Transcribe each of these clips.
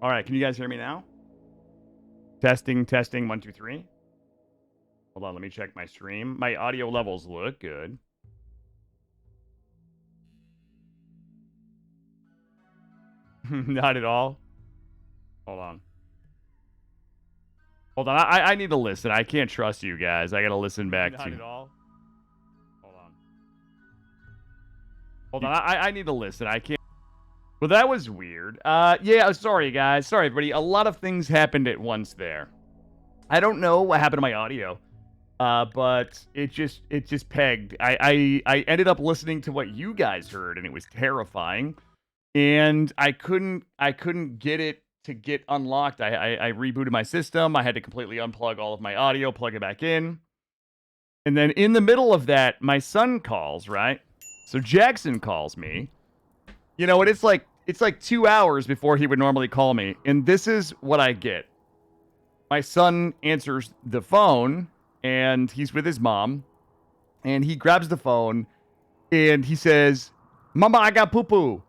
All right, can you guys hear me now? Testing, testing, 1, 2, 3. Hold on, let me check my stream. My audio levels look good. Not at all. Hold on. Hold on, I need to listen. I can't trust you guys. I gotta listen back Not to... at all. Hold on. Hold on, I need to listen. I can't... Well, that was weird. Yeah, sorry, guys. Sorry, everybody. A lot of things happened at once there. I don't know what happened to my audio. But it just pegged. I ended up listening to what you guys heard, and it was terrifying. And I couldn't get it to get unlocked. I rebooted my system. I had to completely unplug all of my audio, plug it back in. And then in the middle of that, my son calls, right? So Jackson calls me. You know, and it's like 2 hours before he would normally call me. And this is what I get. My son answers the phone, and he's with his mom. And he grabs the phone, and he says, "Mama, I got poo-poo."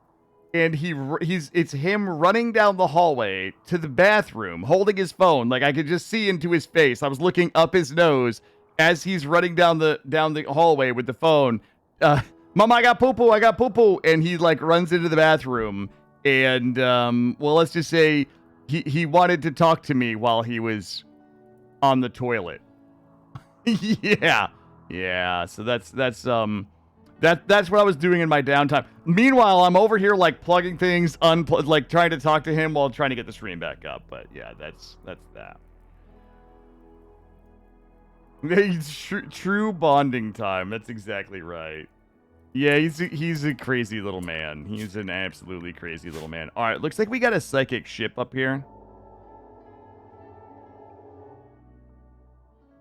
And it's him running down the hallway to the bathroom, holding his phone. Like, I could just see into his face. I was looking up his nose as he's running down the hallway with the phone. "Mama, I got poo-poo, I got poo-poo." And he, like, runs into the bathroom. And, well, let's just say he wanted to talk to me while he was on the toilet. Yeah. So that's what I was doing in my downtime. Meanwhile, I'm over here like plugging things, like trying to talk to him while trying to get the stream back up. But yeah, that's that. True bonding time. That's exactly right. Yeah, he's a crazy little man. He's an absolutely crazy little man. All right, looks like we got a psychic ship up here.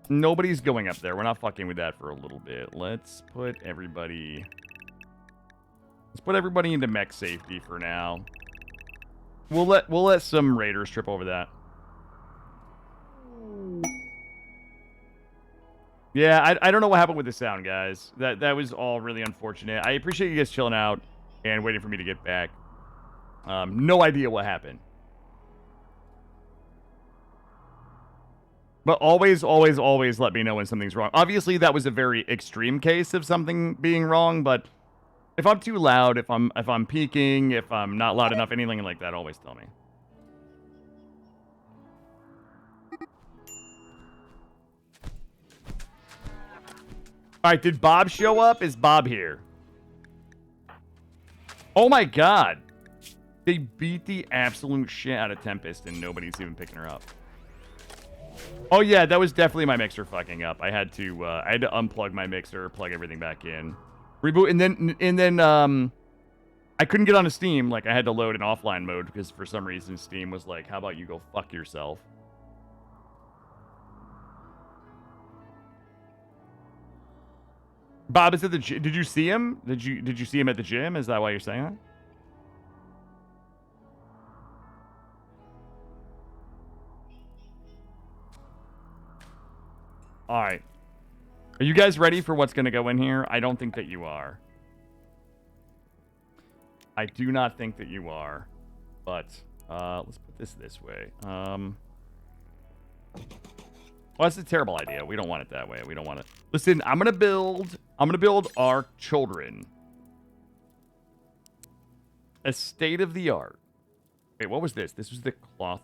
Nobody's going up there. We're not fucking with that for a little bit. Let's put everybody into mech safety for now. We'll let some raiders trip over that. Yeah, I don't know what happened with the sound, guys. That was all really unfortunate. I appreciate you guys chilling out and waiting for me to get back. No idea what happened. But always let me know when something's wrong. Obviously, that was a very extreme case of something being wrong, but if I'm too loud, if I'm peaking, if I'm not loud enough, anything like that, always tell me. All right, did Bob show up? Is Bob here? Oh my god. They beat the absolute shit out of Tempest and nobody's even picking her up. Oh yeah, that was definitely my mixer fucking up. I had to unplug my mixer, plug everything back in, reboot, and then I couldn't get onto Steam. Like, I had to load in offline mode because for some reason Steam was like, "How about you go fuck yourself?" Bob is at the gym. Did you see him? Did you see him at the gym? Is that why you're saying that? All right. Are you guys ready for what's going to go in here? I don't think that you are. I do not think that you are. But let's put this way. Well, that's a terrible idea. We don't want it that way. We don't want it. Listen, I'm gonna build our children a state-of-the-art. Wait, what was this? This was the cloth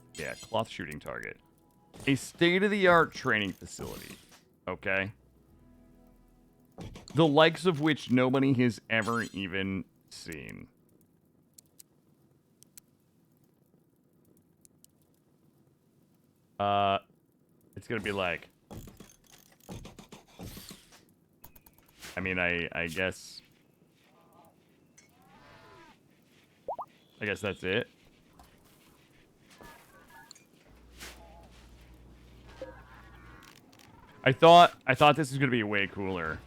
shooting target. A state-of-the-art training facility. Okay. The likes of which nobody has ever even seen. It's gonna be like, I mean, I guess that's it. I thought this was gonna be way cooler.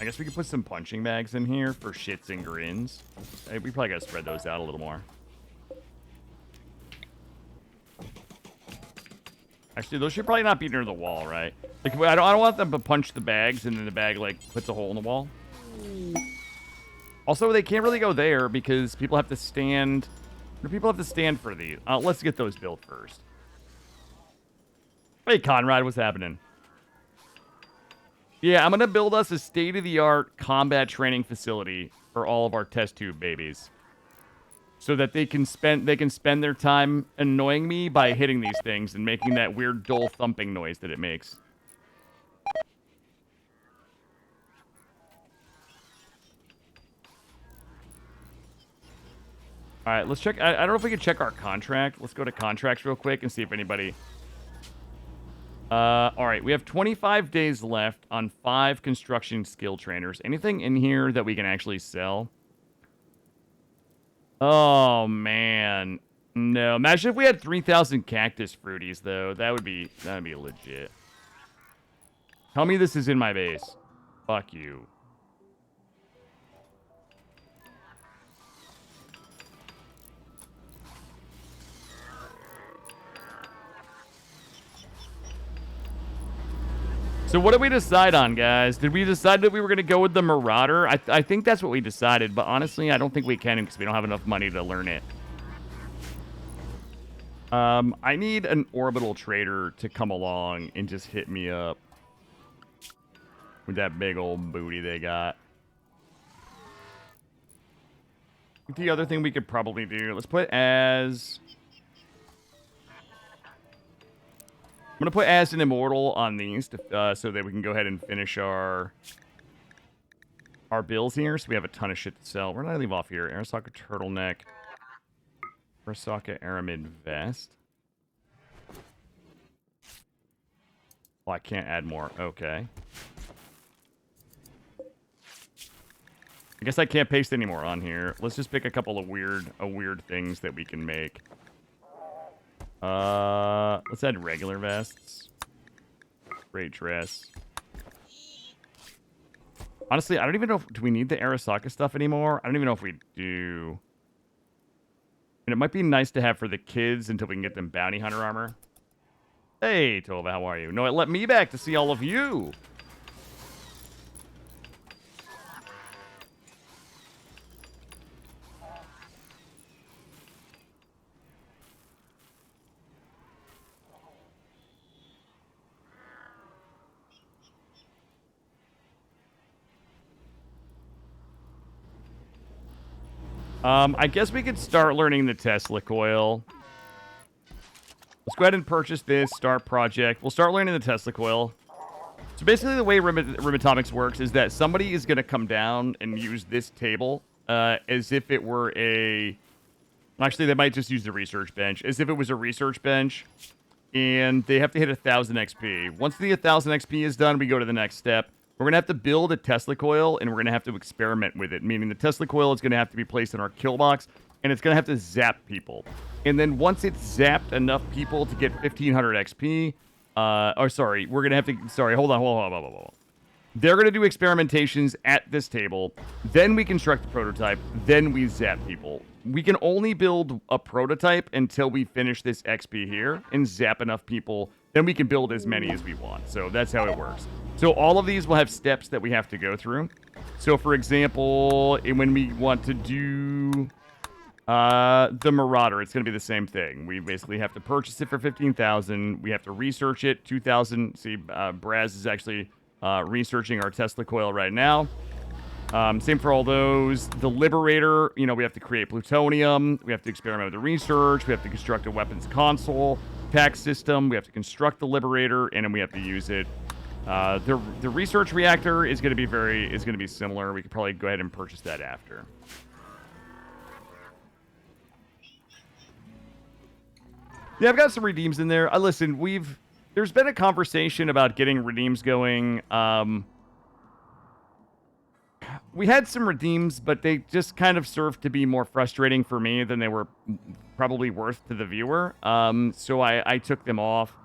I guess we could put some punching bags in here for shits and grins. We probably gotta spread those out a little more. Actually, those should probably not be near the wall, right? Like, I don't want them to punch the bags and then the bag, like, puts a hole in the wall. Also, they can't really go there because people have to stand Do people have to stand for these? Let's get those built first. Hey, Conrad, what's happening? Yeah, I'm going to build us a state-of-the-art combat training facility for all of our test tube babies. So that they can spend their time annoying me by hitting these things and making that weird dull thumping noise that it makes. All right, let's check. I don't know if we can check our contract. Let's go to contracts real quick and see if anybody... all right, we have 25 days left on 5 construction skill trainers. Anything in here that we can actually sell? Oh, man. No. Imagine if we had 3,000 cactus fruities, though. That'd be legit. Tell me this is in my base. Fuck you. So what did we decide on, guys? Did we decide that we were going to go with the Marauder? I think that's what we decided, but honestly, I don't think we can because we don't have enough money to learn it. I need an orbital trader to come along and just hit me up with that big old booty they got. The other thing we could probably do, let's put as... I'm going to put as an immortal on these to, so that we can go ahead and finish our bills here. So we have a ton of shit to sell. Where did I leave off here? Arasaka turtleneck. Arasaka aramid vest. Oh, I can't add more. Okay. I guess I can't paste any more on here. Let's just pick a couple of weird things that we can make. Let's add regular vests. Great dress. Honestly, I don't even know if... Do we need the Arasaka stuff anymore? I don't even know if we do. And it might be nice to have for the kids until we can get them bounty hunter armor. Hey, Tova, how are you? No, it let me back to see all of you. I guess we could start learning the Tesla coil. Let's go ahead and purchase this, start project. We'll start learning the Tesla coil. So basically the way Rimatomics works is that somebody is going to come down and use this table as if it were a... Actually, they might just use the research bench. As if it was a research bench. And they have to hit 1,000 XP. Once the 1,000 XP is done, we go to the next step. We're going to have to build a Tesla coil, and we're going to have to experiment with it. Meaning the Tesla coil is going to have to be placed in our kill box, and it's going to have to zap people. And then once it's zapped enough people to get 1,500 XP... we're going to have to... Sorry, hold on. They're going to do experimentations at this table. Then we construct the prototype. Then we zap people. We can only build a prototype until we finish this XP here and zap enough people. Then we can build as many as we want. So that's how it works. So all of these will have steps that we have to go through. So for example, when we want to do the Marauder, it's going to be the same thing. We basically have to purchase it for 15,000. We have to research it. 2,000. See, Braz is actually researching our Tesla coil right now. Same for all those. The Liberator, we have to create plutonium. We have to experiment with the research. We have to construct a weapons console, tax system. We have to construct the Liberator, and then we have to use it. The research reactor is going to be similar. We could probably go ahead and purchase that after. Yeah, I've got some redeems in there. Listen, there's been a conversation about getting redeems going. We had some redeems, but they just kind of served to be more frustrating for me than they were probably worth to the viewer. So I took them off.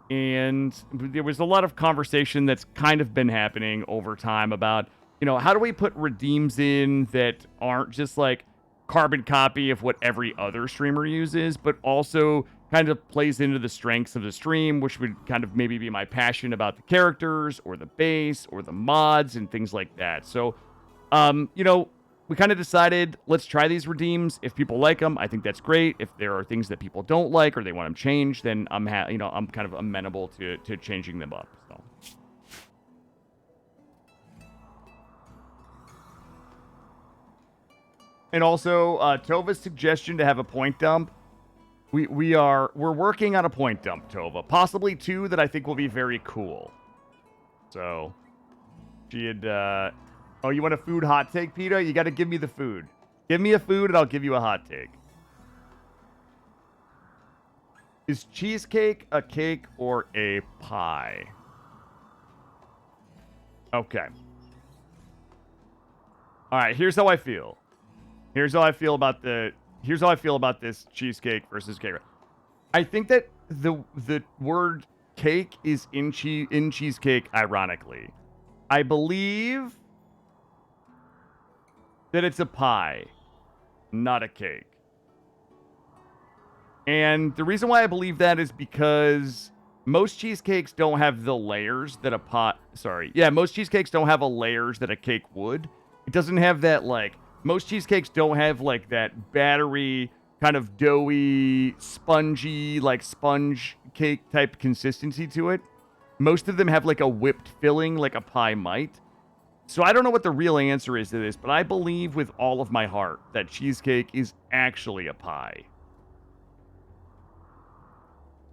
And there was a lot of conversation that's kind of been happening over time about, how do we put redeems in that aren't just like carbon copy of what every other streamer uses, but also kind of plays into the strengths of the stream, which would kind of maybe be my passion about the characters or the base or the mods and things like that. So, we kind of decided, let's try these redeems. If people like them, I think that's great. If there are things that people don't like or they want them changed, then I'm kind of amenable to changing them up. So. And also, Tova's suggestion to have a point dump. We're working on a point dump, Tova. Possibly 2 that I think will be very cool. So, she had, oh, you want a food hot take, Peter? You got to give me the food. Give me a food and I'll give you a hot take. Is cheesecake a cake or a pie? Okay. All right, here's how I feel. Here's how I feel about this cheesecake versus cake. I think that the word cake is in cheesecake ironically. I believe that it's a pie, not a cake. And the reason why I believe that is because most cheesecakes don't have the layers that most cheesecakes don't have a layers that a cake would. It doesn't have that, like, most cheesecakes don't have, like, that battery kind of doughy, spongy, like sponge cake type consistency to it. Most of them have, like, a whipped filling like a pie might. So I don't know what the real answer is to this, but I believe with all of my heart that cheesecake is actually a pie.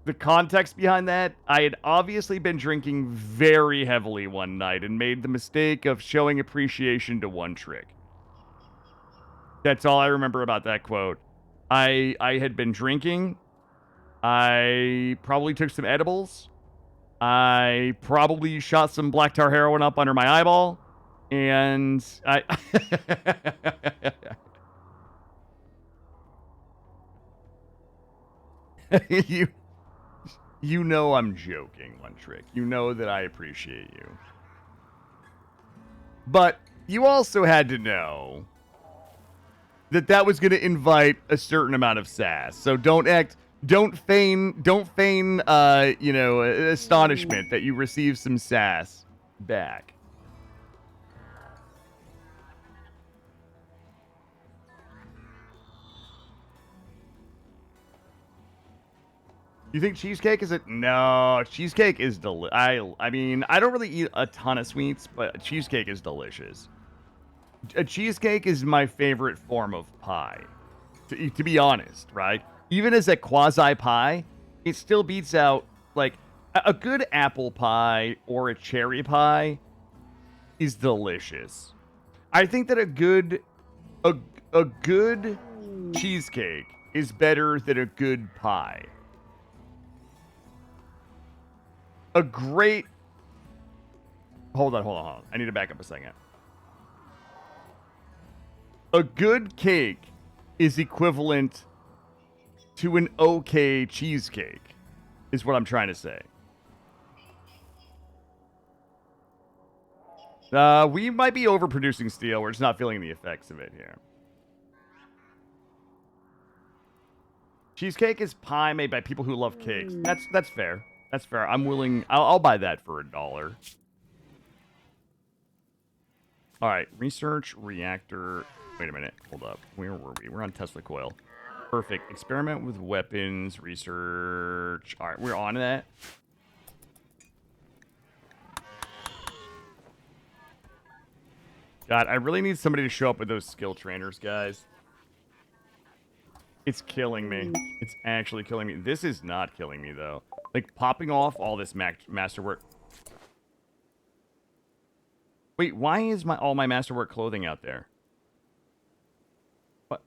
The context behind that, I had obviously been drinking very heavily one night and made the mistake of showing appreciation to one trick. That's all I remember about that quote. I had been drinking. I probably took some edibles. I probably shot some black tar heroin up under my eyeball. And I... You know I'm joking, one trick. You know that I appreciate you. But you also had to know that was going to invite a certain amount of sass. So don't feign, astonishment that you receive some sass back. You think cheesecake is it? No, cheesecake is I mean, I don't really eat a ton of sweets, but cheesecake is delicious. A cheesecake is my favorite form of pie, to be honest, right? Even as a quasi pie, it still beats out, like, a good apple pie or a cherry pie is delicious. I think that a good cheesecake is better than a good pie. A great... Hold on. I need to back up a second. A good cake is equivalent to an okay cheesecake, is what I'm trying to say. We might be overproducing steel. We're just not feeling the effects of it here. Cheesecake is pie made by people who love cakes. That's fair. That's fair. I'm willing. I'll buy that for $1. All right. Research reactor. Wait a minute. Hold up. Where were we? We're on Tesla coil. Perfect. Experiment with weapons. Research. All right. We're on that. God, I really need somebody to show up with those skill trainers, guys. It's killing me. It's actually killing me. This is not killing me, though. Like, popping off all this masterwork. Wait, why is all my masterwork clothing out there? What?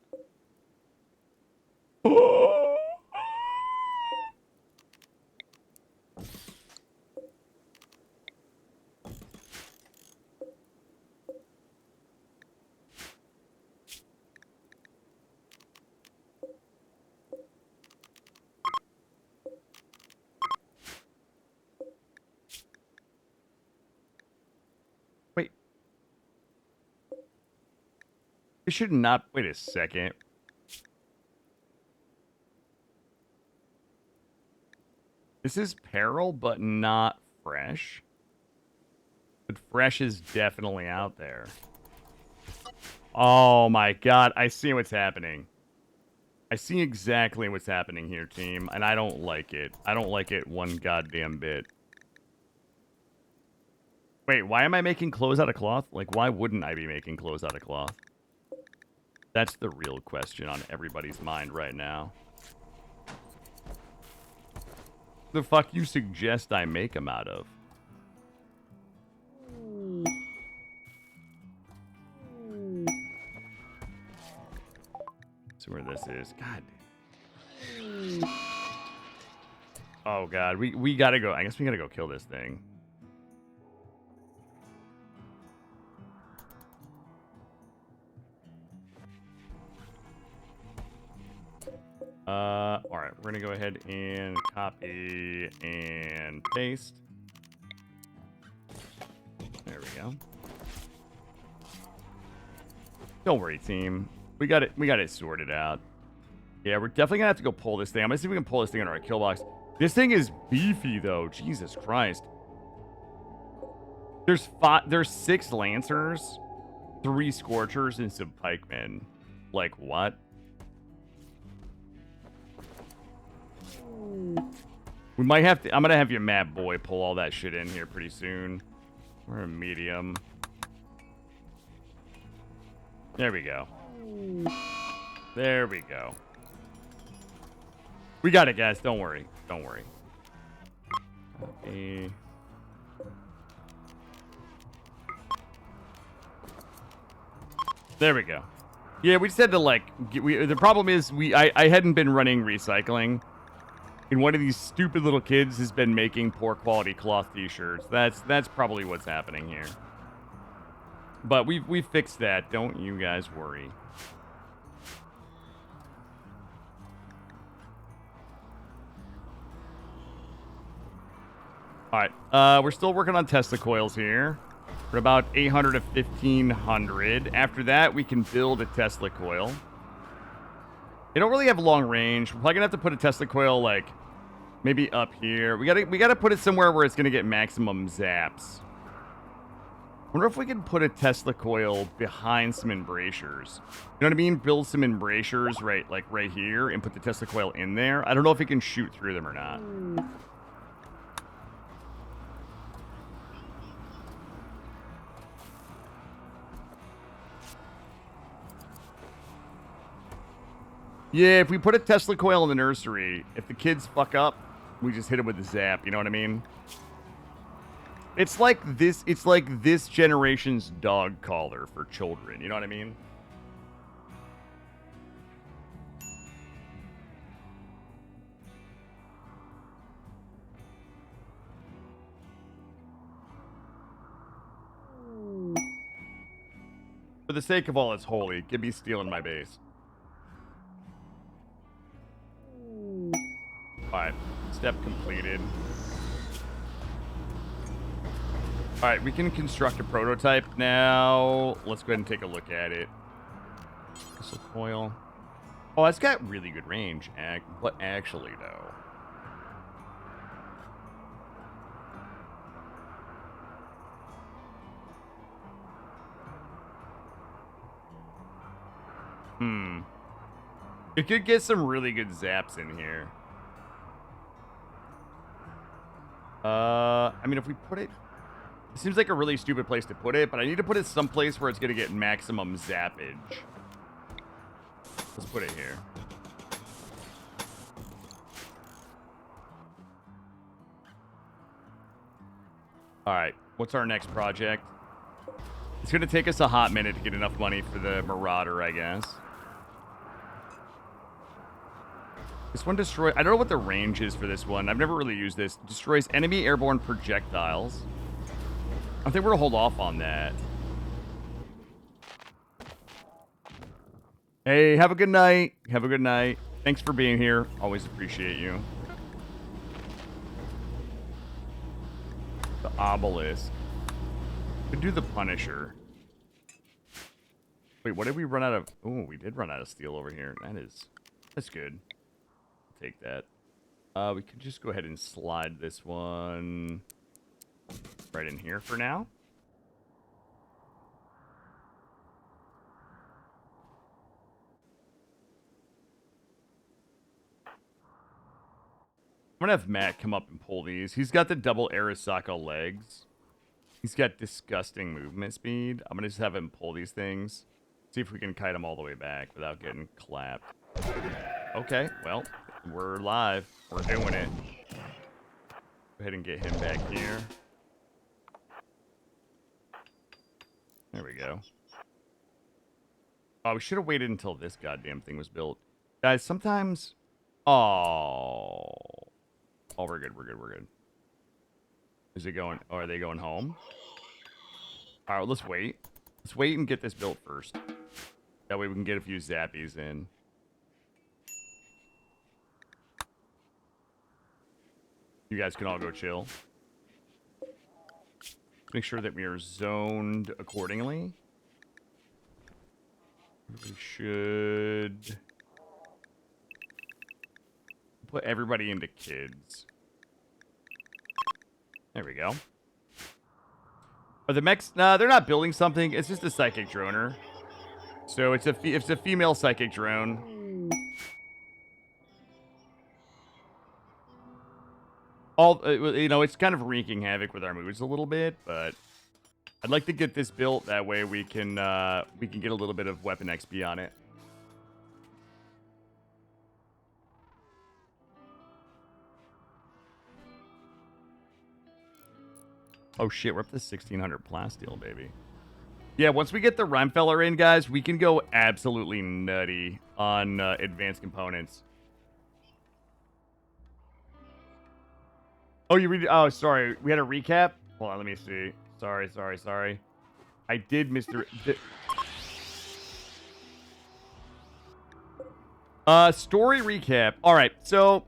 Wait. It should not... Wait a second. This is Peril, but not Fresh. But Fresh is definitely out there. Oh my god, I see what's happening. I see exactly what's happening here, team, and I don't like it. I don't like it one goddamn bit. Wait, why am I making clothes out of cloth? Like, why wouldn't I be making clothes out of cloth? That's the real question on everybody's mind right now. The fuck you suggest I make them out of? See where this is. God. Oh god, we gotta go. I guess we gotta go kill this thing. Alright, we're gonna go ahead and copy and paste. There we go. Don't worry, team. We got it sorted out. Yeah, we're definitely gonna have to go pull this thing. I'm gonna see if we can pull this thing into our kill box. This thing is beefy though. Jesus Christ. There's 6 Lancers, 3 Scorchers, and some Pikemen. Like what? We might have to. I'm gonna have your mad boy pull all that shit in here pretty soon. We're a medium. There we go. There we go. We got it, guys. Don't worry. Don't worry. Okay. There we go. Yeah, we just had to like. The problem is I hadn't been running recycling. And one of these stupid little kids has been making poor quality cloth t-shirts. That's probably what's happening here. But we fixed that. Don't you guys worry. Alright, we're still working on Tesla coils here. We're about 800 to 1500. After that, we can build a Tesla coil. They don't really have long range. We're probably gonna have to put a Tesla coil like maybe up here. We gotta put it somewhere where it's gonna get maximum zaps. Wonder if we can put a Tesla coil behind some embrasures. You know what I mean? Build some embrasures right here and put the Tesla coil in there. I don't know if it can shoot through them or not. Yeah, if we put a Tesla coil in the nursery, if the kids fuck up, we just hit them with the zap, you know what I mean? It's like this generation's dog collar for children, you know what I mean? For the sake of all that's holy, give me stealing my base. Alright, step completed. Alright, we can construct a prototype now. Let's go ahead and take a look at it. Missile coil. Oh, it's got really good range. What actually, though? It could get some really good zaps in here. I mean, if we put it... It seems like a really stupid place to put it, but I need to put it someplace where it's going to get maximum zappage. Let's put it here. Alright, what's our next project? It's going to take us a hot minute to get enough money for the Marauder, I guess. This one destroys... I don't know what the range is for this one. I've never really used this. Destroys enemy airborne projectiles. I think we're going to hold off on that. Hey, have a good night. Have a good night. Thanks for being here. Always appreciate you. The obelisk. Could do the Punisher. Wait, what did we run out of? Oh, we did run out of steel over here. That's good. I'll take that. We could just go ahead and slide this one right in here for now. I'm going to have Matt come up and pull these. He's got the double Arasaka legs. He's got disgusting movement speed. I'm going to just have him pull these things. See if we can kite him all the way back without getting clapped. Okay, well, we're live. We're doing it. Go ahead and get him back here. There we go. Oh, we should have waited until this goddamn thing was built. Guys, sometimes... Oh, we're good, we're good, we're good. Is it going... Oh, are they going home? All right, well, let's wait. Let's wait and get this built first. That way we can get a few zappies in. You guys can all go chill. Make sure that we are zoned accordingly. We should put everybody into kids. There we go. Are the mechs? Nah, they're not building something. It's just a psychic droner. So it's a female psychic drone. It's kind of wreaking havoc with our moves a little bit, but I'd like to get this built. That way we can get a little bit of weapon XP on it. Oh shit, we're up to 1600 plasteel, baby. Yeah, once we get the Rhymefeller in, guys, we can go absolutely nutty on advanced components. Oh, you read? Oh, sorry. We had a recap. Hold on, let me see. Sorry. I did miss the... Story recap. All right, so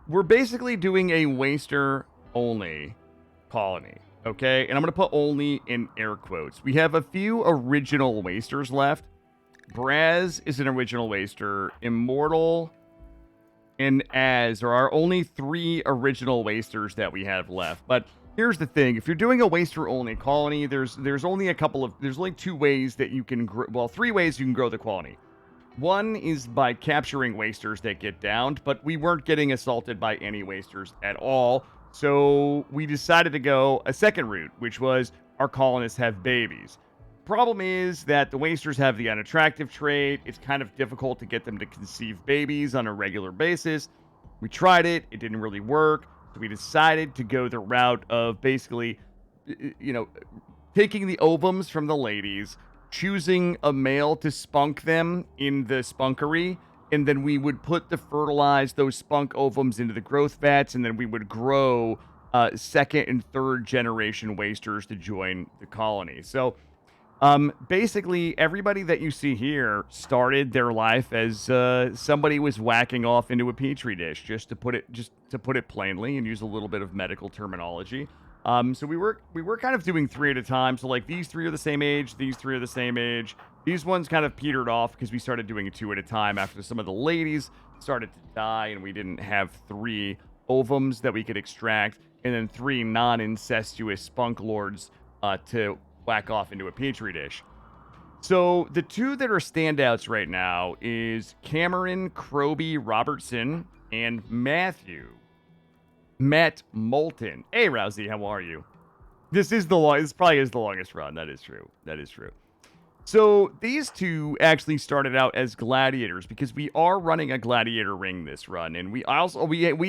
we're basically doing a waster-only colony, okay? And I'm going to put only in air quotes. We have a few original wasters left. Braz is an original waster. Immortal and Az are our only 3 original wasters that we have left. But here's the thing. If you're doing a waster-only colony, there's only there's only 2 ways that you can grow... Well, 3 ways you can grow the colony. One is by capturing wasters that get downed, but we weren't getting assaulted by any wasters at all. So we decided to go a second route, which was our colonists have babies. Problem is that the wasters have the unattractive trait. It's kind of difficult to get them to conceive babies on a regular basis. We tried it. It didn't really work. So we decided to go the route of basically, taking the ovums from the ladies, choosing a male to spunk them in the spunkery, and then we would put those spunk ovums into the growth vats, and then we would grow second and third generation wasters to join the colony. So basically everybody that you see here started their life as somebody was whacking off into a petri dish, just to put it plainly and use a little bit of medical terminology. So we were kind of doing 3 at a time. So like these 3 are the same age, these 3 are the same age. These ones kind of petered off because we started doing 2 at a time after some of the ladies started to die and we didn't have 3 ovums that we could extract, and then 3 non-incestuous spunk lords to whack off into a petri dish. So the 2 that are standouts right now is Cameron Croby Robertson and Matthew Matt Moulton. Hey, Rousey, how are you? This probably is the longest run. That is true. So these 2 actually started out as gladiators because we are running a gladiator ring this run, and we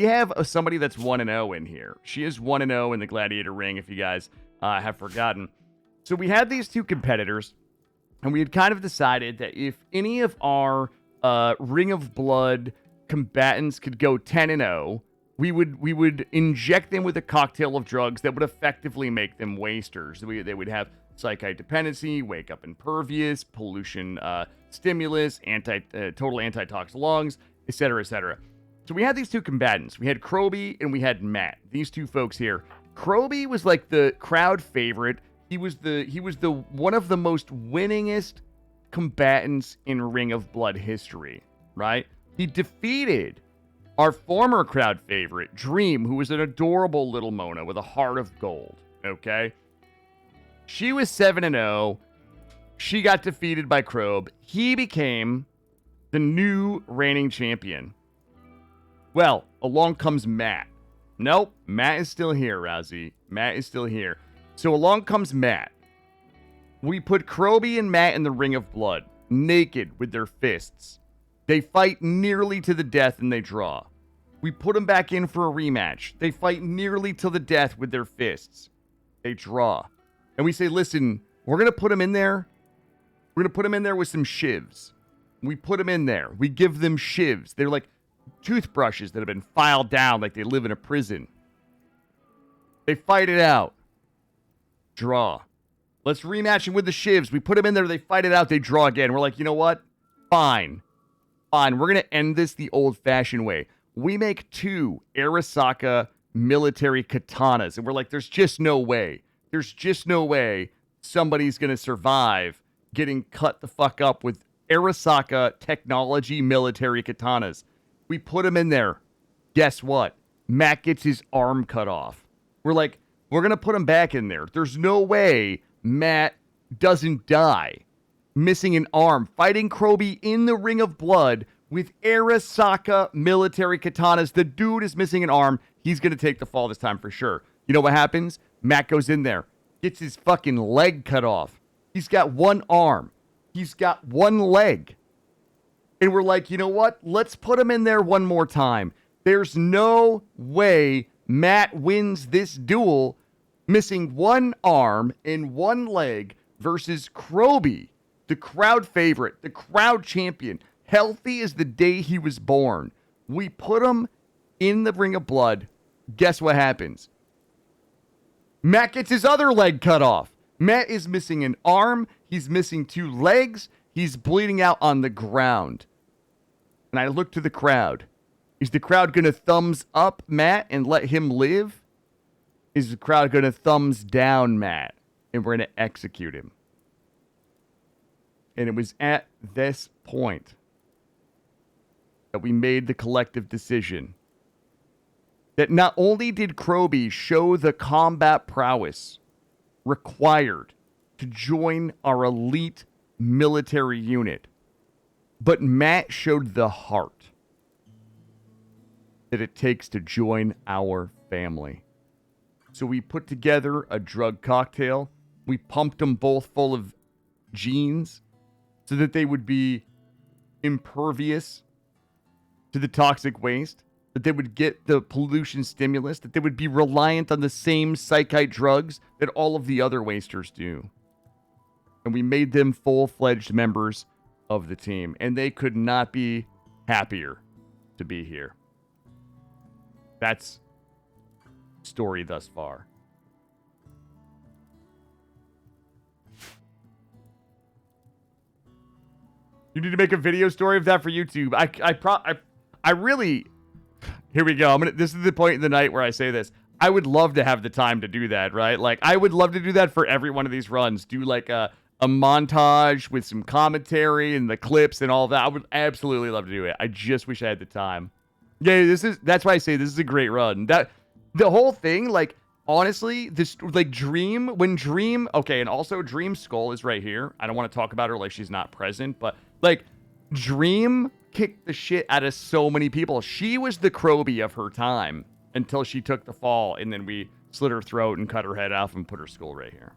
have somebody that's 1-0 in here. She is 1-0 in the gladiator ring, if you guys have forgotten. So we had these 2 competitors, and we had kind of decided that if any of our Ring of Blood combatants could go 10-0, we would inject them with a cocktail of drugs that would effectively make them wasters. They would have psychite dependency, wake up impervious, pollution stimulus, total antitox lungs, etc., etc. So we had these 2 combatants. We had Croby and we had Matt. These 2 folks here. Croby was like the crowd favorite. He was the one of the most winningest combatants in Ring of Blood history, right? He defeated our former crowd favorite, Dream, who was an adorable little Mona with a heart of gold, okay? She was 7-0. She got defeated by Crobe. He became the new reigning champion. Well, along comes Matt. Nope, Matt is still here, Rousey. Matt is still here. So along comes Matt. We put Kroby and Matt in the Ring of Blood, naked with their fists. They fight nearly to the death and they draw. We put them back in for a rematch. They fight nearly to the death with their fists. They draw. And we say, listen, we're going to put them in there. We're going to put them in there with some shivs. We put them in there. We give them shivs. They're like toothbrushes that have been filed down like they live in a prison. They fight it out. Draw. Let's rematch them with the shivs. We put them in there. They fight it out. They draw again. We're like, you know what? Fine. Fine. We're going to end this the old-fashioned way. We make 2 Arasaka military katanas. And we're like, there's just no way. There's just no way somebody's going to survive getting cut the fuck up with Arasaka technology military katanas. We put him in there. Guess what? Matt gets his arm cut off. We're like, we're going to put him back in there. There's no way Matt doesn't die. Missing an arm. Fighting Kroby in the Ring of Blood with Arasaka military katanas. The dude is missing an arm. He's going to take the fall this time for sure. You know what happens? Matt goes in there. Gets his fucking leg cut off. He's got one arm. He's got one leg. And we're like, you know what? Let's put him in there one more time. There's no way Matt wins this duel missing one arm and one leg versus Kroby, the crowd favorite, the crowd champion, healthy as the day he was born. We put him in the Ring of Blood. Guess what happens? Matt gets his other leg cut off. Matt is missing an arm. He's missing 2 legs. He's bleeding out on the ground. And I look to the crowd. Is the crowd going to thumbs up Matt and let him live? Is the crowd going to thumbs down Matt and we're going to execute him? And it was at this point that we made the collective decision that not only did Kroby show the combat prowess required to join our elite military unit, but Matt showed the heart that it takes to join our family. So we put together a drug cocktail. We pumped them both full of genes so that they would be impervious to the toxic waste, that they would get the pollution stimulus, that they would be reliant on the same psychite drugs that all of the other wasters do. And we made them full-fledged members of the team, and they could not be happier to be here. That's story thus far. You need to make a video story of that for YouTube. I really... Here we go. This is the point in the night where I say this. I would love to have the time to do that, right? Like, I would love to do that for every one of these runs. Do like a montage with some commentary and the clips and all that. I would absolutely love to do it. I just wish I had the time. Yeah, that's why I say this is a great run. That the whole thing, like, honestly, this, like, okay, and also Dream's skull is right here. I don't want to talk about her like she's not present, but, like, Dream kicked the shit out of so many people. She was the Kroby of her time until she took the fall, and then we slit her throat and cut her head off and put her skull right here.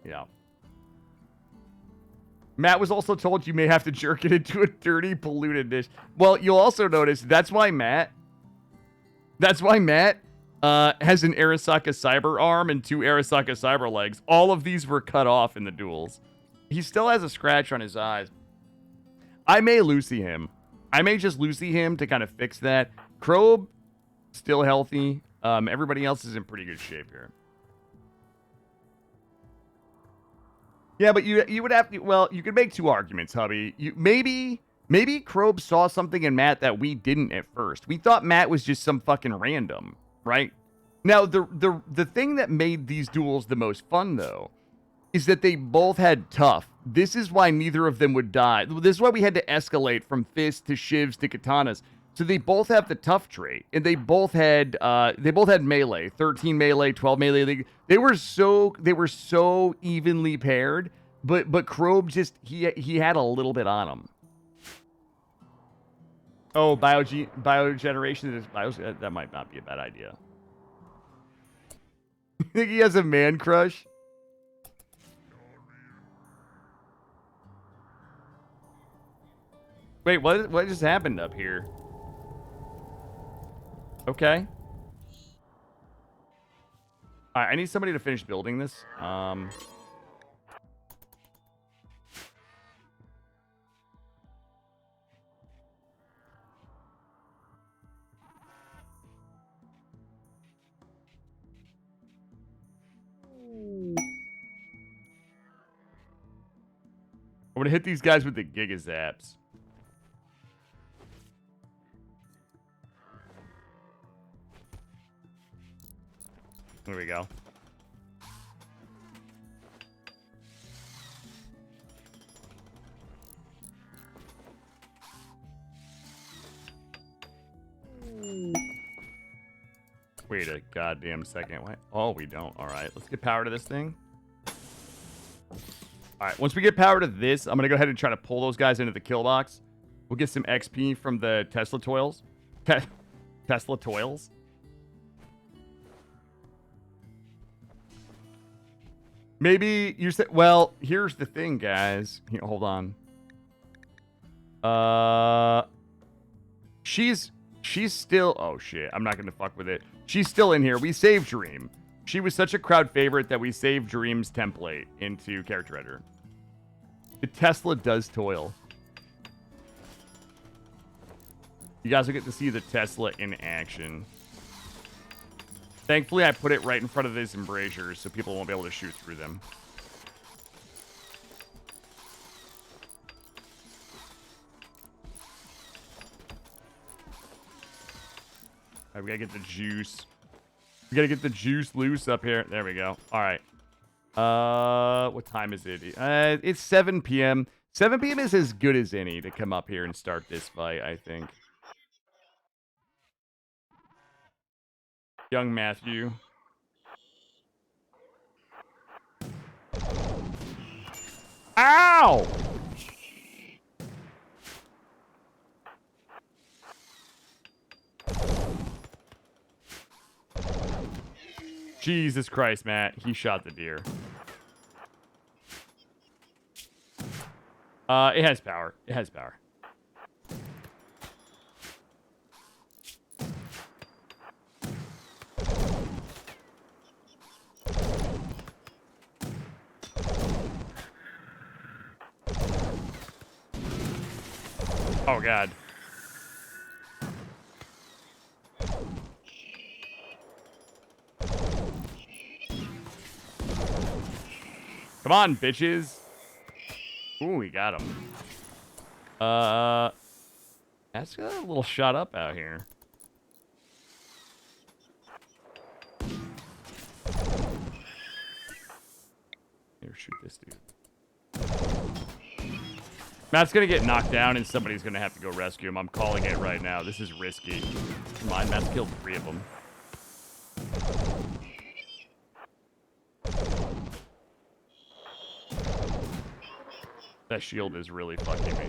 Yeah. Matt was also told you may have to jerk it into a dirty, polluted dish. Well, you'll also notice that's why Matt has an Arasaka cyber arm and 2 Arasaka cyber legs. All of these were cut off in the duels. He still has a scratch on his eyes. I may Lucy him. I may just Lucy him to kind of fix that. Krob, still healthy. Everybody else is in pretty good shape here. Yeah, but you would have to, well, you could make 2 arguments, hubby. Maybe Krob saw something in Matt that we didn't at first. We thought Matt was just some fucking random, right? Now, the thing that made these duels the most fun, though, is that they both had tough. This is why neither of them would die. This is why we had to escalate from fists to shivs to katanas. So they both have the tough trait, and they both had melee, 13 melee, 12 melee. They were so evenly paired, but Krob just he had a little bit on him. Oh, biogeneration is that might not be a bad idea. You think he has a man crush? Wait, what just happened up here? Okay. All right, I need somebody to finish building this. I'm gonna hit these guys with the Giga Zaps. There we go. Wait a goddamn second. What? Oh, we don't. All right, let's get power to this thing. All right, once we get power to this, I'm going to go ahead and try to pull those guys into the kill box. We'll get some XP from the Tesla toils. Tesla toils? Maybe you said... Well, here's the thing, guys. Here, hold on. She's still... Oh, shit. I'm not going to fuck with it. She's still in here. We saved Dream. She was such a crowd favorite that we saved Dream's template into character editor. The Tesla does toil. You guys will get to see the Tesla in action. Thankfully, I put it right in front of these embrasures so people won't be able to shoot through them. All right, we gotta get the juice. We gotta get the juice loose up here. There we go. All right. What time is it? It's 7 p.m. 7 p.m. is as good as any to come up here and start this fight, I think. Young Matthew. Ow! Jesus Christ, Matt. He shot the deer. It has power. It has power. Oh, God. Come on, bitches. Ooh, we got him. That's got a little shot up out here. Here, shoot this dude. Matt's gonna get knocked down and somebody's gonna have to go rescue him. I'm calling it right now. This is risky. Come on, Matt's killed 3 of them. That shield is really fucking me.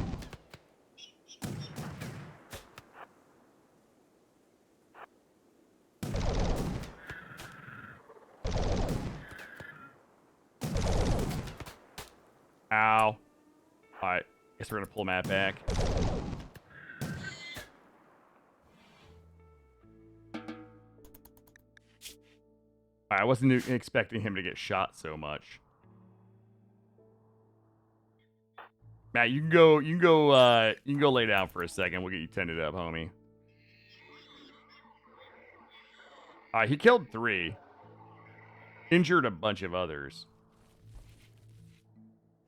Ow. Alright. Guess we're gonna pull Matt back. I wasn't expecting him to get shot so much. Matt, you can go lay down for a second. We'll get you tended up, homie. Alright, he killed 3. Injured a bunch of others.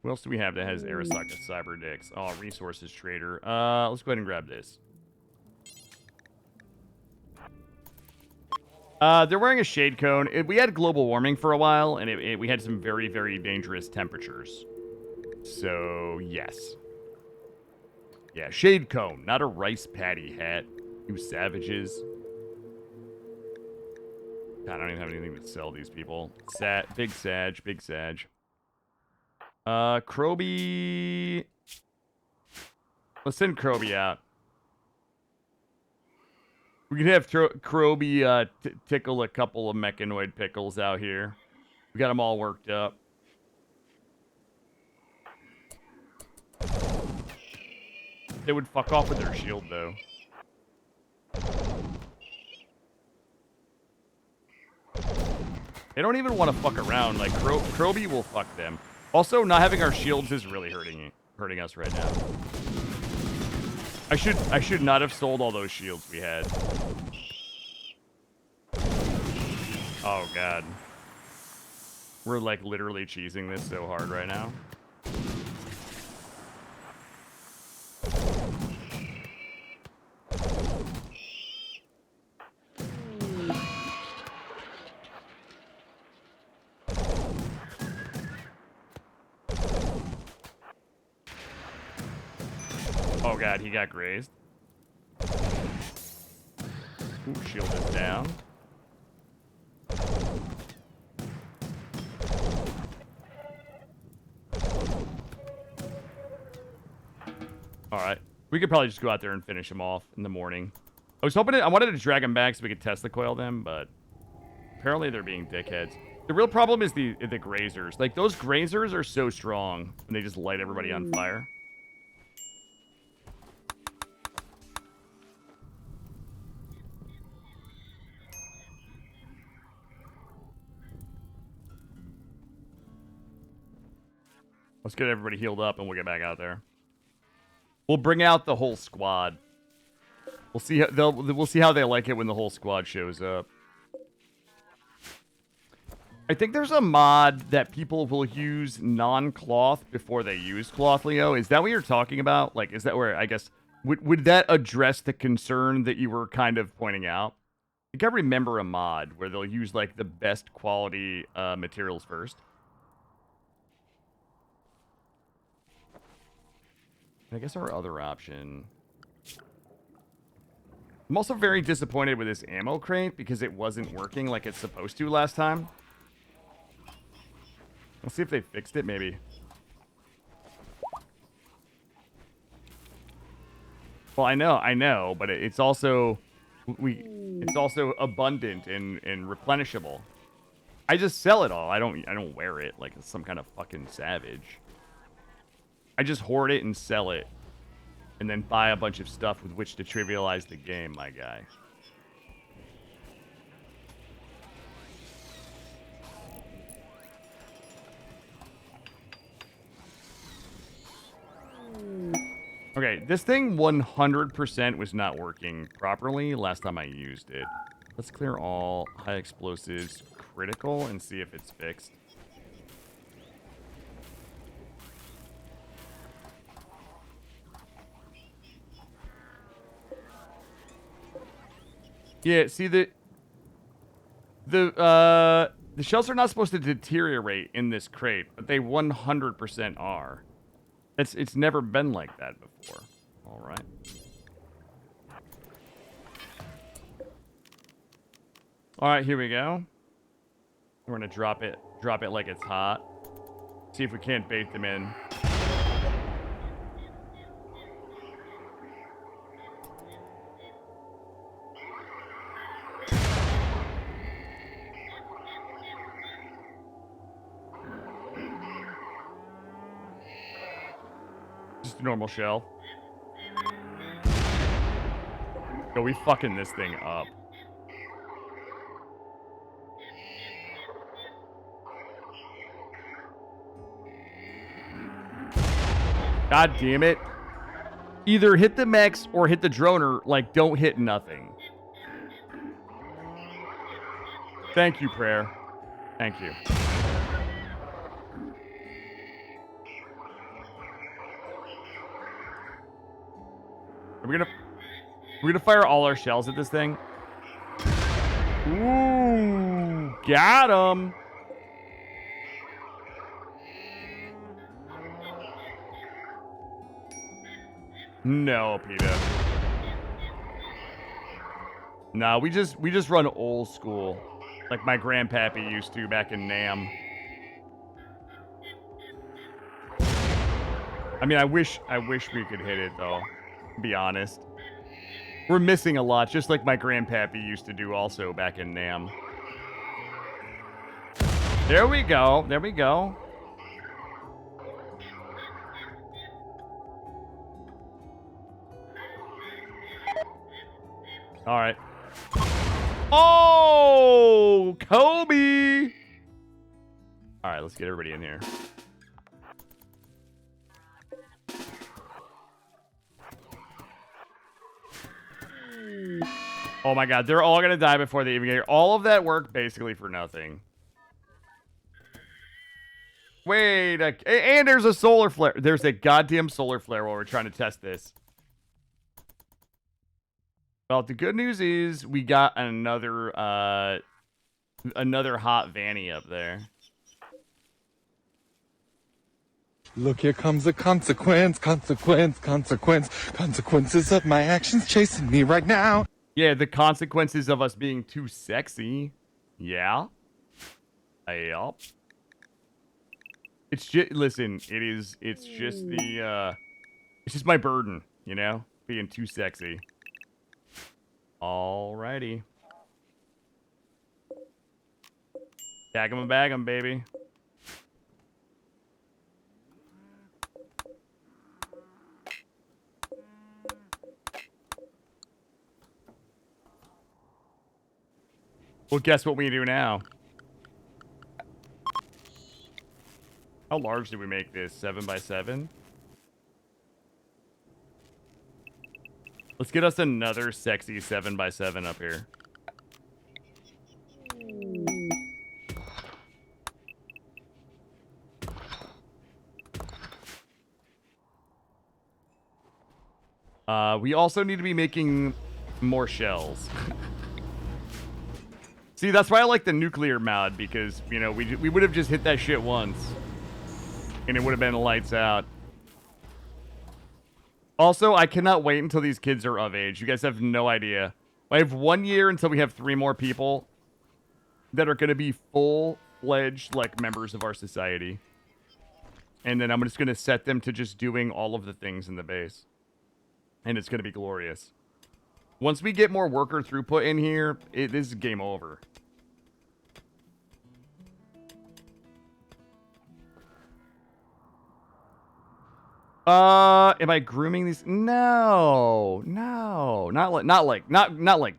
Who else do we have that has Arasaka Cyber Dicks? Oh, resources trader. Let's go ahead and grab this. They're wearing a shade cone. We had global warming for a while, and we had some very, very dangerous temperatures. So, yes. Yeah, shade cone, not a rice patty hat. You savages. God, I don't even have anything to sell these people. Big Sag, Big Sag. Kroby. Let's send Kroby out. We could have Kroby tickle a couple of mechanoid pickles out here. We got them all worked up. They would fuck off with their shield, though. They don't even want to fuck around. Like, Kroby will fuck them. Also, not having our shields is really hurting us right now. I should not have sold all those shields we had. Oh, God. We're, like, literally cheesing this so hard right now. Oh, God, he got grazed. Ooh, shield is down. Alright. We could probably just go out there and finish him off in the morning. I wanted to drag him back so we could Tesla coil them, but apparently they're being dickheads. The real problem is the grazers. Like, those grazers are so strong, and they just light everybody on fire. Let's get everybody healed up, and we'll get back out there. We'll bring out the whole squad. We'll see how they like it when the whole squad shows up. I think there's a mod that people will use non-cloth before they use cloth, Leo. Is that what you're talking about? Like, is that where, I guess, would that address the concern that you were kind of pointing out? I think I remember a mod where they'll use, like, the best quality materials first. I guess our other option... I'm also very disappointed with this ammo crate because it wasn't working like it's supposed to last time. Let's see if they fixed it, maybe. Well, I know, but it's also... It's also abundant and replenishable. I just sell it all. I don't wear it like it's some kind of fucking savage. I just hoard it and sell it. And then buy a bunch of stuff with which to trivialize the game, my guy. Okay, this thing 100% was not working properly last time I used it. Let's clear all high explosives critical and see if it's fixed. Yeah, see the shells are not supposed to deteriorate in this crate, but they 100% are. It's never been like that before. All right. All right, here we go. We're gonna drop it like it's hot. See if we can't bait them in. Just a normal shell. Yo, we fucking this thing up. God damn it. Either hit the mechs or hit the droner. Like, don't hit nothing. Thank you, Prayer. Thank you. We're gonna fire all our shells at this thing. Ooh, got him. No, Peter. No, we just run old school, like my grandpappy used to back in Nam. I mean, I wish we could hit it though. To be honest. We're missing a lot, just like my grandpappy used to do also back in Nam. There we go. There we go. All right. Oh, Kobe. All right, let's get everybody in here. Oh my god, they're all gonna die before they even get here. All of that work basically for nothing. Wait, and there's a solar flare. There's a goddamn solar flare while we're trying to test this. Well, the good news is we got another hot Vanny up there. Look, here comes a consequence, consequences of my actions chasing me right now. Yeah, the consequences of us being too sexy. Yeah. Yup. It's just, listen, it's just it's just my burden, you know? Being too sexy. Alrighty. Tag 'em and bag 'em, baby. Well, guess what we do now? How large did we make this? 7 by 7? Let's get us another sexy 7 by 7 up here. We also need to be making more shells. See, that's why I like the nuclear mod, because, you know, we would have just hit that shit once. And it would have been lights out. Also, I cannot wait until these kids are of age. You guys have no idea. I have 1 year until we have 3 more people that are going to be full-fledged, like, members of our society. And then I'm just going to set them to just doing all of the things in the base. And it's going to be glorious. Once we get more worker throughput in here, this is game over. Am I grooming these? No, not like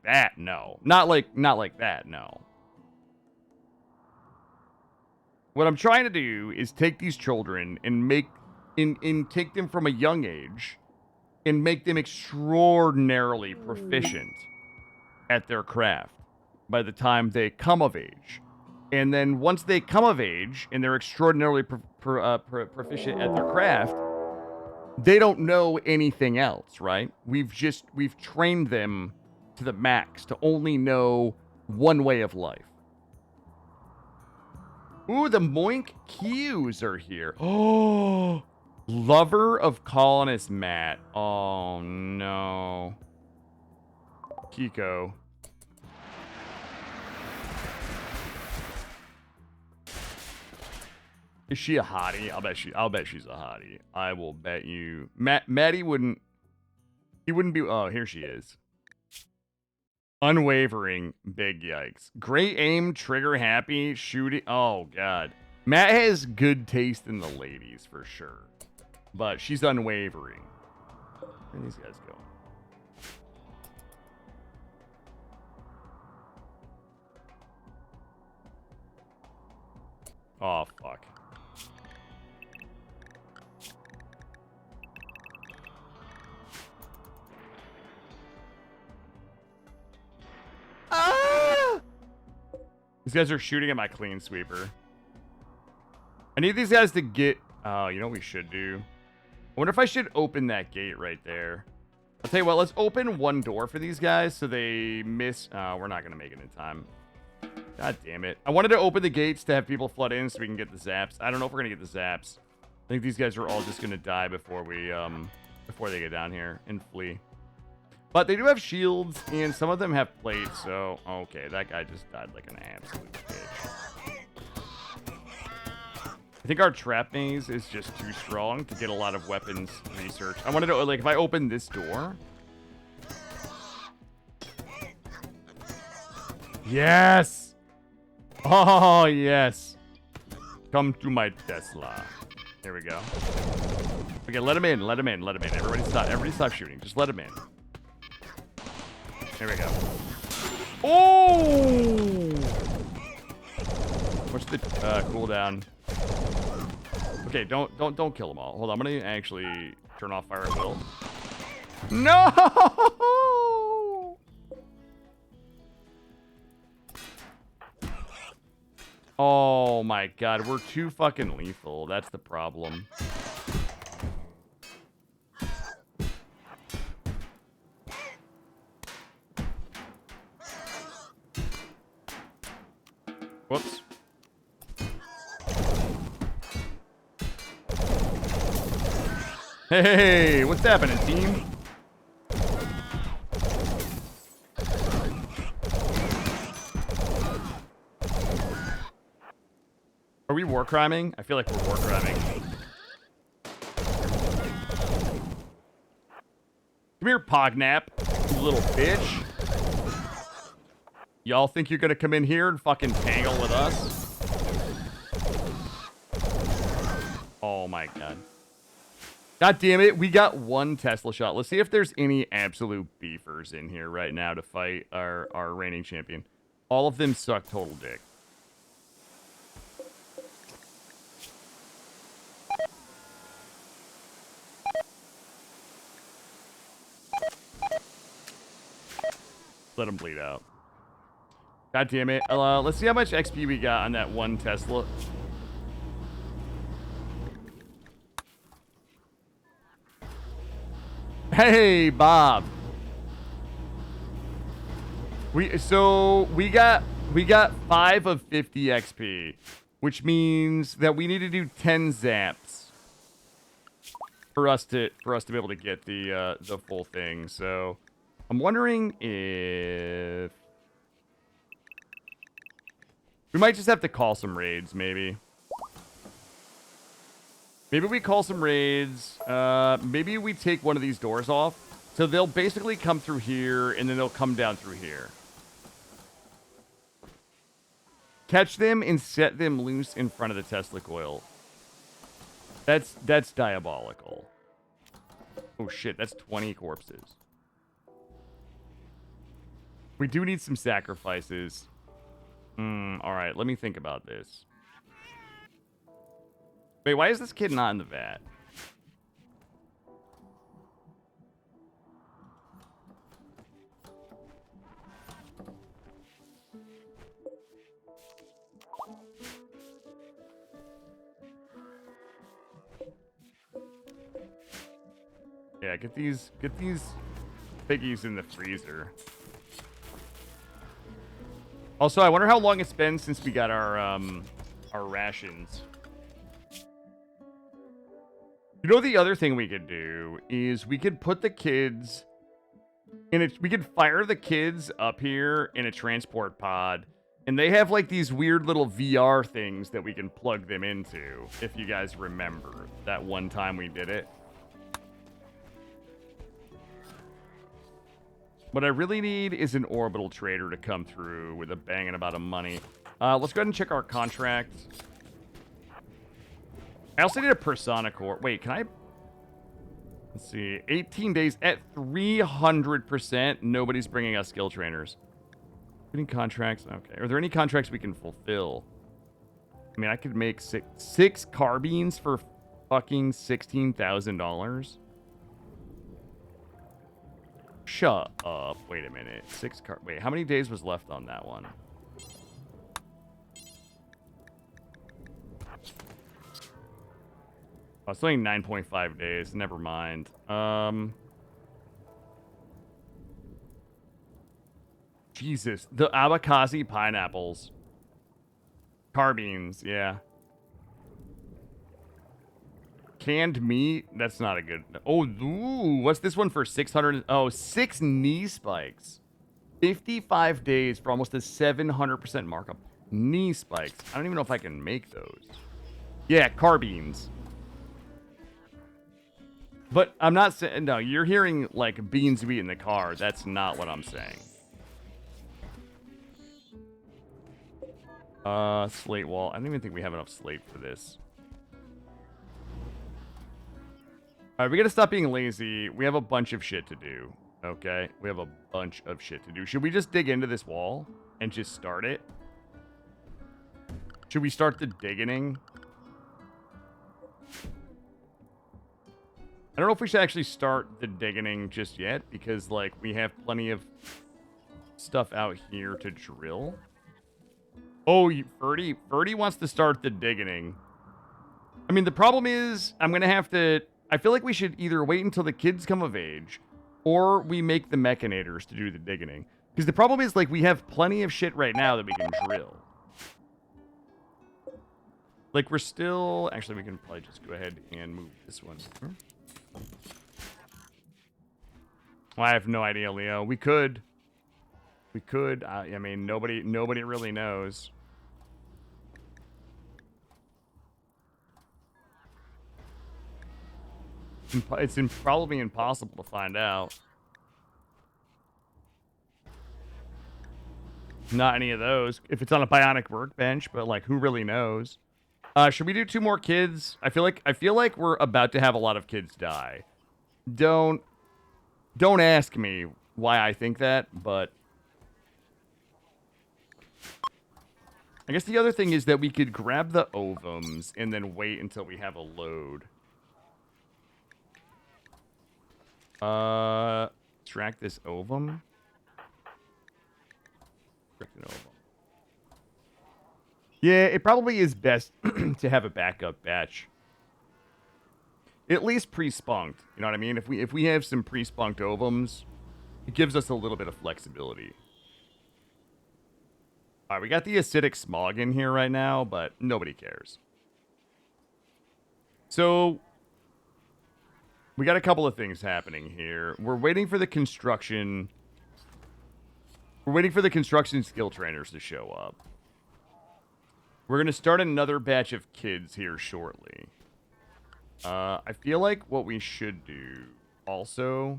that. No, not like that. No. What I'm trying to do is take these children and take them from a young age and make them extraordinarily proficient at their craft by the time they come of age. And then once they come of age and they're extraordinarily proficient at their craft, they don't know anything else, right? We've trained them to the max to only know one way of life. Ooh, the Moink Qs are here. Oh, lover of colonist Matt. Oh, no. Kiko. Is she a hottie? I'll bet she's a hottie. I will bet you. Maddie wouldn't. He wouldn't be. Oh, here she is. Unwavering. Big yikes. Great aim. Trigger happy. Shooting. Oh, God. Matt has good taste in the ladies, for sure. But she's unwavering. Where are these guys going? Oh, fuck. Ah! These guys are shooting at my clean sweeper. I need these guys to get... Oh, you know what we should do? I wonder if I should open that gate right there. I'll tell you what, let's open one door for these guys so they miss... Oh, we're not going to make it in time. God damn it. I wanted to open the gates to have people flood in so we can get the zaps. I don't know if we're going to get the zaps. I think these guys are all just going to die before they get down here and flee. But they do have shields, and some of them have plates, so... Okay, that guy just died like an absolute bitch. I think our trap maze is just too strong to get a lot of weapons research. I wanted to, like, if I open this door... Yes! Oh, yes. Come to my Tesla. Here we go. Okay, let him in. Let him in. Let him in. Everybody stop shooting. Just let him in. Here we go. Oh! What's the cooldown? Okay, don't kill them all. Hold on, I'm gonna actually turn off fire at will. No! Oh my god, we're too fucking lethal. That's the problem. Whoops. Hey, what's happening, team? Are we war criming? I feel like we're war criming. Come here, Pognap, you little bitch. Y'all think you're gonna come in here and fucking tangle with us? Oh my god. God damn it, we got one Tesla shot. Let's see if there's any absolute beefers in here right now to fight our reigning champion. All of them suck total dick. Let them bleed out. God damn it. Let's see how much XP we got on that one Tesla. Hey, Bob. We got 5 of 50 XP, which means that we need to do 10 zaps for us to be able to get the full thing. So I'm wondering if we might just have to call some raids, maybe. Maybe we call some raids. Maybe we take one of these doors off. So they'll basically come through here, and then they'll come down through here. Catch them and set them loose in front of the Tesla coil. That's diabolical. Oh shit, that's 20 corpses. We do need some sacrifices. Alright, let me think about this. Wait, why is this kid not in the vat? Yeah, get these piggies in the freezer. Also, I wonder how long it's been since we got our rations. You know, the other thing we could do is we could put the kids in it. We could fire the kids up here in a transport pod, and they have like these weird little VR things that we can plug them into. If you guys remember that one time we did it. What I really need is an orbital trader to come through with a banging amount of money. Let's go ahead and check our contract. I also need a Persona Core. Wait, can I? Let's see. 18 days at 300%. Nobody's bringing us skill trainers. Any contracts? Okay. Are there any contracts we can fulfill? I mean, I could make six carbines for fucking $16,000. Shut up. Wait a minute. Wait, how many days was left on that one? Oh, it's only 9.5 days. Never mind. Jesus. The Abakazi pineapples. Carbines, yeah. Canned meat? That's not a good... Oh, ooh, what's this one for? 600... Oh, 6 knee spikes. 55 days for almost a 700% markup. Knee spikes. I don't even know if I can make those. Yeah, carbines. But I'm not saying... No, you're hearing, like, beans we eat in the car. That's not what I'm saying. Slate wall. I don't even think we have enough slate for this. Alright, we gotta stop being lazy. We have a bunch of shit to do. Okay? We have a bunch of shit to do. Should we just dig into this wall and just start it? Should we start the digging? I don't know if we should actually start the digging just yet, because, like, we have plenty of stuff out here to drill. Oh, Ferdy wants to start the digging. I mean, the problem is, I'm gonna have to... I feel like we should either wait until the kids come of age, or we make the Mechanators to do the digging. Because the problem is, like, we have plenty of shit right now that we can drill. Like, we're still... Actually, we can probably just go ahead and move this one. Well, I have no idea, Leo. We could. We could. I mean, nobody really knows. It's probably impossible to find out. Not any of those. If it's on a bionic workbench, but like, who really knows? Should we do 2 more kids? I feel like we're about to have a lot of kids die. Don't ask me why I think that, but I guess the other thing is that we could grab the ovums and then wait until we have a load. Extract this ovum. Extract an ovum. Yeah, it probably is best to have a backup batch. At least pre-spunked. You know what I mean? If we have some pre-spunked ovums, it gives us a little bit of flexibility. Alright, we got the acidic smog in here right now, but nobody cares. So, we got a couple of things happening here. We're waiting for the construction... We're waiting for the construction skill trainers to show up. We're going to start another batch of kids here shortly. I feel like what we should do also...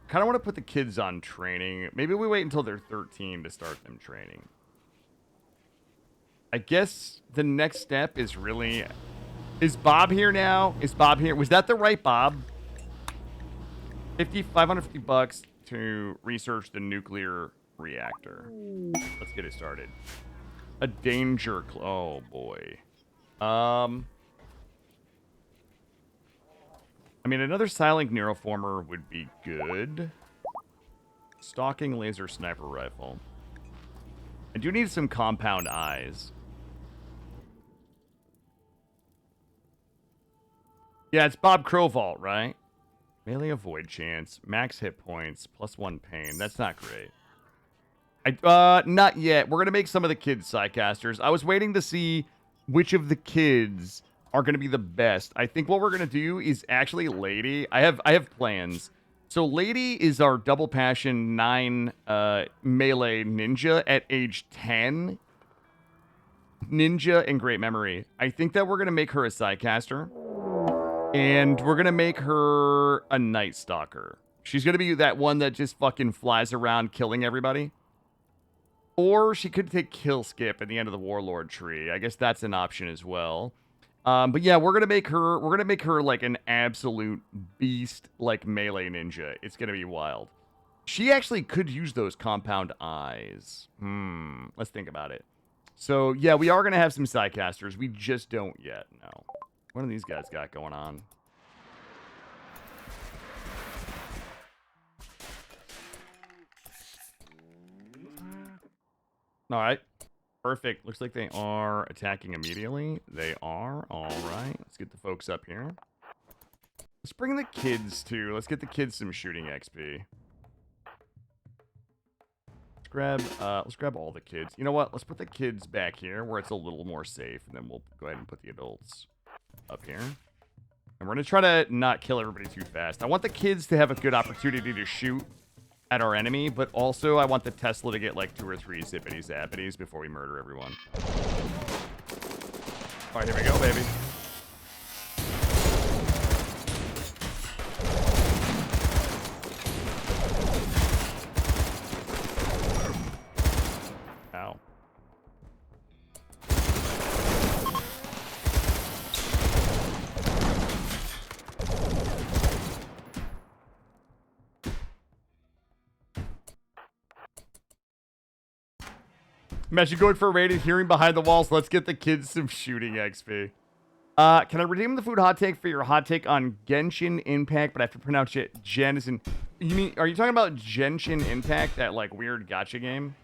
kind of want to put the kids on training. Maybe we wait until they're 13 to start them training. I guess the next step is really... Is Bob here now? Is Bob here? Was that the right Bob? 550 bucks to research the nuclear reactor. Let's get it started. A danger... Oh, boy. I mean, another Silent Neuroformer would be good. Stalking laser sniper rifle. I do need some compound eyes. Yeah, it's Bob Crowvault, right? Melee avoid chance. Max hit points. +1 pain. That's not great. Not yet. We're going to make some of the kids Psycasters. I was waiting to see which of the kids are going to be the best. I think what we're going to do is actually Lady. I have plans. So Lady is our Double Passion 9 melee ninja at age 10. Ninja and great memory. I think that we're going to make her a Psycaster. And we're going to make her a Night Stalker. She's going to be that one that just fucking flies around killing everybody. Or she could take Kill Skip at the end of the Warlord tree. I guess that's an option as well. But yeah, we're gonna make her like an absolute beast, like melee ninja. It's gonna be wild. She actually could use those compound eyes. Let's think about it. So yeah, we are gonna have some Psycasters. We just don't yet. No. What do these guys got going on? All right. Perfect. Looks like they are attacking immediately. They are. All right. Let's get the folks up here. Let's bring the kids too. Let's get the kids some shooting XP. Let's grab all the kids. You know what? Let's put the kids back here where it's a little more safe, and then we'll go ahead and put the adults up here. And we're going to try to not kill everybody too fast. I want the kids to have a good opportunity to shoot at our enemy, but also I want the Tesla to get like 2 or 3 zippity-zappities before we murder everyone. All right, here we go, baby. Imagine going for a raid and hearing behind the walls. Let's get the kids some shooting XP. Can I redeem the food hot take for your hot take on Genshin Impact? But I have to pronounce it Gen as in... You mean, are you talking about Genshin Impact, that like weird gacha game?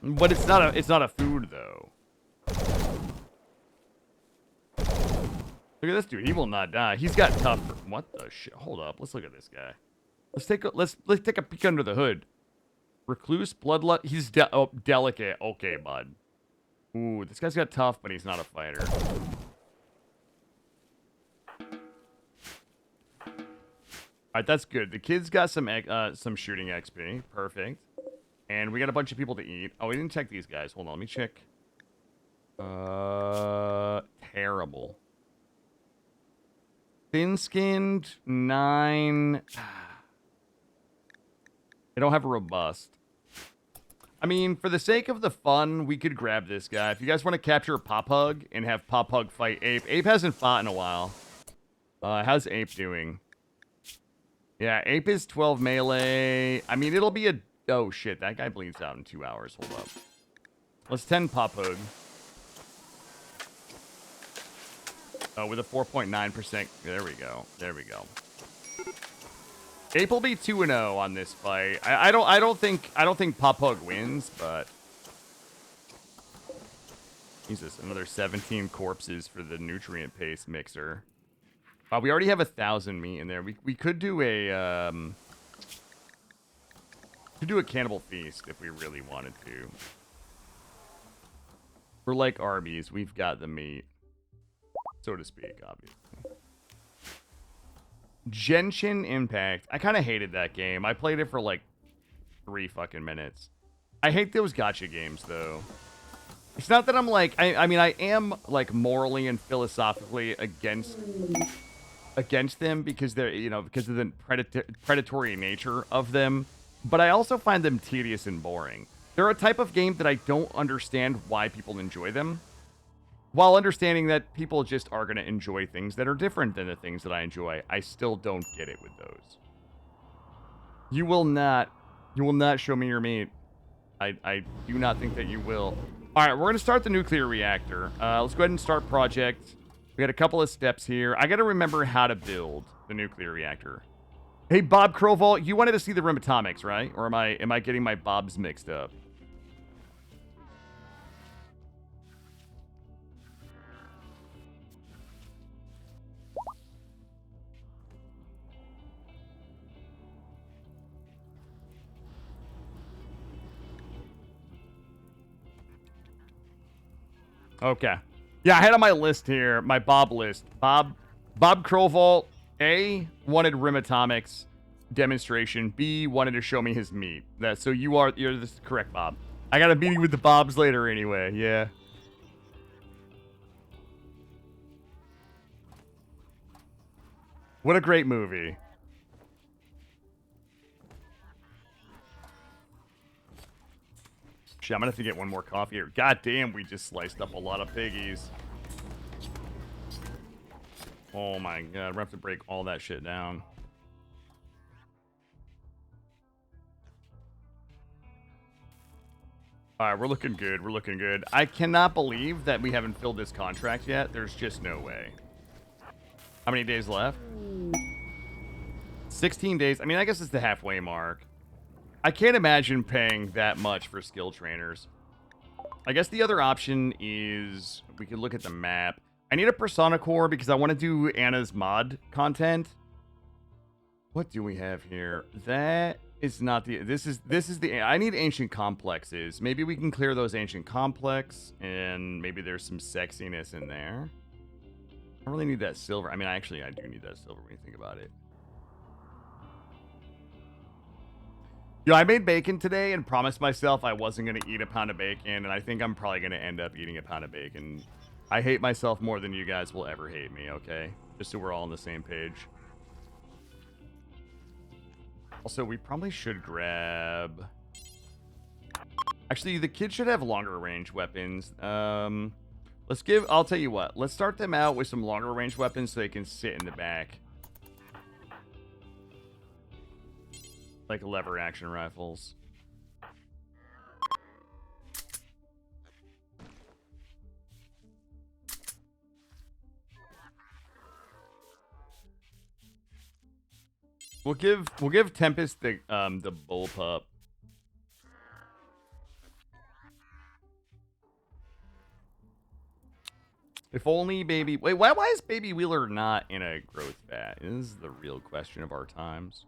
But it's not a food though. Look at this dude. He will not die. He's got tough. What the shit? Hold up. Let's look at this guy. Let's take a peek under the hood. Recluse, bloodlust. He's delicate. Okay, bud. Ooh, this guy's got tough, but he's not a fighter. Alright, that's good. The kid's got some shooting XP. Perfect. And we got a bunch of people to eat. Oh, we didn't check these guys. Hold on, let me check. Terrible. Thin-skinned, 9. They don't have a robust. I mean, for the sake of the fun, we could grab this guy. If you guys want to capture Pop Hug and have Pop Hug fight Ape. Ape hasn't fought in a while. How's Ape doing? Yeah, Ape is 12 melee. I mean, it'll be a... Oh, shit. That guy bleeds out in 2 hours. Hold up. Let's 10 Pop Hug. With a 4.9%. There we go. There we go. Ape will be 2-0 on this fight. I don't think Pop Hug wins, but Jesus, another 17 corpses for the nutrient paste mixer. We already have 1,000 meat in there. We could do a cannibal feast if we really wanted to. We're like Arby's. We've got the meat, so to speak, obviously. Genshin Impact. I kind of hated that game. I played it for like 3 fucking minutes. I hate those gacha games, though. It's not that I'm like... I mean, I am like morally and philosophically against them because they're, you know, because of the predatory nature of them. But I also find them tedious and boring. They're a type of game that I don't understand why people enjoy them. While understanding that people just are going to enjoy things that are different than the things that I enjoy, I still don't get it with those. You will not show me your meat. I do not think that you will. All right, we're going to start the nuclear reactor. Let's go ahead and start project. We got a couple of steps here. I got to remember how to build the nuclear reactor. Hey, Bob Crowval, you wanted to see the rim atomics, right? Or am I getting my Bobs mixed up? Okay. Yeah, I had on my list here, my Bob list. Bob Crowval, A, wanted rim atomics demonstration. B, wanted to show me his meat. So you're this is correct, Bob. I got a meeting with the Bobs later anyway, yeah. What a great movie. Shit, I'm gonna have to get one more coffee here. God damn, we just sliced up a lot of piggies. Oh my god, we're gonna have to break all that shit down. Alright, we're looking good. We're looking good. I cannot believe that we haven't filled this contract yet. There's just no way. How many days left? 16 days. I mean, I guess it's the halfway mark. I can't imagine paying that much for skill trainers. I guess the other option is we could look at the map. I need a Persona Core because I want to do Anna's mod content. What do we have here? That is not the... This is the... I need ancient complexes. Maybe we can clear those ancient complex and maybe there's some sexiness in there. I don't really need that silver. I mean, I do need that silver when you think about it. Yo, I made bacon today and promised myself I wasn't going to eat a pound of bacon, and I think I'm probably going to end up eating a pound of bacon. I hate myself more than you guys will ever hate me, okay? Just so we're all on the same page. Also, we probably should grab... Actually, the kids should have longer range weapons. I'll tell you what. Let's start them out with some longer range weapons so they can sit in the back. like lever action rifles. We'll give Tempest the bullpup. If only baby... Wait, why is Baby Wheeler not in a growth vat? This is the real question of our times.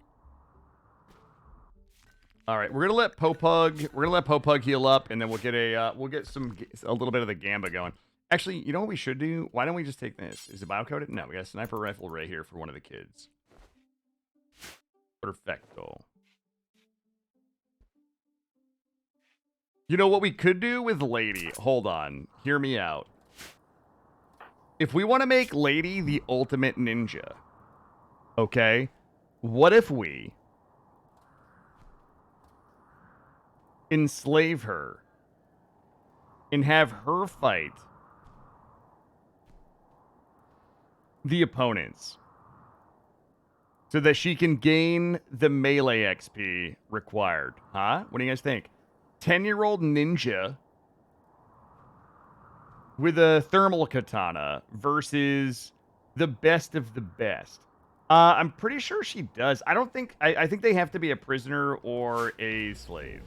All right, we're gonna let Popug heal up, and then we'll get a little bit of the Gamba going. Actually, you know what we should do? Why don't we just take this? Is it biocoded? No, we got a sniper rifle right here for one of the kids. Perfecto. You know what we could do with Lady? Hold on, hear me out. If we want to make Lady the ultimate ninja, okay, what if we enslave her and have her fight the opponents so that she can gain the melee XP required? Huh? What do you guys think? 10-year-old ninja with a thermal katana versus the best of the best. I'm pretty sure she does. I don't think... I think they have to be a prisoner or a slave.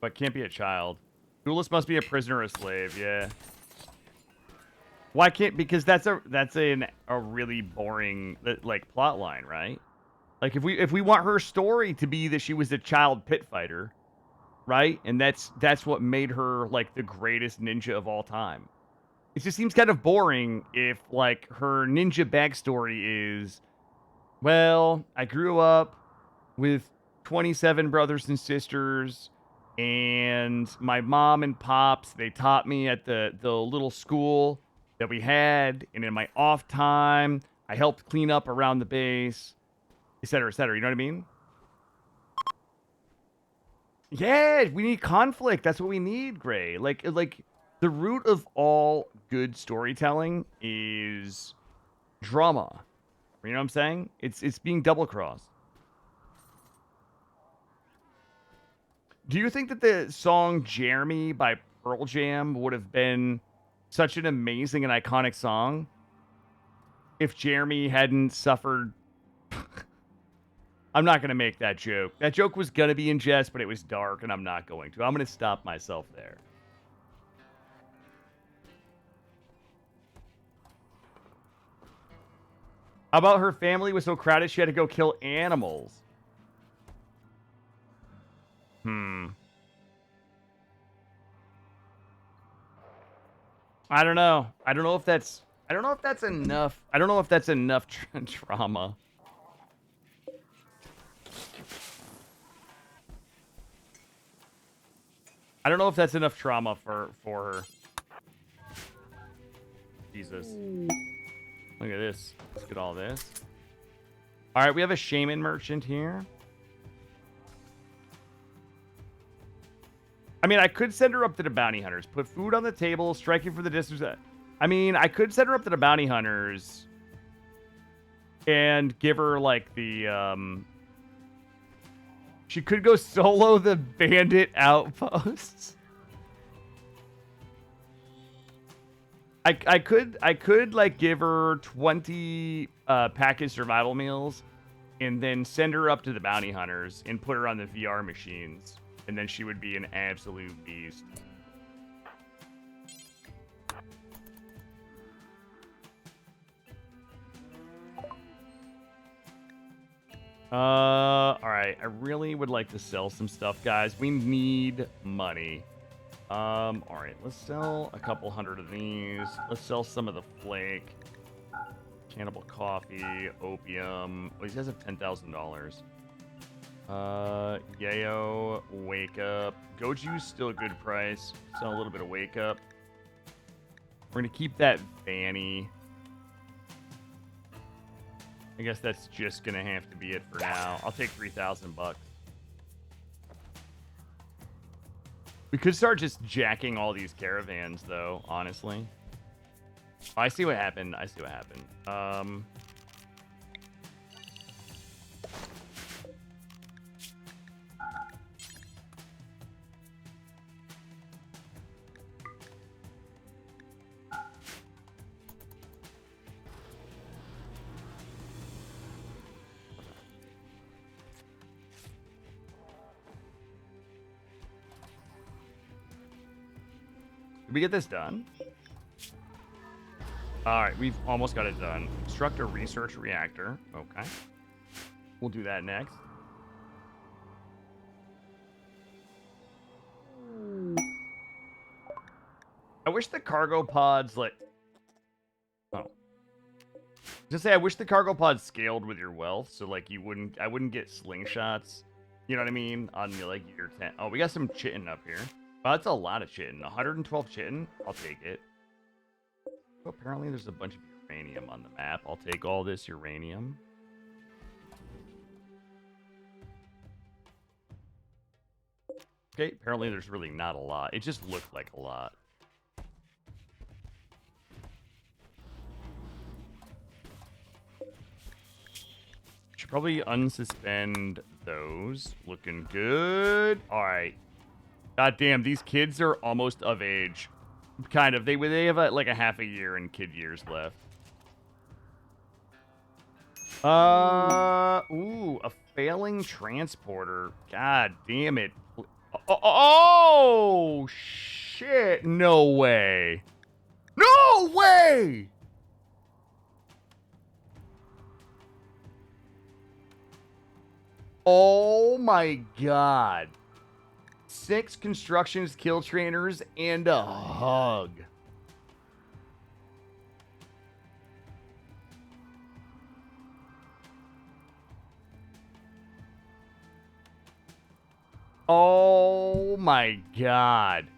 But can't be a child. Duelist must be a prisoner or a slave, yeah. Why can't... Because that's a really boring, like, plot line, right? Like, if we want her story to be that she was a child pit fighter, right? And that's what made her, like, the greatest ninja of all time. It just seems kind of boring if, like, her ninja backstory is, well, I grew up with 27 brothers and sisters, and my mom and pops, they taught me at the little school that we had, and in my off time, I helped clean up around the base, etc., etc. You know what I mean? Yeah, we need conflict. That's what we need, Gray. Like the root of all good storytelling is drama. You know what I'm saying? It's being double crossed. Do you think that the song Jeremy by Pearl Jam would have been such an amazing and iconic song if Jeremy hadn't suffered? I'm not going to make that joke. That joke was going to be in jest, but it was dark, and I'm not going to. I'm going to stop myself there. How about her family was so crowded she had to go kill animals? I don't know. I don't know if that's enough. I don't know if that's enough trauma. I don't know if that's enough trauma for her. Jesus. Look at this. Let's get all this. All right, we have a shaman merchant here. I mean, I could send her up to the bounty hunters. Put food on the table, striking for the distance. I mean, I could send her up to the bounty hunters and give her, like, the, She could go solo the bandit outposts. I could, like, give her 20 packaged survival meals and then send her up to the bounty hunters and put her on the VR machines. And then she would be an absolute beast. Alright. I really would like to sell some stuff, guys. We need money. Alright. Let's sell a couple hundred of these. Let's sell some of the flake. Cannibal coffee. Opium. Oh, these guys have $10,000. Yayo, wake up. Goju's still a good price. Sell a little bit of wake up. We're gonna keep that Vanny. I guess that's just gonna have to be it for now. I'll take 3,000 bucks. We could start just jacking all these caravans, though, honestly. Oh, I see what happened. I see what happened. Did we get this done? Alright, we've almost got it done. Construct a research reactor. Okay. We'll do that next. I wish the cargo pods, like... Oh. Just say, I wish the cargo pods scaled with your wealth, so, like, I wouldn't get slingshots. You know what I mean? On, like, your 10. Oh, we got some chitin up here. Oh, that's a lot of chitin. 112 chitin? I'll take it. Oh, apparently there's a bunch of uranium on the map. I'll take all this uranium. Okay, apparently there's really not a lot. It just looked like a lot. Should probably unsuspend those. Looking good. All right. God damn, these kids are almost of age. Kind of. They have like a half a year and kid years left. Ooh, a failing transporter. God damn it. Oh, shit. No way. No way. Oh my God. 6 construction skill trainers and a hug. Oh my God.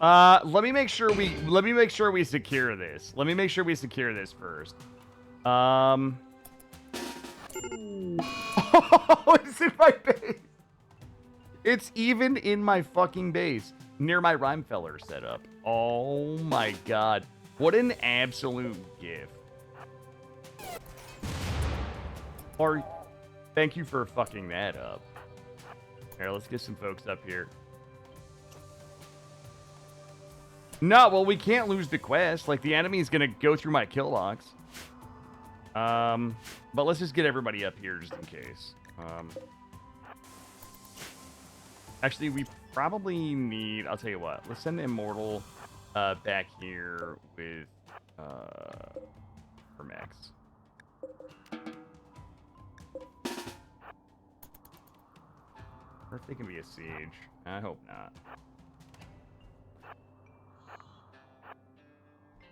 Let me make sure we secure this. Let me make sure we secure this first. Oh, it's in my base. It's even in my fucking base, near my Rhymefeller setup. Oh my God. What an absolute gift. Or, thank you for fucking that up. Here, let's get some folks up here. No, well, we can't lose the quest. Like, the enemy's gonna go through my kill logs. But let's just get everybody up here just in case. Actually, we probably need... I'll tell you what. Let's send Immortal back here with for Max. Or if they can be a siege. I hope not.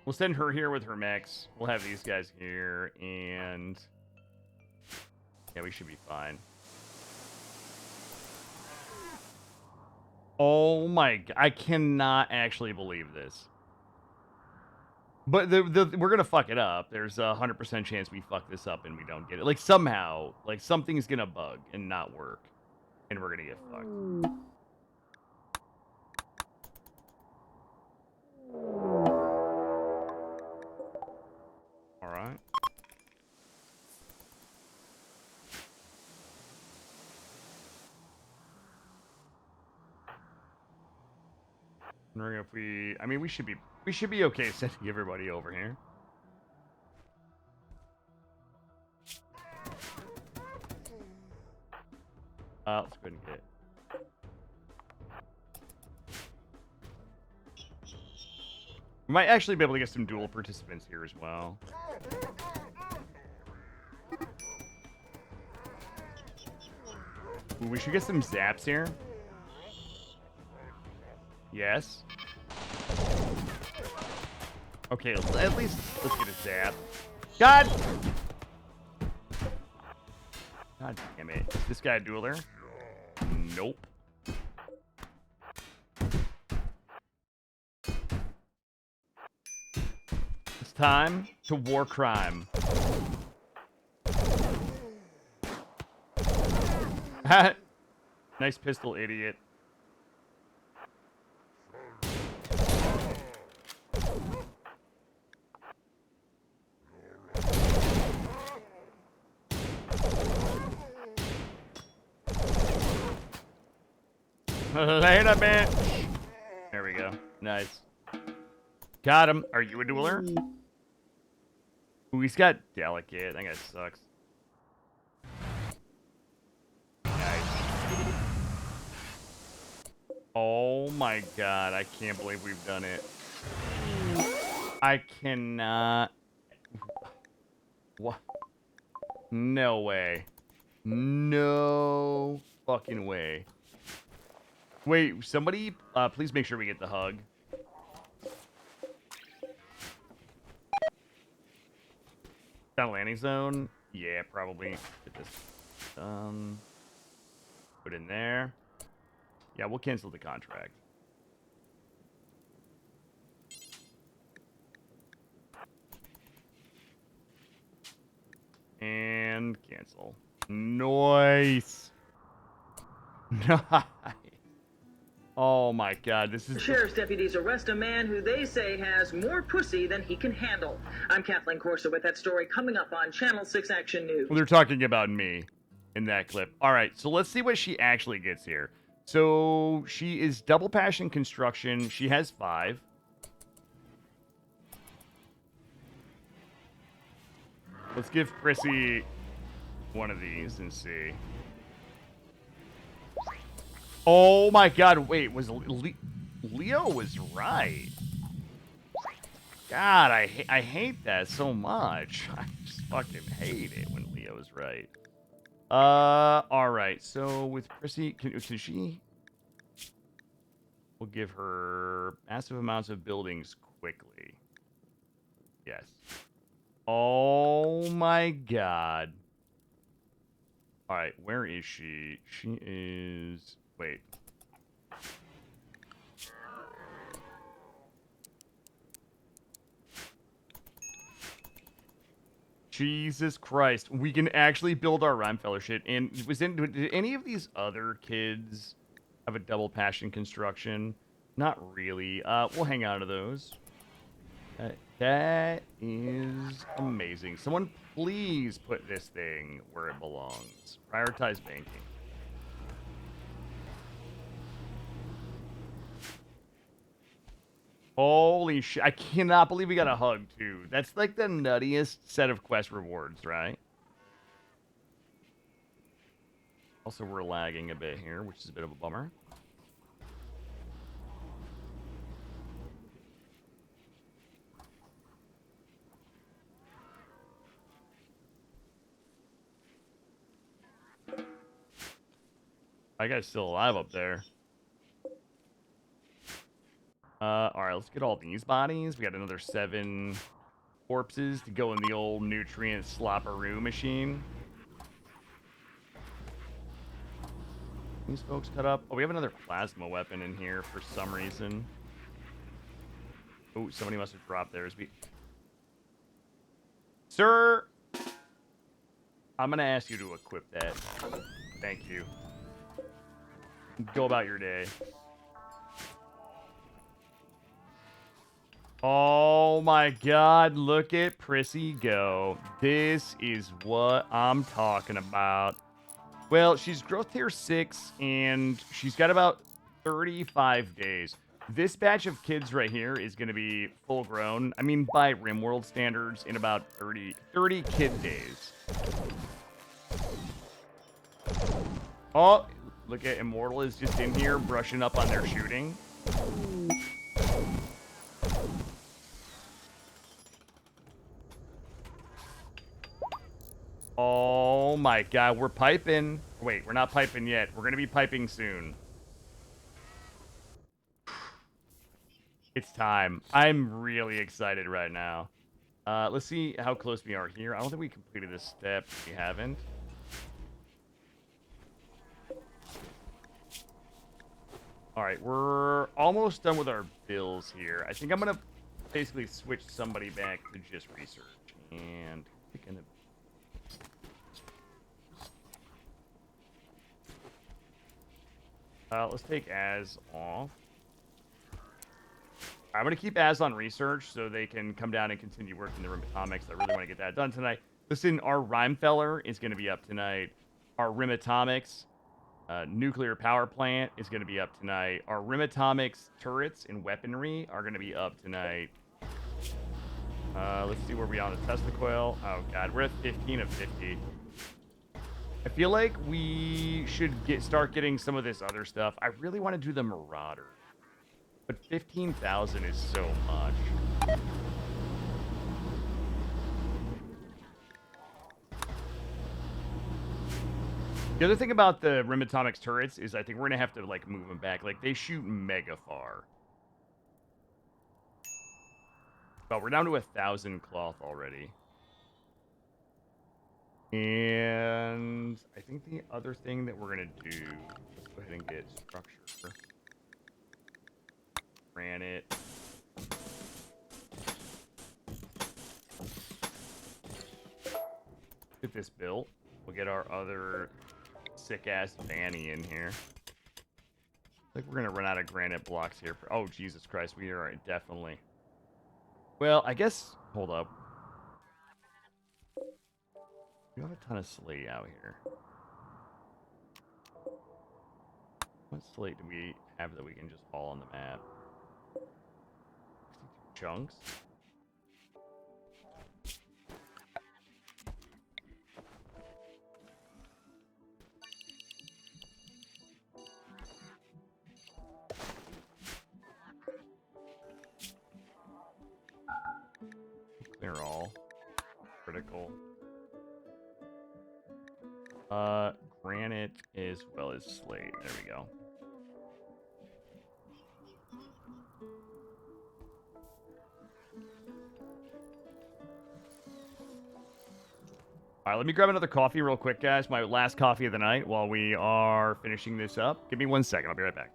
We'll send her here with her mechs. We'll have these guys here, and... yeah, we should be fine. Oh my... I cannot actually believe this. But we're gonna fuck it up. There's a 100% chance we fuck this up and we don't get it. Like, somehow, like, something's gonna bug and not work. And we're gonna get fucked. Alright. Wondering if we... I mean, we should be okay sending everybody over here. Let's go ahead and get it. We might actually be able to get some dual participants here as well. Ooh, we should get some zaps here. Yes. Okay, at least let's get a zap. God! God damn it. Is this guy a dueler? Nope. time to war crime. Nice pistol, idiot. Later, bitch. There we go. Nice. Got him. Are you a dueler? Ooh, he's got delicate. That guy sucks. Nice. Oh my god. I can't believe we've done it. I cannot. What? No way. No fucking way. Wait, somebody, please make sure we get the hug. Down landing zone? Yeah, probably. Get this put in there. Yeah, we'll cancel the contract. And cancel. Nice. Nice. Oh my god, this is... Sheriff's deputies arrest a man who they say has more pussy than he can handle. I'm Kathleen Corser with that story coming up on Channel 6 Action News. Well, they're talking about me in that clip. All right, so let's see what she actually gets here. So she is double passion construction. She has 5. Let's give Prissy one of these and see. Oh my god, wait, was Leo was right. God, I hate that so much. I just fucking hate it when Leo is right. All right. So with Prissy, can she? We'll give her massive amounts of buildings quickly. Yes. Oh my god. All right, where is she? She is. Wait. Jesus Christ. We can actually build our Rhyme Fellowship. And did any of these other kids have a double passion construction? Not really. We'll hang on to those. That is amazing. Someone please put this thing where it belongs. Prioritize banking. Holy shit. I cannot believe we got a hug, too. That's like the nuttiest set of quest rewards, right? Also, we're lagging a bit here, which is a bit of a bummer. That guy's still alive up there. Alright, let's get all these bodies. We got another 7 corpses to go in the old nutrient slopperoo machine. These folks cut up. Oh, we have another plasma weapon in here for some reason. Oh, somebody must have dropped theirs. Sir! I'm gonna ask you to equip that. Thank you. Go about your day. Oh my god, look at Prissy go. This is what I'm talking about. Well, she's growth tier 6, and she's got about 35 days. This batch of kids right here is going to be full grown. I mean, by RimWorld standards, in about 30 kid days. Oh, look at Immortal is just in here brushing up on their shooting. Oh my god, we're piping. Wait, we're not piping yet. We're going to be piping soon. It's time. I'm really excited right now. Let's see how close we are here. I don't think we completed this step. We haven't. All right, we're almost done with our bills here. I think I'm going to basically switch somebody back to just research. And picking let's take Az off. I'm going to keep Az on research so they can come down and continue working the Atomics. I really want to get that done tonight. Listen, our Rhymefeller is going to be up tonight. Our Atomics nuclear power plant is going to be up tonight. Our Atomics turrets and weaponry are going to be up tonight. Let's see where we are on the Tesla coil. Oh, God. We're at 15 of 50. I feel like we should start getting some of this other stuff. I really want to do the Marauder. But 15,000 is so much. The other thing about the Atomics turrets is I think we're going to have to, like, move them back. Like, they shoot mega far. But we're down to 1,000 cloth already. And I think the other thing that we're going to do... Let's go ahead and get structure. Granite. Get this built. We'll get our other sick-ass Vanny in here. I think we're going to run out of granite blocks here. Oh, Jesus Christ. We are definitely... Well, I guess... Hold up. We have a ton of slate out here. What slate do we have that we can just haul on the map? 62 chunks. Clear all. Critical. Granite as well as slate. There we go. All right, let me grab another coffee real quick, guys. My last coffee of the night while we are finishing this up. Give me 1 second. I'll be right back.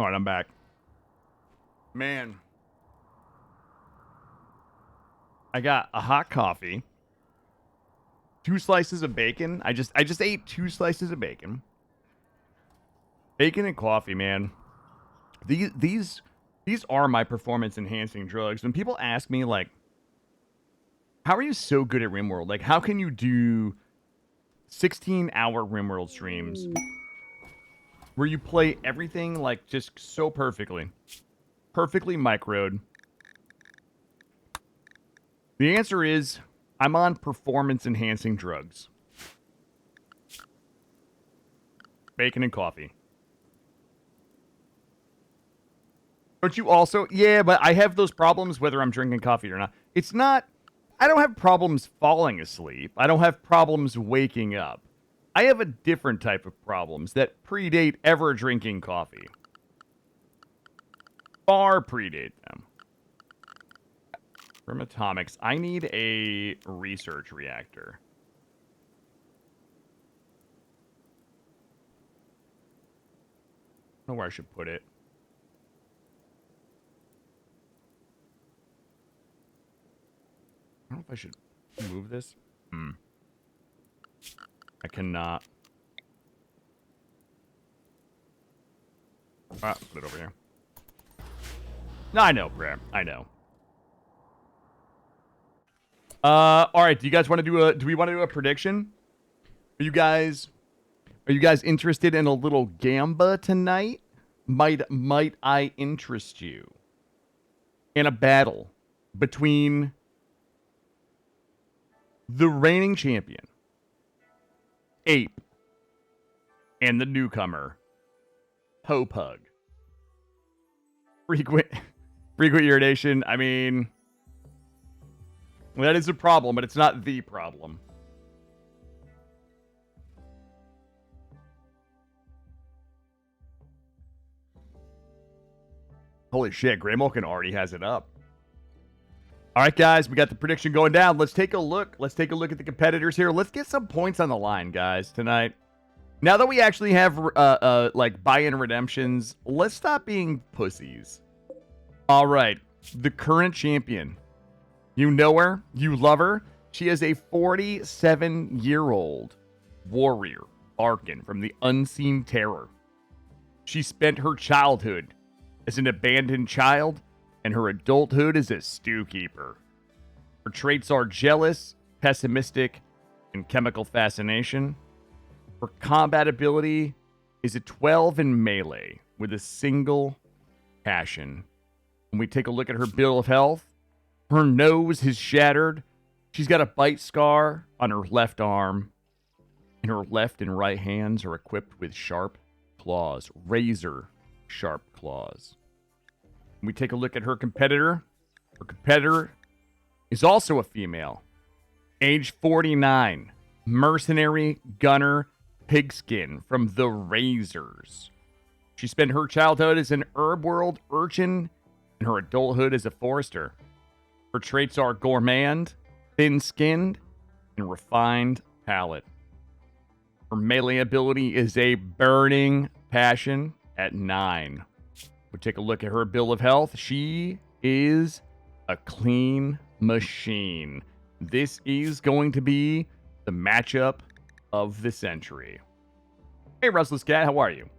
All right, I'm back. Man. I got a hot coffee. 2 slices of bacon. I just ate 2 slices of bacon. Bacon and coffee, man. These are my performance enhancing drugs. When people ask me like, how are you so good at RimWorld? Like, how can you do 16-hour RimWorld streams where you play everything like just so perfectly microed? The answer is I'm on performance enhancing drugs. Bacon and coffee. Don't you also? Yeah, but I have those problems whether I'm drinking coffee or not. It's not, I don't have problems falling asleep. I don't have problems waking up. I have a different type of problems that predate ever drinking coffee. Far predate them. From Atomics, I need a research reactor. I don't know where I should put it. I don't know if I should move this. I cannot. Ah, put it over here. No, I know, Bram. I know. All right. Do you guys want to do a? Do we want to do a prediction? Are you guys interested in a little gamba tonight? Might I interest you in a battle between the reigning champion, Ape, and the newcomer, Hopug? Frequent urination. I mean, that is a problem, but it's not the problem. Holy shit, Greymalkin already has it up. All right, guys, we got the prediction going down. Let's take a look. Let's take a look at the competitors here. Let's get some points on the line, guys, tonight. Now that we actually have like buy-in redemptions, let's stop being pussies. All right, the current champion. You know her, you love her. She is a 47-year-old warrior, Arkin from the Unseen Terror. She spent her childhood as an abandoned child, and her adulthood as a stew keeper. Her traits are jealous, pessimistic, and chemical fascination. Her combat ability is a 12 in melee with a single passion. When we take a look at her bill of health, her nose is shattered. She's got a bite scar on her left arm, and her left and right hands are equipped with sharp claws, razor sharp claws. When we take a look at her competitor is also a female, age 49, mercenary gunner Pigskin from the Razors. She spent her childhood as an herb world urchin and her adulthood as a forester. Her traits are gourmand, thin-skinned, and refined palate. Her melee ability is a burning passion at 9. We'll take a look at her bill of health. She is a clean machine. This is going to be the matchup of the century. Hey, Restless Cat, how are you?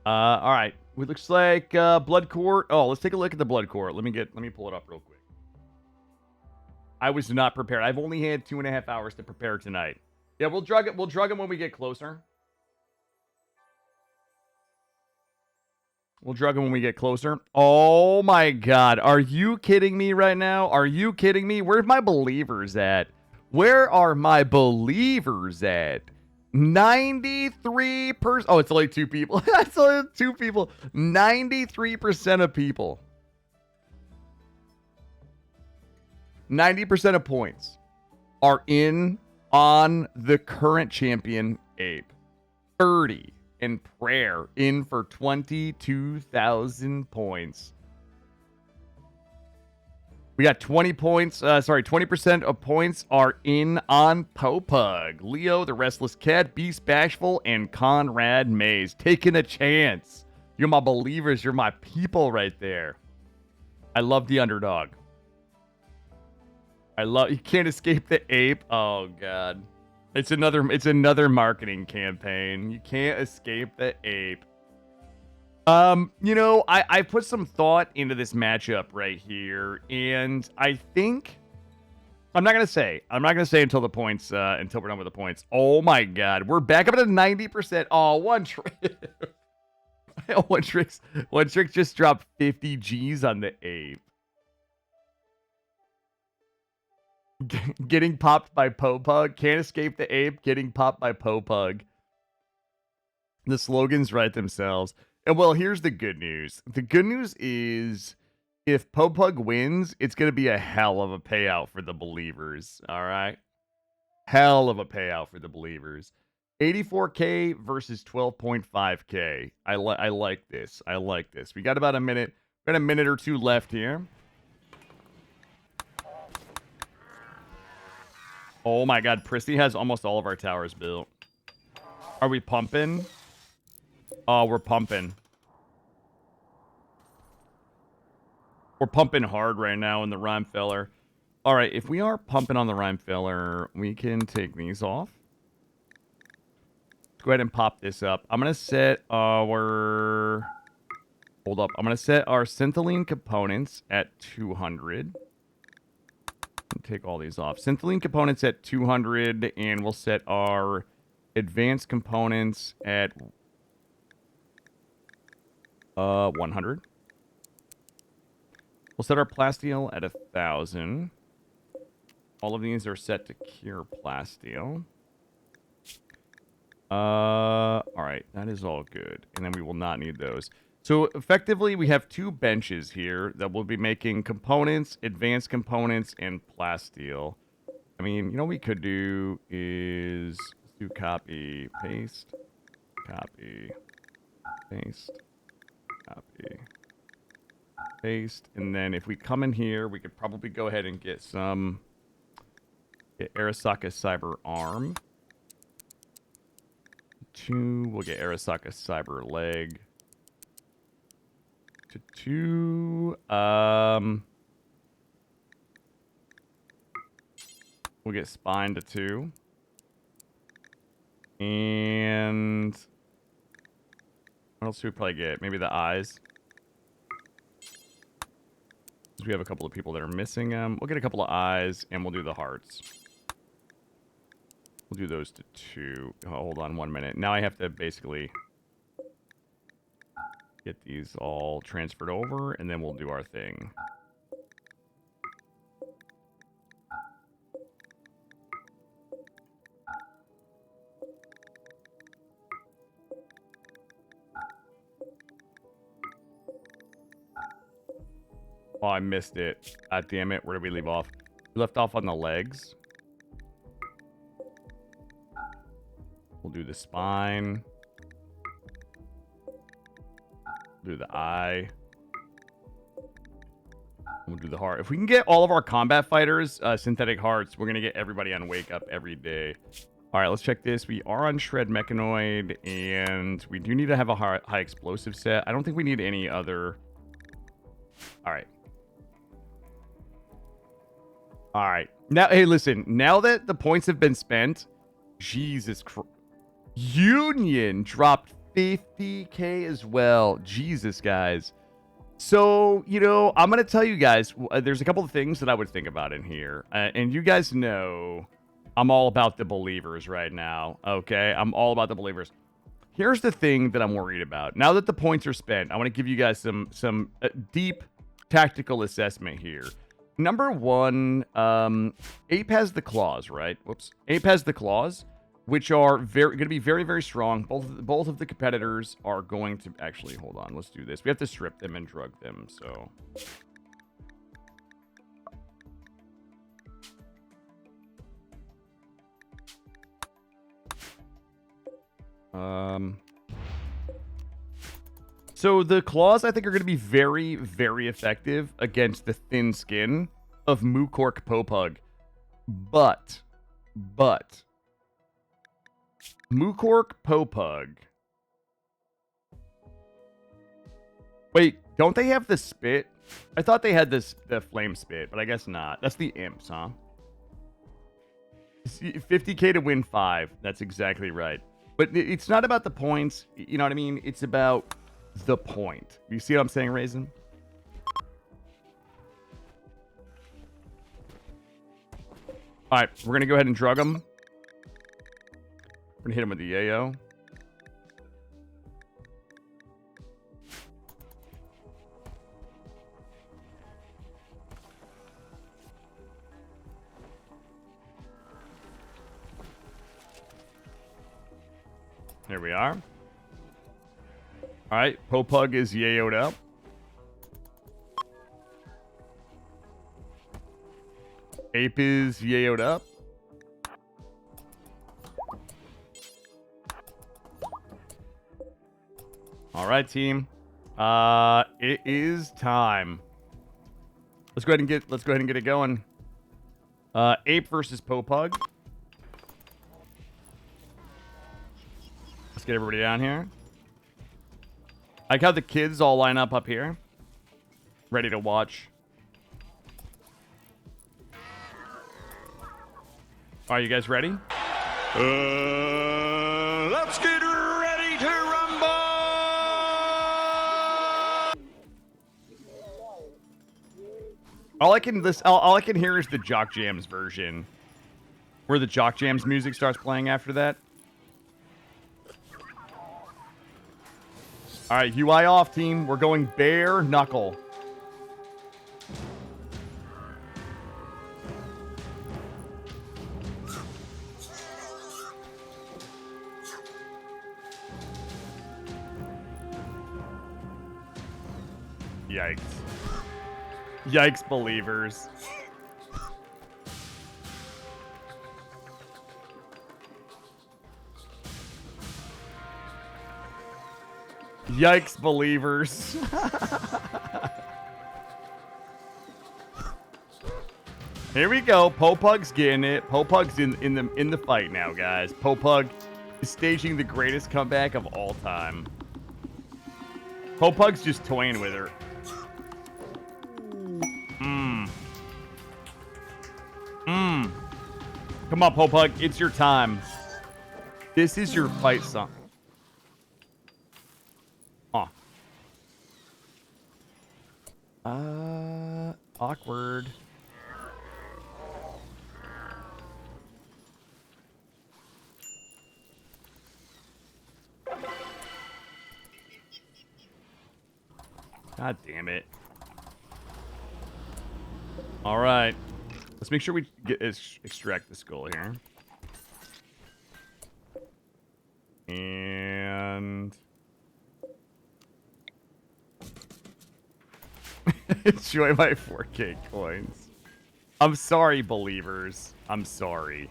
All right. It looks like Blood Court. Oh, let's take a look at the Blood Court. Let me pull it up real quick. I was not prepared. I've only had 2.5 hours to prepare tonight. Yeah, we'll drug it when we get closer. We'll drug him when we get closer. Oh my god. Are you kidding me right now? Are you kidding me? Where's my believers at? Where are my believers at? 93%. Oh, it's only 2 people. It's only 2 people. 93% of people. 90% of points are in on the current champion, Ape. 30 and prayer in for 22,000 points. We got 20 points. 20% of points are in on Popug. Leo, the Restless Cat, Beast Bashful, and Conrad Mays. Taking a chance. You're my believers. You're my people right there. I love the underdog. You can't escape the ape. Oh god. It's another marketing campaign. You can't escape the ape. You know, I put some thought into this matchup right here, and I think I'm not gonna say until the points, until we're done with the points. Oh my god, we're back up to 90%. Oh, one trick. one trick just dropped 50 G's on the ape. Getting popped by Popug. Can't escape the ape. Getting popped by Popug. The slogans write themselves. And well, here's the good news. The good news is if Popug wins, it's going to be a hell of a payout for the believers. All right. Hell of a payout for the believers. 84K versus 12.5K. I like this. I like this. We got about a minute. We got a minute or two left here. Oh my god, Prissy has almost all of our towers built. Are we pumping? Oh, we're pumping. We're pumping hard right now in the Rhymefeller. Alright, if we are pumping on the Rhymefeller, we can take these off. Let's go ahead and pop this up. I'm going to set our... Hold up. I'm going to set our Syntholine components at 200. Take all these off. Syntholine components at 200, and we'll set our advanced components at 100. We'll set our plasteel at 1,000. All of these are set to cure plasteel. All right, that is all good, and then we will not need those. So effectively, we have two benches here that will be making components, advanced components, and plasteel. I mean, you know what we could do is do copy, paste, copy, paste, copy, paste. And then if we come in here, we could probably go ahead and get some Arasaka Cyber Arm. 2, we'll get Arasaka Cyber Leg. To 2, we'll get spine to 2. And what else do we probably get? Maybe the eyes. We have a couple of people that are missing them. We'll get a couple of eyes, and we'll do the hearts. We'll do those to 2. Oh, hold on 1 minute. Now I have to basically get these all transferred over, and then we'll do our thing. Oh, I missed it. God damn it. Where did we leave off? We left off on the legs. We'll do the spine. Do the eye. We'll do the heart. If we can get all of our combat fighters synthetic hearts, we're going to get everybody on Wake Up every day. All right, let's check this. We are on Shred Mechanoid, and we do need to have a high explosive set. I don't think we need any other... All right. All right. Now, hey, listen. Now that the points have been spent, Jesus Christ. Union dropped 50K as well. Jesus, guys. So, you know, I'm going to tell you guys, there's a couple of things that I would think about in here. And you guys know I'm all about the believers right now. Okay? I'm all about the believers. Here's the thing that I'm worried about. Now that the points are spent, I want to give you guys some deep tactical assessment here. Number one, Ape has the claws, right? Whoops. Ape has the claws, which are going to be very, very strong. Both of the competitors are going to... Actually, hold on. Let's do this. We have to strip them and drug them, so... So the claws, I think, are going to be very, very effective against the thin skin. of Mookork Popug. But Mookork Popug. Wait, don't they have the spit? I thought they had the flame spit, but I guess not. That's the imps, huh? 50k to win 5. That's exactly right. But it's not about the points. You know what I mean? It's about the point. You see what I'm saying, Raisin? All right, we're going to go ahead and drug him. We're going to hit him with the yayo. There we are. All right, Popug is yayoed up. Ape is yayoed up. All right, team. It is time. Let's go ahead and get it going. Ape versus Popug. Let's get everybody down here. I like how the kids all line up here, ready to watch. Are you guys ready? Let's get ready to rumble! All I can hear is the Jock Jams version, where the Jock Jams music starts playing after that. All right, UI off, team. We're going bare knuckle. Yikes. Yikes, believers. Yikes, believers. Here we go. Popug's getting it. Popug's in the fight now, guys. Popug is staging the greatest comeback of all time. Popug's just toying with her. Come on, Popug. It's your time. This is your fight song. Huh. Awkward. God damn it. All right. Let's make sure we extract the skull here. And enjoy my 4K coins. I'm sorry, believers. I'm sorry.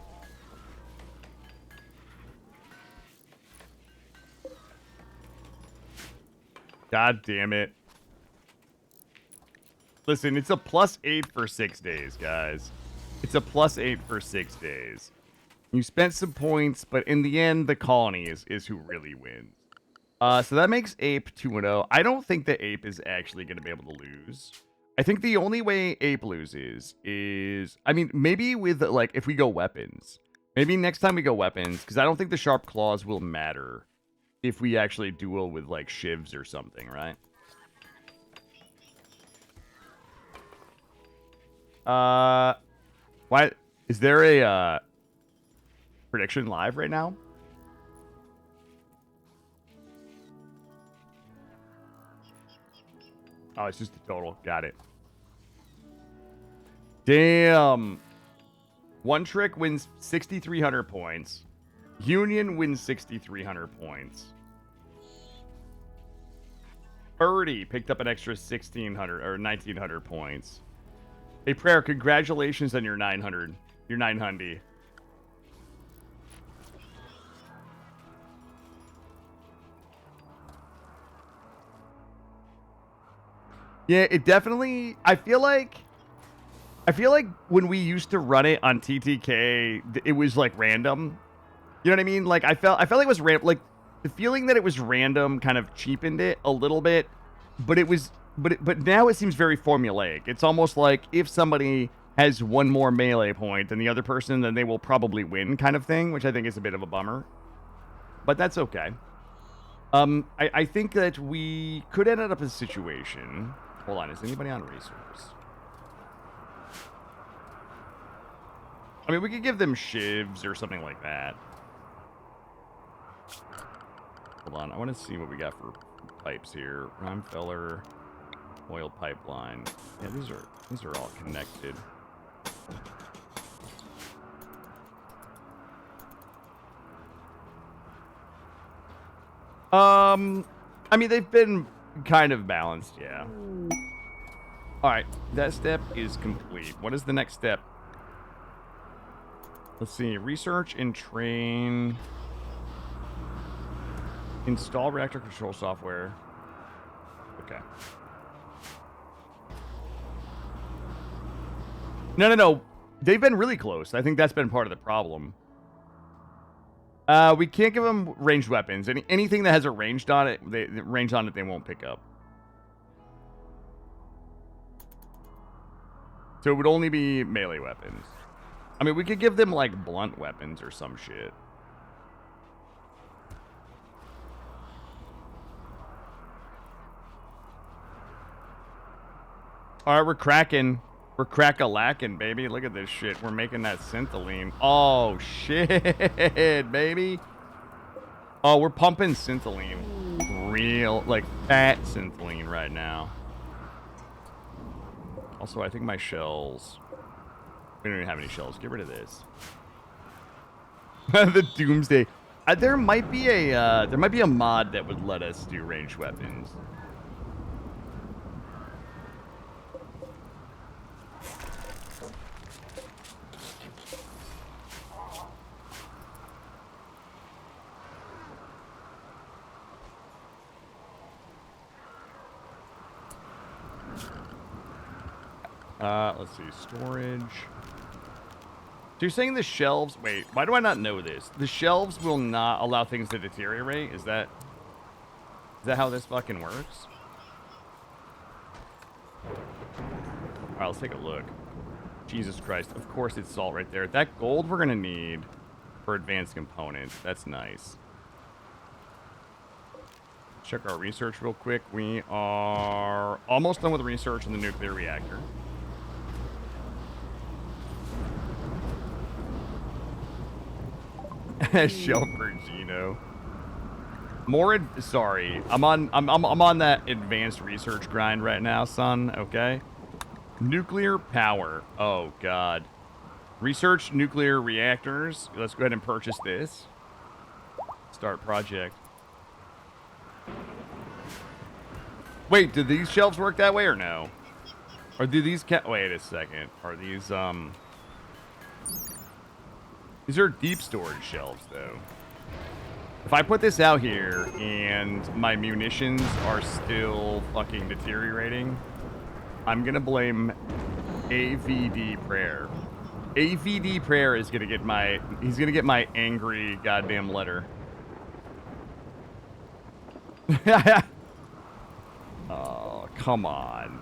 God damn it. Listen, it's a +8 for 6 days, guys. It's a +8 for 6 days. You spent some points, but in the end, the colony is who really wins. So that makes Ape 2-0. I don't think that Ape is actually going to be able to lose. I think the only way Ape loses is... I mean, maybe with, like, if we go weapons. Maybe next time we go weapons, because I don't think the Sharp Claws will matter if we actually duel with, like, shivs or something, right? Why is there a prediction live right now? Oh, it's just a total. Got it. Damn. One Trick wins 6,300 points. Union wins 6,300 points. Birdie picked up an extra 1,600 or 1,900 points. Hey, Prayer, congratulations on your 900. Your 900. Yeah, it definitely... I feel like I feel like when we used to run it on TTK, it was like random. You know what I mean? Like I felt like it was random. Like the feeling that it was random kind of cheapened it a little bit, but it was, but now it seems very formulaic. It's almost like if somebody has one more melee point than the other person, then they will probably win, kind of thing, which I think is a bit of a bummer. But that's okay. I think that we could end up in a situation. Hold on, is anybody on resource? I mean, we could give them shivs or something like that. Hold on, I want to see what we got for pipes here. Rhymfeller, oil pipeline. Yeah, these are all connected. I mean, they've been kind of balanced, yeah. All right, that step is complete. What is the next step? Let's see. Research and train. Install reactor control software. Okay. No. They've been really close. I think that's been part of the problem. We can't give them ranged weapons. Anything that has a ranged on it, they won't pick up. So it would only be melee weapons. I mean, we could give them like blunt weapons or some shit. All right, we're cracking. We're crack-a-lacking, baby. Look at this shit. We're making that syntholine. Oh, shit, baby. Oh, we're pumping syntholine. Real, like, fat syntholine right now. Also, I think my shells... We don't even have any shells. Get rid of this. The Doomsday. There might be a mod that would let us do ranged weapons. Let's see, storage. So you're saying the shelves... Wait, why do I not know this? The shelves will not allow things to deteriorate? Is that how this fucking works? Alright, let's take a look. Jesus Christ. Of course it's salt right there. That gold we're gonna need for advanced components. That's nice. Check our research real quick. We are almost done with research on the nuclear reactor. Shell for Gino. Sorry, I'm on that advanced research grind right now, son. Okay. Nuclear power. Oh God. Research nuclear reactors. Let's go ahead and purchase this. Start project. Wait, do these shelves work that way or no? Or do these wait a second. Are these These are deep storage shelves, though. If I put this out here and my munitions are still fucking deteriorating, I'm gonna blame AVD Prayer. AVD Prayer is gonna get my... He's gonna get my angry goddamn letter. Oh, come on.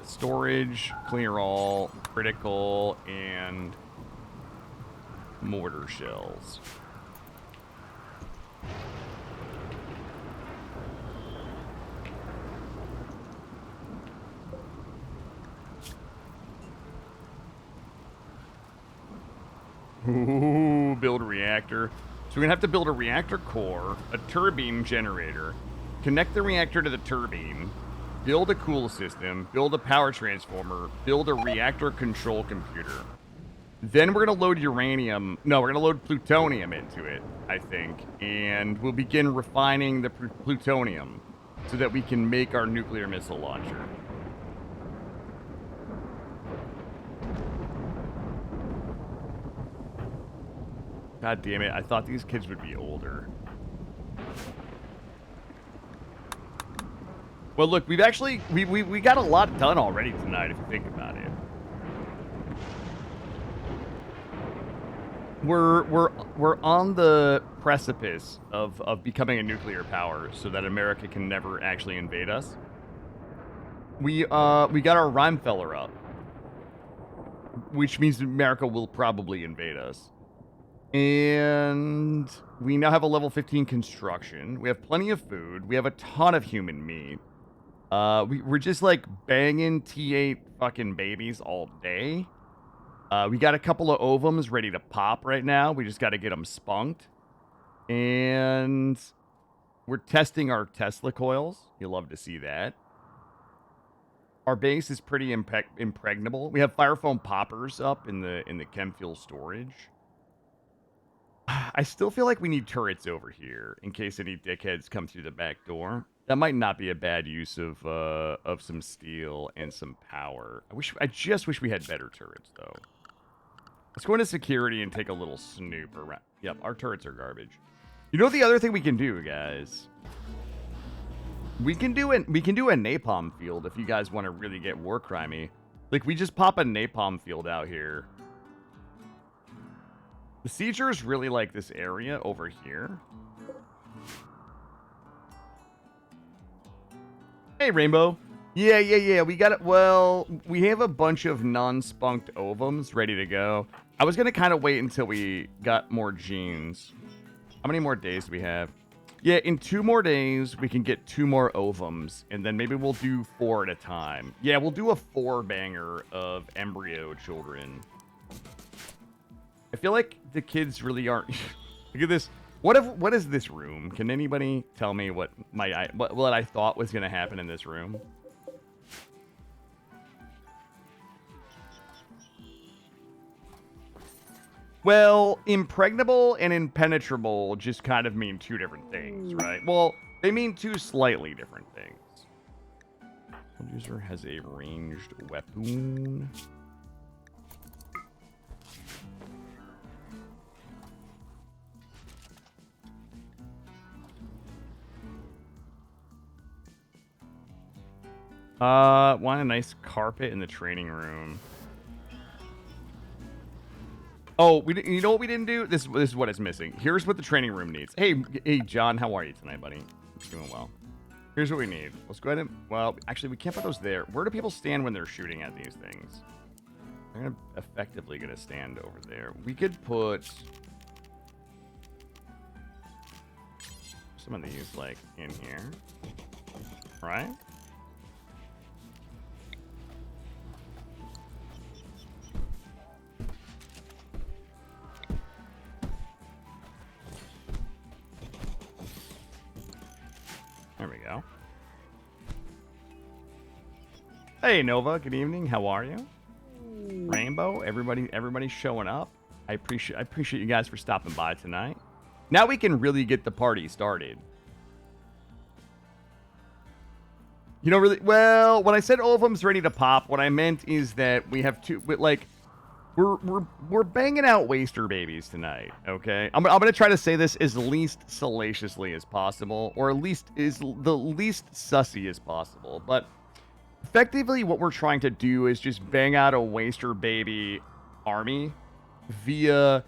Storage, clear all, critical, and... mortar shells. Ooh, build a reactor. So we're gonna have to build a reactor core, a turbine generator, connect the reactor to the turbine, build a cool system, build a power transformer, build a reactor control computer. Then we're going to load uranium. No, we're going to load plutonium into it, I think. And we'll begin refining the plutonium so that we can make our nuclear missile launcher. God damn it. I thought these kids would be older. Well, look, we've actually... We got a lot done already tonight, if you think about it. we're on the precipice of becoming a nuclear power, so that America can never actually invade us. We got our Rhymefeller up, which means America will probably invade us. And we now have a level 15 construction. We have plenty of food. We have a ton of human meat. We're just like banging T8 fucking babies all day. We got a couple of ovums ready to pop right now. We just got to get them spunked. And we're testing our Tesla coils. You'll love to see that. Our base is pretty impregnable. We have fire foam poppers up in the chem fuel storage. I still feel like we need turrets over here in case any dickheads come through the back door. That might not be a bad use of some steel and some power. I just wish we had better turrets though. Let's go into security and take a little snoop around. Yep, our turrets are garbage. You know the other thing we can do, guys? We can do a napalm field if you guys want to really get war crimey. Like we just pop a napalm field out here. The siegers really like this area over here. Hey, Rainbow. Yeah. We got it. Well, we have a bunch of non-spunked ovums ready to go. I was going to kind of wait until we got more genes. How many more days do we have? Yeah, in 2 more days, we can get 2 more ovums, and then maybe we'll do 4 at a time. Yeah, we'll do a 4-banger of embryo children. I feel like the kids really aren't... Look at this. What is this room? Can anybody tell me what I thought was going to happen in this room? Well, impregnable and impenetrable just kind of mean 2 different things, right? Well, they mean 2 slightly different things. The user has a ranged weapon. Want a nice carpet in the training room. Oh, you know what we didn't do? This is what is missing. Here's what the training room needs. Hey, John, how are you tonight, buddy? Doing well. Here's what we need. Let's go ahead and... Well, actually, we can't put those there. Where do people stand when they're shooting at these things? They're effectively going to stand over there. We could put... some of these, like, in here. Right? There we go. Hey Nova, good evening. How are you? Rainbow, everybody's showing up. I appreciate you guys for stopping by tonight. Now we can really get the party started. You know, really well, when I said ovum's ready to pop, what I meant is that we have 2 like we're banging out waster babies tonight, okay? I'm going to try to say this as least salaciously as possible, or at least is the least sussy as possible. But effectively what we're trying to do is just bang out a waster baby army via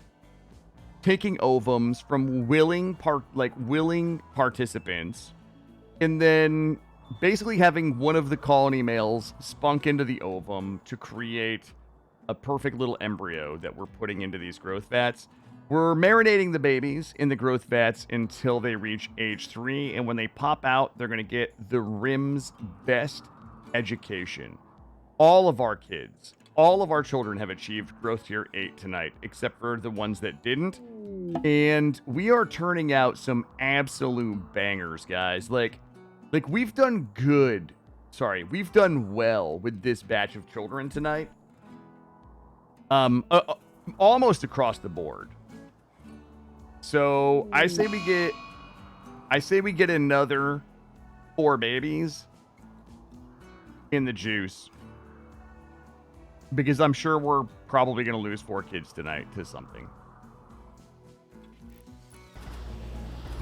taking ovums from willing participants, and then basically having one of the colony males spunk into the ovum to create a perfect little embryo that we're putting into these growth vats. We're marinating the babies in the growth vats until they reach age 3, and when they pop out, they're going to get the RIM's best education. All of our kids, all of our children have achieved growth tier 8 tonight, except for the ones that didn't. And we are turning out some absolute bangers, guys. Like we've done good. Sorry, we've done well with this batch of children tonight. Almost across the board. So I say we get another 4 babies in the juice, because I'm sure we're probably going to lose 4 kids tonight to something.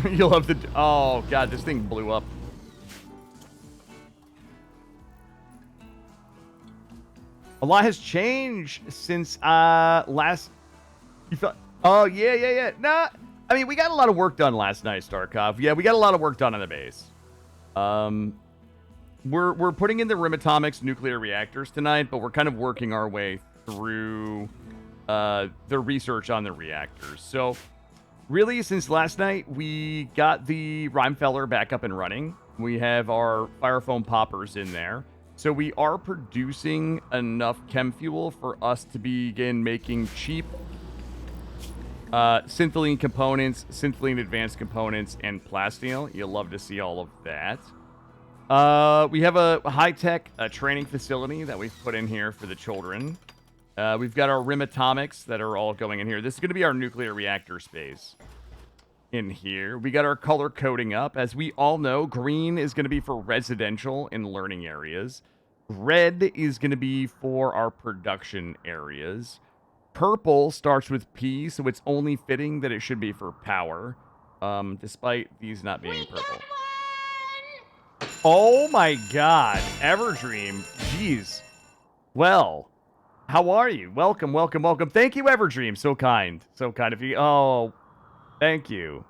You'll have to... Oh, God, this thing blew up. A lot has changed since last... You felt... Oh, yeah. Nah, I mean, we got a lot of work done last night, Starkov. Yeah, we got a lot of work done on the base. We're putting in the Rimatomics nuclear reactors tonight, but we're kind of working our way through the research on the reactors. So, really, since last night, we got the Rheinfeller back up and running. We have our Firefoam poppers in there. So we are producing enough chem fuel for us to begin making cheap synthylene components, synthylene advanced components, and plasteel. You'll love to see all of that. We have a high-tech training facility that we've put in here for the children. We've got our Rimatomics that are all going in here. This is going to be our nuclear reactor space in here. We got our color coding up. As we all know, green is going to be for residential and learning areas. Red is going to be for our production areas. Purple starts with P, so it's only fitting that it should be for power, despite these not being purple. Oh my god, Everdream. Jeez. Well, how are you? Welcome. Thank you, Everdream. So kind of you. Oh, thank you.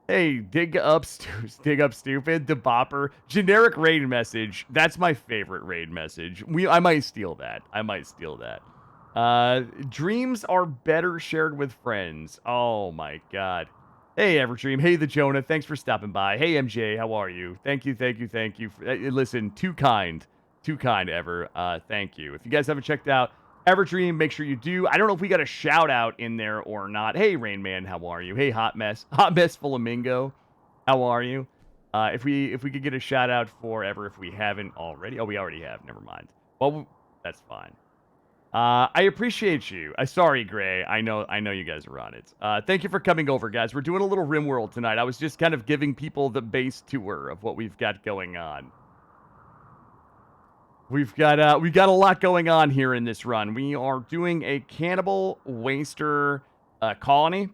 Hey, dig up stupid, the bopper. Generic raid message. That's my favorite raid message. I might steal that. Dreams are better shared with friends. Oh my god. Hey, Everdream. Hey, the Jonah. Thanks for stopping by. Hey, MJ. How are you? Thank you. Listen, too kind, Ever. Thank you. If you guys haven't checked out Everdream, make sure you do. I don't know if we got a shout out in there or not. Hey, Rain Man, how are you? Hey, Hot Mess Flamingo, how are you? If we could get a shout out for Ever, if we haven't already. Oh, we already have. Never mind. Well, that's fine. I appreciate you. Sorry, Gray. I know you guys are on it. Thank you for coming over, guys. We're doing a little RimWorld tonight. I was just kind of giving people the base tour of what we've got going on. We've got a lot going on here in this run. We are doing a Cannibal Waster colony,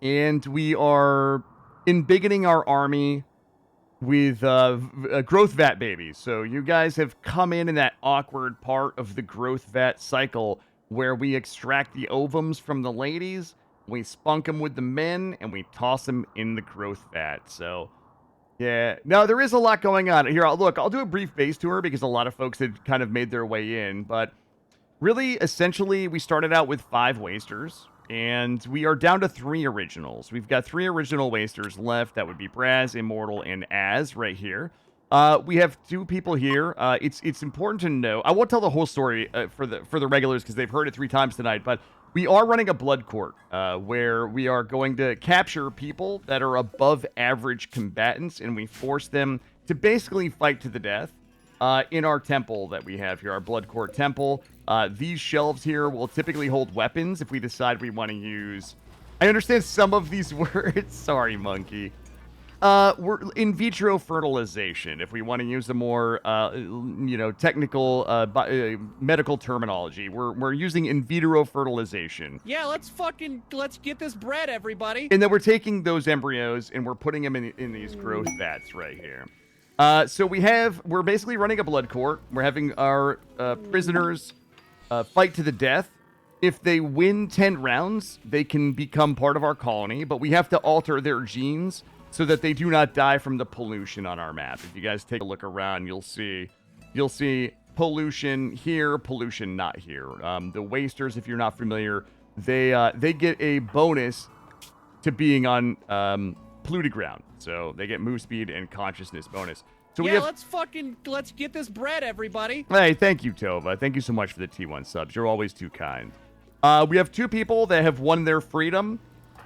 and we are embiggening our army with growth vat babies. So you guys have come in that awkward part of the growth vat cycle where we extract the ovums from the ladies, we spunk them with the men, and we toss them in the growth vat. So yeah, no, there is a lot going on here. I'll do a brief base tour because a lot of folks had kind of made their way in, but really, essentially, we started out with 5 wasters, and we are down to 3 originals. We've got 3 original wasters left. That would be Braz, Immortal, and Az right here. We have 2 people here. It's important to know. I won't tell the whole story for the regulars because they've heard it 3 times tonight, but we are running a blood court where we are going to capture people that are above average combatants, and we force them to basically fight to the death in our temple that we have here, our blood court temple. These shelves here will typically hold weapons if we decide we want to use. I understand some of these words. Sorry, monkey. We're in vitro fertilization, if we want to use a more, technical medical terminology. We're using in vitro fertilization. Yeah, let's get this bread, everybody. And then we're taking those embryos and we're putting them in these growth vats right here. So we're basically running a blood court. We're having our prisoners fight to the death. If they win 10 rounds, they can become part of our colony, but we have to alter their genes so that they do not die from the pollution on our map. If you guys take a look around, you'll see pollution here, pollution not here. The wasters, if you're not familiar, they get a bonus to being on polluted ground. So they get move speed and consciousness bonus. So yeah, let's get this bread, everybody. Hey, thank you, Tova. Thank you so much for the T1 subs. You're always too kind. We have 2 people that have won their freedom,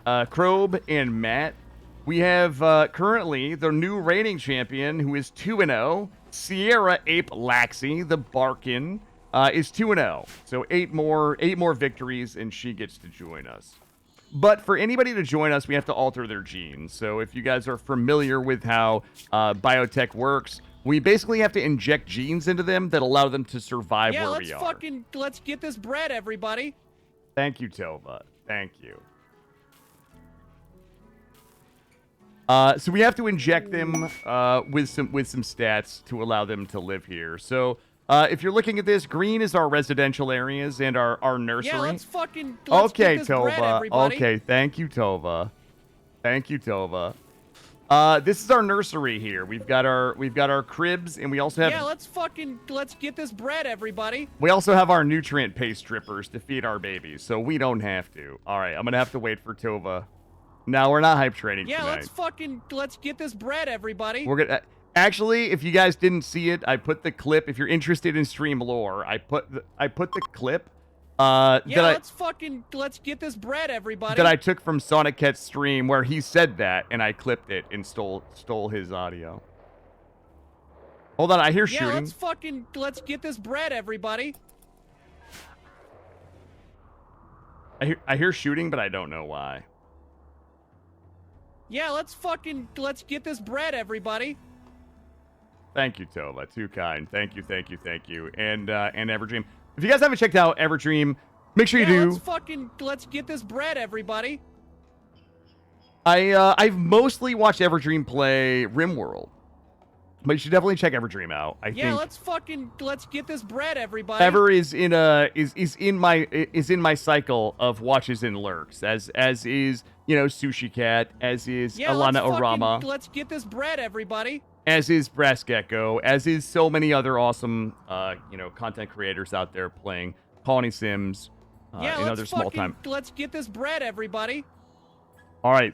Krobe and Matt. We have currently the new reigning champion who is 2-0. Sierra Ape Laxi, the Barkin, is 2-0. So 8 more victories, and she gets to join us. But for anybody to join us, we have to alter their genes. So if you guys are familiar with how biotech works, we basically have to inject genes into them that allow them to survive where we are. Let's get this bread, everybody. Thank you, Tova. Thank you. So we have to inject them with some stats to allow them to live here. So If you're looking at this, green is our residential areas and our nursery. Yeah, let's okay, get this bread, Tova. everybody. Okay, thank you, Tova. Thank you, Tova. This is our nursery here. We've got our cribs, and we also have. Yeah, let's get this bread, everybody. We also have our nutrient paste strippers to feed our babies, so we don't have to. All right, I'm gonna have to wait for Tova. No, we're not hype training Yeah, tonight. let's get this bread, everybody. We're gonna. Actually, if you guys didn't see it, I put the clip. If you're interested in stream lore, I put the clip. Yeah, let's get this bread, everybody. That I took from Sonic Cat's stream where he said that, and I clipped it and stole his audio. Hold on, I hear shooting. Yeah, let's get this bread, everybody. I hear shooting, but I don't know why. Yeah, let's get this bread, everybody. Thank you, Tova. Too kind. Thank you. And Everdream. If you guys haven't checked out Everdream, make sure you do. Let's get this bread, everybody. I've mostly watched Everdream play RimWorld, but you should definitely check Everdream out. I think let's get this bread, everybody. Ever is in my cycle of watches and lurks, as is Sushi Cat, as is Alana Orama. Let's get this bread, everybody. As is Brass Gecko, as is so many other awesome, content creators out there playing Colony Sims and other small time. Let's get this bread, everybody. All right.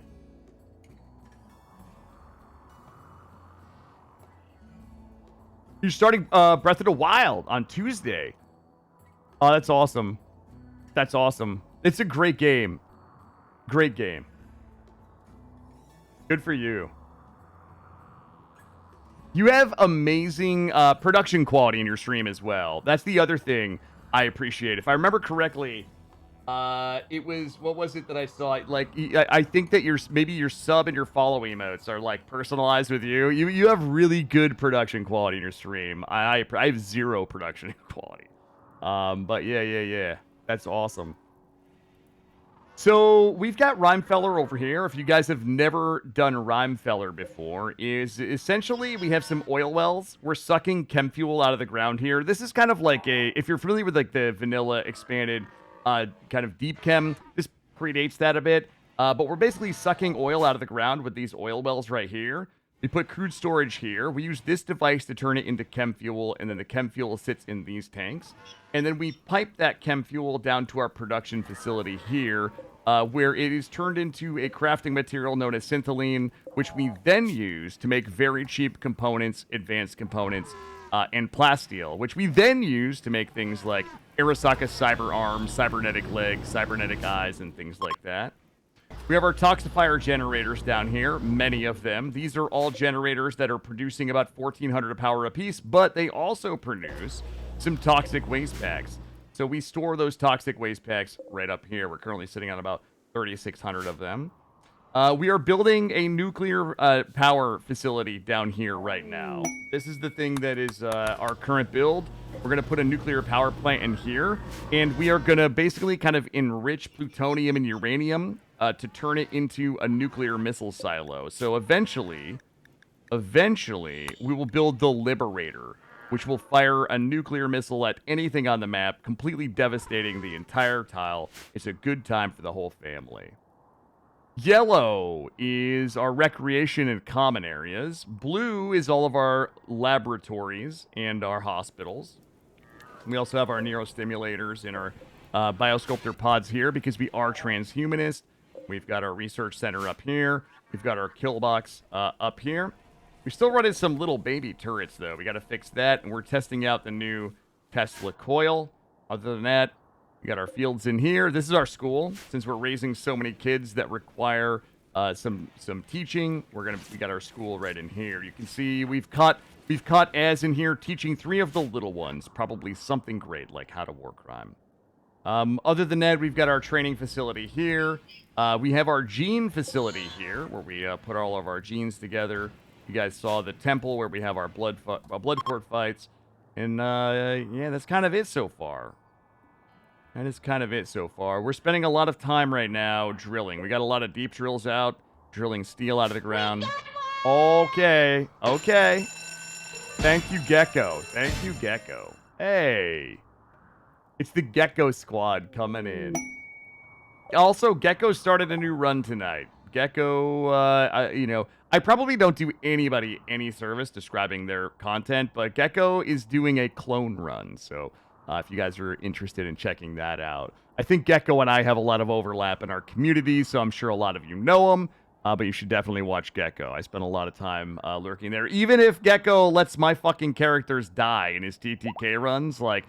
You're starting Breath of the Wild on Tuesday. Oh, that's awesome. That's awesome. It's a great game. Great game. Good for you. You have amazing production quality in your stream as well. That's the other thing I appreciate. If I remember correctly, it was, what was it that I saw? Like, I think that maybe your sub and your follow emotes are like personalized with you. You have really good production quality in your stream. I have zero production quality. But yeah. That's awesome. So we've got Rhymefeller over here. If you guys have never done Rhymefeller before, is essentially we have some oil wells. We're sucking chem fuel out of the ground here. This is kind of like if you're familiar with like the vanilla expanded kind of deep chem, this predates that a bit. But we're basically sucking oil out of the ground with these oil wells right here. We put crude storage here. We use this device to turn it into chem fuel, and then the chem fuel sits in these tanks. And then we pipe that chem fuel down to our production facility here, where it is turned into a crafting material known as synthylene, which we then use to make very cheap components, advanced components, and plasteel, which we then use to make things like Arasaka cyber arms, cybernetic legs, cybernetic eyes, and things like that. We have our toxifier generators down here, many of them. These are all generators that are producing about 1,400 power apiece, but they also produce some toxic waste packs. So we store those toxic waste packs right up here. We're currently sitting on about 3,600 of them. We are building a nuclear power facility down here right now. This is the thing that is our current build. We're going to put a nuclear power plant in here, and we are going to basically kind of enrich plutonium and uranium to turn it into a nuclear missile silo. So eventually, we will build the Liberator, which will fire a nuclear missile at anything on the map, completely devastating the entire tile. It's a good time for the whole family. Yellow is our recreation and common areas. Blue is all of our laboratories and our hospitals. We also have our neurostimulators and our biosculptor pods here because we are transhumanist. We've got our research center up here. We've got our kill box up here. We're still running some little baby turrets, though. We got to fix that, and we're testing out the new Tesla coil. Other than that, we got our fields in here. This is our school. Since we're raising so many kids that require some teaching, we got our school right in here. You can see we've caught Az in here teaching 3 of the little ones, probably something great like how to war crime. Other than that, we've got our training facility here. We have our gene facility here, where we put all of our genes together. You guys saw the temple where we have our blood court fights. And, yeah, that's kind of it so far. That is kind of it so far. We're spending a lot of time right now drilling. We got a lot of deep drills out, drilling steel out of the ground. Okay. Thank you, Gecko. Hey. It's the Gecko Squad coming in. Also, Gecko started a new run tonight. Gecko, I probably don't do anybody any service describing their content, but Gecko is doing a clone run. So if you guys are interested in checking that out, I think Gecko and I have a lot of overlap in our community, so I'm sure a lot of you know him. But you should definitely watch Gecko. I spent a lot of time lurking there. Even if Gecko lets my fucking characters die in his TTK runs, like,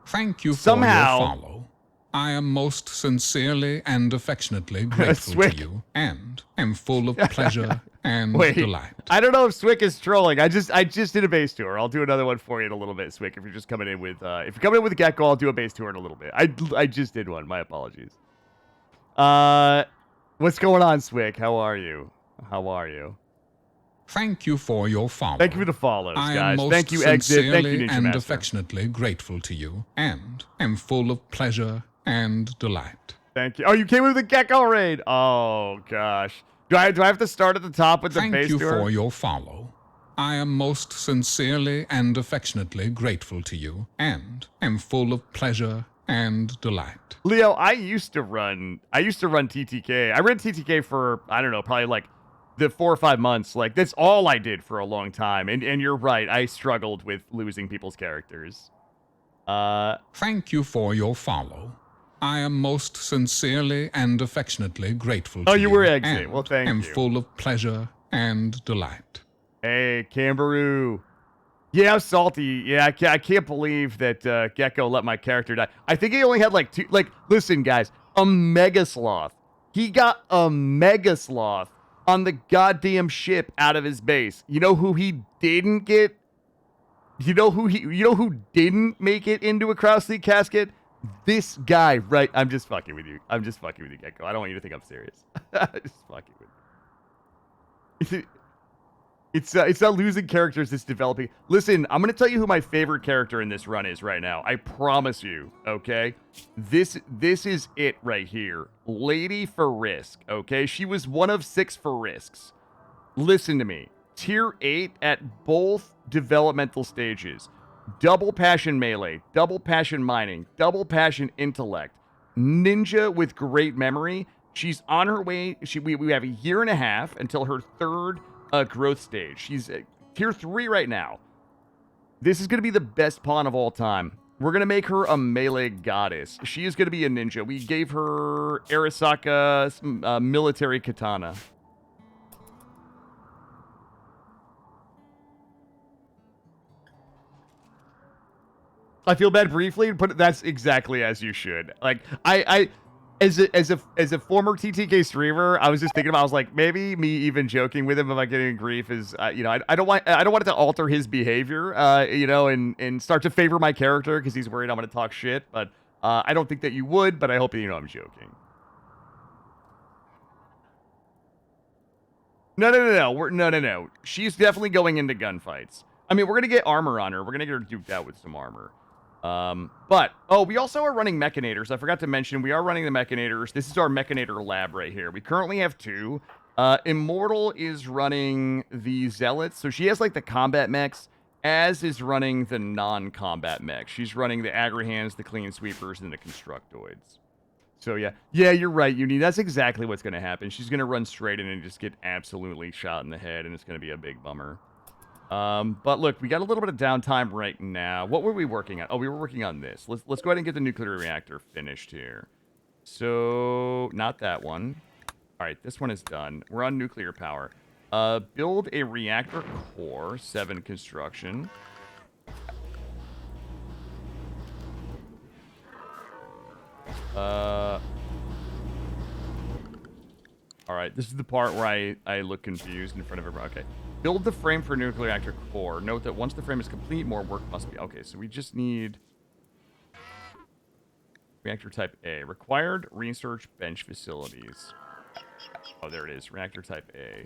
Thank you for somehow, your follow. I am most sincerely and affectionately grateful to you, and am full of pleasure and delight. I don't know if Swick is trolling. I just did a base tour. I'll do another one for you in a little bit, Swick. If you're just coming in with Gecko, I'll do a base tour in a little bit. I just did one. My apologies. What's going on, Swick? How are you? Thank you for your follow. Thank you for the follows, guys. I am most Thank you, Exit. Thank you, sincerely Ninja and Master. affectionately grateful to you, and am full of pleasure and delight. Thank you. Oh, you came with the Gecko raid. Oh gosh. Do I have to start at the top with the base Thank you tour? for your follow. I am most sincerely and affectionately grateful to you, and am full of pleasure and delight. Leo, I used to run TTK. I ran TTK for, I don't know, probably like the 4 or 5 months. Like, that's all I did for a long time. And you're right, I struggled with losing people's characters. Thank you for your follow. I am most sincerely and affectionately grateful Oh, to you you, were Exit. and Well, thank am you. full of pleasure and delight. Hey, Cambaroo. Yeah, I'm salty. Yeah, I can't believe that Gecko let my character die. I think he only had like 2. Like, listen, guys, a Mega Sloth. He got a Mega Sloth on the goddamn ship out of his base. You know who he didn't get? You know who didn't make it into a Cross League casket? This guy, right? I'm just fucking with you. Gecko. I don't want you to think I'm serious. Just fucking with you. It's not losing characters, it's developing. Listen, I'm going to tell you who my favorite character in this run is right now. I promise you, okay? This is it right here. Lady for Risk, okay? She was one of 6 for Risks. Listen to me. Tier 8 at both developmental stages. Double Passion Melee, Double Passion Mining, Double Passion Intellect. Ninja with great memory. She's on her way. We have a year and a half until her 3rd growth stage. She's tier 3 right now. This is going to be the best pawn of all time. We're going to make her a melee goddess. She is going to be a ninja. We gave her Arasaka military katana. I feel bad briefly, but that's exactly as you should. Like, as a former TTK streamer, I was just thinking about. I was like, maybe me even joking with him about getting grief is, I don't want it to alter his behavior, and start to favor my character because he's worried I'm going to talk shit. But I don't think that you would. But I hope that you know I'm joking. No. She's definitely going into gunfights. I mean, we're gonna get armor on her. We're gonna get her duped out with some armor. We also are running Mechanators. I forgot to mention, we are running the Mechanators. This is our Mechanator lab right here. We currently have 2. Immortal is running the Zealots, so she has, like, the combat mechs, as is running the non-combat mechs. She's running the Agri-Hands, the Clean Sweepers, and the Constructoids. So, yeah. Yeah, you're right, Uni. That's exactly what's going to happen. She's going to run straight in and just get absolutely shot in the head, and it's going to be a big bummer. But look, we got a little bit of downtime right now. What were we working on? Oh, we were working on this. Let's go ahead and get the nuclear reactor finished here. So, not that one. All right, this one is done. We're on nuclear power. Build a reactor core, 7 construction. All right, this is the part where I look confused in front of everyone. Okay. Build the frame for nuclear reactor core. Note that once the frame is complete, more work must be... Okay, so we just need... Reactor type A. Required research bench facilities. Oh, there it is. Reactor type A.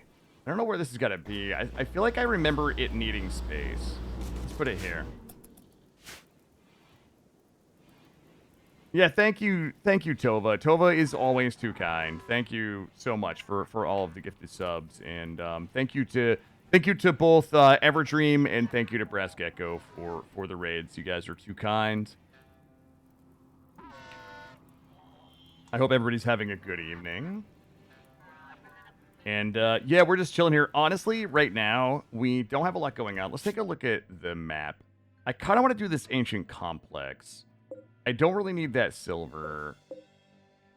I don't know where this is going to be. I feel like I remember it needing space. Let's put it here. Yeah, thank you, Tova. Tova is always too kind. Thank you so much for all of the gifted subs. And thank you to Thank you to both Everdream and thank you to Brass Gecko for the raids. You guys are too kind. I hope everybody's having a good evening. And yeah, we're just chilling here. Honestly, right now, we don't have a lot going on. Let's take a look at the map. I kind of want to do this ancient complex. I don't really need that silver.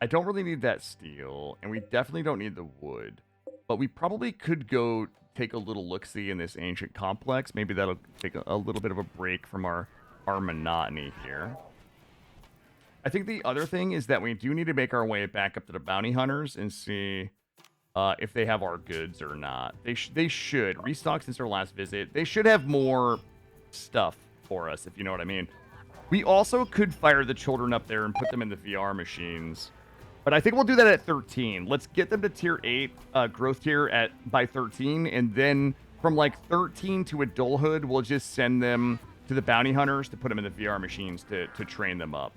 I don't really need that steel. And we definitely don't need the wood. But we probably could go take a little look-see in this ancient complex. Maybe that'll take a little bit of a break from our monotony here. I think the other thing is that we do need to make our way back up to the bounty hunters and see if they have our goods or not. They should. Restock since our last visit. They should have more stuff for us, if you know what I mean. We also could fire the children up there and put them in the VR machines. But I think we'll do that at 13. Let's get them to tier 8, growth tier by 13. And then from like 13 to adulthood, we'll just send them to the bounty hunters to put them in the VR machines to train them up.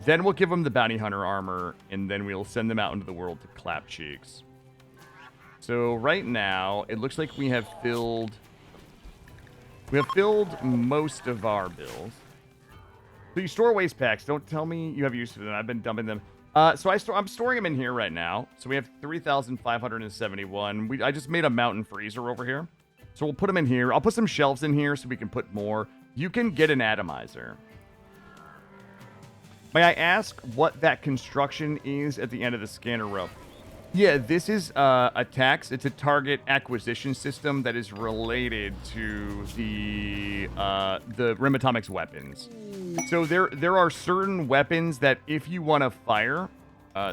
Then we'll give them the bounty hunter armor, and then we'll send them out into the world to clap cheeks. So right now, it looks like we have filled most of our bills. So you store waste packs. Don't tell me you have use for them. I've been dumping them. So I'm storing them in here right now. So we have 3,571. I just made a mountain freezer over here. So we'll put them in here. I'll put some shelves in here so we can put more. You can get an atomizer. May I ask what that construction is at the end of the scanner row? Yeah, this is a tax. It's a target acquisition system that is related to the Rim Atomics weapons. So there are certain weapons that if you want to fire,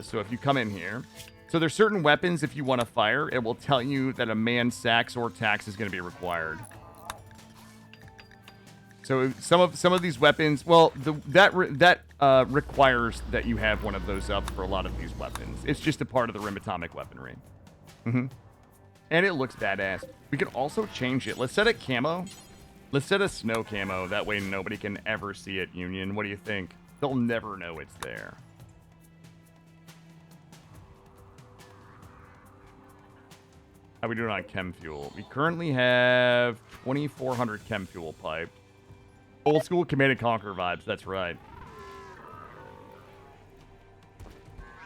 so if you come in here, so there's certain weapons if you want to fire, it will tell you that a man sax or tax is going to be required. So some of these weapons, well, that requires that you have one of those up for a lot of these weapons. It's just a part of the Rim Atomic weaponry. And it looks badass. We can also change it. Let's set it camo. Let's set a snow camo. That way nobody can ever see it, Union. What do you think? They'll never know it's there. How are we doing on chem fuel? We currently have 2,400 chem fuel piped. Old school Command and Conquer vibes. That's right.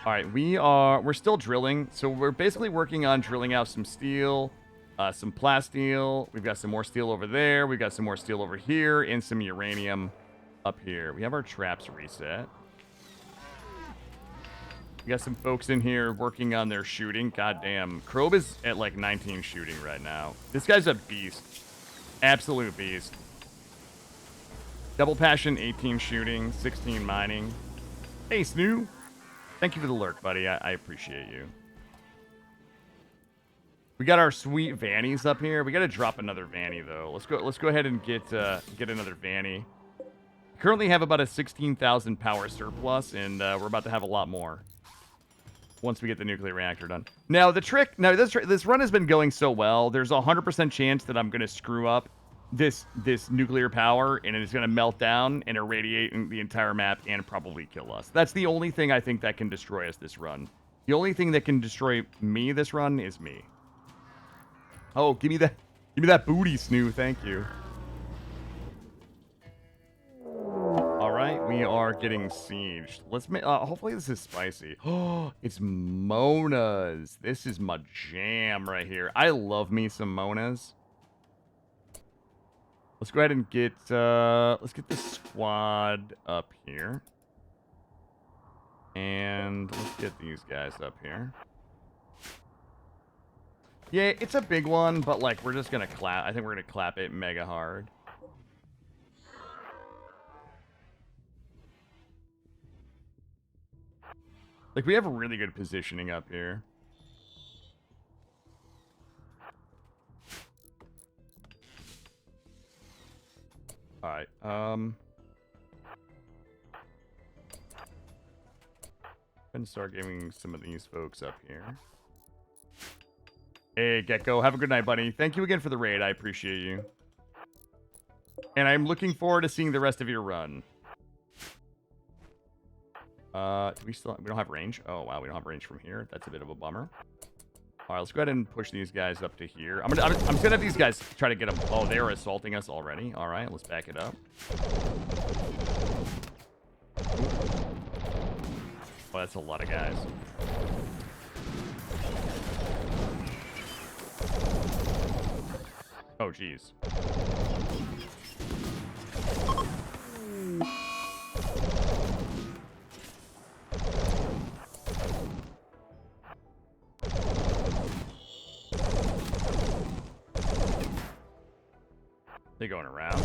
All right, we're still drilling. So we're basically working on drilling out some steel, some plasteel. We've got some more steel over there. We've got some more steel over here and some uranium up here. We have our traps reset. We got some folks in here working on their shooting. Goddamn. Krob is at like 19 shooting right now. This guy's a beast. Absolute beast. Double Passion, 18 shooting, 16 mining. Hey, Snoo. Thank you for the lurk, buddy. I appreciate you. We got our sweet Vannies up here. We got to drop another Vanny, though. Let's go ahead and get another Vanny. Currently have about a 16,000 power surplus, and we're about to have a lot more once we get the nuclear reactor done. Now, this run has been going so well. There's a 100% chance that I'm going to screw up this nuclear power, and it's going to melt down and irradiate the entire map and probably kill us. That's the only thing I think that can destroy us this run. The only thing that can destroy me this run is me. Oh, give me that booty, Snoo. Thank you. All right, we are getting sieged. Let's make. Hopefully this is spicy. Oh, it's Monas. This is my jam right here. I love me some Monas. Let's go ahead and get let's get the squad up here. And let's get these guys up here. Yeah, it's a big one, but like we're just gonna clap. I think we're gonna clap it mega hard. Like we have a really good positioning up here. All right. And start giving some of these folks up here. Hey, Gecko. Have a good night, buddy. Thank you again for the raid. I appreciate you. And I'm looking forward to seeing the rest of your run. We don't have range? Oh, wow. We don't have range from here. That's a bit of a bummer. All right, let's go ahead and push these guys up to here. I'm gonna have these guys try to get them. Oh, they're assaulting us already. All right, let's back it up. Oh, that's a lot of guys. Oh, jeez. They're going around.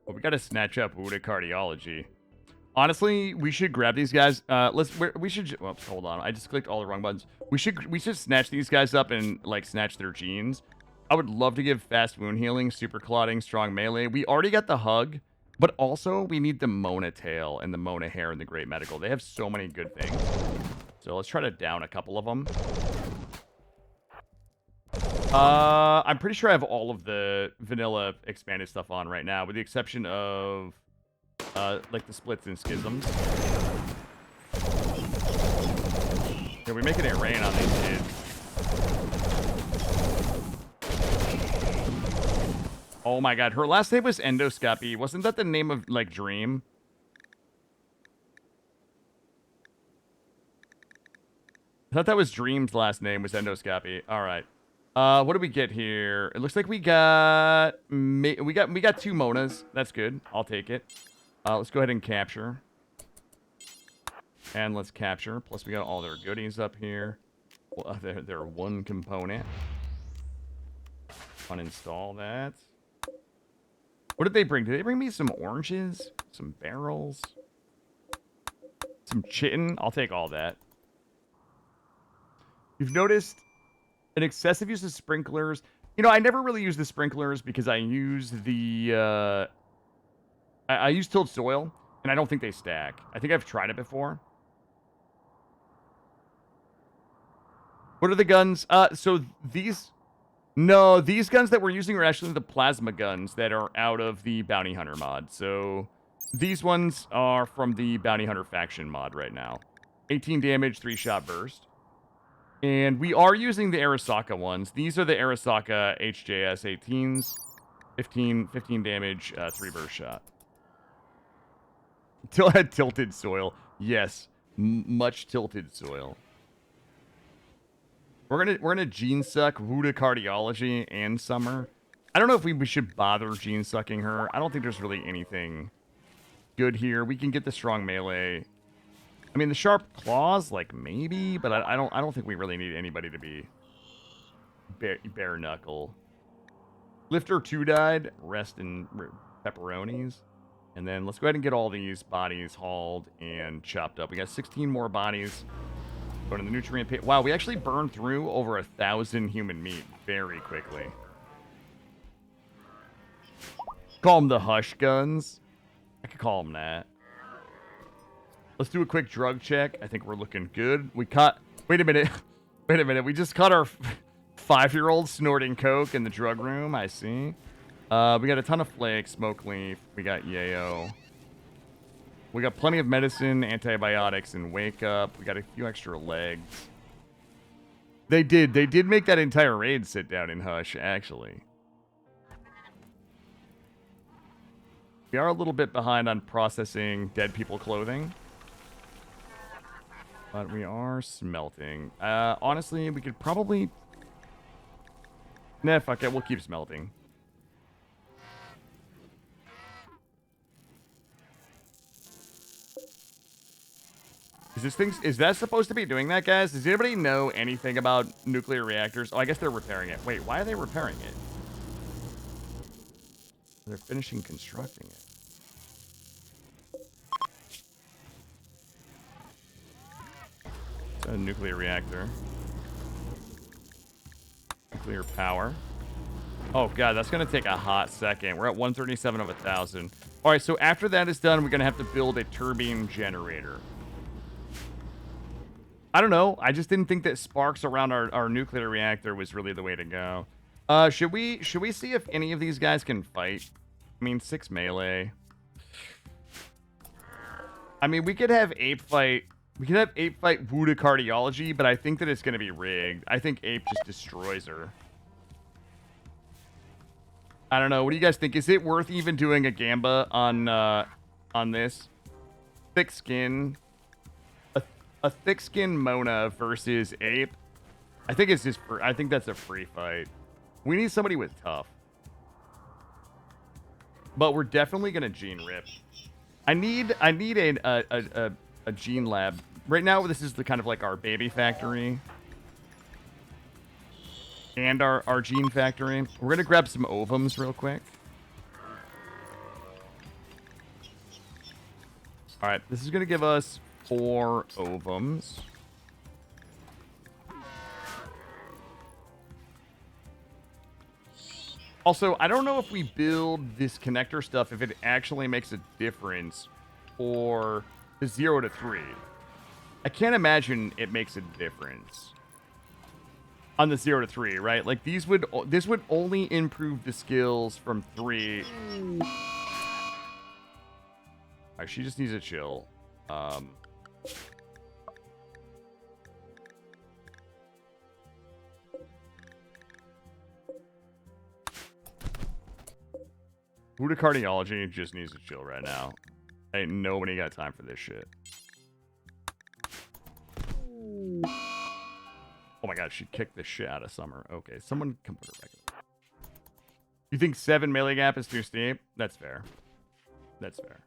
Well, we got to snatch up VoD cardiology. Honestly, we should grab these guys. We should. Well, hold on. I just clicked all the wrong buttons. We should snatch these guys up and like snatch their genes. I would love to give fast wound healing, super clotting, strong melee. We already got the hug, but also we need the Mona tail and the Mona hair and the great medical. They have so many good things. So let's try to down a couple of them. I'm pretty sure I have all of the vanilla expanded stuff on right now, with the exception of like the splits and schisms. Yeah, we're making it rain on these kids. Oh my god, her last name was Endoscopy. Wasn't that the name of, like, Dream? I thought that was Dream's last name was Endoscopy. Alright. What do we get here? It looks like we got 2 Monas. That's good. I'll take it. Let's go ahead and capture. And let's capture. Plus, we got all their goodies up here. Well, they're one component. Uninstall that. What did they bring? Did they bring me some oranges? Some barrels? Some chitin? I'll take all that. You've noticed an excessive use of sprinklers. You know, I never really use the sprinklers because I use the... I use tilled soil, and I don't think they stack. I think I've tried it before. What are the guns? So these... No, these guns that we're using are actually the plasma guns that are out of the Bounty Hunter mod. So these ones are from the Bounty Hunter faction mod right now. 18 damage, 3-shot burst. And we are using the Arasaka ones. These are the Arasaka HJS 18s. 15 damage, 3 burst shot. Tilted soil. Yes, much tilted soil. We're gonna gene suck VoD cardiology and Summer. I don't know if we should bother gene sucking her. I don't think there's really anything good here. We can get the strong melee. I mean, the sharp claws, like maybe, but I don't think we really need anybody to be bare knuckle. Lifter 2 died. Rest in pepperonis. And then let's go ahead and get all these bodies hauled and chopped up. We got 16 more bodies. Go to the nutrient pit. Wow, we actually burned through over 1,000 human meat very quickly. Call them the Hush Guns. I could call them that. Let's do a quick drug check. I think we're looking good. We caught... Wait a minute. Wait a minute. We just caught our 5-year-old snorting coke in the drug room. I see. We got a ton of flakes, smoke leaf. We got yayo. We got plenty of medicine, antibiotics, and wake up. We got a few extra legs. They did make that entire raid sit down in Hush, actually. We are a little bit behind on processing dead people clothing. But we are smelting. Honestly, we could probably... Nah, fuck it. We'll keep smelting. Is that supposed to be doing that, guys? Does anybody know anything about nuclear reactors? Oh, I guess they're repairing it. Wait, why are they repairing it? They're finishing constructing it. It's a nuclear reactor. Nuclear power. Oh, God, that's going to take a hot second. We're at 137 of 1,000. All right, so after that is done, we're going to have to build a turbine generator. I don't know. I just didn't think that sparks around our nuclear reactor was really the way to go. Should we see if any of these guys can fight? I mean, 6 melee. I mean, we could have Ape fight We could have Ape fight Wu to cardiology, but I think that it's going to be rigged. I think Ape just destroys her. I don't know. What do you guys think? Is it worth even doing a Gamba on this? Thick skin. A thick skin Mona versus Ape. I think it's just I think that's a free fight. We need somebody with tough. But we're definitely gonna gene rip. I need a gene lab. Right now this is the kind of like our baby factory. And our gene factory. We're gonna grab some ovums real quick. Alright, this is gonna give us 4 ovums. Also, I don't know if we build this connector stuff, if it actually makes a difference for the 0 to 3. I can't imagine it makes a difference on the 0 to 3, right? Like this would only improve the skills from 3. Alright, she just needs to chill. Who to cardiology just needs to chill right now. Ain't nobody got time for this shit. Oh my god, she kicked the shit out of Summer. Okay, someone come put her back up. You think 7 melee gap is too steep? That's fair. That's fair.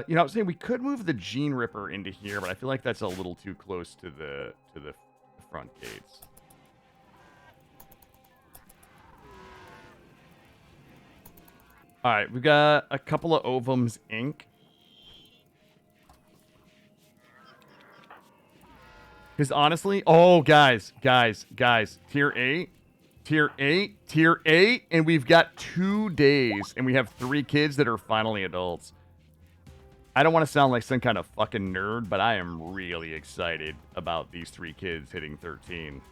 You know, I'm saying we could move the Gene Ripper into here, but I feel like that's a little too close to the front gates. All right, we got a couple of ovums ink. Because honestly, oh guys, tier 8, and we've got 2 days, and we have 3 kids that are finally adults. I don't want to sound like some kind of fucking nerd, but I am really excited about these 3 kids hitting 13.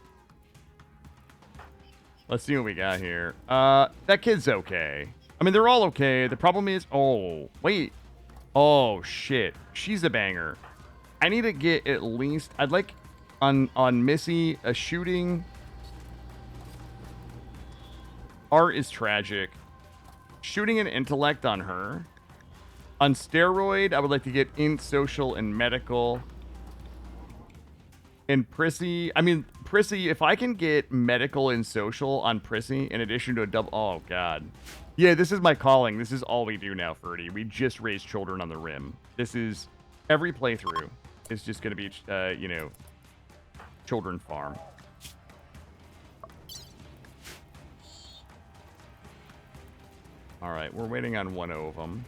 Let's see what we got here. That kid's okay. I mean, they're all okay. The problem is... Oh, wait. Oh, shit. She's a banger. I need to get at least... I'd like on Missy a shooting. Art is tragic. Shooting and intellect on her. On steroid, I would like to get int, social, and medical. And Prissy... I mean, Prissy, if I can get medical and social on Prissy in addition to a double... Oh, God. Yeah, this is my calling. This is all we do now, Ferdy. We just raise children on the rim. This is... Every playthrough is just going to be, you know, children farm. All right, we're waiting on 1 of them.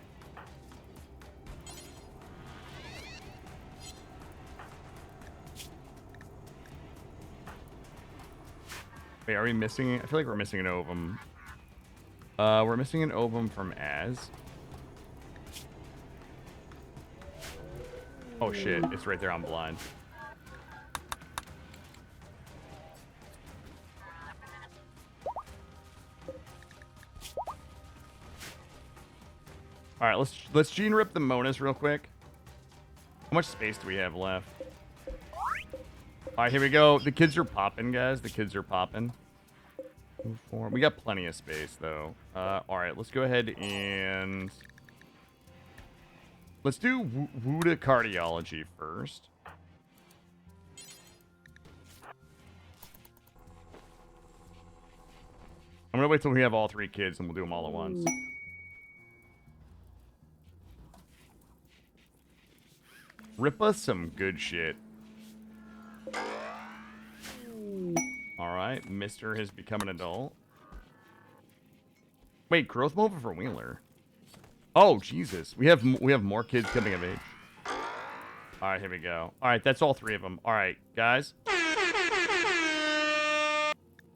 Wait, are we missing... I feel like we're missing an ovum. We're missing an ovum from Az. Oh shit, it's right there on blind. Alright, let's gene rip the Monas real quick. How much space do we have left? Alright, here we go. The kids are popping, guys. The kids are popping. We got plenty of space, though. Alright, let's go ahead and... Let's do Wu to cardiology first. I'm gonna wait till we have all 3 kids and we'll do them all at once. Rip us some good shit. Alright, Mister has become an adult. Wait, growth moment for Wheeler. Oh, Jesus. We have more kids coming of age. Alright, here we go. Alright, that's all 3 of them. Alright, guys.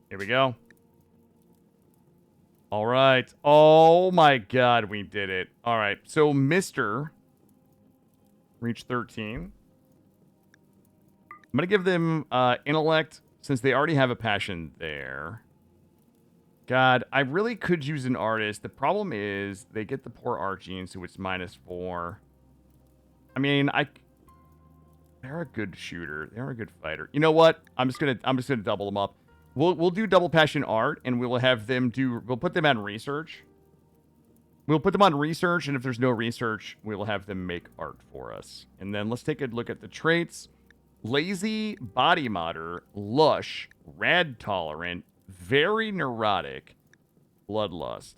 Here we go. Alright. Oh my god, we did it. Alright, so Mister reached 13. I'm going to give them intellect, since they already have a passion there. God, I really could use an artist. The problem is they get the poor art gene, so it's -4. I mean, They're a good shooter. They're a good fighter. You know what? I'm just gonna double them up. We'll do double passion art, and we'll have them do. We'll put them on research. We'll put them on research, and if there's no research, we'll have them make art for us. And then let's take a look at the traits. Lazy, body modder, lush, rad tolerant, very neurotic, bloodlust.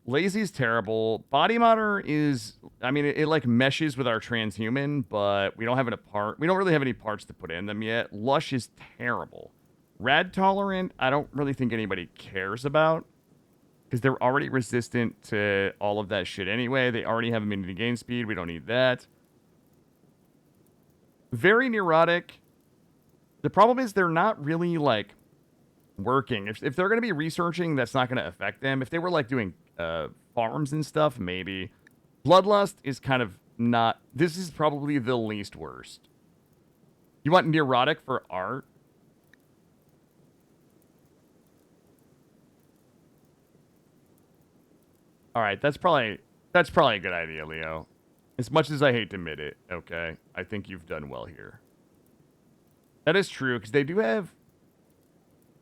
Lazy is terrible. Body modder is, I mean, it like meshes with our transhuman, but we don't have we don't really have any parts to put in them yet. Lush is terrible. Rad tolerant, I don't really think anybody cares about, because they're already resistant to all of that shit anyway. They already have immunity gain speed. We don't need that. Very neurotic. The problem is they're not really, like, working. If they're going to be researching, that's not going to affect them. If they were, like, doing farms and stuff, maybe. Bloodlust is kind of not... This is probably the least worst. You want neurotic for art? All right, that's probably a good idea, Leo. As much as I hate to admit it, okay, I think you've done well here. That is true, because they do have...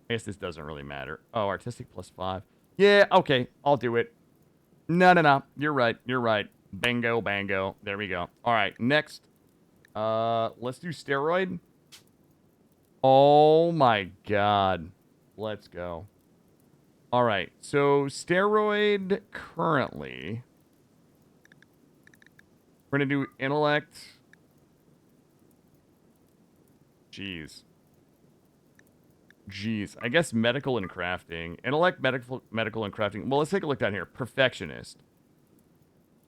I guess this doesn't really matter. Oh, artistic +5. Yeah, okay, I'll do it. No. You're right. Bango, bango. There we go. All right, next. Let's do steroid. Oh, my God. Let's go. All right, so steroid currently, we're going to do intellect. Jeez. I guess medical and crafting. Intellect, medical and crafting. Well, let's take a look down here. Perfectionist.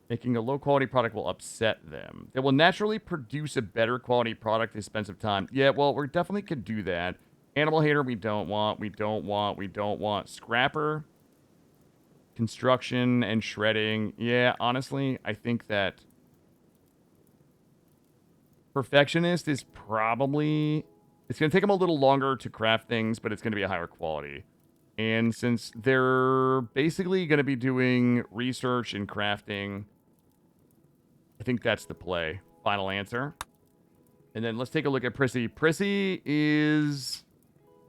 Making a low-quality product will upset them. They will naturally produce a better quality product at the expense of time. Yeah, well, we definitely could do that. Animal hater, we don't want. Scrapper, construction, and shredding. Yeah, honestly, I think that perfectionist is probably... It's going to take them a little longer to craft things, but it's going to be a higher quality. And since they're basically going to be doing research and crafting, I think that's the play. Final answer. And then let's take a look at Prissy. Prissy is...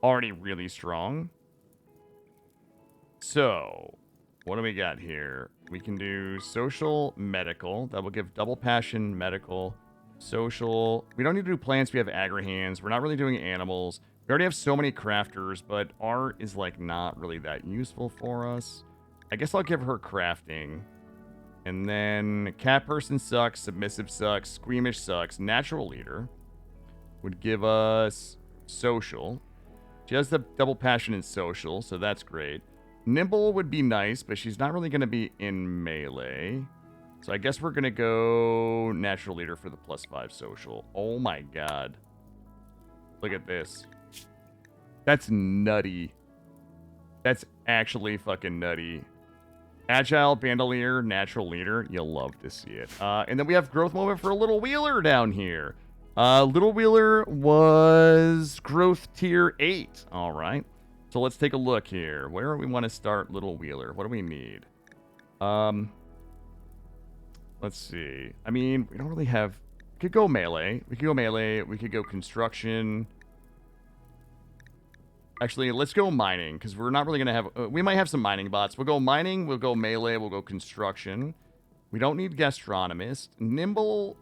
already really strong. So, what do we got here? We can do social, medical. That will give double passion, medical, social. We don't need to do plants. We have agri-hands. We're not really doing animals. We already have so many crafters, but art is like not really that useful for us. I guess I'll give her crafting. And then cat person sucks, submissive sucks, squeamish sucks. Natural leader would give us social. She has the double passion in social, so that's great. Nimble would be nice, but she's not really going to be in melee. So I guess we're going to go natural leader for the +5 social. Oh my god. Look at this. That's nutty. That's actually fucking nutty. Agile, bandolier, natural leader. You'll love to see it. And then we have growth moment for a little wheeler down here. Little Wheeler was growth tier 8. All right. So let's take a look here. Where do we want to start Little Wheeler? What do we need? Let's see. I mean, we don't really have... We could go melee. We could go construction. Actually, let's go mining, because we're not really going to have... we might have some mining bots. We'll go mining. We'll go melee. We'll go construction. We don't need gastronomist. Nimble...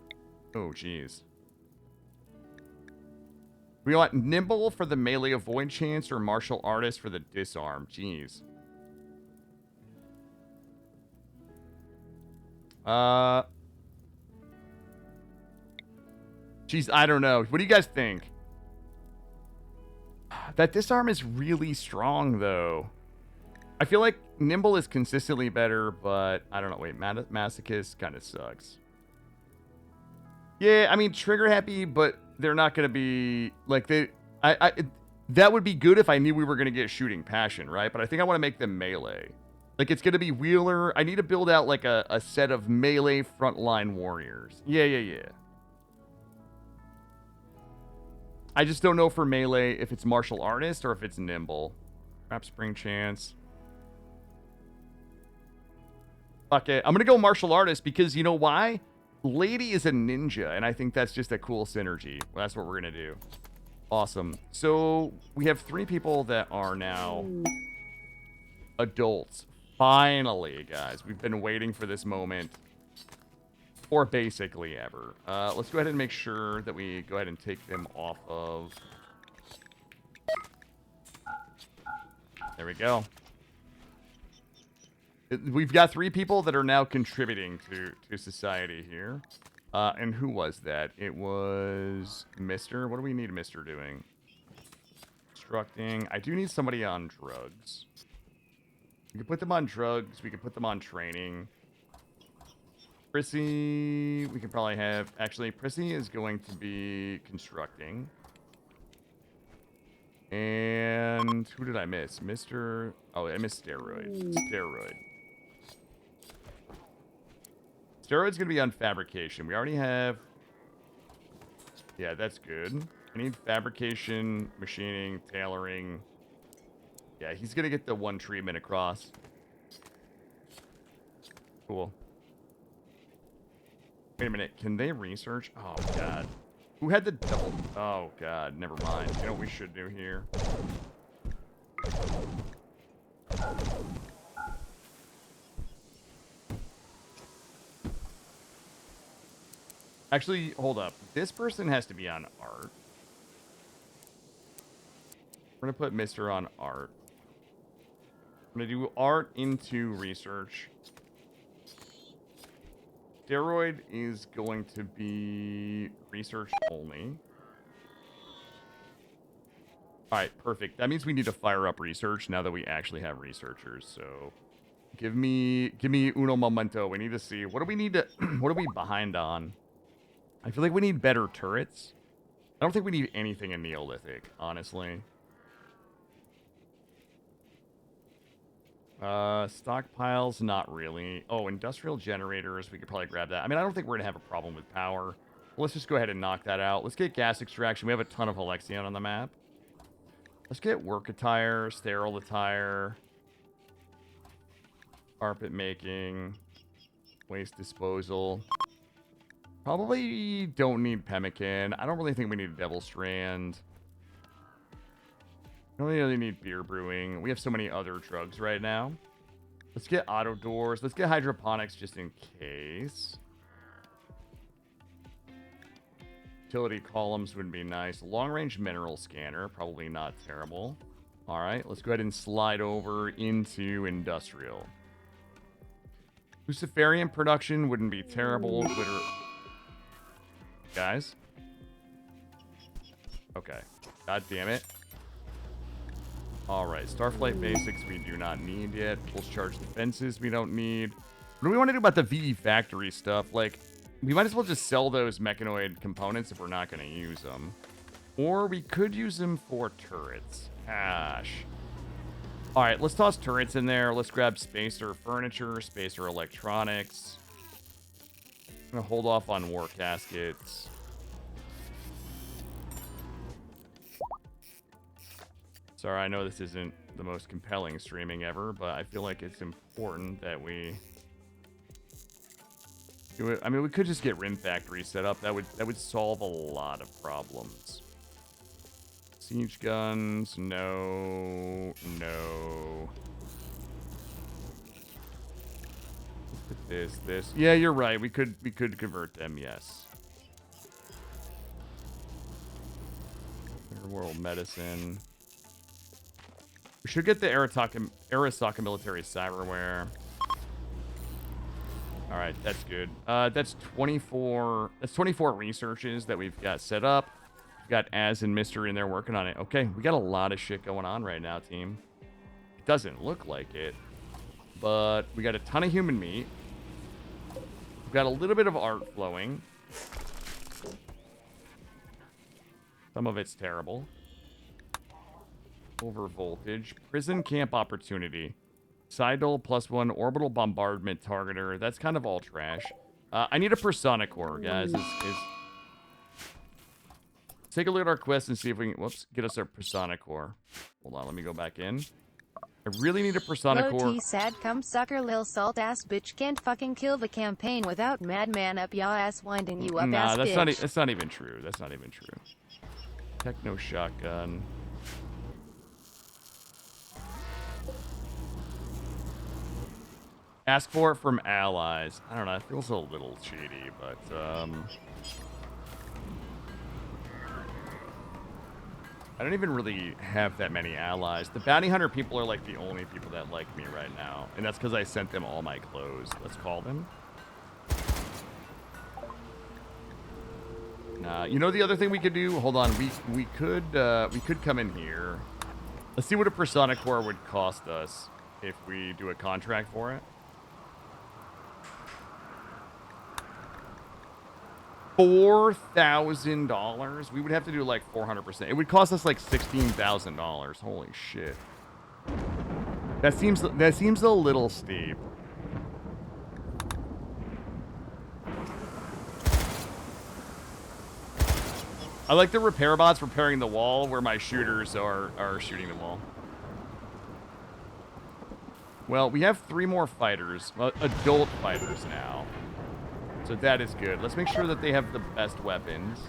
Oh, jeez. We want Nimble for the melee avoid chance or martial artist for the disarm. Jeez. Jeez, I don't know. What do you guys think? That disarm is really strong, though. I feel like Nimble is consistently better, but I don't know. Wait, Masochist kind of sucks. Yeah, I mean, trigger happy, but they're not going to be like that would be good if I knew we were going to get shooting passion, right? But I think I want to make them melee. Like, it's going to be Wheeler. I need to build out like a set of melee frontline warriors. Yeah. I just don't know for melee if it's martial artist or if it's nimble. Crap spring chance. Fuck it. I'm going to go martial artist because you know why? Lady is a ninja, and I think that's just a cool synergy. That's what we're going to do. Awesome. So we have 3 people that are now adults. Finally, guys. We've been waiting for this moment for basically ever. Let's go ahead and make sure that we go ahead and take them off of... There we go. We've got 3 people that are now contributing to society here. And who was that? It was Mr. What do we need Mr. doing? Instructing. I do need somebody on drugs. We can put them on drugs. We can put them on training. Prissy, we can probably have... Actually, Prissy is going to be constructing. And who did I miss? Mr. Oh, I missed Steroid. Steroid. Steroid's going to be on fabrication. We already have... Yeah, that's good. I need fabrication, machining, tailoring. Yeah, he's going to get the 1 treatment across. Cool. Wait a minute. Can they research? Oh, God. Who had the double... Oh, God. Never mind. You know what we should do here? Actually, hold up. This person has to be on art. We're going to put Mr. on art. I'm going to do art into research. Steroid is going to be research only. Alright, perfect. That means we need to fire up research now that we actually have researchers. So give me uno momento. We need to see what do we need to what are we behind on? I feel like we need better turrets. I don't think we need anything in Neolithic, honestly. Stockpiles, not really. Oh, industrial generators, we could probably grab that. I mean, I don't think we're going to have a problem with power. Let's just go ahead and knock that out. Let's get gas extraction. We have a ton of Alexion on the map. Let's get work attire, sterile attire, carpet making, waste disposal. Probably don't need pemmican. I don't really think we need a devil strand. We don't really need beer brewing. We have so many other drugs right now. Let's get auto doors. Let's get hydroponics just in case. Utility columns would be nice. Long-range mineral scanner. Probably not terrible. All right. Let's go ahead and slide over into industrial. Luciferian production wouldn't be terrible. Glitter... Guys. Okay. God damn it. Alright, Starflight Basics we do not need yet. Pulse Charge Defenses we don't need. What do we want to do about the VE Factory stuff? Like, we might as well just sell those mechanoid components if we're not going to use them. Or we could use them for turrets. Gosh. Alright, let's toss turrets in there. Let's grab Spacer Furniture, Spacer Electronics. I'm going to hold off on War Caskets. Sorry, I know this isn't the most compelling streaming ever, but I feel like it's important that we do it. I mean, we could just get Rim Factory set up. That would solve a lot of problems. Siege guns, no. Let's put this. Yeah, you're right. We could convert them. Yes. World medicine. We should get the Arasaka military cyberware. All right, that's good. That's 24. That's 24 researches that we've got set up. We've got Az and Mister in there working on it. Okay, we got a lot of shit going on right now, team. It doesn't look like it, but we got a ton of human meat. We've got a little bit of art flowing. Some of it's terrible. Over voltage. Prison camp opportunity. Sidle +1 orbital bombardment targeter. That's kind of all trash. I need a Persona core, guys. Let's take a look at our quest and see if we can... Whoops. Get us our Persona core. Hold on. Let me go back in. I really need a Persona Core. Low T sad cum sucker lil salt ass bitch can't fucking kill the campaign without madman up ya ass winding you up Nah, ass that's bitch. that's not even true. That's not even true. Techno shotgun. Ask for it from allies. I don't know. It feels a little cheaty, but I don't even really have that many allies. The bounty hunter people are like the only people that like me right now, and that's because I sent them all my clothes. Let's call them. You know the other thing we could do? Hold on. We could come in here. Let's see what a Persona Core would cost us if we do a contract for it. $4,000. We would have to do like 400%. It would cost us like $16,000. Holy shit. That seems a little steep. I like the repair bots repairing the wall where my shooters are shooting the wall. Well, we have 3 more fighters, adult fighters now. So that is good. Let's make sure that they have the best weapons.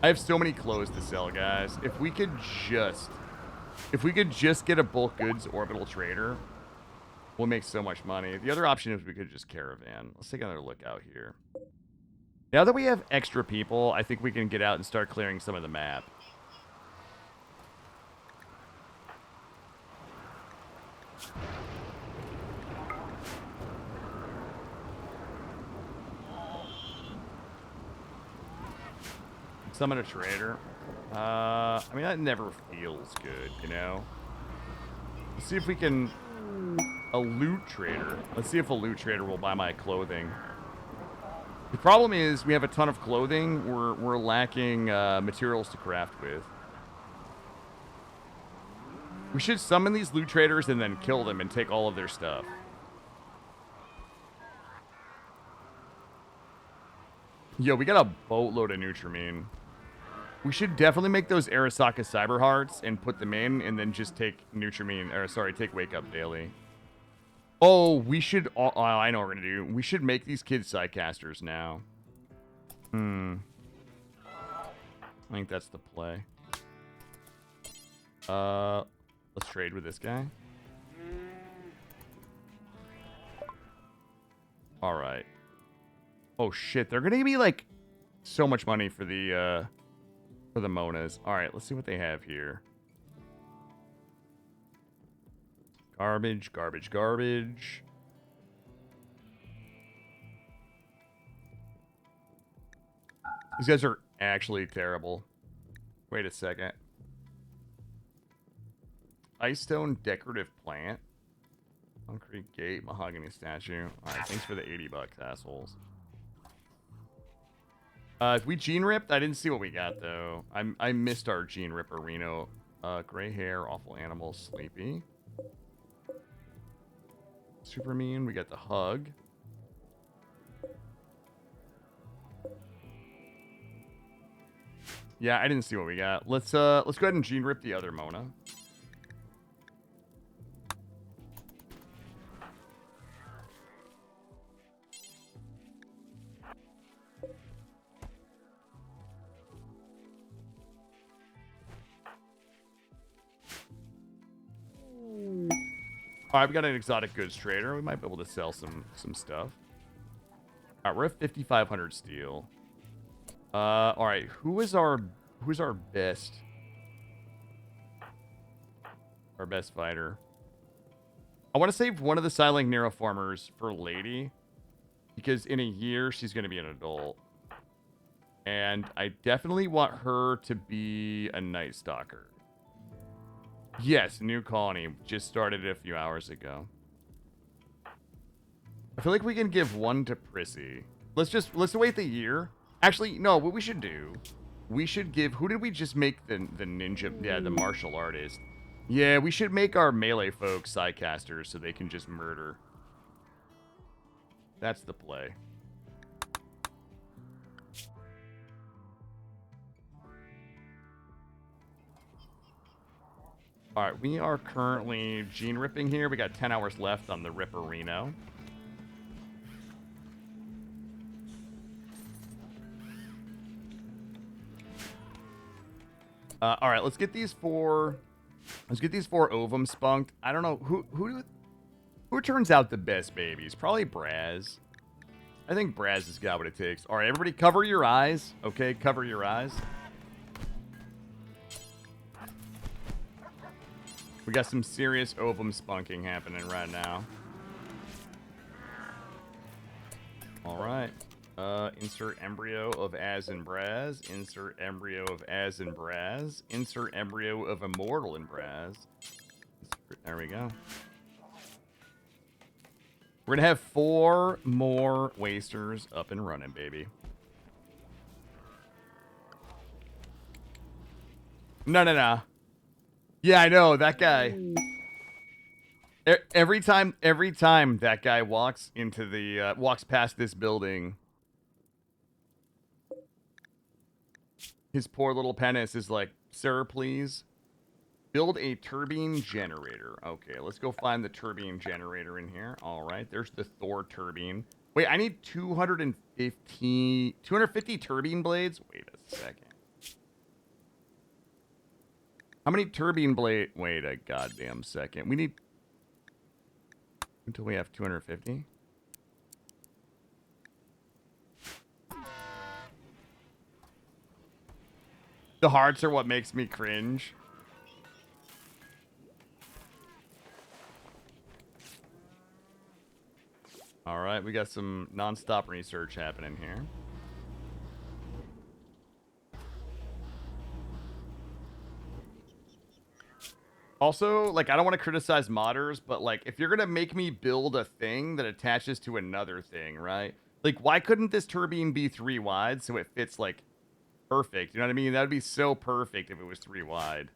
I have so many clothes to sell, guys. If we could just get a bulk goods orbital trader, we'll make so much money. The other option is we could just caravan. Let's take another look out here. Now that we have extra people, I think we can get out and start clearing some of the map. Summon a trader. I mean, that never feels good, you know? Let's see if we can... A loot trader. Let's see if a loot trader will buy my clothing. The problem is we have a ton of clothing. We're lacking materials to craft with. We should summon these loot traders and then kill them and take all of their stuff. Yo, we got a boatload of Nutrimine. We should definitely make those Arasaka Cyber Hearts and put them in and then just take Nutrimine, or sorry, take Wake Up Daily. Oh, we should, oh, I know what we're going to do. We should make these kids Psycasters now. I think that's the play. Let's trade with this guy. All right. Oh shit, they're gonna give me like so much money for the Monas. All right, let's see what they have here. Garbage, garbage, garbage. These guys are actually terrible. Wait a second. Ice stone decorative plant. Concrete gate, mahogany statue. Alright, thanks for the 80 bucks, assholes. If we gene ripped, I didn't see what we got though. I missed our gene ripper Reno. Gray hair, awful animal, sleepy. Super mean, we got the hug. Yeah, I didn't see what we got. Let's go ahead and gene rip the other Mona. All right, we got an exotic goods trader. We might be able to sell some stuff. All right, we're at 5,500 steel. All right, who's our best fighter? I want to save one of the Silent Nero farmers for Lady, because in a year she's going to be an adult, and I definitely want her to be a Night Stalker. Yes, new colony just started a few hours ago. I feel like we can give one to Prissy. Let's wait the year. Actually, no, what we should do, we should give, who did we just make the ninja, yeah, the martial artist. Yeah, we should make our melee folks Psycasters so they can just murder. That's the play. All right, we are currently gene ripping here. We got 10 hours left on the Ripperino. All right, let's get these four. Let's get these 4 ovum spunked. I don't know who turns out the best babies. Probably Braz. I think Braz has got what it takes. All right, everybody, cover your eyes. Okay, cover your eyes. We got some serious ovum spunking happening right now. All right. Insert embryo of Az and Braz. Insert embryo of Az and Braz. Insert embryo of Immortal and Braz. There we go. We're going to have 4 more wasters up and running, baby. No. Yeah, I know, that guy. Every time that guy walks into the, walks past this building, his poor little penis is like, sir, please. Build a turbine generator. Okay, let's go find the turbine generator in here. All right, there's the Thor turbine. Wait, I need 250 turbine blades? Wait a second. How many turbine blade? Wait a goddamn second. We need until we have 250. The hearts are what makes me cringe. All right, we got some non-stop research happening here. Also, like, I don't want to criticize modders, but, like, if you're going to make me build a thing that attaches to another thing, right? Like, why couldn't this turbine be 3 wide so it fits, like, perfect? You know what I mean? That would be so perfect if it was 3 wide.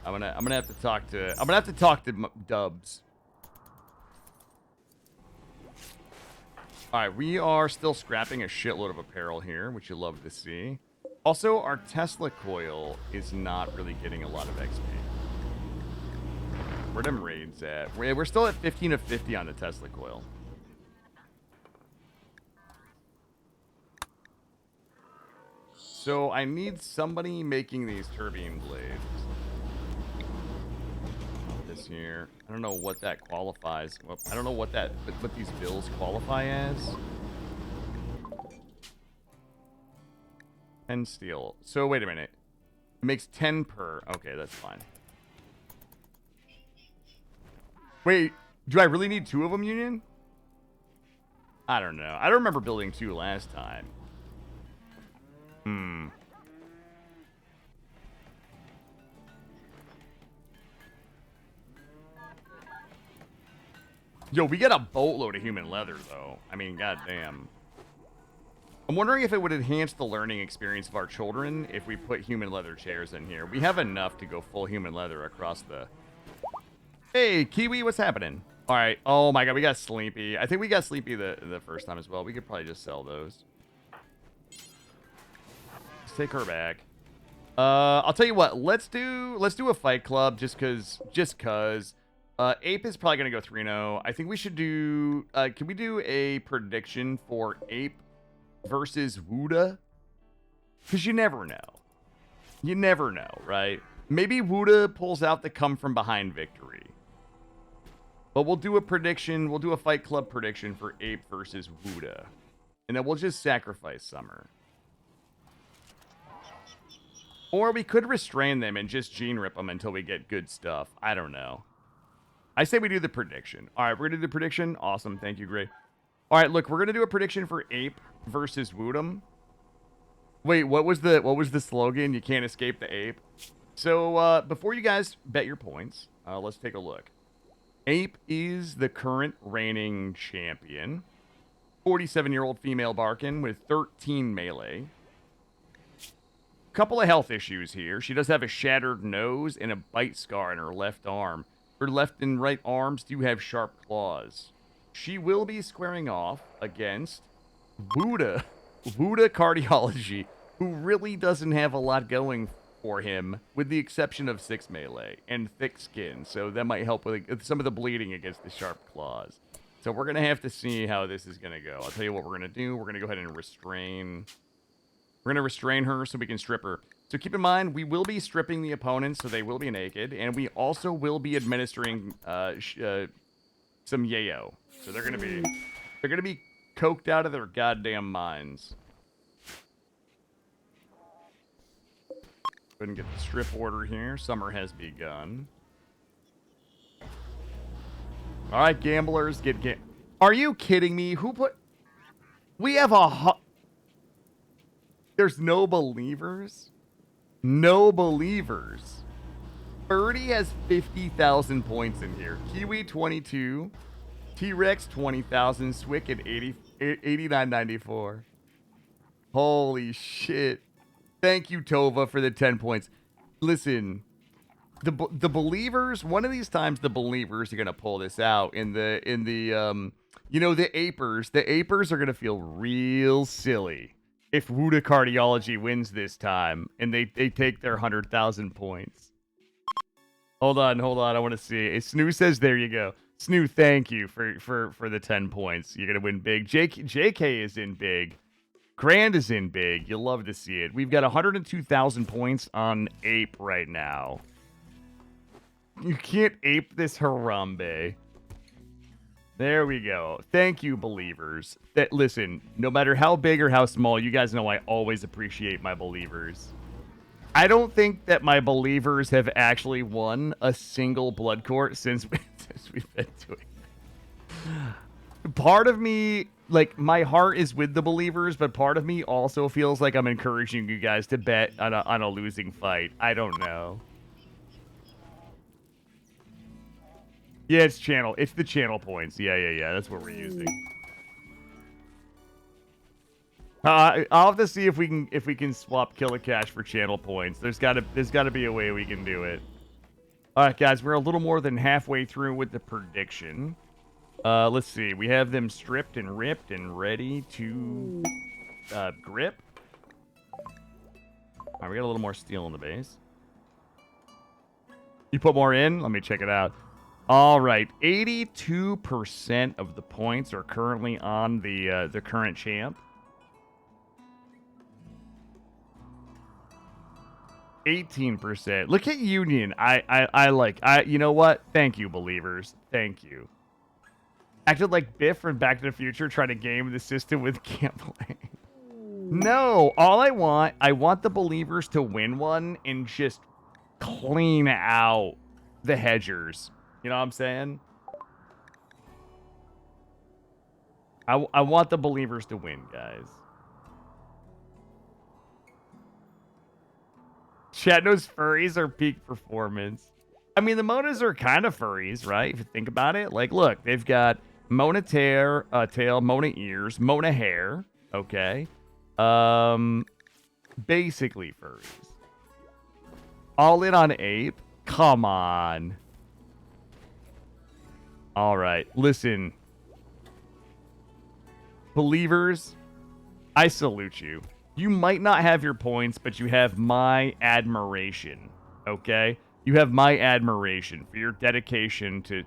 I'm gonna have to talk to Dubs. All right, we are still scrapping a shitload of apparel here, which you love to see. Also, our Tesla coil is not really getting a lot of XP. Where them raids at? We're still at 15 of 50 on the Tesla coil. So I need somebody making these turbine blades. This here. I don't know what that qualifies. Well, I don't know what these bills qualify as. 10 steel. So wait a minute. It makes 10 per. Okay, that's fine. Wait, do I really need 2 of them, Union? I don't know. I don't remember building 2 last time. Yo, we get a boatload of human leather, though. I mean, goddamn. I'm wondering if it would enhance the learning experience of our children if we put human leather chairs in here. We have enough to go full human leather across the... Hey, Kiwi, what's happening? All right. Oh, my God, we got Sleepy. I think we got Sleepy the first time as well. We could probably just sell those. Let's take her back. I'll tell you what. Let's do a fight club just cause. Ape is probably gonna go 3-0. I think we should do. Can we do a prediction for Ape versus Wuda? Because you never know. You never know, right? Maybe Wuda pulls out the come from behind victory. But we'll do a prediction. We'll do a fight club prediction for Ape versus Wuda, and then we'll just sacrifice Summer. Or we could restrain them and just gene rip them until we get good stuff. I don't know. I say we do the prediction. All right, we're going to do the prediction. Awesome. Thank you, Gray. All right, look, we're going to do a prediction for Ape versus Woodham. Wait, what was the slogan? You can't escape the ape. So, before you guys bet your points, let's take a look. Ape is the current reigning champion. 47-year-old female Barkin with 13 melee. Couple of health issues here. She does have a shattered nose and a bite scar in her left arm. Her left and right arms do have sharp claws. She will be squaring off against Buddha Cardiology, who really doesn't have a lot going for him, with the exception of 6 melee and thick skin. So that might help with some of the bleeding against the sharp claws. So we're going to have to see how this is going to go. I'll tell you what we're going to do. We're going to go ahead and restrain. We're going to restrain her so we can strip her. So keep in mind, we will be stripping the opponents, so they will be naked. And we also will be administering some yayo. So they're going to be coked out of their goddamn minds. Go ahead and get the strip order here. Summer has begun. All right, gamblers, get. Are you kidding me? Who put? We have There's no believers. No believers. Birdie has 50,000 points in here. Kiwi 22. T-Rex 20,000. Swick at 89.94. Holy shit. Thank you, Tova, for the 10 points. Listen, the believers, one of these times the believers are going to pull this out in the you know, the apers. The apers are going to feel real silly if Wuda Cardiology wins this time and they take their 100,000 points. Hold on. I want to see. Snoo says, there you go. Snoo, thank you for the 10 points. You're going to win big. JK is in big. Grand is in big. You'll love to see it. We've got 102,000 points on Ape right now. You can't ape this Harambe. There we go. Thank you, believers. Listen, no matter how big or how small, you guys know I always appreciate my believers. I don't think that my believers have actually won a single blood court since we've been doing it. Part of me, like, my heart is with the believers, but part of me also feels like I'm encouraging you guys to bet on a losing fight. I don't know. Yeah, it's the channel points. Yeah. That's what we're using. I'll have to see if we can swap Killacash for channel points. There's gotta be a way we can do it. All right, guys, we're a little more than halfway through with the prediction. Let's see. We have them stripped and ripped and ready to grip. All right, we got a little more steel in the base. You put more in? Let me check it out. All right, 82% of the points are currently on the current champ. 18%. Look at Union. You know what? Thank you, believers. Thank you. Acted like Biff from Back to the Future trying to game the system with gambling. No, I want the believers to win one and just clean out the hedgers. You know what I'm saying? I want the believers to win, guys. Chat knows furries are peak performance. I mean, the Monas are kind of furries, right? If you think about it. Like, look, they've got Mona tail, Mona ears, Mona hair. Okay. Basically furries. All in on Ape? Come on. All right. Listen. Believers, I salute you. You might not have your points, but you have my admiration. Okay? You have my admiration for your dedication to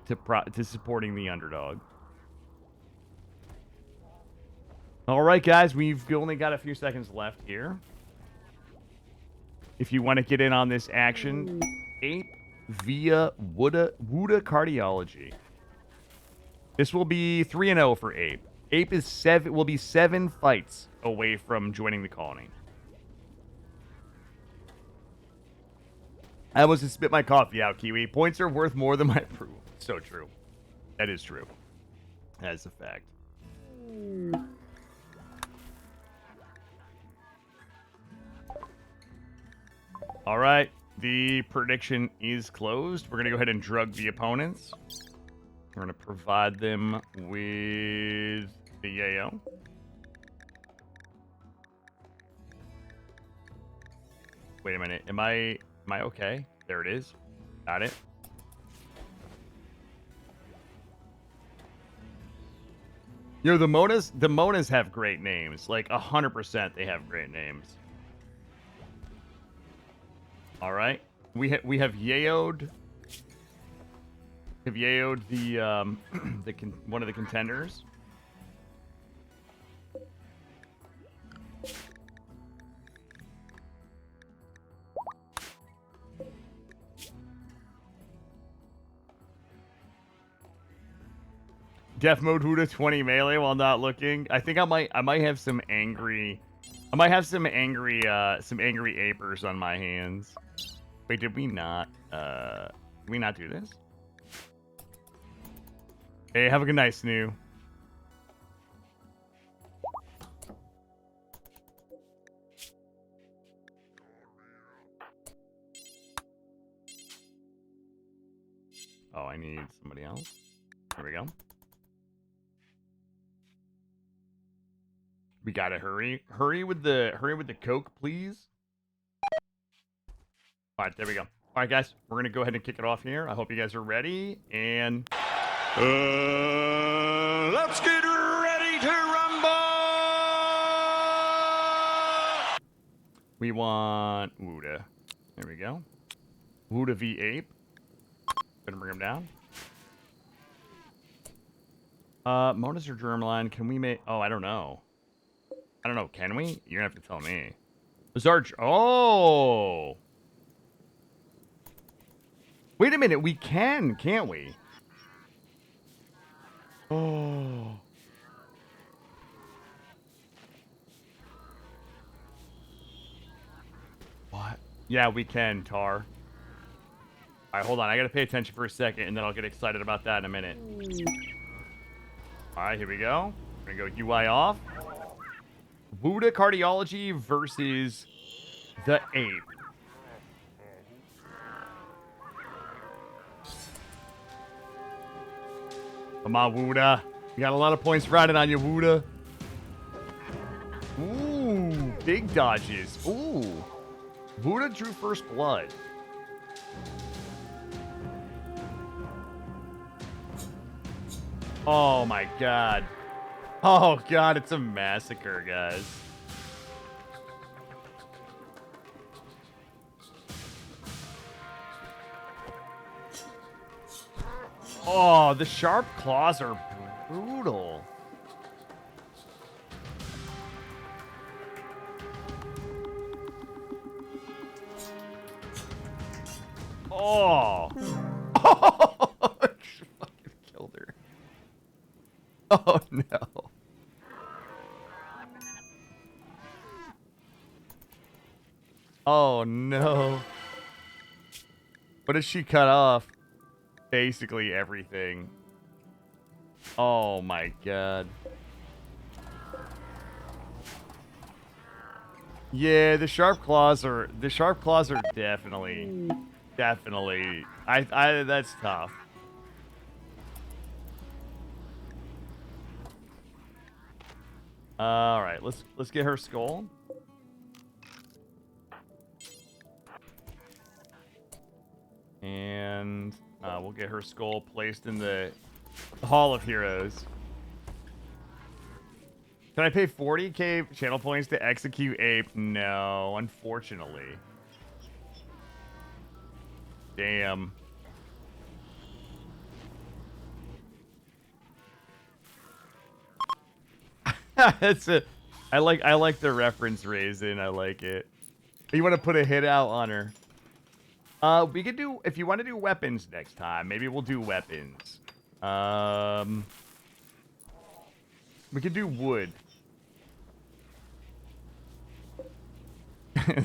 supporting the underdog. All right, guys, we've only got a few seconds left here. If you want to get in on this action, Ape via Wuda Cardiology. This will be 3-0 for Ape. Ape will be 7 fights away from joining the colony. I almost just spit my coffee out, Kiwi. Points are worth more than my approval. So true. That is true. That is a fact. All right. The prediction is closed. We're going to go ahead and drug the opponents. We're going to provide them with the yayo. Wait a minute. Am I okay? There it is. Got it. Yo, the Monas have great names. Like 100% they have great names. All right. We have yaoed. Have yaoed the one of the contenders. Def mode Huda 20 melee while not looking. I think I might have some angry apers on my hands. Wait, did we not do this? Hey, have a good night, Snoo. Oh, I need somebody else. There we go. We gotta hurry. Hurry with the Coke, please. Alright, there we go. Alright guys, we're gonna go ahead and kick it off here. I hope you guys are ready, and let's get ready to rumble! we want Wuda. There we go. Wuda v Ape. Gonna bring him down. Monas or Germline, can we make... Oh, I don't know. Can we? You're gonna have to tell me. Zarge. Oh! Wait a minute, we can, can't we? Oh. What? Yeah, we can, Tar. Alright, hold on. I gotta pay attention for a second, and then I'll get excited about that in a minute. Alright, here we go. We're gonna go UI off. Buddha Cardiology versus the Ape. Come on, Wuda. You got a lot of points riding on you, Wuda. Ooh, big dodges. Ooh. Wuda drew first blood. Oh my god. Oh god, it's a massacre, guys. Oh, the sharp claws are brutal. Oh. Oh, she fucking killed her. Oh no. Oh no. What did she cut off? Basically everything. Oh my god. Yeah, the sharp claws are definitely that's tough. All right, let's get her skull. And we'll get her skull placed in the Hall of Heroes. Can I pay 40k channel points to execute Ape? No, unfortunately. Damn. That's it. I like the reference, Raisin. I like it. You want to put a hit out on her? We could do, if you want to do weapons next time, maybe we'll do weapons. We could do wood.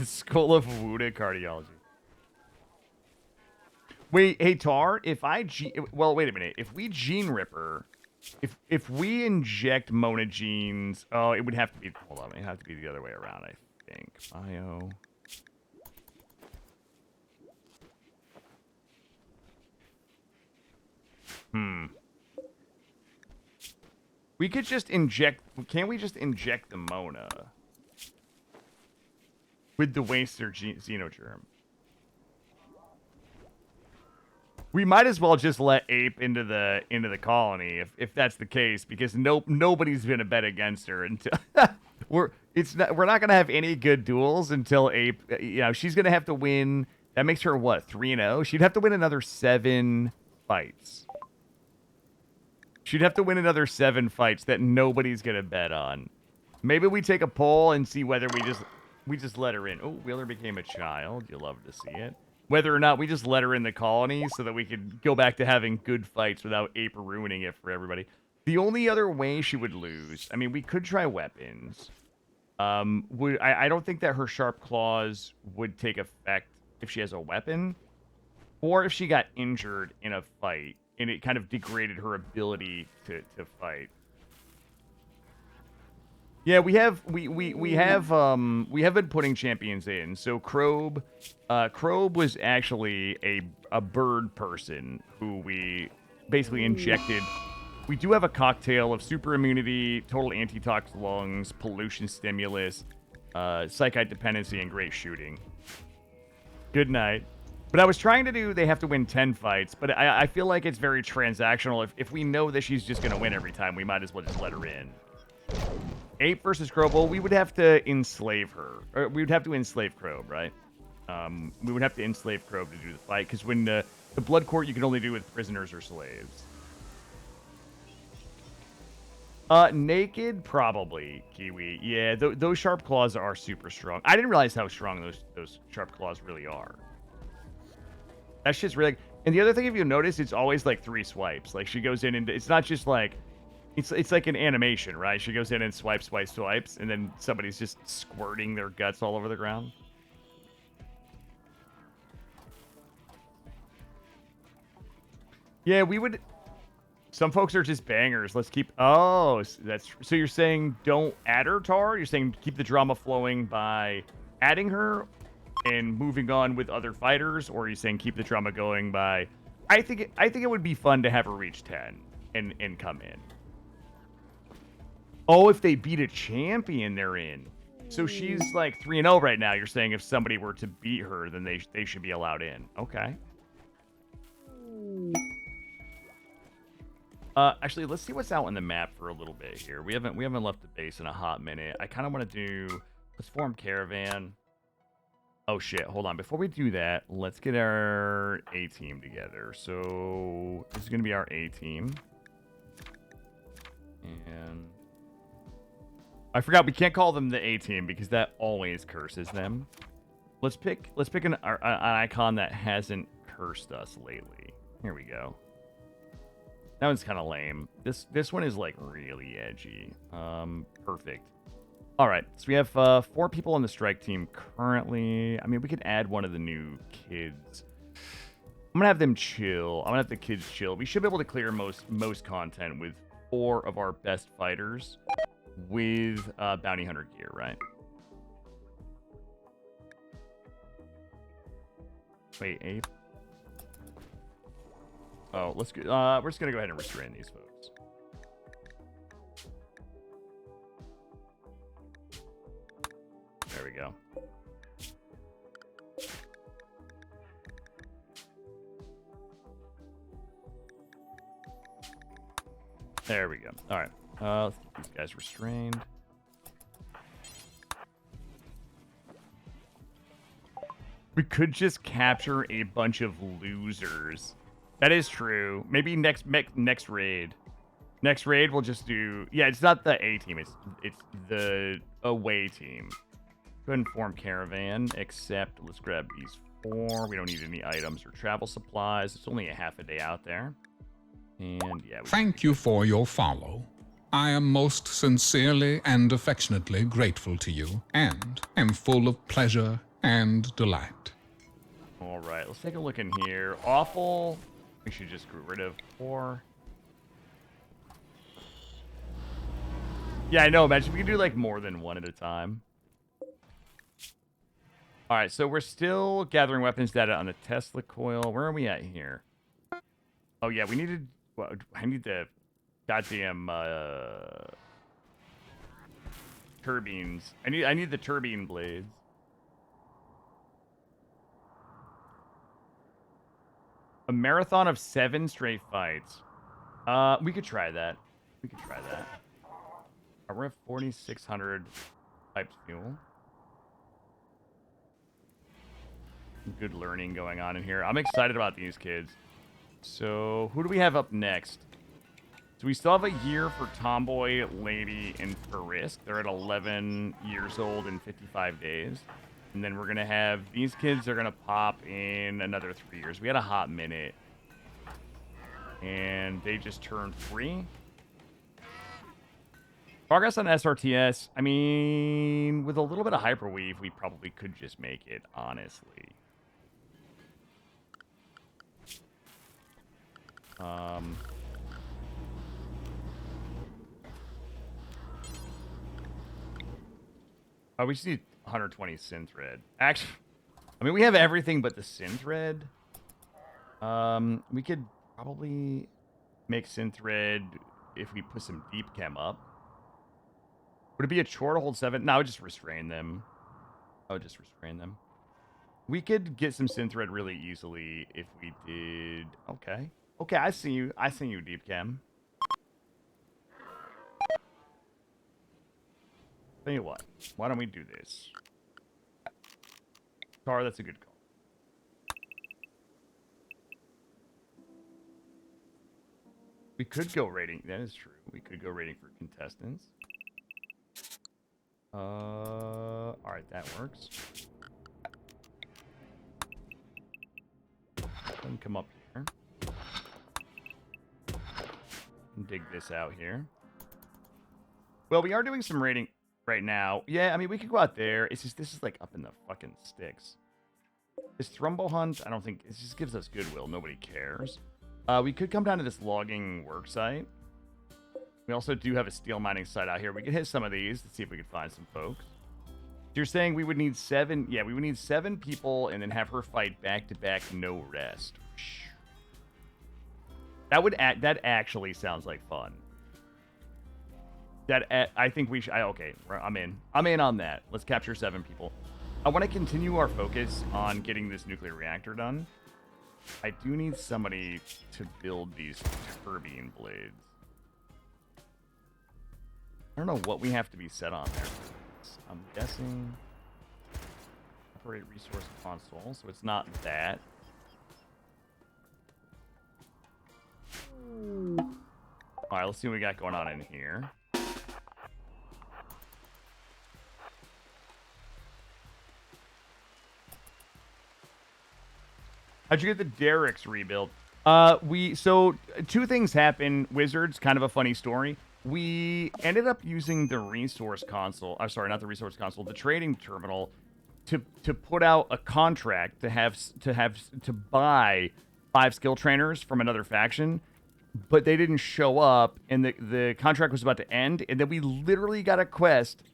Skull of Wuda Cardiology. Wait, hey Tar, if well, wait a minute. If we Gene Ripper, if we inject Mona genes, oh, it would have to be, hold on, it would have to be the other way around, I think. Bio. We could just inject, can't we just inject the Mona with the Waster Xenogerm? We might as well just let Ape into the colony if that's the case, because nobody's gonna bet against her until we're not gonna have any good duels until Ape. You know, she's gonna have to win That makes her, what, 3-0? She'd have to win another 7 fights. She'd have to win another 7 fights that nobody's going to bet on. Maybe we take a poll and see whether we just let her in. Oh, Wheeler became a child. You'll love to see it. Whether or not we just let her in the colony so that we could go back to having good fights without Ape ruining it for everybody. The only other way she would lose, I mean, we could try weapons. I don't think that her sharp claws would take effect if she has a weapon, or if she got injured in a fight and it kind of degraded her able to fight. Yeah, we have been putting champions in. So Krobe was actually a bird person who we basically injected. We do have a cocktail of super immunity, total antitox lungs, pollution stimulus, psychite dependency, and great shooting. Good night. But I was trying to do, they have to win 10 fights, but I feel like it's very transactional. If we know that she's just going to win every time, we might as well just let her in. Ape versus Crobe, well, we would have to enslave her. Or we would have to enslave Crobe, right? We would have to enslave Crobe to do the fight, because when the Blood Court, you can only do with prisoners or slaves. Naked, probably, Kiwi. Yeah, those sharp claws are super strong. I didn't realize how strong those sharp claws really are. That's just really... And the other thing, if you notice, it's always like 3 swipes. Like, she goes in and... It's not just like... It's like an animation, right? She goes in and swipes, and then somebody's just squirting their guts all over the ground. Yeah, we would... Some folks are just bangers. Let's keep... Oh, that's... So you're saying don't add her, Tar? You're saying keep the drama flowing by adding her and moving on with other fighters? Or are you saying keep the drama going by... I think it would be fun to have her reach 10 and come in. Oh, if they beat a champion, they're in. So she's like 3-0 right now. You're saying if somebody were to beat her, then they should be allowed in. Okay. Actually, let's see what's out on the map for a little bit here. We haven't left the base in a hot minute. I kind of want to do... Let's form caravan. Oh, shit. Hold on. Before we do that, let's get our A-team together. So this is going to be our A-team. And... I forgot we can't call them the A-team because that always curses them. Let's pick an icon that hasn't cursed us lately. Here we go. That one's kind of lame. This one is like really edgy. Perfect. All right, so we have 4 people on the strike team currently. I mean, we could add one of the new kids. I'm gonna have them chill. I'm gonna have the kids chill. We should be able to clear most content with 4 of our best fighters with bounty hunter gear, right? Wait, Ape. Oh, let's go. We're just gonna go ahead and restrain these folks. There we go. There we go. All right. Let's keep these guys restrained. We could just capture a bunch of losers. That is true. Maybe next raid. Next raid we'll just do... Yeah, it's not the A team. It's the away team. Go ahead and form caravan, except let's grab these 4. We don't need any items or travel supplies. It's only a half a day out there. And yeah... Thank you for your follow. I am most sincerely and affectionately grateful to you, and am full of pleasure and delight. All right, let's take a look in here. Awful... We should just get rid of 4. Yeah, I know. Imagine we can do like more than 1 at a time. All right, so we're still gathering weapons data on the Tesla coil. Where are we at here? Oh yeah, we needed. Well, I need the goddamn turbines. I need the turbine blades. A marathon of 7 straight fights. We could try that. We could try that. We're at 4,600 pipes fuel. good learning going on in here. I'm excited about these kids. So, who do we have up next? So we still have a year for Tomboy, Lady, and Frisk. They're at 11 years old and 55 days. And then we're going to have these kids are going to pop in another 3 years. We had a hot minute. And they just turned 3. Progress on SRTS. I mean, with a little bit of hyperweave, we probably could just make it, honestly. Oh, we just need 120 synth red. Actually, I mean, we have everything but the synth red. We could probably make synth red if we put some deep chem up. Would it be a chore to hold 7? No, I would just restrain them. We could get some synth red really easily if we did. Okay. Okay, I see you. I see you, deep chem. Tell you what, why don't we do this? Tar, that's a good call. We could go rating. That is true. We could go rating for contestants. All right, that works. Then come up here. And dig this out here. Well, we are doing some rating right now. Yeah, I mean, we could go out there. It's just, this is like up in the fucking sticks. This Thrumbo Hunt, I don't think, it just gives us goodwill. Nobody cares. We could come down to this logging work site. We also do have a steel mining site out here. We could hit some of these to see if we could find some folks. You're saying we would need 7? Yeah, we would need 7 people and then have her fight back-to-back, no rest. That actually sounds like fun. I think we should. Okay, I'm in. I'm in on that. Let's capture 7 people. I want to continue our focus on getting this nuclear reactor done. I do need somebody to build these turbine blades. I don't know what we have to be set on there. I'm guessing operate resource console, so it's not that. All right, let's see what we got going on in here. How'd you get the Derricks rebuild? So 2 things happened. Wizards, kind of a funny story. We ended up using the resource console. I'm sorry, not the resource console, the trading terminal to put out a contract to buy 5 skill trainers from another faction, but they didn't show up, and the contract was about to end, and then we literally got a quest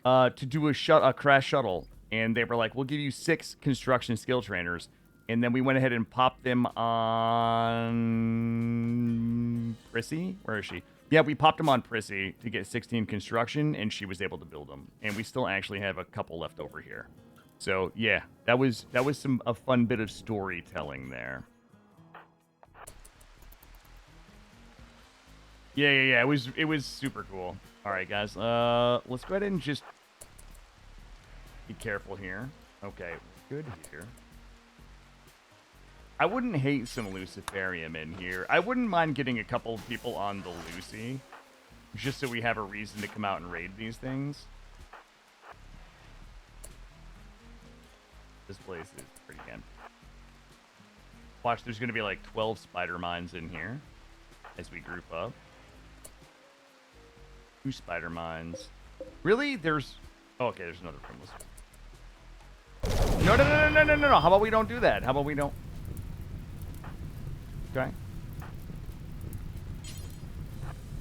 to do a crash shuttle, and they were like, "We'll give you 6 construction skill trainers." And then we went ahead and popped them on Prissy. Where is she? Yeah, we popped them on Prissy to get 16 construction, and she was able to build them. And we still actually have a couple left over here. So yeah, that was a fun bit of storytelling there. Yeah. It was super cool. All right, guys. Let's go ahead and just be careful here. Okay, good here. I wouldn't hate some Luciferium in here. I wouldn't mind getting a couple of people on the Lucy, just so we have a reason to come out and raid these things. This place is pretty empty. Watch, there's going to be like 12 spider mines in here as we group up. 2 spider mines. Really? There's... Oh, okay, there's another room. No. How about we don't do that? How about we don't... Okay.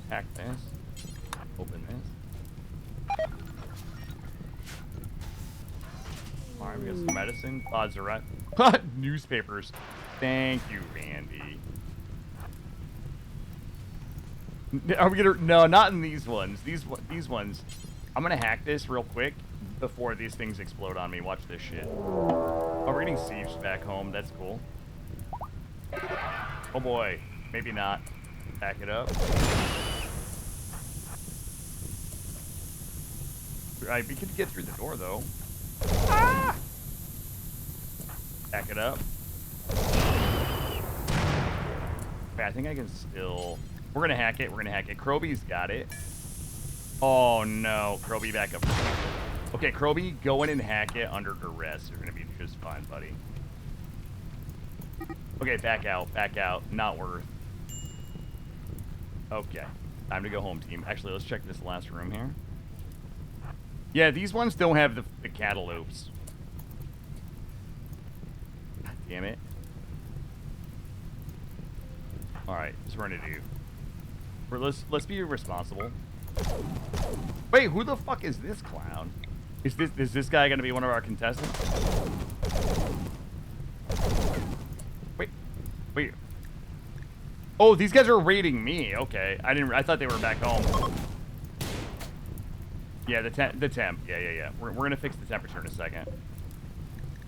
Hack this. Open this. Alright, we got some medicine. Odds are right. Newspapers. Thank you, Randy. Are we gonna... No, not in these ones. These ones. I'm gonna hack this real quick before these things explode on me. Watch this shit. Oh, we're getting sieged back home. That's cool. Oh boy, maybe not. Back it up. Right, we could get through the door though. Ah! Back it up. Okay, I think I can still... We're going to hack it. We're going to hack it. Kroby's got it. Oh, no. Kroby, back up. Okay, Kroby, go in and hack it under duress. You're going to be just fine, buddy. Okay, back out. Back out. Not worth. Okay. Time to go home, team. Actually, let's check this last room here. Yeah, these ones don't have the cantaloupes. God damn it. Alright, that's what we're gonna do. Let's be responsible. Wait, who the fuck is this clown? Is this guy gonna be one of our contestants? Wait. Oh, these guys are raiding me. Okay, I thought they were back home. Yeah, the temp. Yeah. We're gonna fix the temperature in a second.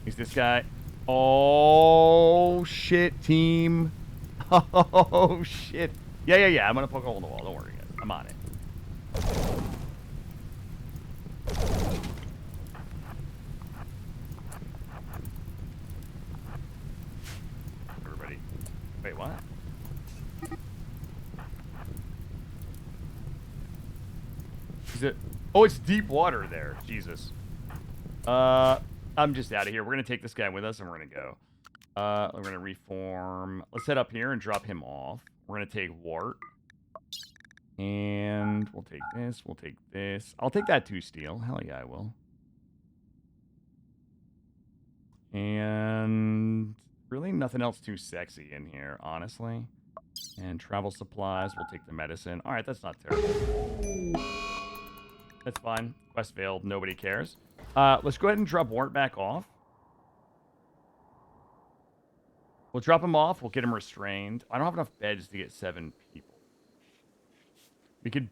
Is this guy? Oh shit, team. Oh shit. Yeah. I'm gonna poke a hole in the wall. Don't worry, guys. I'm on it. Everybody. Wait, what? Is it? Oh, it's deep water there. Jesus. I'm just out of here. We're gonna take this guy with us and we're gonna go. We're gonna reform. Let's head up here and drop him off. We're gonna take Wart. And we'll take this. We'll take this. I'll take that 2 steel. Hell yeah, I will. And really nothing else too sexy in here, honestly. And travel supplies. We'll take the medicine. All right, that's not terrible. That's fine. Quest failed. Nobody cares. Let's go ahead and drop Wart back off. We'll drop him off. We'll get him restrained. I don't have enough beds to get 7 people. We could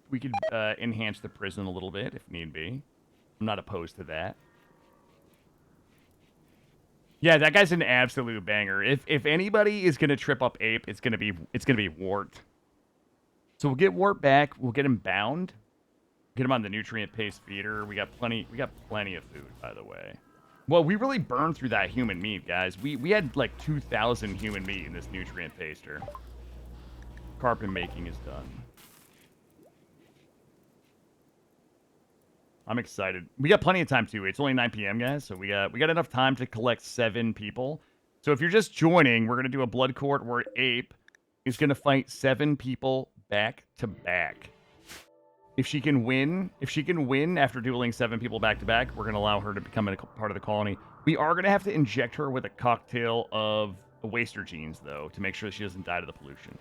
enhance the prison a little bit if need be. I'm not opposed to that. Yeah, that guy's an absolute banger. If anybody is gonna trip up Ape, it's gonna be Wart. So we'll get Wart back. We'll get him bound. Get him on the nutrient-paced feeder. We got plenty of food, by the way. Well, we really burned through that human meat, guys. We had like 2,000 human meat in this nutrient paster. Carpet making is done. I'm excited. We got plenty of time too. It's only 9 p.m., guys, so we got enough time to collect 7 people. So if you're just joining, we're gonna do a blood court where Ape is gonna fight 7 people back to back. If she can win after dueling 7 people back to back, we're gonna allow her to become a part of the colony. We are gonna have to inject her with a cocktail of waster genes though to make sure that she doesn't die to the pollution.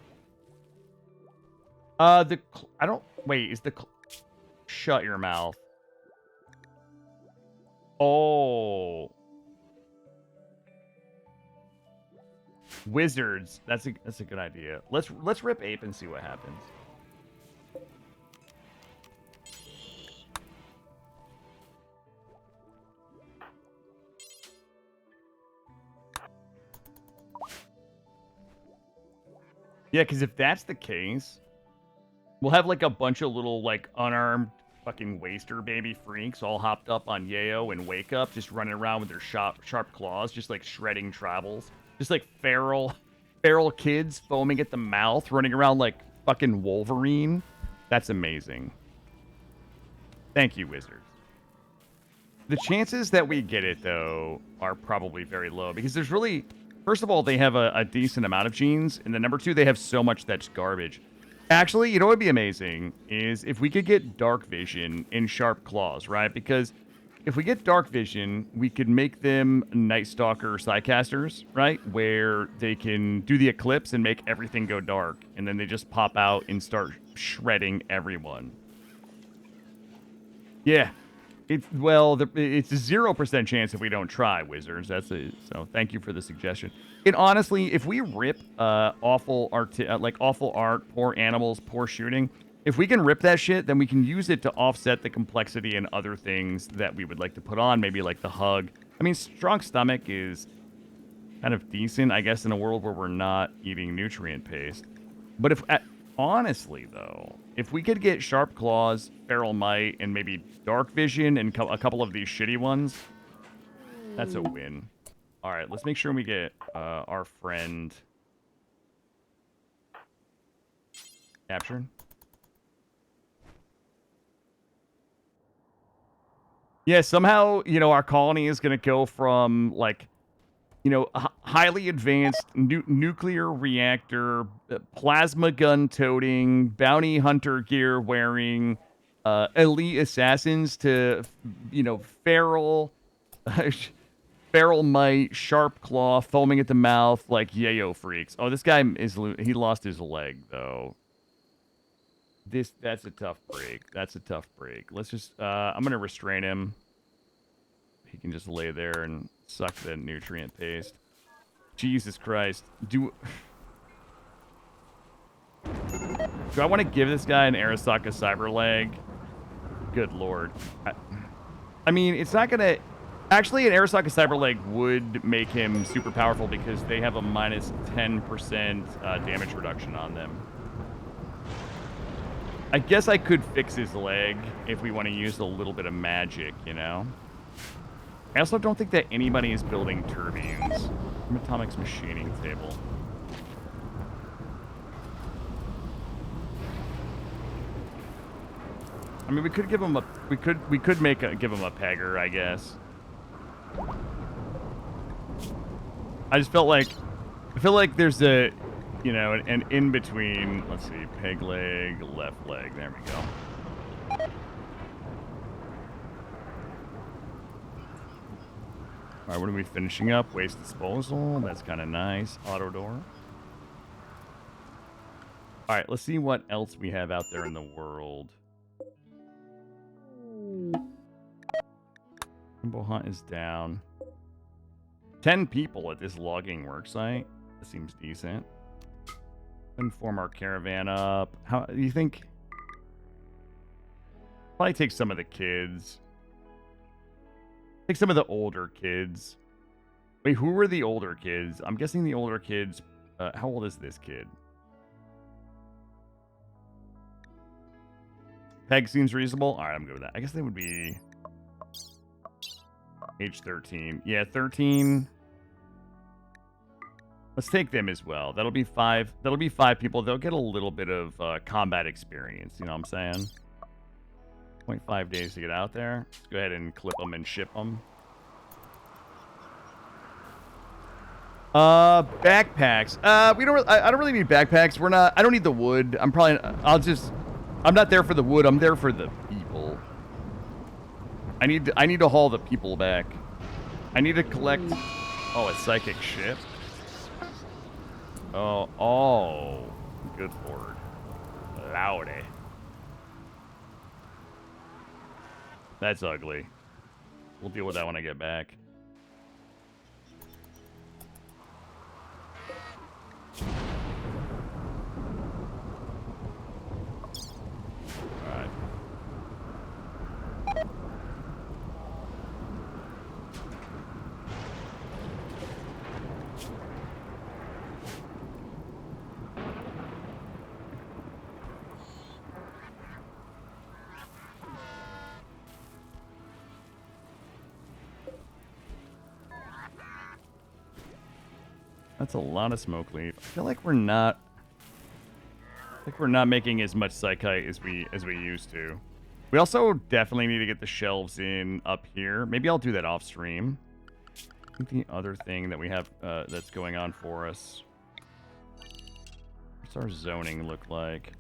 Shut your mouth. Oh. Wizards. That's a good idea. Let's rip Ape and see what happens. Yeah, because if that's the case, we'll have like a bunch of little like unarmed fucking waster baby freaks all hopped up on Yayo and Wake Up, just running around with their sharp claws, just like shredding travels. Just like feral kids foaming at the mouth, running around like fucking Wolverine. That's amazing. Thank you, Wizards. The chances that we get it, though, are probably very low because there's really... First of all, they have a decent amount of genes, and then number 2, they have so much that's garbage. Actually, you know what would be amazing is if we could get Dark Vision in Sharp Claws, right? Because if we get Dark Vision, we could make them Night Stalker Psycasters, right? Where they can do the Eclipse and make everything go dark, and then they just pop out and start shredding everyone. Yeah. It's a 0% chance if we don't try, Wizards. So thank you for the suggestion. And honestly, if we rip awful art, poor animals, poor shooting, if we can rip that shit, then we can use it to offset the complexity and other things that we would like to put on, maybe like the hug. I mean, Strong Stomach is kind of decent, I guess, in a world where we're not eating nutrient paste. But honestly, though, if we could get Sharp Claws, Feral Might, and maybe Dark Vision and a couple of these shitty ones, that's a win. All right, let's make sure we get our friend captured. Yeah, somehow, you know, our colony is going to go from, like, you know, highly advanced nuclear reactor, plasma gun toting, bounty hunter gear wearing, elite assassins to, you know, feral, feral might, sharp claw, foaming at the mouth, like yayo freaks. Oh, this guy he lost his leg though. That's a tough break. That's a tough break. Let's just I'm gonna restrain him. He can just lay there and suck the nutrient paste. Jesus Christ. Do I want to give this guy an Arasaka cyber leg? Good lord. I mean, it's not gonna. Actually, an Arasaka cyber leg would make him super powerful because they have a minus 10% damage reduction on them. I guess I could fix his leg if we want to use a little bit of magic, you know? I also don't think that anybody is building turbines. Atomic's machining table. I mean, we could give him a give him a pegger, I guess. I feel like there's a, you know, an in between. Let's see, peg leg, left leg. There we go. All right, what are we finishing up? Waste disposal. That's kind of nice. Auto door. All right, let's see what else we have out there in the world. Rainbow Hunt is down. 10 people at this logging worksite. That seems decent. Inform our caravan up. How do you think? Probably take some of the kids. Take some of the older kids. Wait, who were the older kids? I'm guessing the older kids. How old is this kid? Peg seems reasonable. All right, I'm good with that. I guess they would be age 13. Yeah, 13. Let's take them as well. That'll be 5. That'll be 5 people. They'll get a little bit of combat experience. You know what I'm saying? 0.5 days to get out there. Let's go ahead and clip them and ship them. Backpacks. We don't. I don't really need backpacks. We're not. I don't need the wood. I'm not there for the wood. I'm there for the people. I need to haul the people back. I need to collect. Oh, a psychic ship. Oh, good lord, loudy. That's ugly. We'll deal with that when I get back. All right. That's a lot of smoke leaf. I feel like we're not making as much psychite as we used to. We also definitely need to get the shelves in up here. Maybe I'll do that off stream. I think the other thing that we have that's going on for us. What's our zoning look like?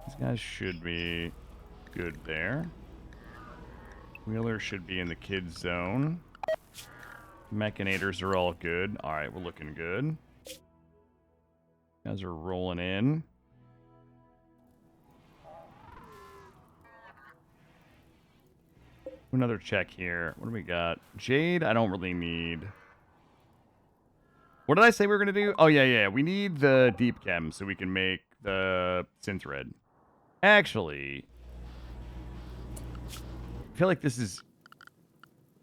These guys should be good there. Wheeler should be in the kids zone. Mechanators are all good. All right, we're looking good. Guys are rolling in. Another check here. What do we got? Jade, I don't really need. What did I say we were going to do? Oh, yeah. We need the deep chem so we can make the synth red. Actually, I feel like this is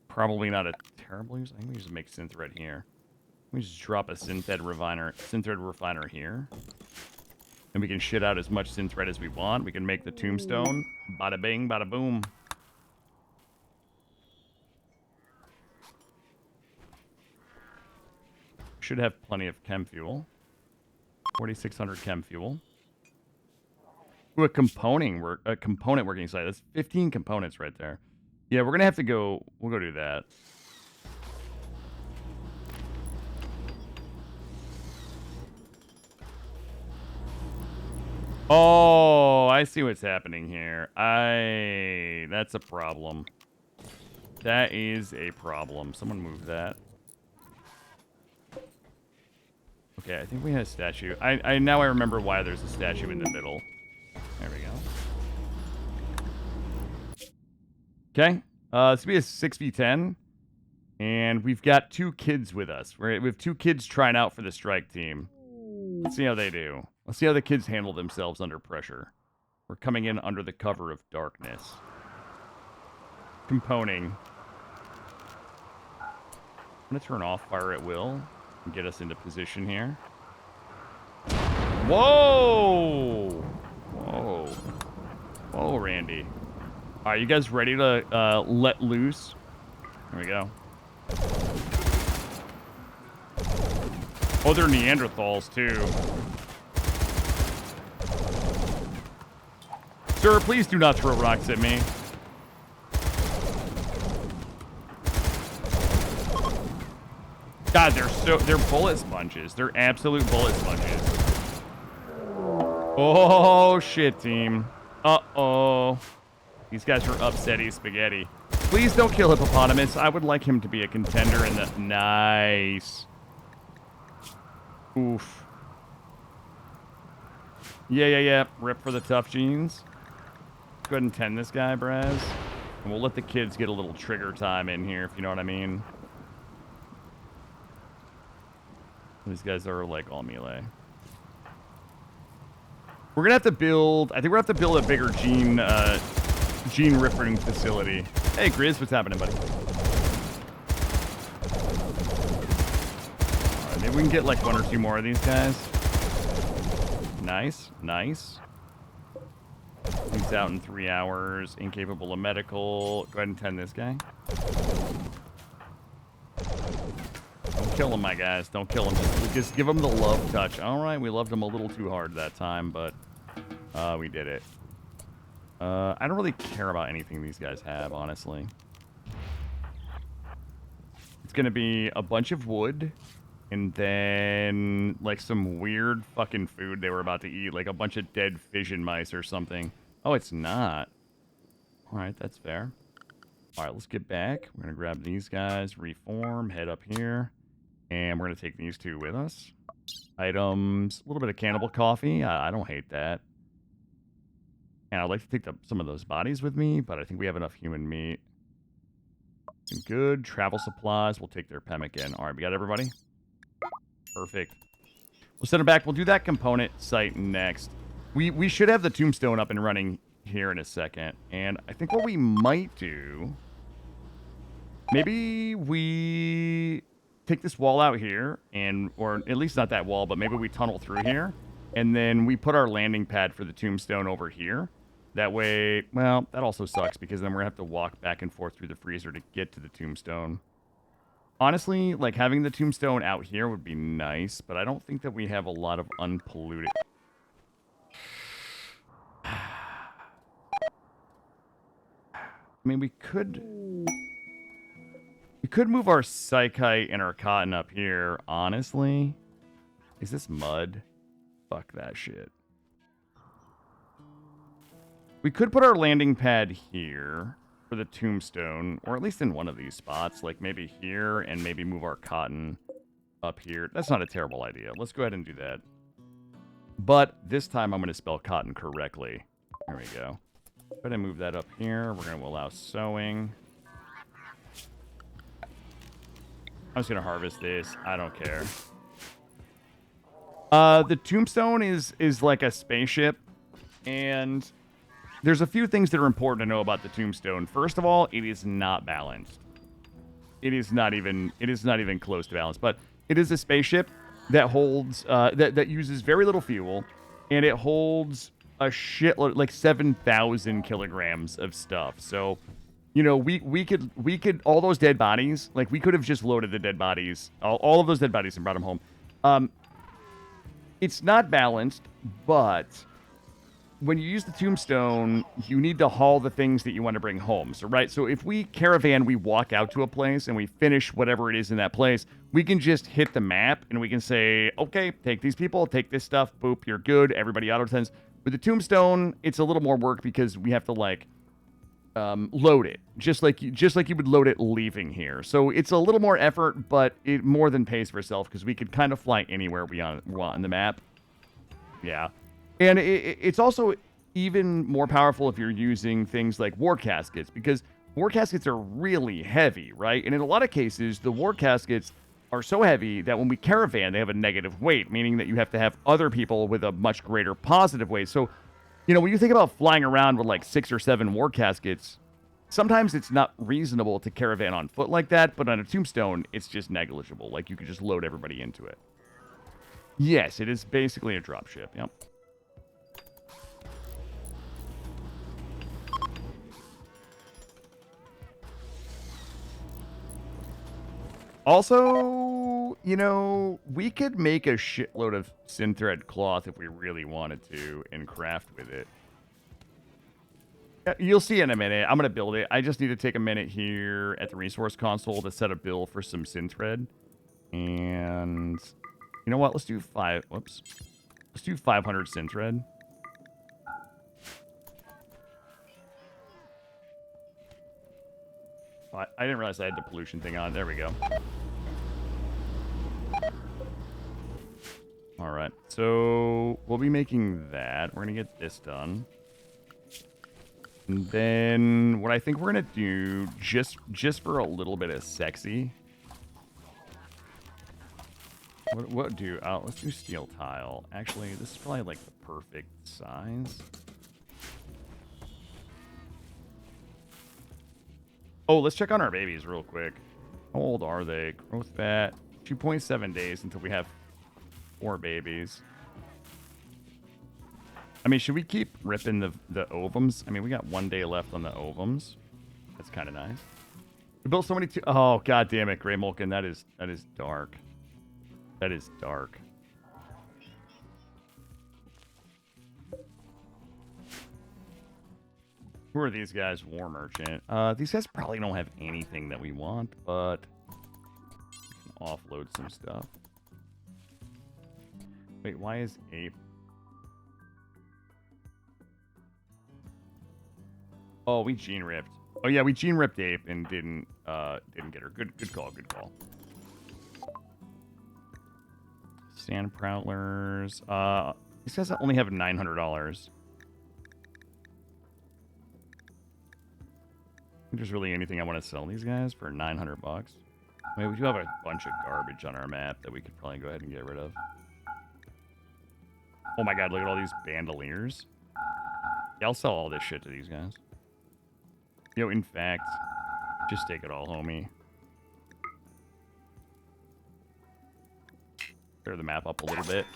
probably not a terrible use. I think we just make synth red here. We just drop a synth red refiner here. And we can shit out as much synth red as we want. We can make the tombstone. Bada bing, bada boom. should have plenty of chem fuel. 4,600 chem fuel. Ooh, a component working site. That's 15 components right there. Yeah, we're gonna have to go. We'll go do that. Oh, I see what's happening here. That's a problem. That is a problem. Someone move that. Okay, I think we had a statue. Now I remember why there's a statue in the middle. There we go. Okay. This will be a 6v10. And we've got 2 kids with us. We have 2 kids trying out for the strike team. Let's see how they do. Let's see how the kids handle themselves under pressure. We're coming in under the cover of darkness. Componing. I'm going to turn off fire at will and get us into position here. Whoa! Whoa. Whoa, Randy. All right, you guys ready to let loose? There we go. Oh, they're Neanderthals, too. Sir, please do not throw rocks at me. God, they're bullet sponges. They're absolute bullet sponges. Oh, shit, team. Uh-oh. These guys are upsetty spaghetti. Please don't kill Hippopotamus. I would like him to be a contender in the... Nice. Oof. Yeah. Rip for the tough jeans. Go ahead and 10 this guy, Braz. And we'll let the kids get a little trigger time in here, if you know what I mean. These guys are, like, all melee. We're gonna have to build... I think we're gonna have to build a bigger gene ripping facility. Hey, Grizz, what's happening, buddy? Alright, maybe we can get, like, 1 or 2 more of these guys. Nice. He's out in 3 hours. Incapable of medical. Go ahead and 10 this guy. Don't kill him, my guys. Don't kill him. Just give him the love touch. Alright, we loved him a little too hard that time, but we did it. I don't really care about anything these guys have, honestly. It's gonna be a bunch of wood, and then, like, some weird fucking food they were about to eat, like a bunch of dead fission mice or something. Oh, it's not. Alright, that's fair. Alright, let's get back. We're gonna grab these guys, reform, head up here, and we're gonna take these 2 with us. Items, a little bit of cannibal coffee. I don't hate that. And I'd like to take some of those bodies with me, but I think we have enough human meat. Good. Travel supplies. We'll take their pemmican. All right, we got everybody? Perfect. We'll send them back. We'll do that component site next. We should have the tombstone up and running here in a second. And I think what we might do... Maybe we take this wall out here, or at least not that wall, but maybe we tunnel through here. And then we put our landing pad for the tombstone over here. That way, well, that also sucks because then we're going to have to walk back and forth through the freezer to get to the tombstone. Honestly, like, having the tombstone out here would be nice, but I don't think that we have a lot of unpolluted... I mean, we could move our psychite and our cotton up here, honestly. Is this mud? Fuck that shit. We could put our landing pad here for the tombstone, or at least in one of these spots, like maybe here, and maybe move our cotton up here. That's not a terrible idea. Let's go ahead and do that. But this time I'm going to spell cotton correctly. There we go. Go ahead and move that up here. We're going to allow sowing. I'm just going to harvest this. I don't care. The tombstone is like a spaceship, and there's a few things that are important to know about the tombstone. First of all, it is not balanced. It is not even close to balanced, but it is a spaceship that holds that uses very little fuel, and it holds a shitload, like 7,000 kilograms of stuff. So You know, we could all those dead bodies, like we could have just loaded the dead bodies, all of those dead bodies and brought them home. It's not balanced, but when you use the tombstone, you need to haul the things that you want to bring home. So, right? So if we caravan, we walk out to a place and we finish whatever it is in that place, we can just hit the map and we can say, okay, take these people, take this stuff, boop, you're good. Everybody auto-tends. With the tombstone, it's a little more work because we have to like load it, just like you would load it leaving here. So it's a little more effort, but it more than pays for itself because we could kind of fly anywhere we want on the map. Yeah. And it's also even more powerful if you're using things like war caskets, because war caskets are really heavy, right? And in a lot of cases, the war caskets are so heavy that when we caravan, they have a negative weight, meaning that you have to have other people with a much greater positive weight. So, you know, when you think about flying around with like 6 or 7 war caskets, sometimes it's not reasonable to caravan on foot like that, but on a tombstone, it's just negligible. Like, you could just load everybody into it. Yes, it is basically a dropship, yep. Also, you know, we could make a shitload of synthread cloth if we really wanted to and craft with it. You'll see in a minute. I'm going to build it. I just need to take a minute here at the resource console to set a bill for some synthread. And you know what? Let's do 500 synthread. I didn't realize I had the pollution thing on. There we go. All right. So we'll be making that. We're going to get this done. And then what I think we're going to do, just for a little bit of sexy. Let's do steel tile. Actually, this is probably like the perfect size. Oh, let's check on our babies real quick. How old are they? Growth fat, 2.7 days until we have 4 babies. I mean, should we keep ripping the ovums? I mean, we got 1 day left on the ovums. That's kind of nice. We built so many... Oh, god damn it, Grey Mulkin. That is dark. That is dark. Who are these guys? War Merchant. These guys probably don't have anything that we want, but we can offload some stuff. Wait, why is Ape? Oh, we gene ripped. Oh yeah, we gene ripped Ape and didn't get her. Good call. Good call. Sand Prowlers. These guys only have $900. I think there's really anything I want to sell these guys for 900 bucks. I mean, we do have a bunch of garbage on our map that we could probably go ahead and get rid of. Oh my god, look at all these bandoliers. Yeah, I'll sell all this shit to these guys. You know, in fact, just take it all, homie. Clear the map up a little bit.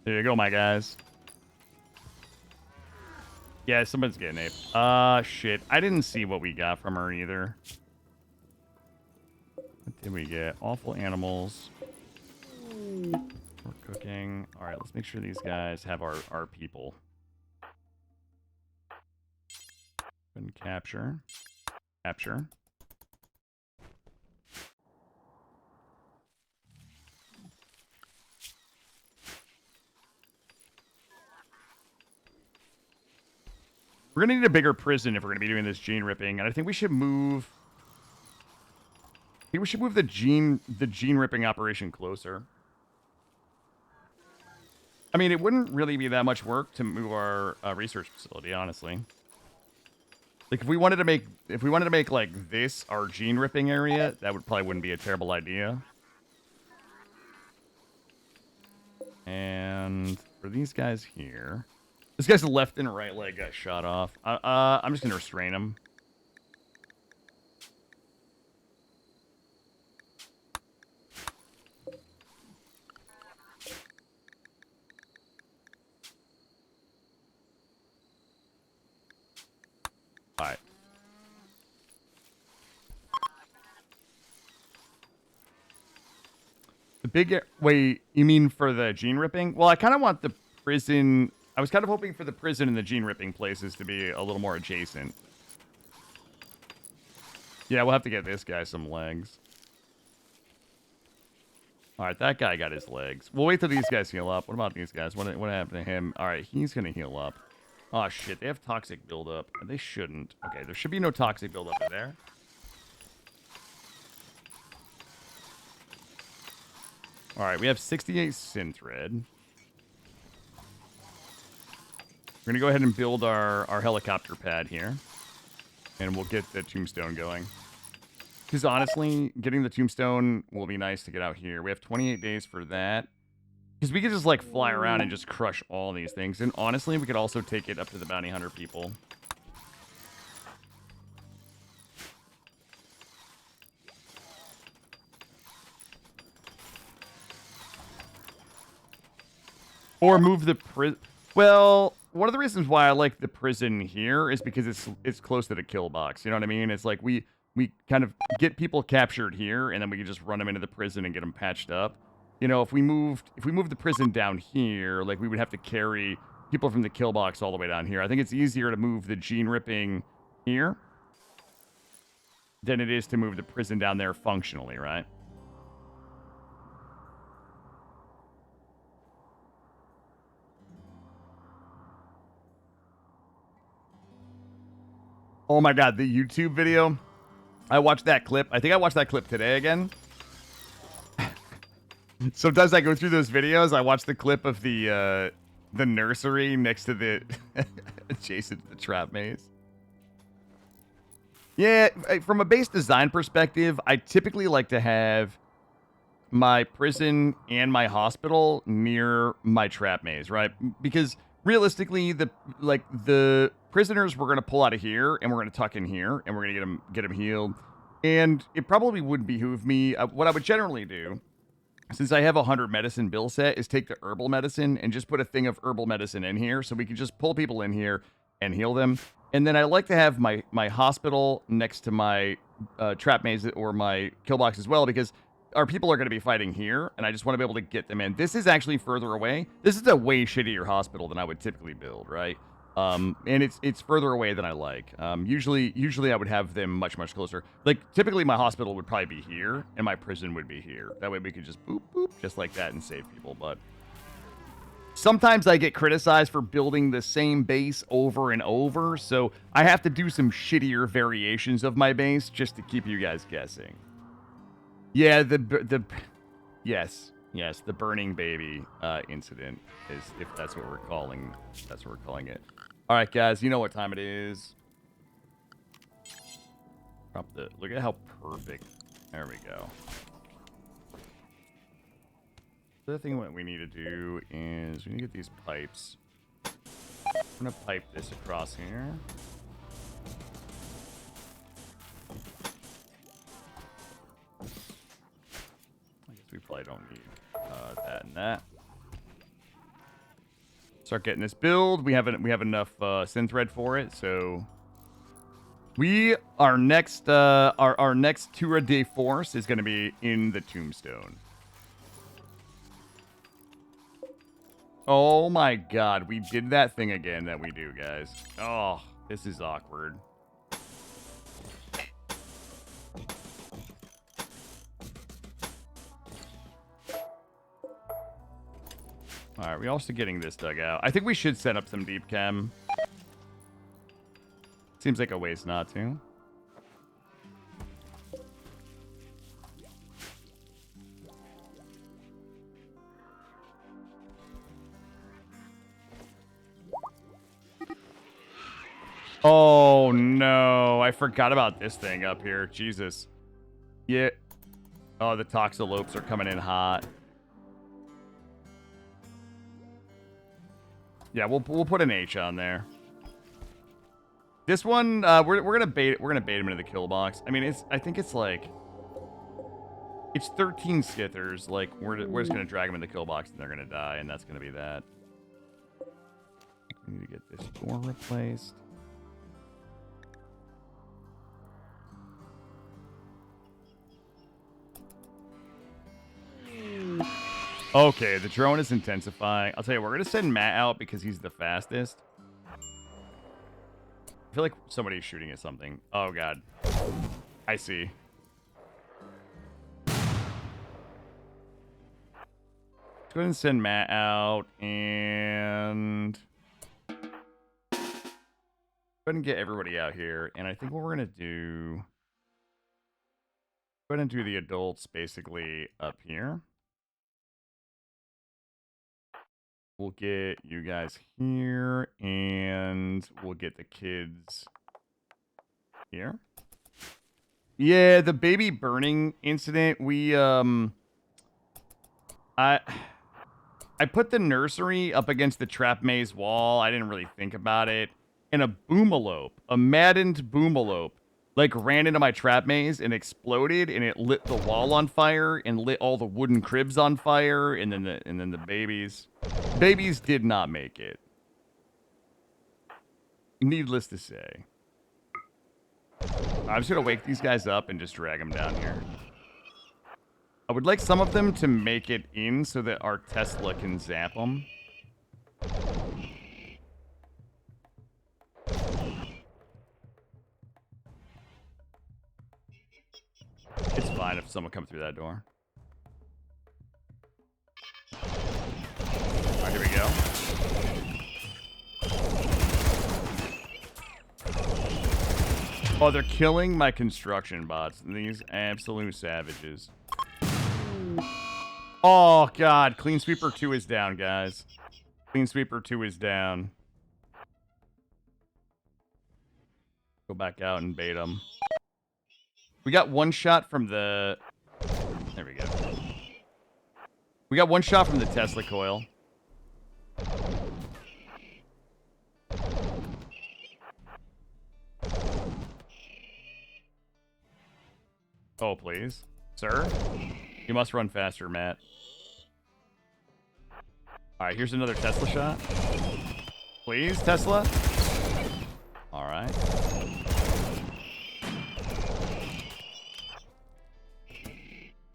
There you go, my guys. Yeah, somebody's getting Ape. Shit. I didn't see what we got from her either. What did we get? Awful animals. We're cooking. Alright, let's make sure these guys have our people. And capture. Capture. We're gonna need a bigger prison if we're gonna be doing this gene ripping, and I think we should move. I think we should move the gene ripping operation closer. I mean, it wouldn't really be that much work to move our research facility, honestly. Like if we wanted to make like this our gene ripping area, that probably wouldn't be a terrible idea. And for these guys here. This guy's left and right leg got shot off. I'm just going to restrain him. The big... Wait, you mean for the gene ripping? Well, I kind of want the prison... I was kind of hoping for the prison and the gene ripping places to be a little more adjacent. Yeah, we'll have to get this guy some legs. Alright, that guy got his legs. We'll wait till these guys heal up. What about these guys? What happened to him? Alright, he's gonna heal up. Oh, shit. They have toxic buildup. They shouldn't. Okay, there should be no toxic buildup in there. Alright, we have 68 synthread. We're going to go ahead and build our helicopter pad here. And we'll get the tombstone going. Because honestly, getting the tombstone will be nice to get out here. We have 28 days for that. Because we could just like fly around and just crush all these things. And honestly, we could also take it up to the bounty hunter people. Or move the prison. Well, one of the reasons why I like the prison here is because it's close to the kill box. You know what I mean? It's like we kind of get people captured here, and then we can just run them into the prison and get them patched up. You know, if we moved the prison down here, like we would have to carry people from the kill box all the way down here. I think it's easier to move the gene ripping here than it is to move the prison down there functionally, right? Oh my god, the YouTube video. I watched that clip. I think I watched that clip today again. Sometimes I go through those videos. I watch the clip of the nursery next to the adjacent to the trap maze. Yeah, from a base design perspective, I typically like to have my prison and my hospital near my trap maze, right? Because realistically, the prisoners we're gonna pull out of here and we're gonna tuck in here and we're gonna get them healed. And it probably would behoove me. What I would generally do, since I have 100 medicine bill set, is take the herbal medicine and just put a thing of herbal medicine in here so we can just pull people in here and heal them. And then I like to have my hospital next to my trap maze or my kill box as well, because our people are going to be fighting here, and I just want to be able to get them in. This is actually further away. This is a way shittier hospital than I would typically build, right? And it's further away than I like. Usually I would have them much closer. Like typically my hospital would probably be here, and my prison would be here. That way we could just boop boop just like that and save people. But sometimes I get criticized for building the same base over and over, so I have to do some shittier variations of my base just to keep you guys guessing. Yeah, yes, the burning baby incident is, if that's what we're calling, it. All right, guys, you know what time it is. Look at how perfect. There we go. The other thing what we need to do is we need to get these pipes. I'm gonna pipe this across here. We probably don't need that and that. Start getting this build. We have enough synthread for it, so our next 2-a-day force is going to be in the tombstone. Oh my god, we did that thing again that we do, guys. Oh, this is awkward. Alright, we're also getting this dug out. I think we should set up some deep chem. Seems like a waste not to. Oh no, I forgot about this thing up here. Jesus. Yeah. Oh, the toxolopes are coming in hot. Yeah, we'll put an H on there. This one, we're gonna bait him into the kill box. I mean, I think it's like it's 13 skithers. Like we're just gonna drag them in the kill box and they're gonna die, and that's gonna be that. We need to get this door replaced. Okay, the drone is intensifying. I'll tell you, we're going to send Matt out because he's the fastest. I feel like somebody's shooting at something. Oh, God. I see. Let's go ahead and send Matt out and go ahead and get everybody out here. And I think what we're going to do, go ahead and do the adults basically up here. We'll get you guys here, and we'll get the kids here. Yeah, the baby burning incident, we, I put the nursery up against the trap maze wall. I didn't really think about it. And a boomalope, a maddened boomalope, like ran into my trap maze and exploded, and it lit the wall on fire and lit all the wooden cribs on fire, and then the babies. Babies did not make it. Needless to say. I'm just gonna wake these guys up and just drag them down here. I would like some of them to make it in so that our Tesla can zap them. It's fine if someone comes through that door. Alright, here we go. Oh, they're killing my construction bots. These absolute savages. Oh, God. Clean Sweeper 2 is down, guys. Clean Sweeper 2 is down. Go back out and bait them. We got one shot from the... There we go. We got one shot from the Tesla coil. Oh, please. Sir? You must run faster, Matt. Alright, here's another Tesla shot. Please, Tesla? Alright.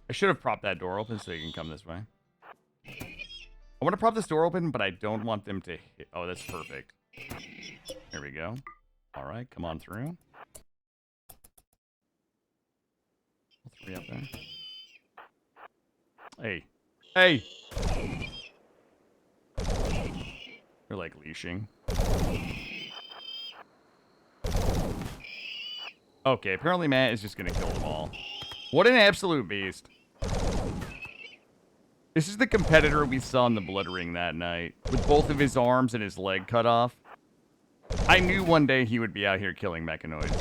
I should have propped that door open so you can come this way. I want to prop this door open, but I don't want them to hit. Oh, that's perfect. There we go. Alright, come on through. 3 up there. Hey. Hey! You're like leashing. Okay, apparently Matt is just gonna kill them all. What an absolute beast. This is the competitor we saw in the Blood Ring that night, with both of his arms and his leg cut off. I knew one day he would be out here killing mechanoids.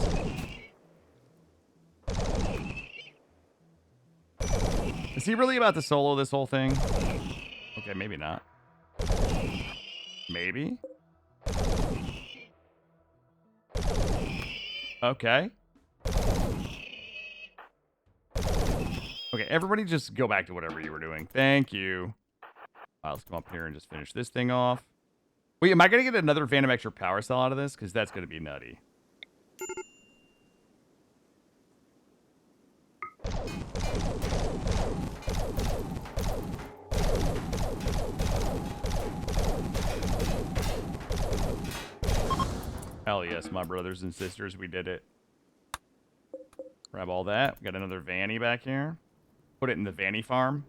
Is he really about to solo this whole thing? Okay, maybe not. Maybe? Okay. Okay, everybody just go back to whatever you were doing. Thank you. Let's come up here and just finish this thing off. Wait, am I going to get another Phantom Extra power cell out of this? Because that's going to be nutty. Hell yes, my brothers and sisters, we did it. Grab all that. We got another Vanny back here. Put it in the Vanny farm.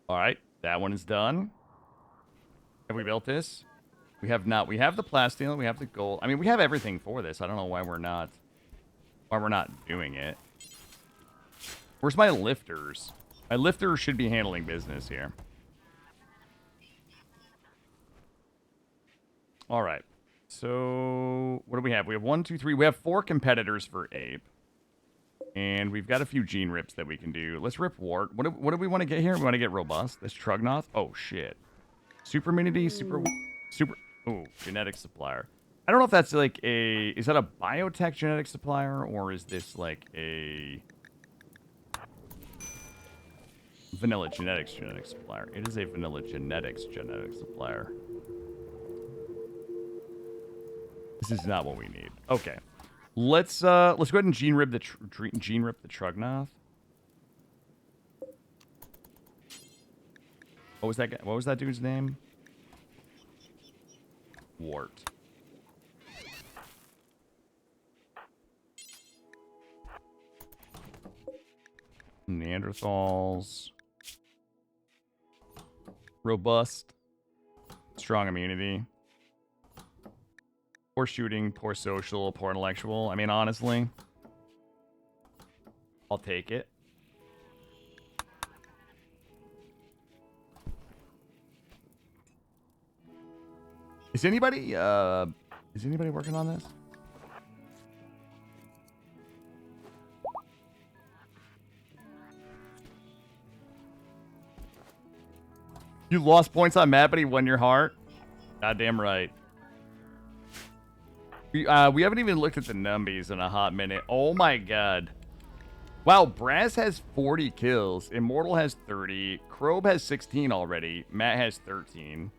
Alright, that one is done. Have we built this? We have not. We have the plasteel, we have the gold. I mean, we have everything for this. I don't know why we're not doing it. Where's my lifters? My lifters should be handling business here. All right. So what do we have? We have 1, 2, 3. We have 4 competitors for Ape. And we've got a few gene rips that we can do. Let's rip Wart. What do we want to get here? We want to get Robust. That's Trugnoth. Oh, shit. Super Immunity, Super... Oh, genetic supplier. I don't know if that's like a... Is that a biotech genetic supplier? Or is this like a... Vanilla genetics genetic supplier. It is a vanilla genetics genetic supplier. This is not what we need. Okay. Let's go ahead and gene rip the Trugnoth. What was that guy? What was that dude's name? Wart. Neanderthals. Robust. Strong immunity. Poor shooting, poor social, poor intellectual. I mean, honestly, I'll take it. Is anybody working on this? You lost points on Matt, but he won your heart? Goddamn right. We haven't even looked at the numbies in a hot minute. Oh my god. Wow, Brass has 40 kills. Immortal has 30. Krobe has 16 already. Matt has 13.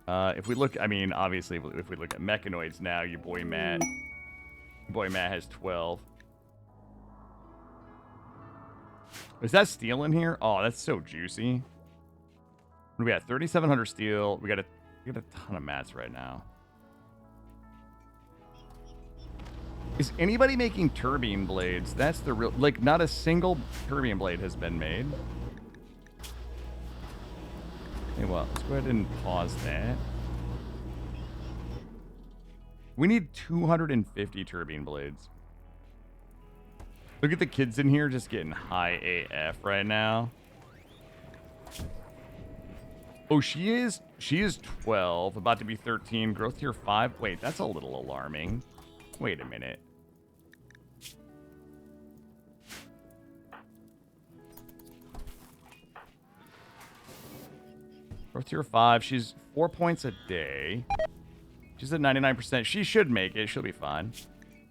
If we look, I mean, obviously, if we look at Mechanoids now, your boy Matt has 12. Is that steel in here? Oh, that's so juicy. We got 3,700 steel. We got a ton of mats right now. Is anybody making turbine blades? That's the real... Like, not a single turbine blade has been made. Hey, well, let's go ahead and pause that. We need 250 turbine blades. Look at the kids in here just getting high AF right now. Oh, she is 12, about to be 13, growth tier 5. Wait, that's a little alarming. Wait a minute. Growth tier 5, she's 4 points a day. She's at 99%. She should make it. She'll be fine.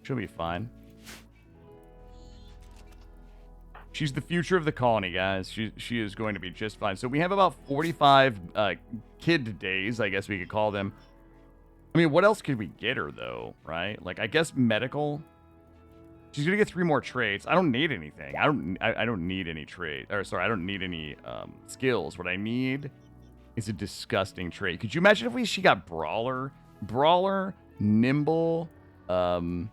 She'll be fine. She's the future of the colony, guys. She is going to be just fine. So we have about 45 kid days, I guess we could call them. I mean, what else could we get her, though, right? Like, I guess medical. She's going to get 3 more traits. I don't need anything. I don't need any trait. Or, sorry, I don't need any skills. What I need is a disgusting trait. Could you imagine if she got Brawler? Brawler, Nimble, damn.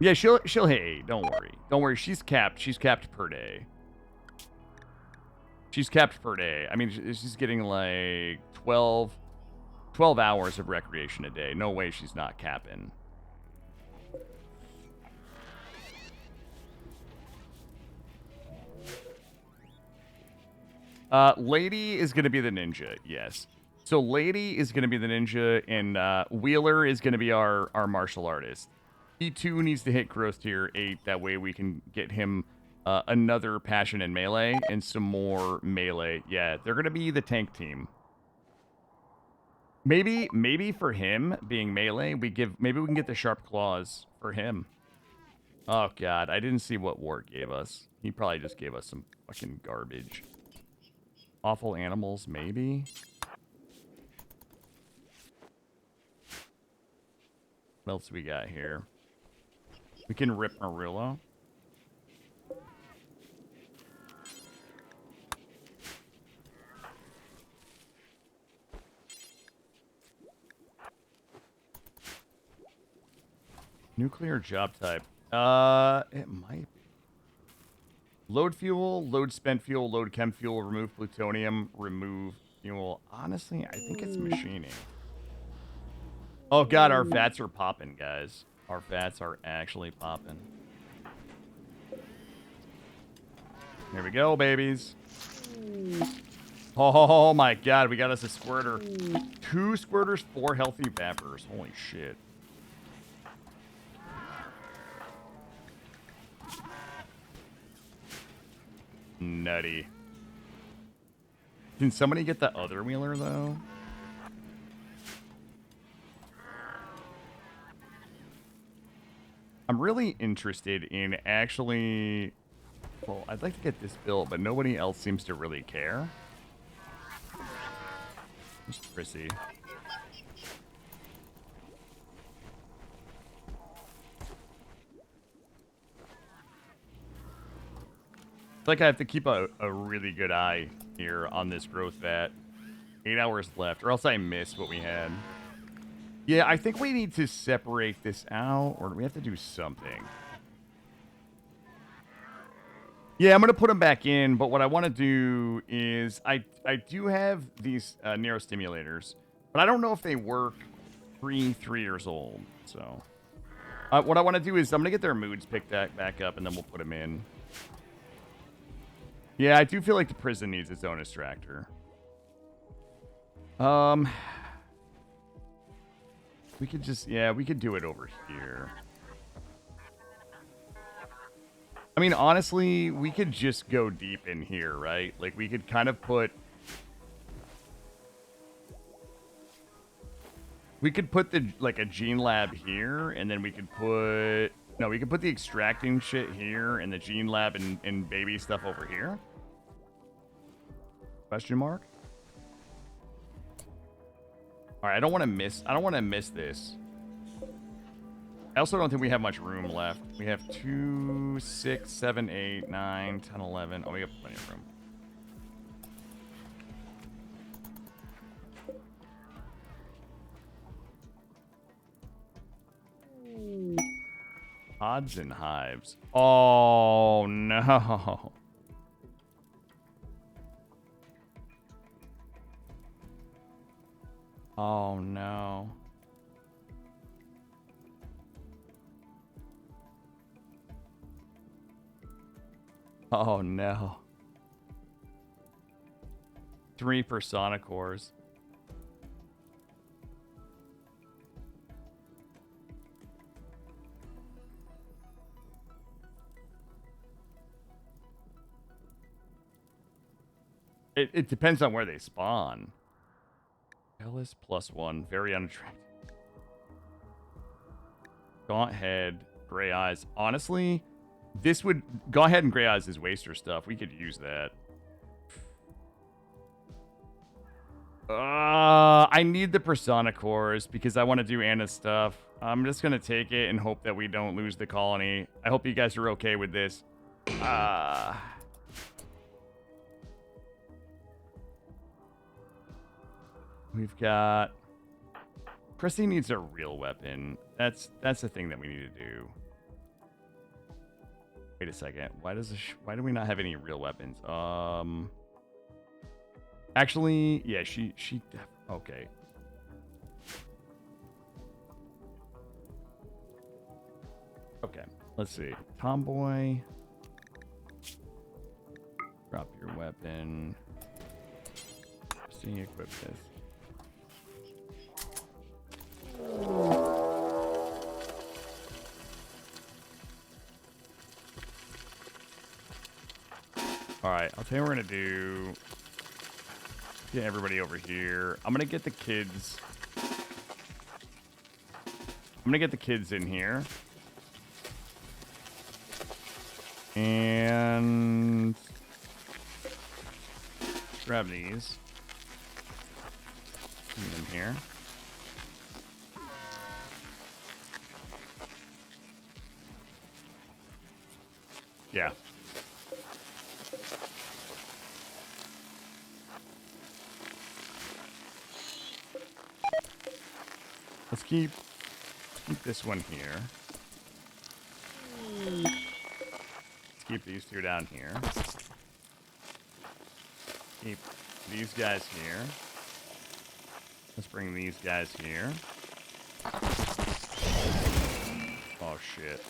Yeah, she'll hit 8. Don't worry. Don't worry. She's capped. She's capped per day. She's capped per day. I mean, she's getting like 12 hours of recreation a day. No way she's not capping. Lady is going to be the ninja, yes. So Lady is going to be the ninja, and Wheeler is going to be our martial artist. He too needs to hit growth tier 8. That way we can get him another passion in melee and some more melee. Yeah, they're going to be the tank team. Maybe for him being melee, maybe we can get the sharp claws for him. Oh god, I didn't see what Wart gave us. He probably just gave us some fucking garbage. Awful animals, maybe. What else we got here? We can rip Marilla. Nuclear job type. It might be. Load fuel, load spent fuel, load chem fuel, remove plutonium, remove fuel. Honestly, I think it's machining. Oh god, our VATs are popping, guys. Our VATs are actually popping. Here we go, babies. Oh my god, we got us a squirter. 2 squirters, 4 healthy vampers. Holy shit. Nutty. Can somebody get the other Wheeler, though? I'm really interested in actually... Well, I'd like to get this built, but nobody else seems to really care. Just prissy. It's like I have to keep a really good eye here on this growth vat. 8 hours left, or else I miss what we had. Yeah, I think we need to separate this out, or do we have to do something? Yeah, I'm going to put them back in, but what I want to do is I do have these neurostimulators, but I don't know if they work 3 years old. So what I want to do is I'm going to get their moods picked back up, and then we'll put them in. Yeah, I do feel like the prison needs its own extractor. We could just, yeah, we could do it over here. I mean, honestly, we could just go deep in here, right? Like, we could kind of put... We could put the, like, a gene lab here, and then we could put... No, we could put the extracting shit here, and the gene lab and baby stuff over here. Question mark? All right, I don't want to miss this. I also don't think we have much room left. We have 2, 6, 7, 8, 9, 10, 11. Oh, we have plenty of room. Pods and hives. Oh, no. Oh, no. Oh, no. 3 persona cores. It depends on where they spawn. Ellis +1, very unattractive. Gaunt head, gray eyes. Honestly, this would... Gaunt head and gray eyes is waster stuff. We could use that. I need the persona cores because I want to do Anna's stuff. I'm just going to take it and hope that we don't lose the colony. I hope you guys are okay with this. We've got... Chrissy needs a real weapon. That's the thing that we need to do. Wait a second. Why do we not have any real weapons? Actually, yeah, she okay. Okay, let's see. Tomboy. Drop your weapon. Christine, equip this. Alright, I'll tell you what we're gonna do. Get everybody over here. I'm gonna get the kids. I'm gonna get the kids in here. And grab these. Put them in here. Yeah. Let's keep this one here. Let's keep these two down here. Keep these guys here. Let's bring these guys here. Oh shit.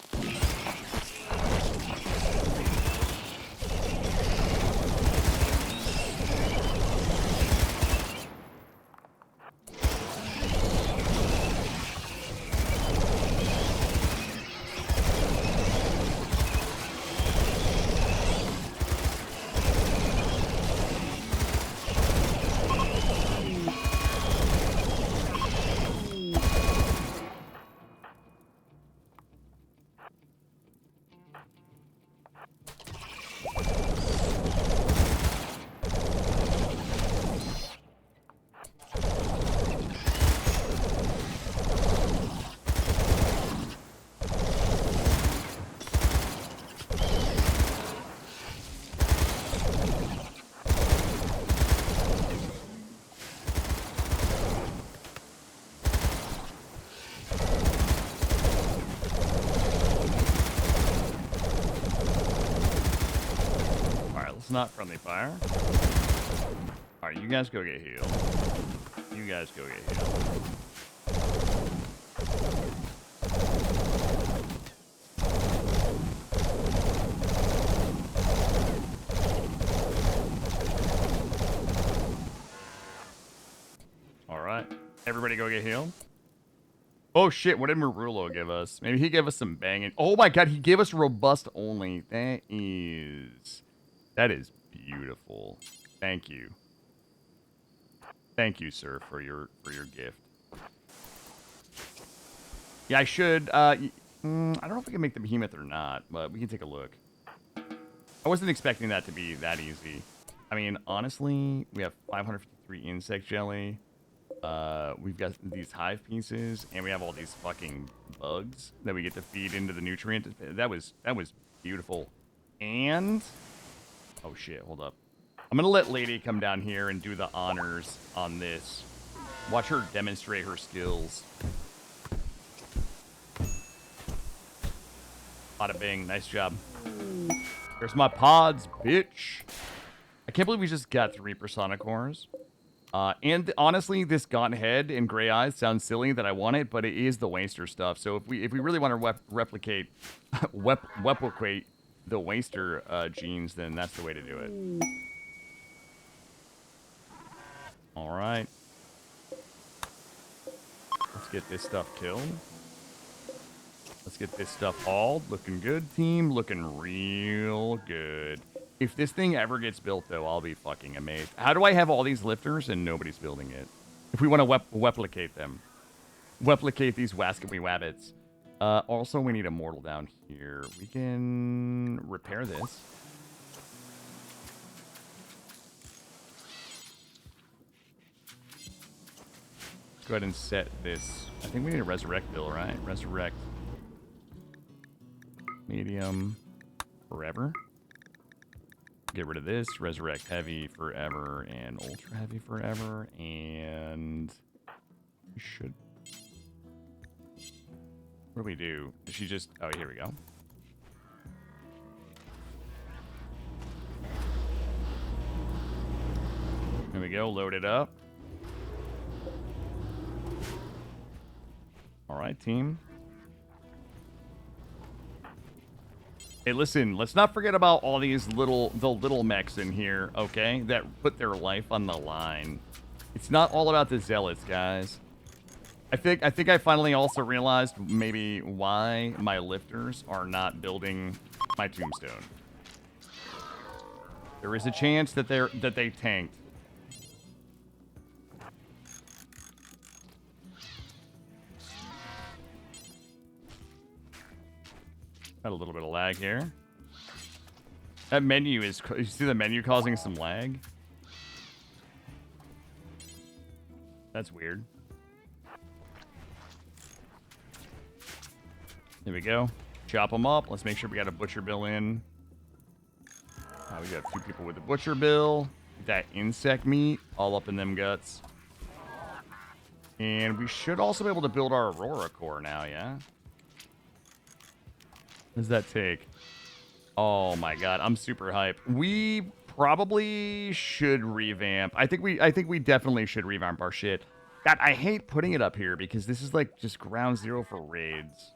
It's not friendly fire. All right, you guys go get healed. You guys go get healed. All right, everybody go get healed. Oh shit, what did Marulo give us? Maybe he gave us some banging. Oh my god, he gave us robust only. That is beautiful. Thank you. Thank you, sir, for your gift. Yeah, I should I don't know if we can make the behemoth or not, but we can take a look. I wasn't expecting that to be that easy. I mean, honestly, we have 553 insect jelly. We've got these hive pieces, and we have all these fucking bugs that we get to feed into the nutrient. That was beautiful. And oh shit, hold up. I'm gonna let Lady come down here and do the honors on this. Watch her demonstrate her skills. Bada bing, nice job. There's my pods, bitch. I can't believe we just got 3 persona cores. And honestly, this gaunt head and gray eyes sounds silly that I want it, but it is the waster stuff. So if we really want to replicate the waster genes, then that's the way to do it. All right. Let's get this stuff killed. Let's get this stuff hauled. Looking good, team. Looking real good. If this thing ever gets built, though, I'll be fucking amazed. How do I have all these lifters and nobody's building it? If we want to replicate them. Replicate these Wascowee Wabbits. Also, we need a mortal down here. We can repair this. Let's go ahead and set this. I think we need a resurrect bill, right? Resurrect. Medium. Forever. Get rid of this. Resurrect heavy forever and ultra heavy forever. And we should. What do we do? Does she just. Oh, here we go. There we go. Load it up. All right, team. Hey, listen, let's not forget about all these little mechs in here, okay? That put their life on the line. It's not all about the zealots, guys. I think I finally also realized maybe why my lifters are not building my tombstone. There is a chance that they tanked. Got a little bit of lag here. That menu is... You see the menu causing some lag? That's weird. There we go. Chop them up. Let's make sure we got a butcher bill in. We got 2 people with the butcher bill. That insect meat all up in them guts. And we should also be able to build our Aurora core now, yeah? What does that take? Oh my god, I'm super hyped. We probably should revamp. I think we definitely should revamp our shit. God, I hate putting it up here because this is like just ground zero for raids.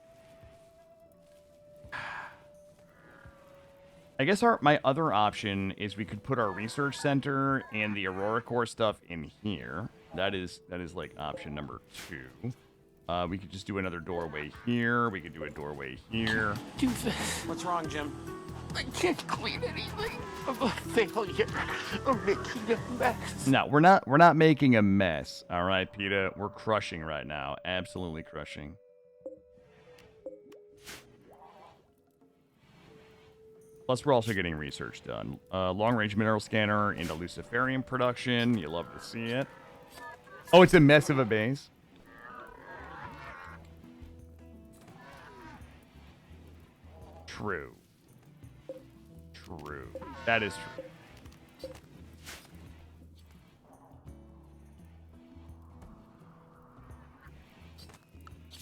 I guess my other option is we could put our research center and the Aurora core stuff in here. That is like option number 2. We could just do another doorway here. We could do a doorway here. What's wrong, Jim? I can't clean anything. I'm a failure. I'm making a mess. No, we're not making a mess. All right, PETA. We're crushing right now. Absolutely crushing. Plus, we're also getting research done. Long-range mineral scanner into Luciferium production. You love to see it. Oh, it's a mess of a base. True. True. That is true.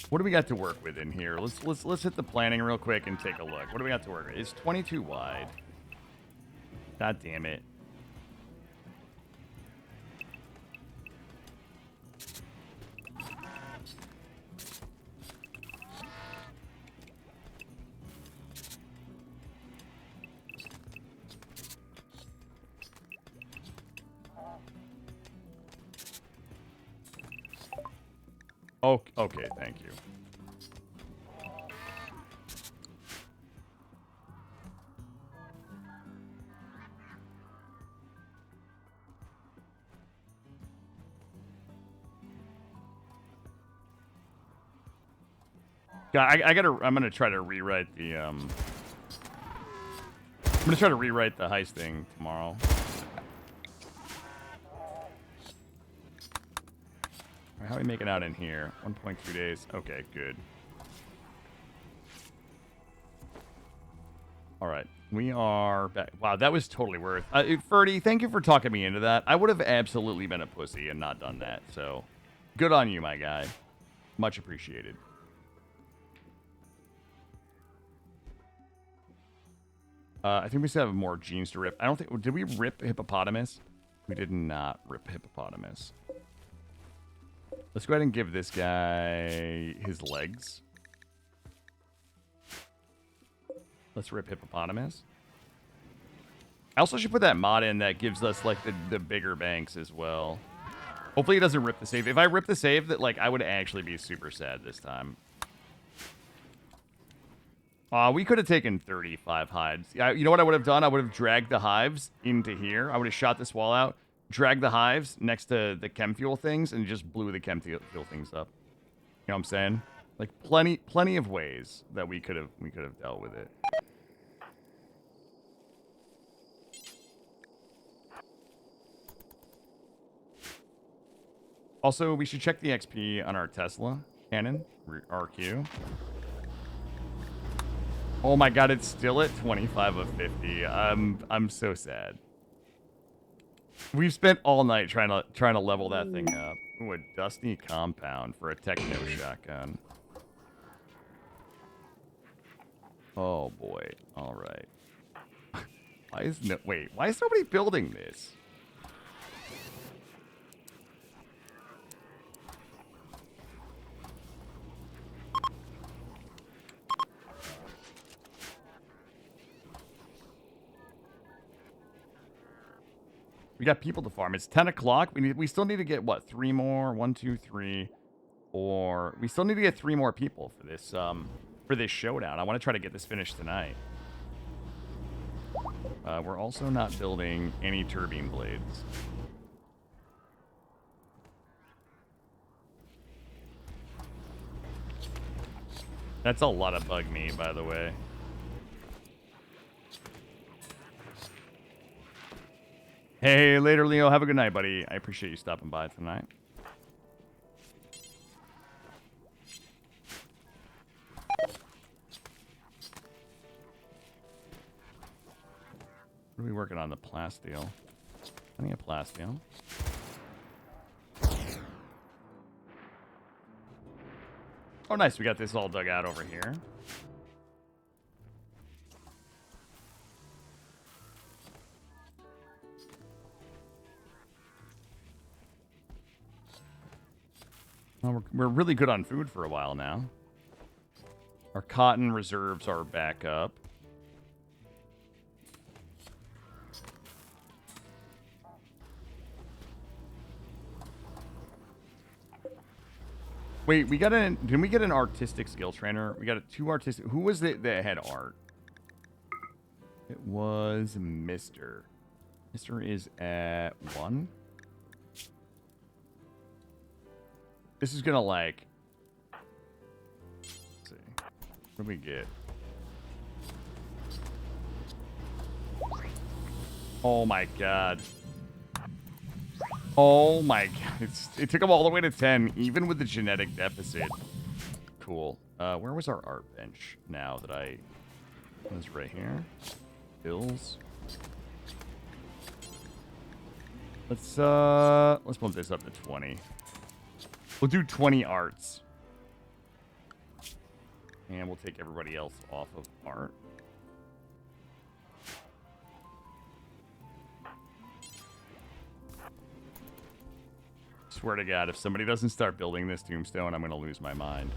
What do we got to work with in here? Let's hit the planning real quick and take a look. What do we got to work with? It's 22 wide. God damn it. Oh, okay, thank you. Yeah, I'm gonna try to rewrite the I'm gonna try to rewrite the heist thing tomorrow. How are we making out in here? 1.2 days. Okay, good. All right, we are back. Wow, that was totally worth. Ferdy, thank you for talking me into that. I would have absolutely been a pussy and not done that. So, good on you, my guy. Much appreciated. I think we still have more genes to rip. I don't think... Did we rip hippopotamus? We did not rip hippopotamus. Let's go ahead and give this guy his legs. Let's rip hippopotamus. I also should put that mod in that gives us, like, the bigger banks as well. Hopefully it doesn't rip the save. If I rip the save, that like I would actually be super sad this time. We could have taken 35 hides. You know what I would have done? I would have dragged the hives into here. I would have shot this wall out, dragged the hives next to the chem fuel things, and just blew the chem fuel things up. You know what I'm saying? Like plenty of ways that we could have dealt with it. Also, we should check the XP on our Tesla cannon, RQ. Oh my god, it's still at 25 of 50. I'm so sad. We've spent all night trying to level that thing up. Ooh, a dusty compound for a techno shotgun. Oh boy. All right. Why is nobody building this? We got people to farm. It's 10 o'clock. We still need to get, what, 3 more? 1, 2, 3, 4. We still need to get 3 more people for this showdown. I want to try to get this finished tonight. We're also not building any turbine blades. That's a lot of bug meat, by the way. Hey, later, Leo. Have a good night, buddy. I appreciate you stopping by tonight. What are we working on? The plasteel. Plenty of plasteel. Oh, nice. We got this all dug out over here. Well, we're really good on food for a while now. Our cotton reserves are back up. Wait, didn't we get an artistic skill trainer? We got 2 artistic. Who was that had art? It was Mr. Mr. is at 1. This is gonna like. Let's see. What do we get? Oh my god. Oh my god. It took them all the way to 10, even with the genetic deficit. Cool. Where was our art bench now that I was right here? Bills. Let's bump this up to 20. We'll do 20 arts. And we'll take everybody else off of art. swear to God, if somebody doesn't start building this tombstone, I'm gonna lose my mind.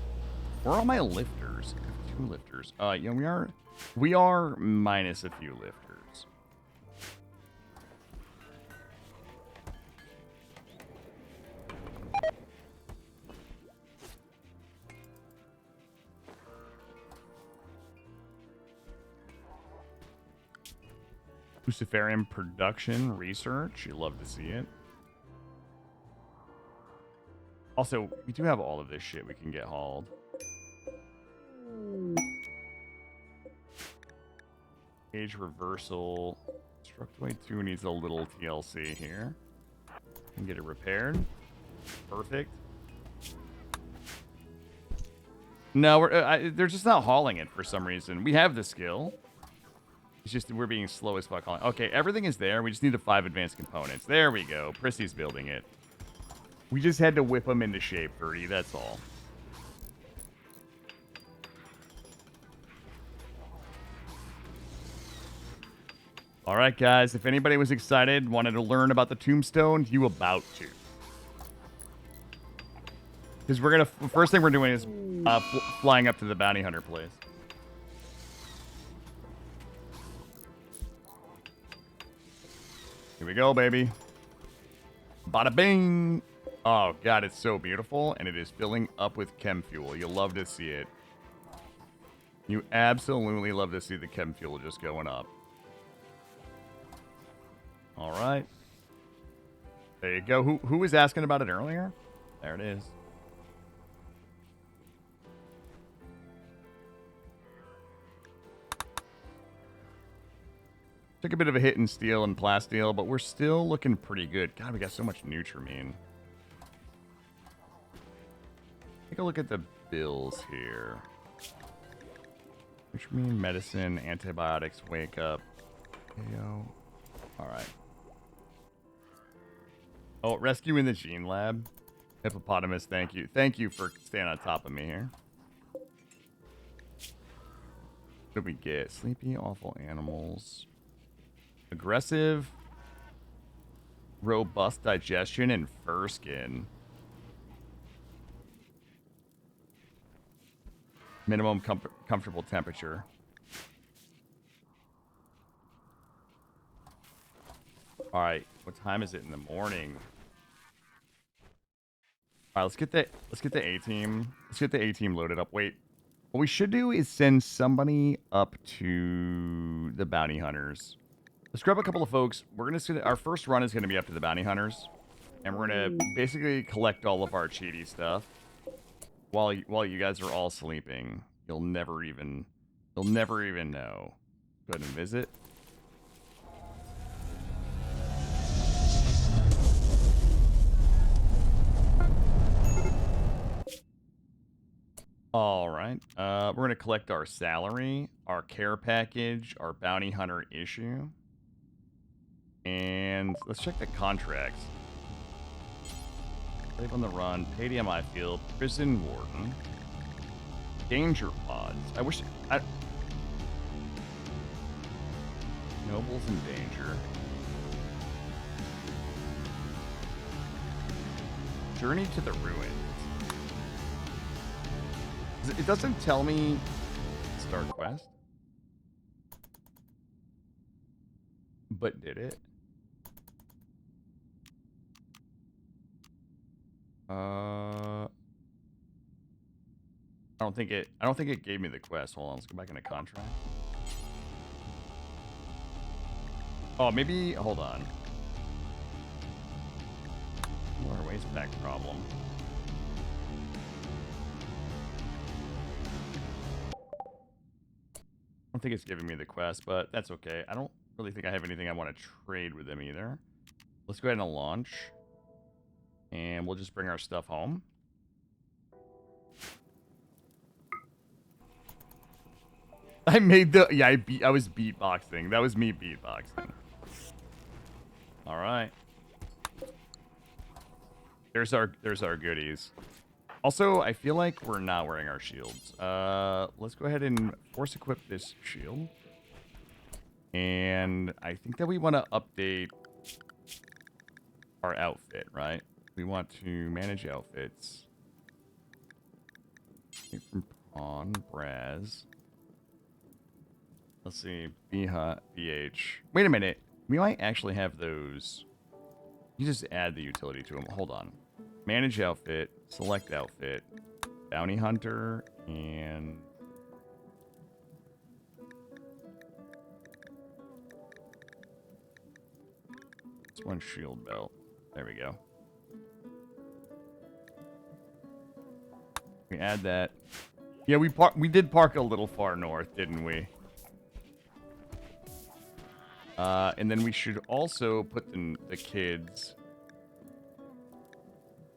Where are all my lifters? I have 2 lifters. Yeah, we are minus a few lifters. Luciferian production research. You love to see it. Also, we do have all of this shit we can get hauled. Age reversal. Structoid 2 needs a little TLC here. Can get it repaired. Perfect. No, they're just not hauling it for some reason. We have the skill. It's just we're being slow as fuck. Okay, everything is there. We just need the 5 advanced components. There we go. Prissy's building it. We just had to whip them into shape, Birdie. That's all. All right, guys. If anybody was excited, wanted to learn about the tombstone, you about to. Because we're gonna first thing we're doing is flying up to the bounty hunter place. Here we go, baby. Bada bing. Oh, God, it's so beautiful, and it is filling up with chem fuel. You'll love to see it. You absolutely love to see the chem fuel just going up. All right. There you go. Who was asking about it earlier? There it is. Took a bit of a hit in steel and plasteel, but we're still looking pretty good. God, we got so much Nutramine. Take a look at the bills here. Nutramine, medicine, antibiotics, wake up. KO. All right. Oh, rescue in the gene lab. Hippopotamus, thank you. Thank you for staying on top of me here. What did we get? Sleepy, awful animals. Aggressive, robust digestion, and fur skin. Minimum comfortable temperature. All right, what time is it in the morning? All right, let's get the A team. Let's get the A team loaded up. Wait, what we should do is send somebody up to the bounty hunters. Let's grab a couple of folks. Our first run is gonna be up to the bounty hunters, and we're gonna basically collect all of our cheaty stuff while you guys are all sleeping. You'll never even know. Go ahead and visit. All right. We're gonna collect our salary, our care package, our bounty hunter issue. And let's check the contracts. Slave on the run, PDMI field, prison warden, danger pods. Nobles in danger. Journey to the ruins. It doesn't tell me start quest. But did it? I don't think it gave me the quest. Hold on, let's go back into contract. Oh, maybe hold on. More waste pack problem. I don't think it's giving me the quest, but that's okay. I don't really think I have anything I want to trade with them either. Let's go ahead and launch. And we'll just bring our stuff home. I made the... Yeah, I was beatboxing. That was me beatboxing. All right. There's our goodies. Also, I feel like we're not wearing our shields. Let's go ahead and force equip this shield. And I think that we want to update our outfit, right? We want to manage outfits. From Pawn, Braz. Let's see. BH. Wait a minute. We might actually have those. You just add the utility to them. Hold on. Manage outfit. Select outfit. Bounty Hunter. And... this one shield belt. There we go. We add that. Yeah, we did park a little far north, didn't we? And then we should also put the kids.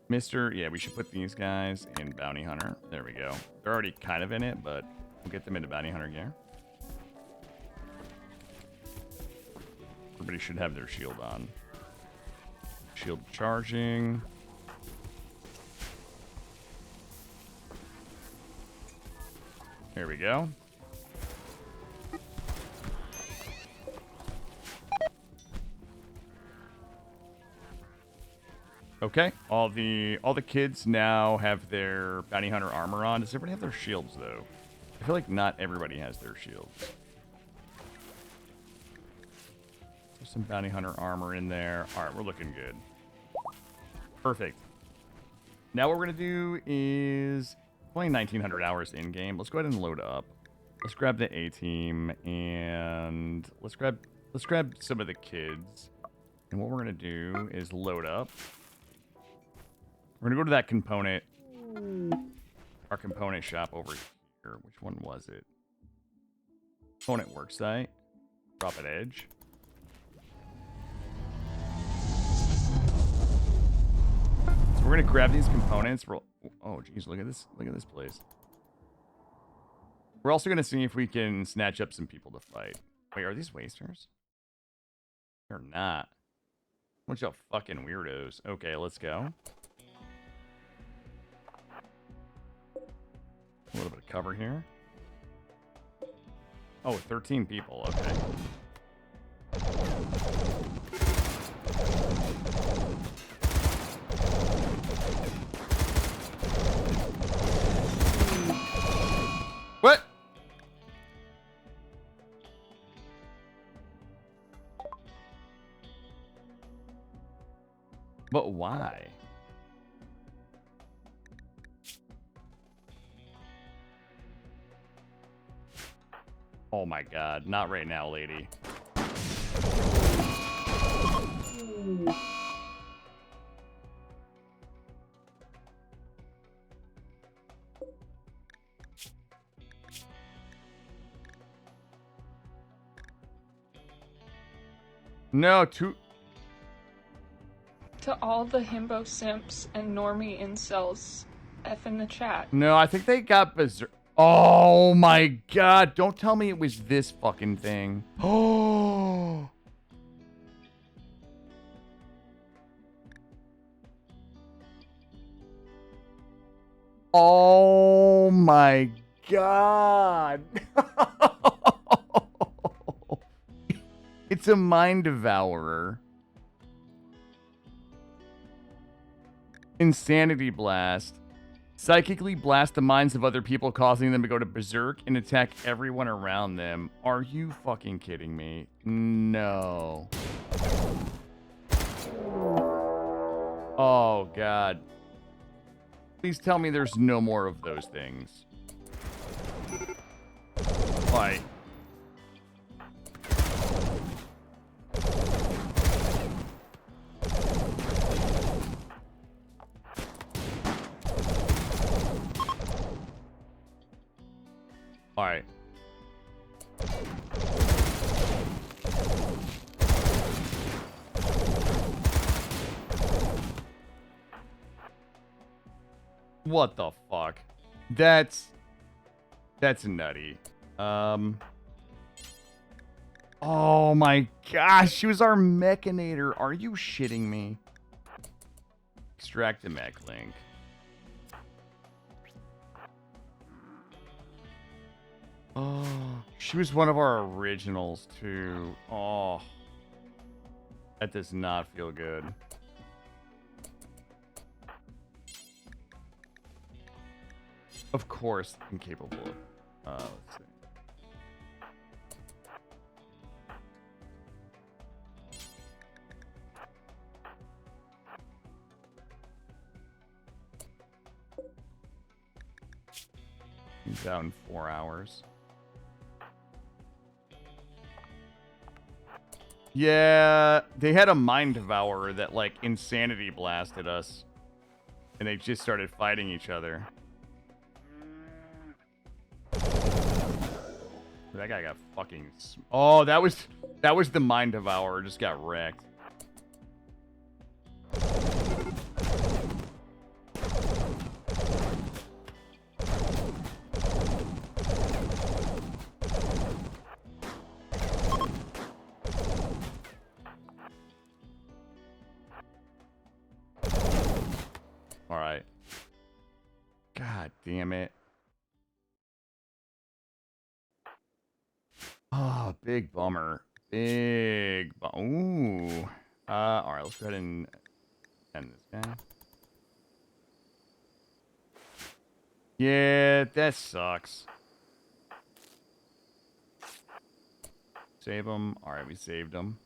Yeah, we should put these guys in Bounty Hunter. There we go. They're already kind of in it, but we'll get them into Bounty Hunter gear. Everybody should have their shield on. Shield charging. There we go. Okay, all the kids now have their Bounty Hunter armor on. Does everybody have their shields though? I feel like not everybody has their shields. There's some Bounty Hunter armor in there. All right, we're looking good. Perfect. Now what we're gonna do is playing 1900 hours in game. Let's go ahead and load up. Let's grab the A team and let's grab some of the kids. And what we're gonna do is load up. We're gonna go to that component, our component shop over here. Which one was it? Component worksite. Drop at edge. So we're gonna grab these components. Oh, geez, look at this! Look at this place. We're also gonna see if we can snatch up some people to fight. Wait, are these wasters? They're not. Bunch of fucking weirdos. Okay, let's go. A little bit of cover here. Oh, 13 people. Okay. What? But why? Oh my god, not right now, lady. No, To all the himbo simps and normie incels, F in the chat. No, I think they got berserk. Oh my god, don't tell me it was this fucking thing. Oh. Oh my god. It's a mind devourer. Insanity blast. Psychically blast the minds of other people, causing them to go to berserk and attack everyone around them. Are you fucking kidding me? No. Oh, God. Please tell me there's no more of those things. Like... All right. What the fuck? That's nutty. Oh my gosh, she was our Mechanitor. Are you shitting me? Extract the mech link. Oh, she was one of our originals too. Oh, that does not feel good. Of course, incapable of. Let's see. He's out in 4 hours. Yeah, they had a mind devourer that, like, insanity blasted us. And they just started fighting each other. That guy got fucking... Oh, that was the mind devourer. Just got wrecked. All right. God damn it. Oh, big bummer. Big Ooh. All right, let's go ahead and end this guy. Yeah, that sucks. Save him. All right, we saved him.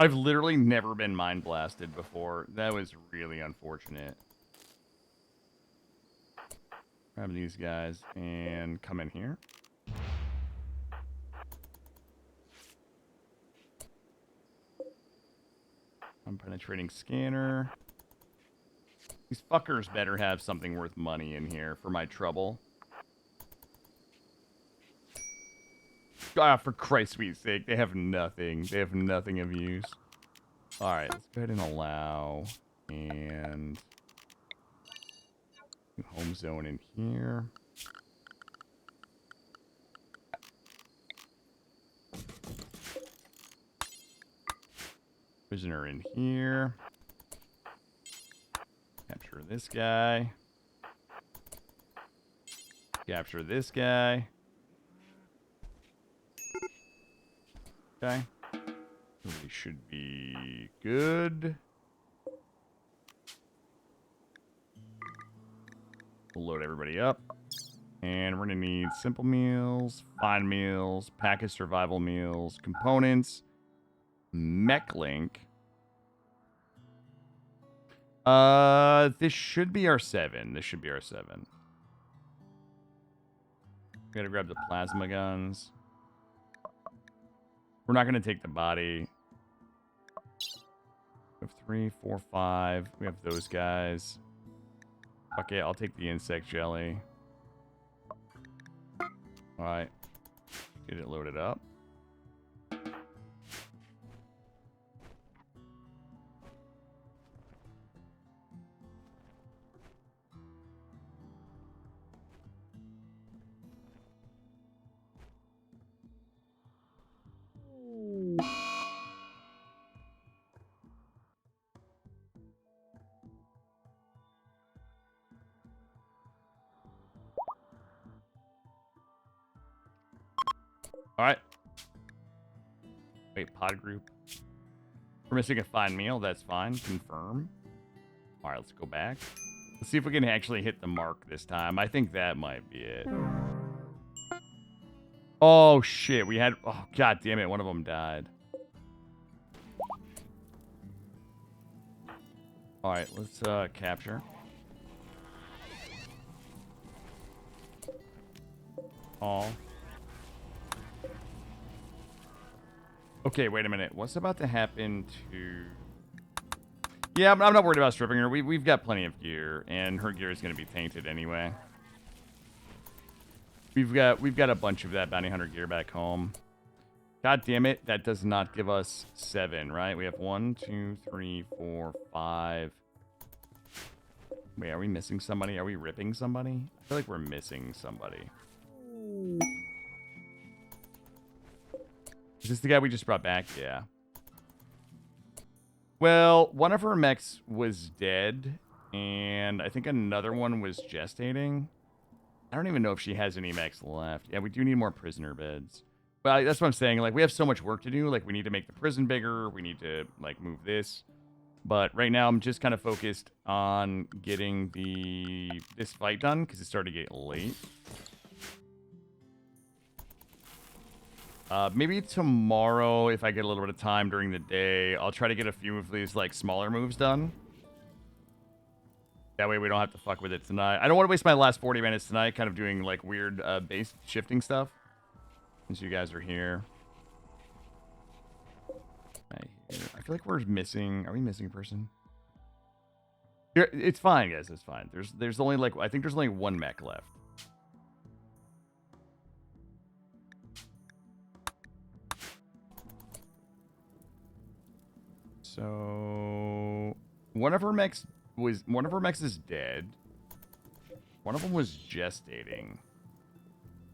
I've literally never been mind blasted before. That was really unfortunate. Grab these guys and come in here. Unpenetrating scanner. These fuckers better have something worth money in here for my trouble. Ah, for Christ's sweet sake, they have nothing. They have nothing of use. Alright, let's go ahead and allow. And... home zone in here. Prisoner in here. Capture this guy. Capture this guy. Okay. We should be good. We'll load everybody up. And we're going to need simple meals, fine meals, package survival meals, components, mech link. This should be our 7. This should be our 7. We gotta grab the plasma guns. We're not gonna take the body. We have 3, 4, 5. We have those guys. Okay, I'll take the insect jelly. Alright. Get it loaded up. Alright. Wait, pod group. We're missing a fine meal. That's fine. Confirm. Alright, let's go back. Let's see if we can actually hit the mark this time. I think that might be it. Oh, shit. We had... Oh, god damn it. One of them died. Alright, let's capture. All. Okay, wait a minute. What's about to happen to... Yeah, I'm not worried about stripping her. We've got plenty of gear, and her gear is going to be tainted anyway. We've got a bunch of that bounty hunter gear back home. God damn it, that does not give us 7, right? We have 1, 2, 3, 4, 5. Wait, are we missing somebody? Are we ripping somebody? I feel like we're missing somebody. Is this the guy we just brought back? Yeah. Well, one of her mechs was dead, and I think another one was gestating. I don't even know if she has any mechs left. Yeah, we do need more prisoner beds. But that's what I'm saying. Like, we have so much work to do. Like, we need to make the prison bigger. We need to, like, move this. But right now, I'm just kind of focused on getting this fight done because it's starting to get late. Maybe tomorrow, if I get a little bit of time during the day, I'll try to get a few of these, like, smaller moves done. That way we don't have to fuck with it tonight. I don't want to waste my last 40 minutes tonight kind of doing, like, weird base shifting stuff. Since you guys are here. I feel like we're missing... Are we missing a person? It's fine, guys. It's fine. There's only, like... I think there's only one mech left. So... One of our mechs is dead. One of them was gestating.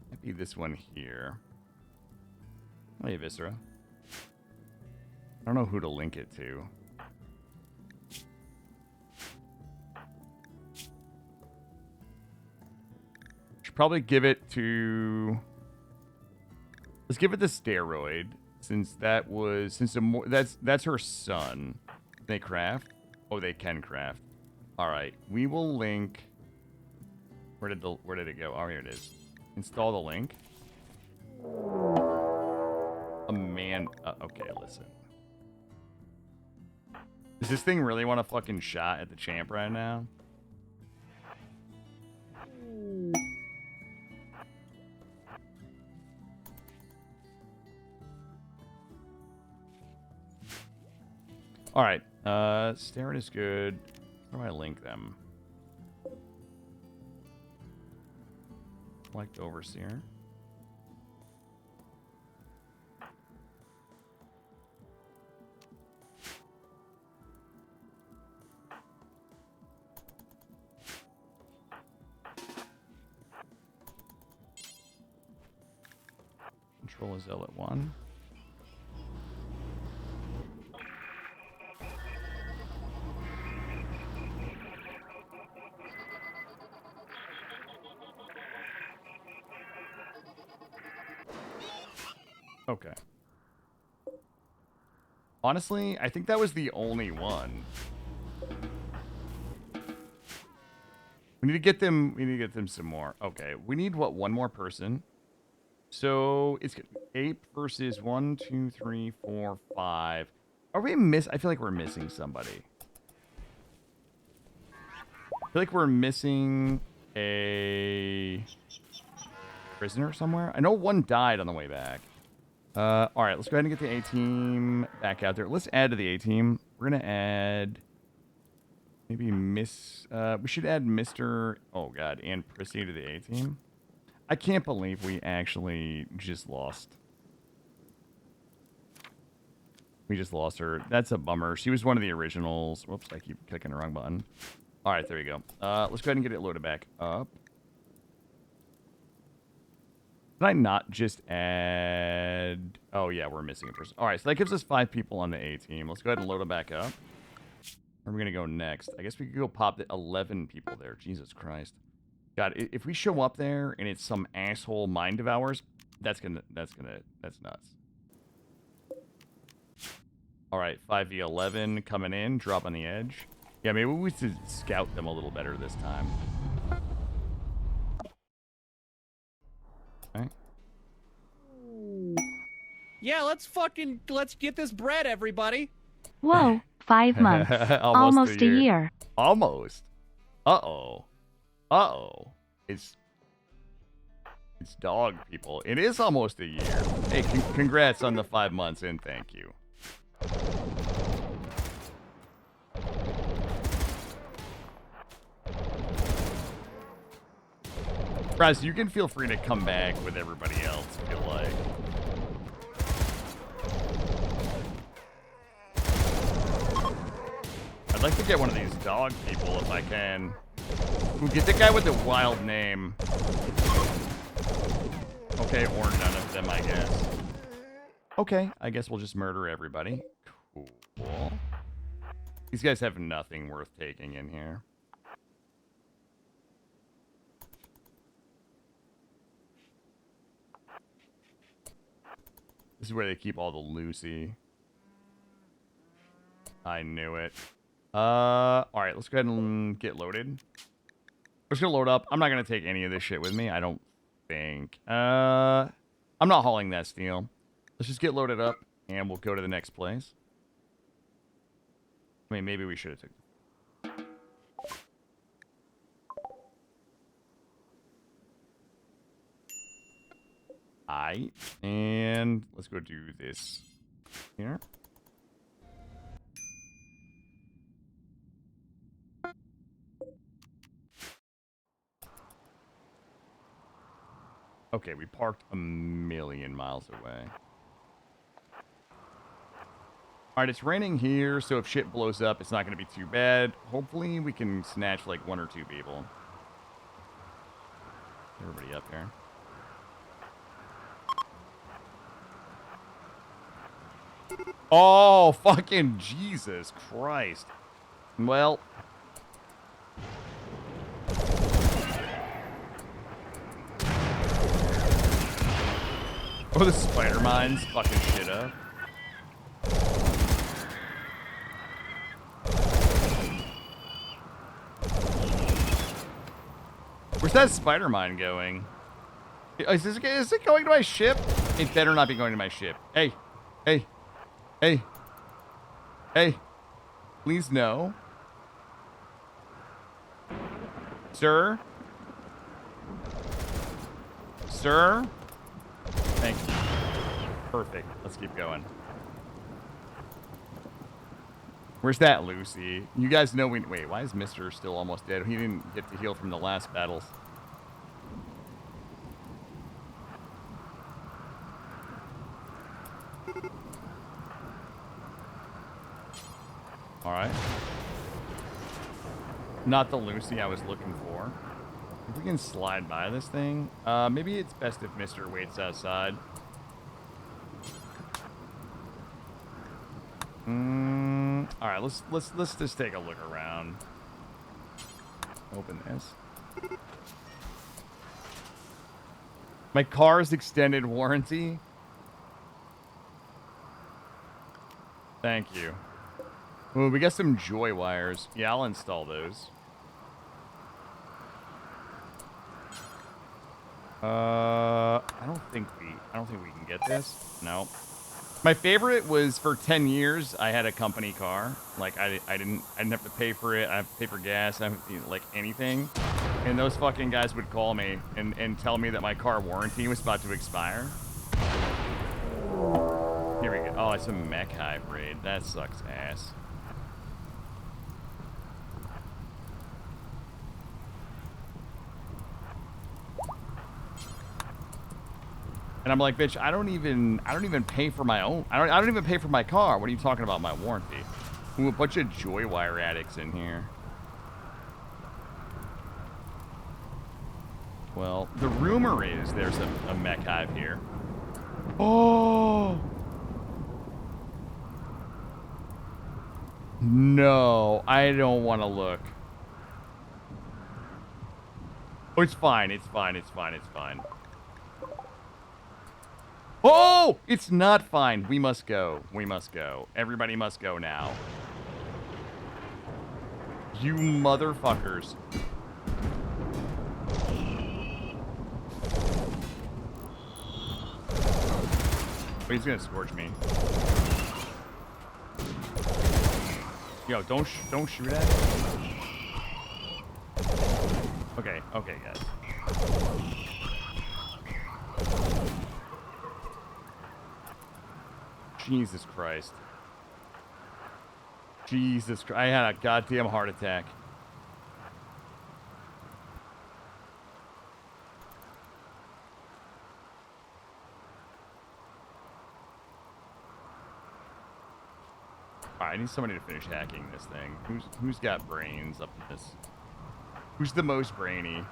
Might be this one here. Oh, yeah, Viscera. I don't know who to link it to. Should probably give it to... Let's give it the steroid, since that was... That's her son. Can they craft? Oh, they can craft. Alright, we will link... Where did it go? Oh, here it is. Install the link. Okay, listen. Does this thing really want a fucking shot at the champ right now? Alright, Staren is good. How do I link them? Select Overseer. Control a Zealot 1. Okay. Honestly, I think that was the only one. We need to get them. We need to get them some more. Okay, we need what? One more person. So it's Ape versus 1, 2, 3, 4, 5. Are we I feel like we're missing somebody. I feel like we're missing a prisoner somewhere. I know one died on the way back. All right, let's go ahead and get the A-team back out there. Let's add to the A-team. We're gonna add maybe we should add Mr. Oh God, and Prissy to the A-team. I can't believe we actually just lost. We just lost her. That's a bummer. She was one of the originals. Whoops, I keep clicking the wrong button. All right, there you go. Let's go ahead and get it loaded back up. Did I not just add... Oh, yeah, we're missing a person. All right, so that gives us 5 people on the A-team. Let's go ahead and load it back up. Where are we going to go next? I guess we could go pop the 11 people there. Jesus Christ. God, if we show up there and it's some asshole mind devours, that's nuts. All right, 5v11 coming in, drop on the edge. Yeah, maybe we should scout them a little better this time. Okay. Yeah, let's get this bread, everybody. Whoa, 5 months. Almost a year. Almost. Uh-oh. Uh-oh. It's dog, people. It is almost a year. Hey, congrats on the 5 months and thank you. Bryce, you can feel free to come back with everybody else if you like. I'd like to get one of these dog people if I can. Ooh, get the guy with the wild name. Okay, or none of them, I guess. Okay, I guess we'll just murder everybody. Cool. These guys have nothing worth taking in here. This is where they keep all the Lucy. I knew it. All right, let's go ahead and get loaded. We're just gonna load up. I'm not gonna take any of this shit with me. I don't think. I'm not hauling that steel. Let's just get loaded up, and we'll go to the next place. I mean, maybe we should have took. Aight, and let's go do this here. Okay, we parked a million miles away. Alright, it's raining here, so if shit blows up, it's not going to be too bad. Hopefully, we can snatch like 1 or 2 people. Everybody up here. Oh, fucking Jesus Christ. Well. Oh, the spider mines fucking shit up. Where's that spider mine going? Is it going to my ship? It better not be going to my ship. Hey. Hey. Hey. Hey. Please no. Sir? Sir? Thank you. Perfect. Let's keep going. Where's that Lucy? You guys know we... Wait, why is Mr. still almost dead? He didn't get to heal from the last battles. Alright. Not the Lucy I was looking for. If we can slide by this thing, maybe it's best if Mr. waits outside. Alright, let's just take a look around. Open this. My car's extended warranty. Thank you. Ooh, we got some joy wires. Yeah, I'll install those. I don't think we can get this. No. My favorite was for 10 years I had a company car. Like I didn't have to pay for it. I have to pay for gas. I have like anything. And those fucking guys would call me and tell me that my car warranty was about to expire. Here we go. Oh, it's a mech hybrid. That sucks ass. And I'm like, bitch, I don't even pay for my own. I don't even pay for my car. What are you talking about, my warranty? Ooh, a bunch of joy wire addicts in here. Well, the rumor is there's a mech hive here. Oh! No, I don't want to look. Oh, it's fine. It's fine. It's fine. It's fine. Oh! It's not fine. We must go. We must go. Everybody must go now. You motherfuckers. Oh, he's gonna scorch me. Yo, don't shoot at me. Okay, okay, guys. Jesus Christ. Jesus Christ. I had a goddamn heart attack. Alright, I need somebody to finish hacking this thing. Who's got brains up in this? Who's the most brainy?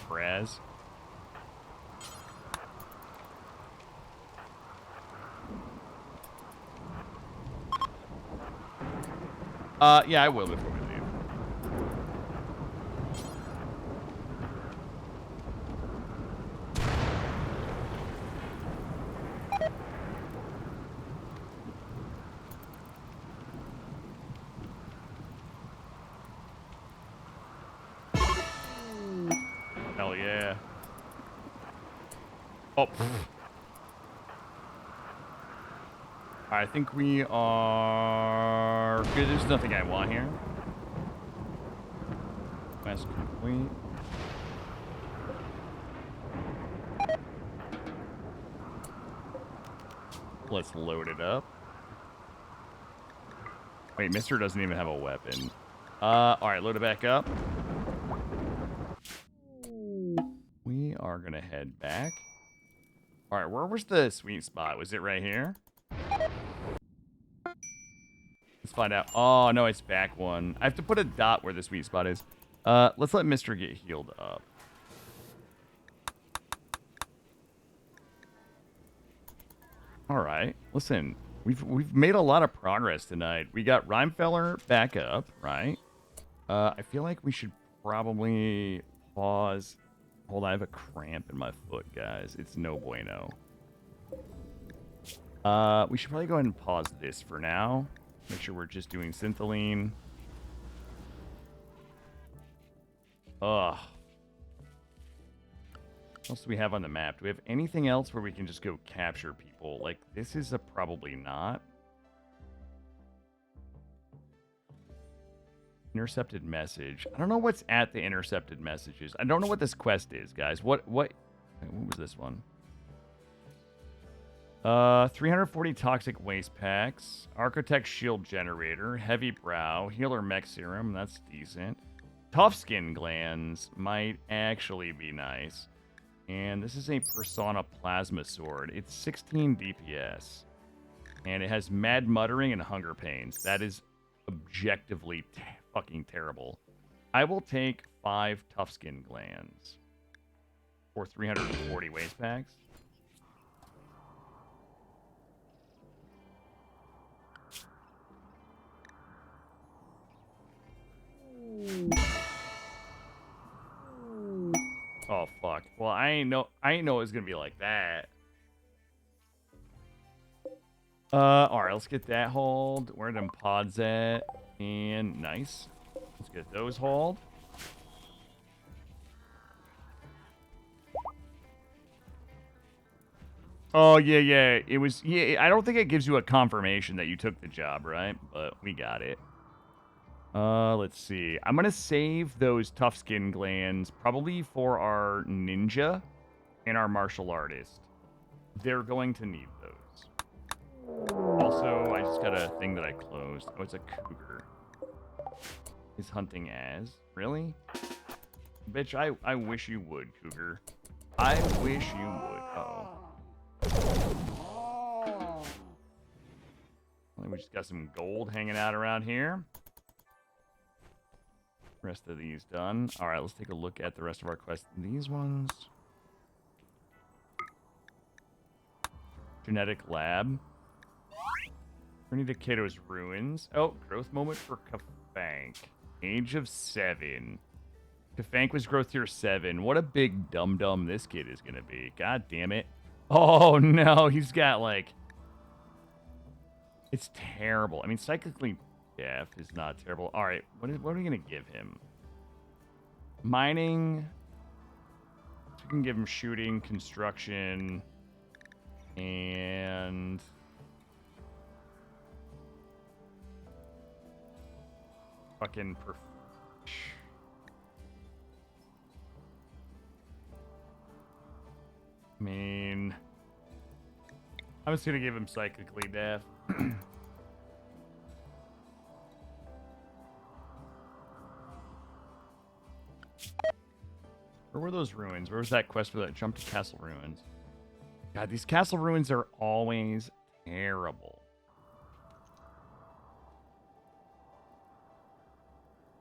Braz? Yeah, I will before we leave. hell yeah. Oh. I think we are good. There's nothing I want here. Quest complete. Let's load it up. Wait, Mister doesn't even have a weapon. Alright, load it back up. We are gonna head back. Alright, where was the sweet spot? Was it right here? Let's find out. Oh, no, it's back one. I have to put a dot where the sweet spot is. Let's let Mister get healed up. Alright, listen. We've made a lot of progress tonight. We got Rhymefeller back up, right? I feel like we should probably pause. Hold on, I have a cramp in my foot, guys. It's no bueno. We should probably go ahead and pause this for now. Make sure we're just doing Syntholine. Ugh. What else do we have on the map? Do we have anything else where we can just go capture people? Like, this is a probably not. Intercepted message. I don't know what's at the intercepted messages. I don't know what this quest is, guys. What was this one? 340 toxic waste packs, Architect shield generator, heavy brow, healer mech serum, that's decent. Tough skin glands might actually be nice. And this is a Persona plasma sword. It's 16 DPS. And it has mad muttering and hunger pains. That is objectively fucking terrible. I will take 5 tough skin glands for 340 waste packs. Oh fuck. Well, I ain't know it was gonna be like that. Alright, let's get that hauled. Where are them pods at? And nice. Let's get those hauled. Oh yeah. It was I don't think it gives you a confirmation that you took the job, right? But we got it. Let's see. I'm gonna save those tough skin glands probably for our ninja and our martial artist. They're going to need those. Also, I just got a thing that I closed. Oh, it's a cougar. Is hunting as? Really? Bitch, I wish you would, cougar. I wish you would. Uh-oh. We just got some gold hanging out around here. Rest of these done. All right, let's take a look at the rest of our quests. These ones. Genetic lab. Journey to Kato's ruins. Oh, growth moment for Kafank. Age of 7. Kafank was growth tier 7. What a big dum-dum this kid is going to be. God damn it. Oh, no. He's got, like... It's terrible. I mean, psychically deaf is not terrible. All right, what are we going to give him? Mining. So we can give him shooting, construction, and... fucking... I mean... I'm just going to give him psychically deaf. Where were those ruins? Where was that quest for that jump to castle ruins? God, these castle ruins are always terrible.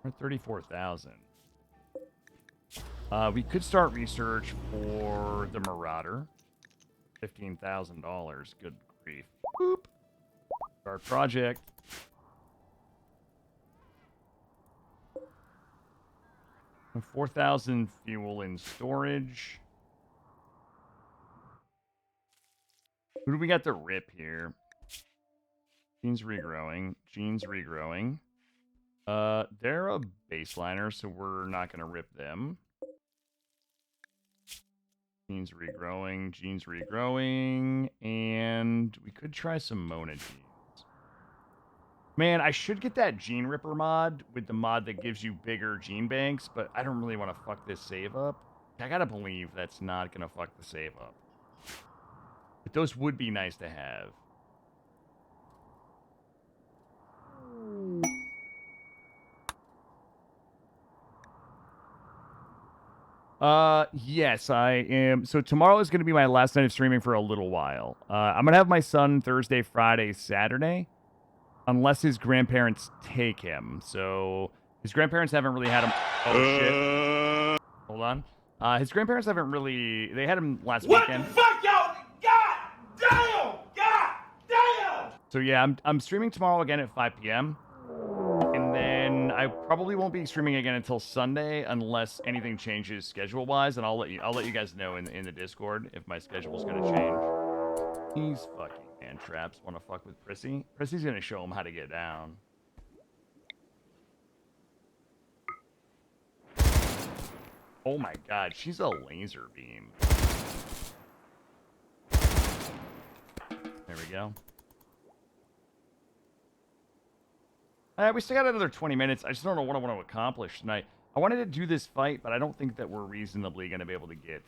We're at 34,000. We could start research for the Marauder. $15,000. Good grief. Boop. Start project. And 4,000 fuel in storage. Who do we got to rip here? Gene's regrowing. Gene's regrowing. They're a baseliner, so we're not going to rip them. Gene's regrowing, and we could try some Mona genes. Man, I should get that Gene Ripper mod with the mod that gives you bigger gene banks, but I don't really want to fuck this save up. I gotta believe that's not gonna fuck the save up. But those would be nice to have. Yes, I am. So tomorrow is going to be my last night of streaming for a little while. I'm going to have my son Thursday, Friday, Saturday, unless his grandparents take him. So his grandparents haven't really had him. Oh, shit. Hold on. His grandparents haven't really, they had him last weekend. What the fuck, y'all? God damn! God damn! So yeah, I'm streaming tomorrow again at 5 p.m. And then I probably won't be streaming again until Sunday unless anything changes schedule-wise, and I'll let you guys know in the Discord if my schedule's gonna change. These fucking man traps want to fuck with Prissy. Prissy's gonna show him how to get down. Oh my god, she's a laser beam. There we go. We still got another 20 minutes. I just don't know what I want to accomplish tonight. I wanted to do this fight, but I don't think that we're reasonably going to be able to get...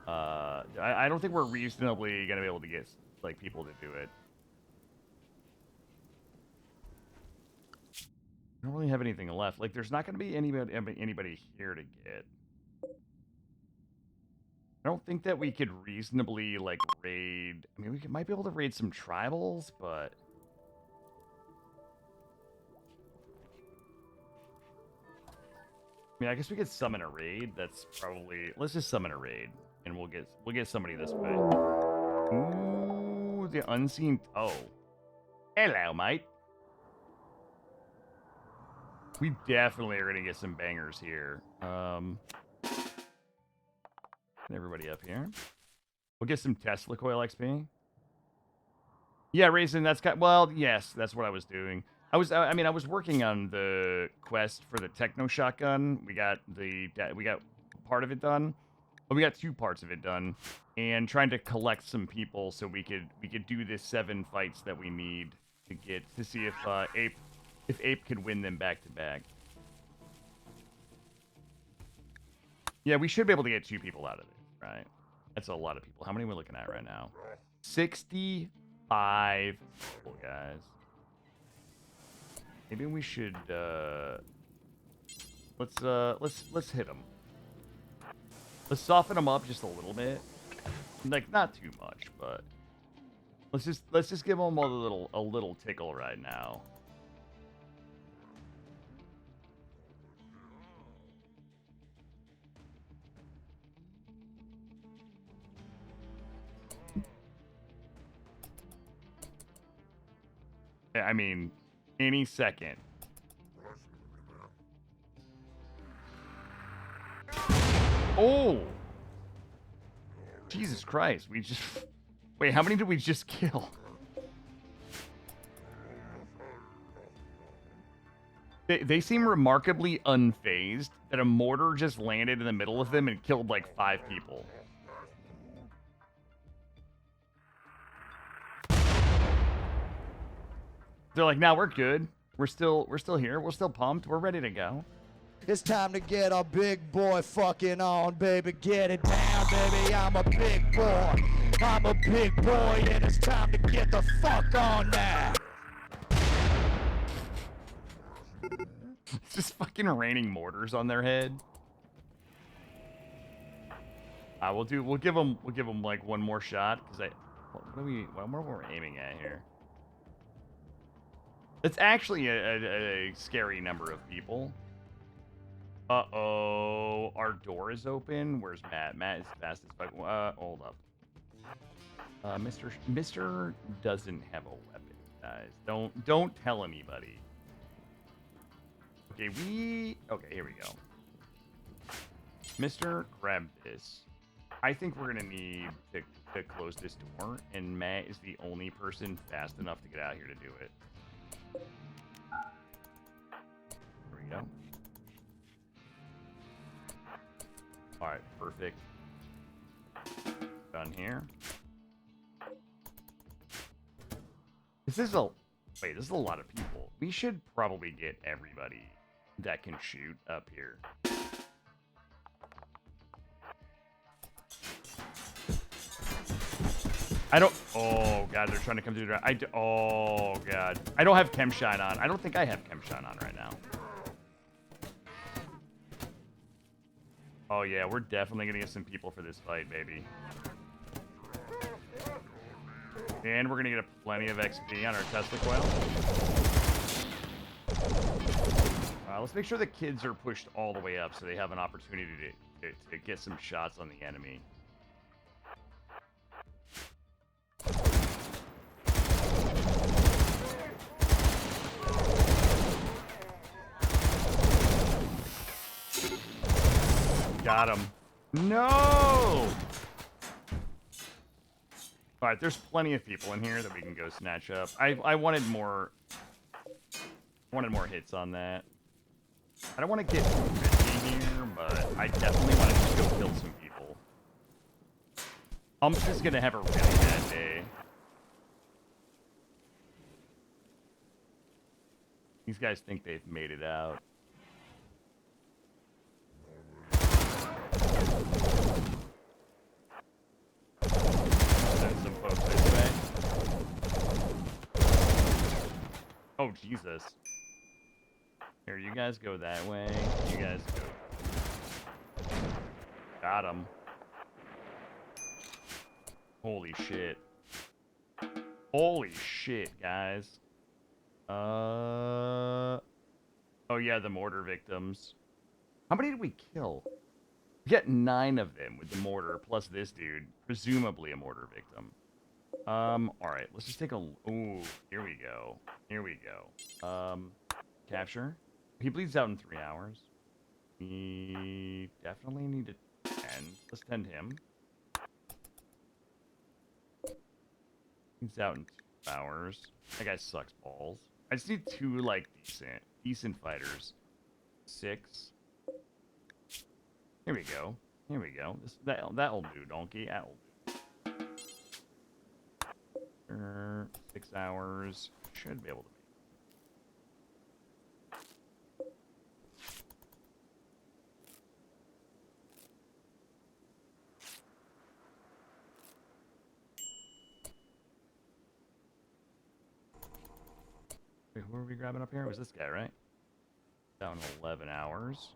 I don't think we're reasonably going to be able to get, like, people to do it. I don't really have anything left. Like, there's not going to be anybody here to get. I don't think that we could reasonably, like, raid... I mean, might be able to raid some tribals, but... I mean, I guess we could summon a raid. That's probably... Let's just summon a raid, and we'll get somebody this way. Ooh, the unseen... Oh. Hello, mate. We definitely are going to get some bangers here. Everybody up here. We'll get some Tesla coil XP. Yeah, Raisin, that's got... Well, yes, that's what I was doing. I was working on the quest for the Techno Shotgun. We got part of it done. Well, we got 2 parts of it done, and trying to collect some people so we could do this 7 fights that we need to see if Ape could win them back to back. Yeah, we should be able to get 2 people out of it, right? That's a lot of people. How many are we looking at right now? 65 people, guys. Maybe we should let's hit them. Let's soften them up just a little bit. Like, not too much, but let's just give them a little tickle right now. I mean, any second. Oh! Jesus Christ, we just... Wait, how many did we just kill? They seem remarkably unfazed that a mortar just landed in the middle of them and killed like 5 people. They're like, "Nah, we're good. We're still here. We're still pumped. We're ready to go." It's time to get a big boy fucking on, baby. Get it down, baby. I'm a big boy. I'm a big boy, and it's time to get the fuck on now. It's just fucking raining mortars on their head. We'll give them like one more shot, because what are we aiming at here? It's actually a scary number of people. Uh-oh, our door is open. Where's Matt? Matt is fast as fuck. Hold up. Mr. doesn't have a weapon, guys. Don't tell anybody. Okay, here we go. Mr., grab this. I think we're gonna need to close this door, and Matt is the only person fast enough to get out here to do it. There we go. Alright, perfect. run here. This is a... Wait, this is a lot of people. We should probably get everybody that can shoot up here. I don't... Oh, God, they're trying to come through the... Oh, God. I don't have Chemshine on. I don't think I have Chemshine on right now. Oh, yeah, we're definitely going to get some people for this fight, baby. And we're going to get plenty of XP on our Tesla coil. Let's make sure the kids are pushed all the way up so they have an opportunity to get some shots on the enemy. Got him. No! Alright, there's plenty of people in here that we can go snatch up. I wanted more hits on that. I don't want to get risky here, but I definitely want to just go kill some people. I'm just gonna have a really bad day. These guys think they've made it out. Send some folks this way. Oh, Jesus. Here, you guys go that way. You guys go. Got him. Holy shit. Holy shit, guys. Oh, yeah, the mortar victims. How many did we kill? We got 9 of them with the mortar, plus this dude. Presumably a mortar victim. Alright, let's just take a... Ooh, here we go. Here we go. Capture. He bleeds out in 3 hours. We definitely need to tend. Let's tend him. He's out in 2 hours. That guy sucks balls. I just need 2, like, decent fighters. 6. Here we go. Here we go. That'll do, donkey. That'll do. 6 hours. Should be able to make. Wait, who are we grabbing up here? It was this guy, right? Down 11 hours.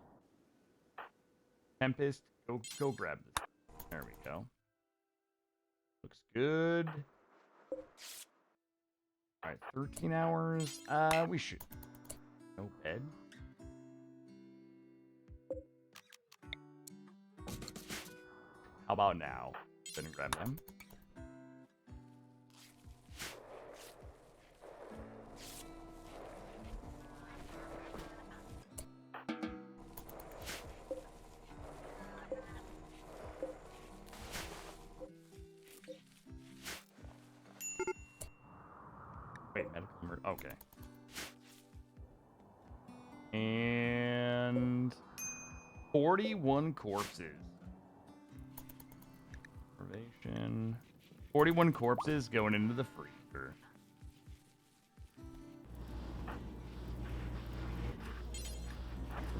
Tempest, go grab this. There we go. Looks good. Alright, 13 hours. We should. No bed. How about now? Go ahead and grab them. Wait, medical emergency. Okay. And 41 corpses. 41 corpses going into the freezer.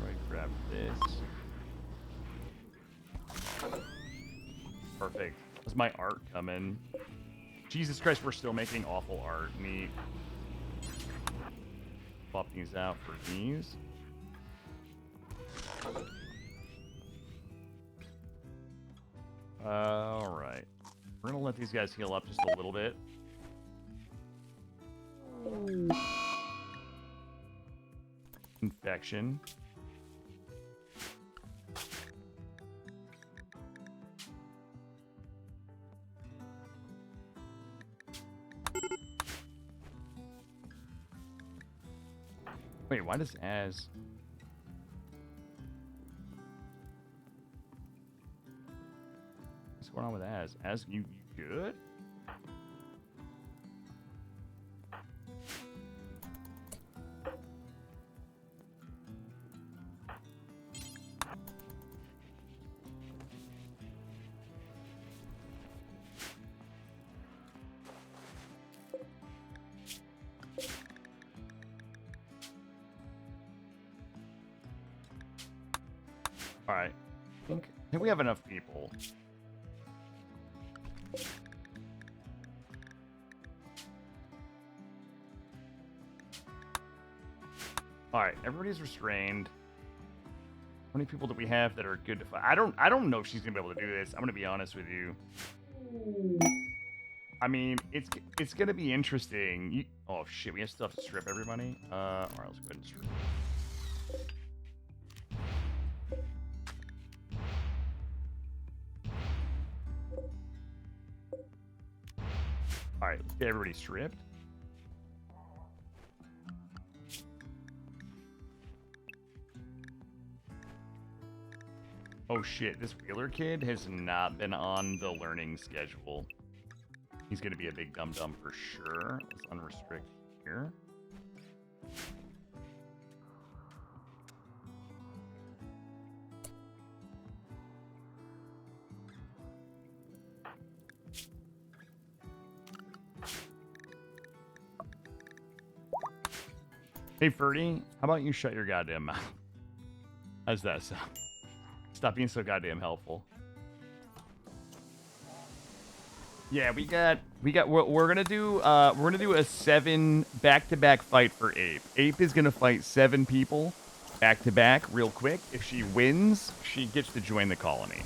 Right, grab this. Perfect. Does my art come in? Jesus Christ, we're still making awful art. Neat. Swap these out for these. Alright. We're gonna let these guys heal up just a little bit. Infection. Wait, why does Az... What's going on with Az? Az, you good? All right. I think we have enough people. All right, everybody's restrained. How many people do we have that are good to fight? I don't know if she's gonna be able to do this. I'm gonna be honest with you. I mean, it's gonna be interesting. Oh shit, we have stuff to strip everybody. All right, let's go ahead and strip. All right, let's get everybody stripped. Oh shit, this Wheeler kid has not been on the learning schedule. He's gonna be a big dum-dum for sure. Let's unrestrict here. Hey, Ferdy, how about you shut your goddamn mouth? How's that sound? Stop being so goddamn helpful. Yeah, we're gonna do a 7 back-to-back fight for Ape. Ape is gonna fight 7 people back-to-back real quick. If she wins, she gets to join the colony.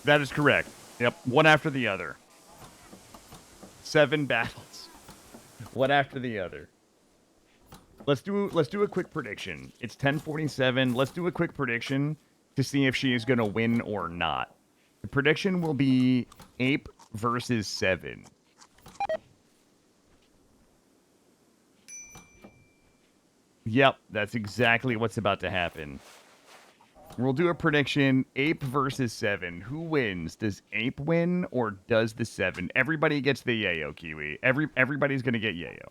That is correct. Yep, one after the other. 7 battles. One after the other. Let's do a quick prediction. It's 10:47. Let's do a quick prediction to see if she is going to win or not. The prediction will be Ape versus 7. Yep, that's exactly what's about to happen. We'll do a prediction, Ape versus 7. Who wins? Does Ape win or does the 7? Everybody gets the yayo, Kiwi. Everybody's going to get yayo.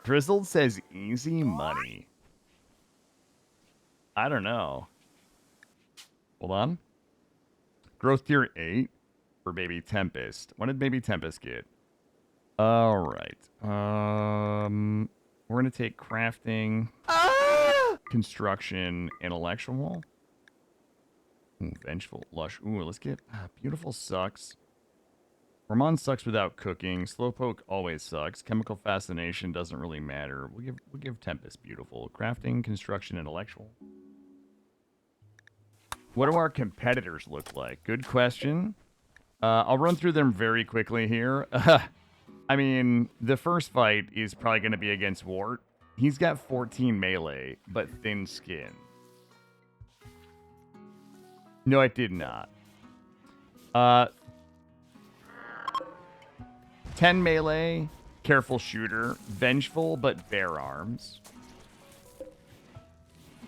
Drizzled says easy money. I don't know. Hold on. Growth tier 8 for Baby Tempest. What did Baby Tempest get? All right. We're going to take crafting, construction, intellectual. Ooh, vengeful, lush. Ooh, let's get beautiful sucks. Ramon sucks without cooking. Slowpoke always sucks. Chemical fascination doesn't really matter. We'll give Tempest beautiful. Crafting, construction, intellectual. What do our competitors look like? Good question. I'll run through them very quickly here. I mean, the first fight is probably going to be against Wart. He's got 14 melee, but thin skin. No, it did not. 10 melee, careful shooter, vengeful, but bare arms.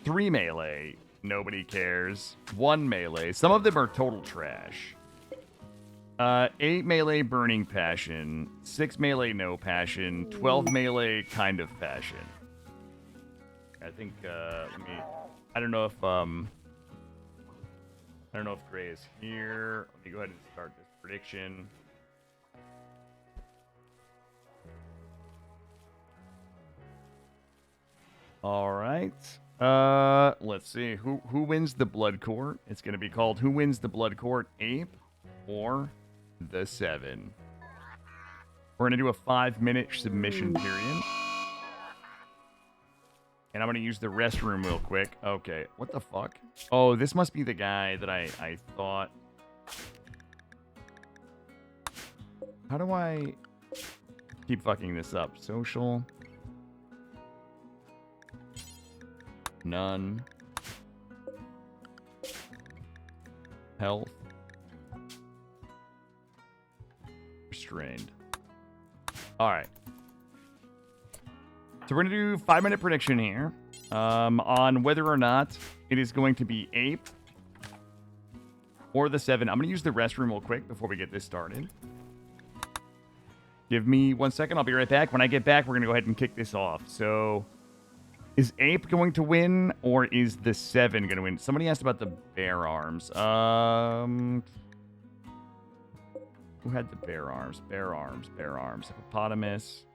3 melee, nobody cares. 1 melee, some of them are total trash. 8 melee, burning passion. 6 melee, no passion. 12 melee, kind of passion. I think, I don't know if Gray is here. Let me go ahead and start this prediction. All right. Let's see. Who wins the Blood Court? It's going to be called Who Wins the Blood Court, Ape or the 7. We're going to do a 5-minute submission period. And I'm going to use the restroom real quick. Okay. What the fuck? Oh, this must be the guy that I thought. How do I keep fucking this up? Social. None. Health. Restrained. Alright. So we're going to do 5-minute prediction here on whether or not it is going to be Ape or the 7. I'm going to use the restroom real quick before we get this started. Give me 1 second. I'll be right back. When I get back, we're going to go ahead and kick this off. So, is Ape going to win, or is the 7 going to win? Somebody asked about the bear arms. Who had the bear arms? Bear arms. Hippopotamus.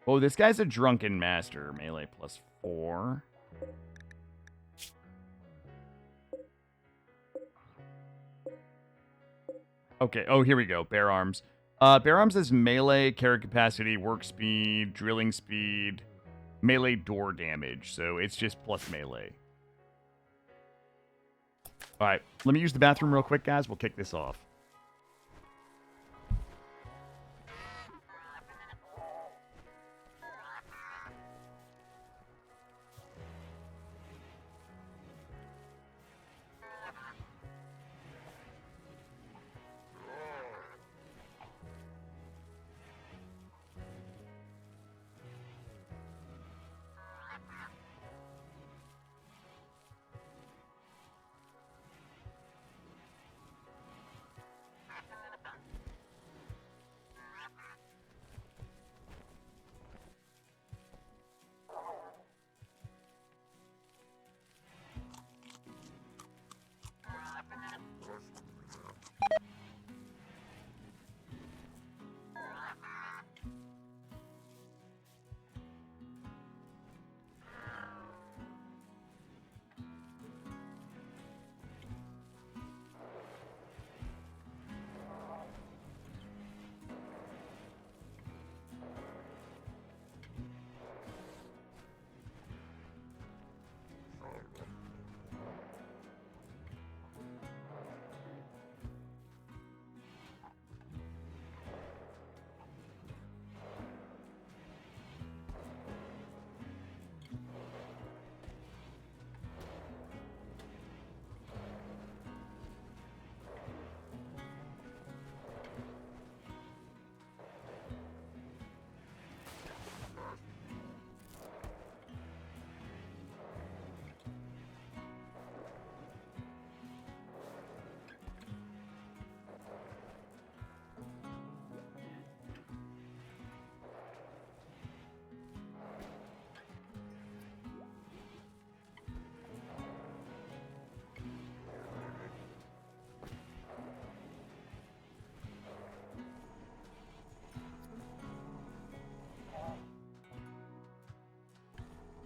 Oh, this guy's a drunken master. Melee +4. Okay. Oh, here we go. Bear arms. Bear arms is melee, carry capacity, work speed, drilling speed, melee door damage. So it's just plus melee. All right. Let me use the bathroom real quick, guys. We'll kick this off.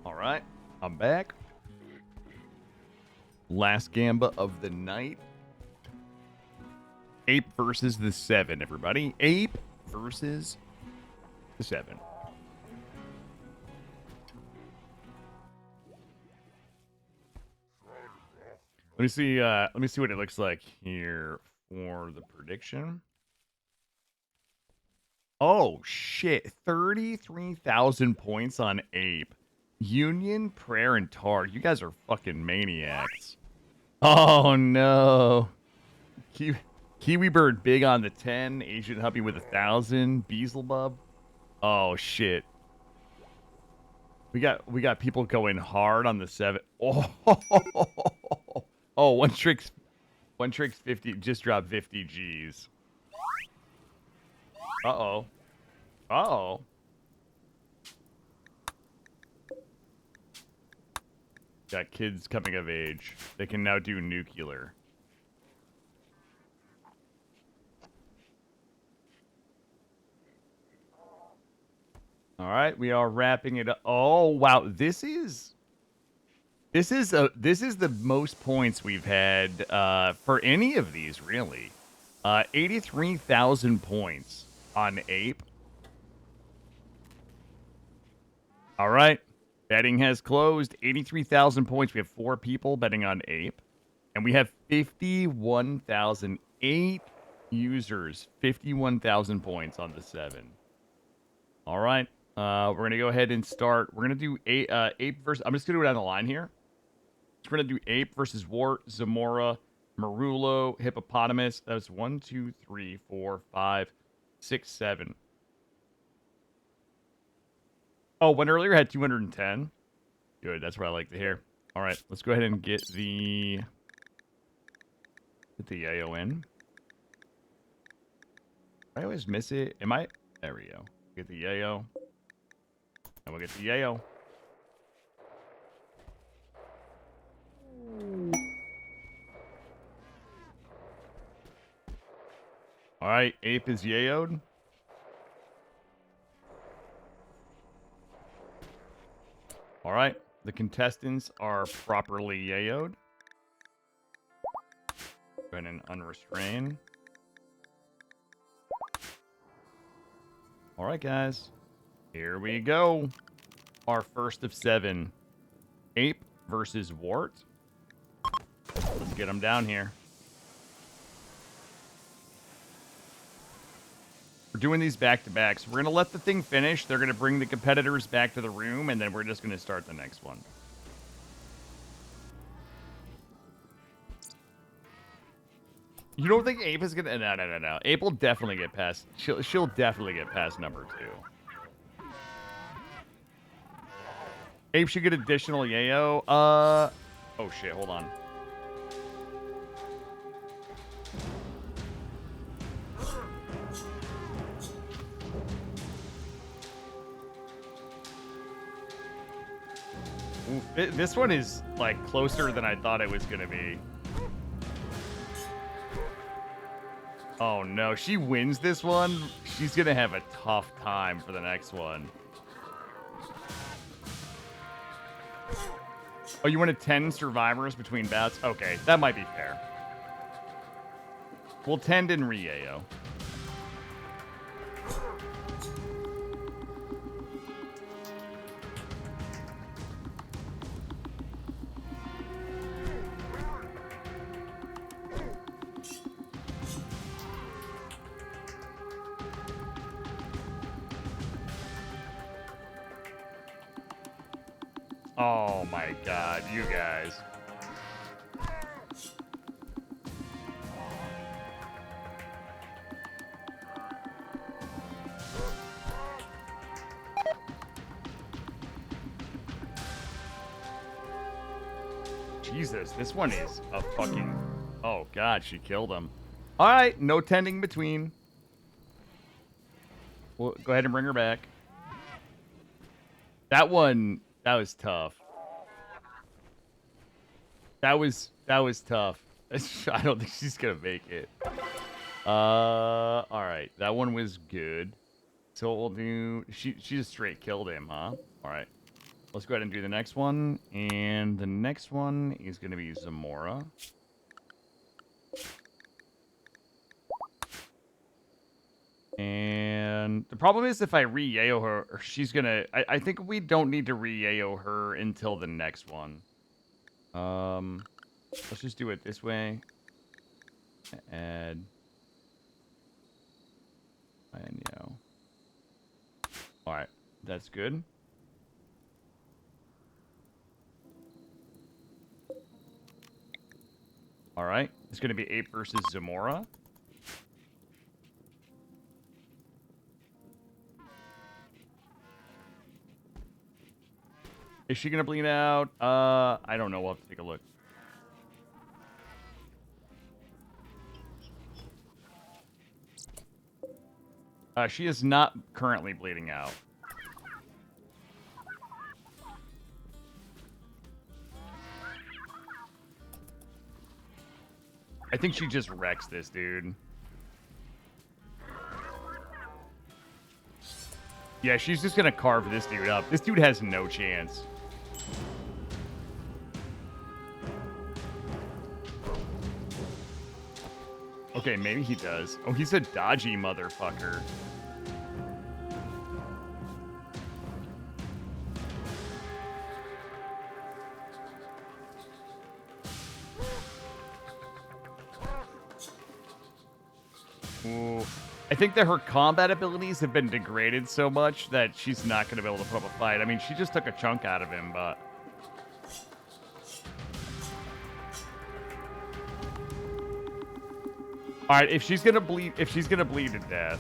All right, I'm back. Last gamba of the night. Ape versus the 7, everybody. Ape versus the 7. Let me see what it looks like here for the prediction. Oh shit, 33,000 points on Ape. Union, Prayer, and Tard. You guys are fucking maniacs. Oh no. Kiwi Bird big on the 10. Asian Huppy with 1,000. Beelzebub. Oh shit. We got people going hard on the 7. Oh, one trick's 50. Just dropped 50 G's. Uh-oh. Uh-oh. Got kids coming of age. They can now do nuclear. All right, we are wrapping it up. Oh wow, this is the most points we've had for any of these really. 83,000 points on Ape. All right. Betting has closed. 83,000 points. We have 4 people betting on Ape. And we have 51,008 users. 51,000 points on the 7. All right. We're going to go ahead and start. We're going to do Ape versus... I'm just going to go down the line here. We're going to do Ape versus Wart, Zamora, Marulo, Hippopotamus. That was 1, 2, 3, 4, 5, 6, 7. Oh, one earlier had 210. Good, that's what I like to hear. All right, let's go ahead and get the Get the yayo in. I always miss it. Am I? There we go. Get the yayo. And we'll get the yayo. All right, ape is yayoed. All right, the contestants are properly yayoed. Go ahead and unrestrain. All right, guys. Here we go. Our first of 7. Ape versus Wart. Let's get them down here. We're doing these back-to-back, so we're going to let the thing finish. They're going to bring the competitors back to the room, and then we're just going to start the next one. You don't think Ape is going to... No. Ape will definitely get past... She'll definitely get past number 2. Ape should get additional yayo. Oh, shit. Hold on. This one is, like, closer than I thought it was going to be. Oh, no. She wins this one. She's going to have a tough time for the next one. Oh, you wanted 10 survivors between bouts? Okay, that might be fair. We'll tend and re-yayo. Oh my god, you guys. Jesus, this one is a fucking... Oh god, she killed him. Alright, no tending between. We'll go ahead and bring her back. That one... That was tough. That was tough. I don't think she's gonna make it. All right, that one was good. So what we'll do? She just straight killed him, huh? All right, let's go ahead and do the next one. And the next one is gonna be Zamora. And the problem is if I re-yayo her, she's gonna... I think we don't need to re-yayo her until the next one. Let's just do it this way. Add... And, Alright, that's good. Alright, it's gonna be Ape versus Zamora. Is she gonna bleed out? I don't know. We'll have to take a look. She is not currently bleeding out. I think she just wrecks this dude. Yeah, she's just gonna carve this dude up. This dude has no chance. Okay, maybe he does. Oh, he's a dodgy motherfucker. Ooh. I think that her combat abilities have been degraded so much that she's not going to be able to put up a fight. I mean, she just took a chunk out of him, but... All right, if she's gonna bleed to death,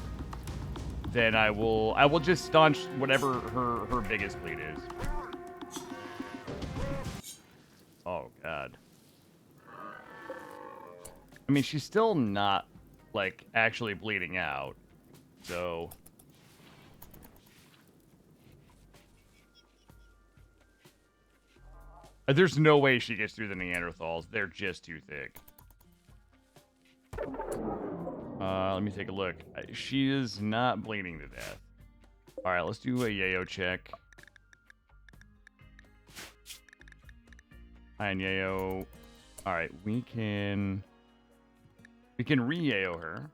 then I will just staunch whatever her biggest bleed is. Oh god. I mean, she's still not, like, actually bleeding out. So... There's no way she gets through the Neanderthals. They're just too thick. Let me take a look. She is not bleeding to death. Alright, let's do a yayo check. Hi, yayo. Alright, we can re-yayo her.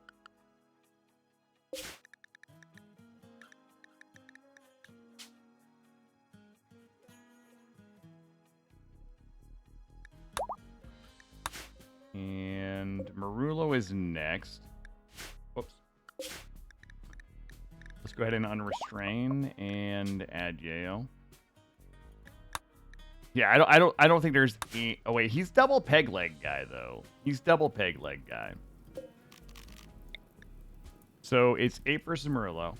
And Marulo is next. Whoops. Let's go ahead and unrestrain and add Yayo. Yeah, I don't think there's any... Oh wait, he's double peg leg guy though. He's double peg leg guy. So it's 8 versus Marulo.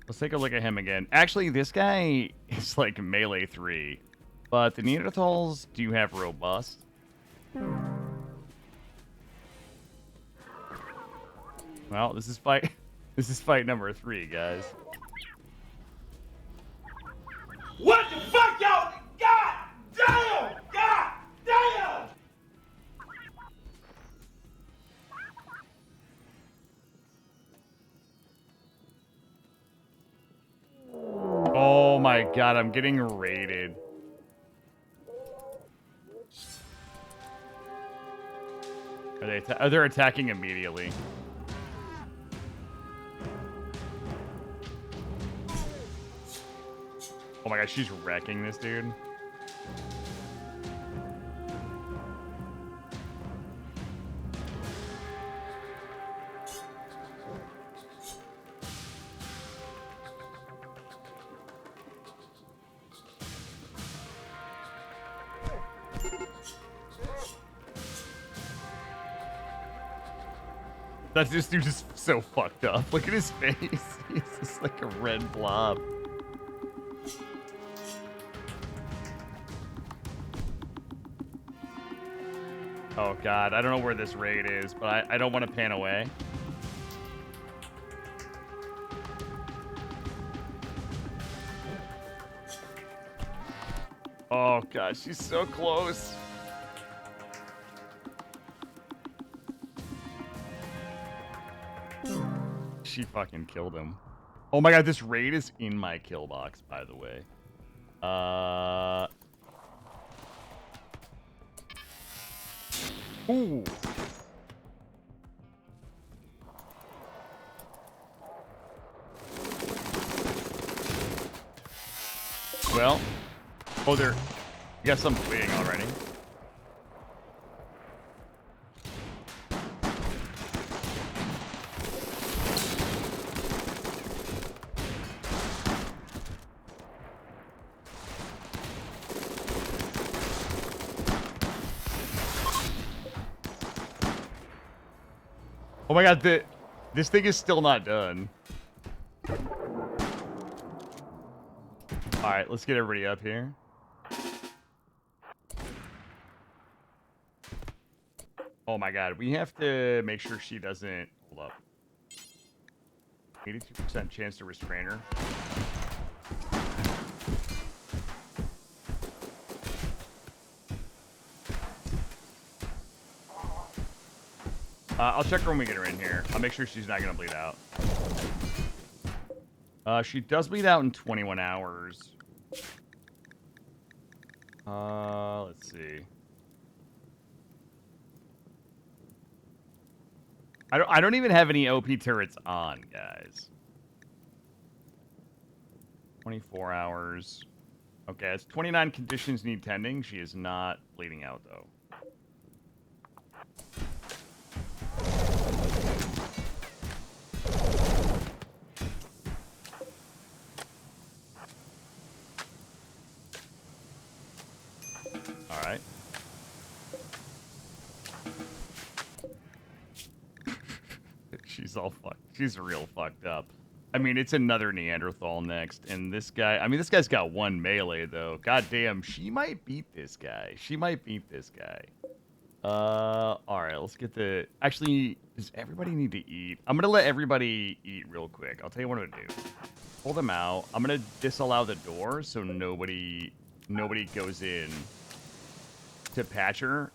Let's take a look at him again. Actually, this guy is like melee 3. But the Neanderthals do have robust. Well, this is fight number 3, guys. What the fuck, y'all? God damn! God damn! Oh my god, I'm getting raided. They're attacking immediately. Oh my god, she's wrecking this dude. This dude is so fucked up. Look at his face. He's just like a red blob. Oh god, I don't know where this raid is, but I don't want to pan away. Oh god, she's so close. She fucking killed him. Oh my god, this raid is in my kill box, by the way. Ooh. Well. Oh, there. You got some bleeding already. Oh my god, this thing is still not done. Alright, let's get everybody up here. Oh my god, we have to make sure she doesn't... Hold up. 82% chance to restrain her. I'll check her when we get her in here. I'll make sure she's not going to bleed out. She does bleed out in 21 hours. Let's see. I don't even have any OP turrets on, guys. 24 hours. Okay, it's 29 conditions need tending. She is not bleeding out, though. All right. She's all fucked. She's real fucked up. I mean, it's another Neanderthal next, and this guy. I mean, this guy's got 1 melee though. God damn, she might beat this guy. She might beat this guy. All right, let's get the. Actually, does everybody need to eat? I'm gonna let everybody eat real quick. I'll tell you what I'm gonna do. Pull them out. I'm gonna disallow the door so nobody goes in to patch her.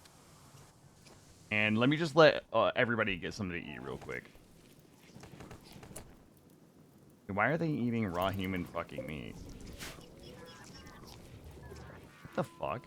And let me just let everybody get something to eat real quick. Why are they eating raw human fucking meat? What the fuck?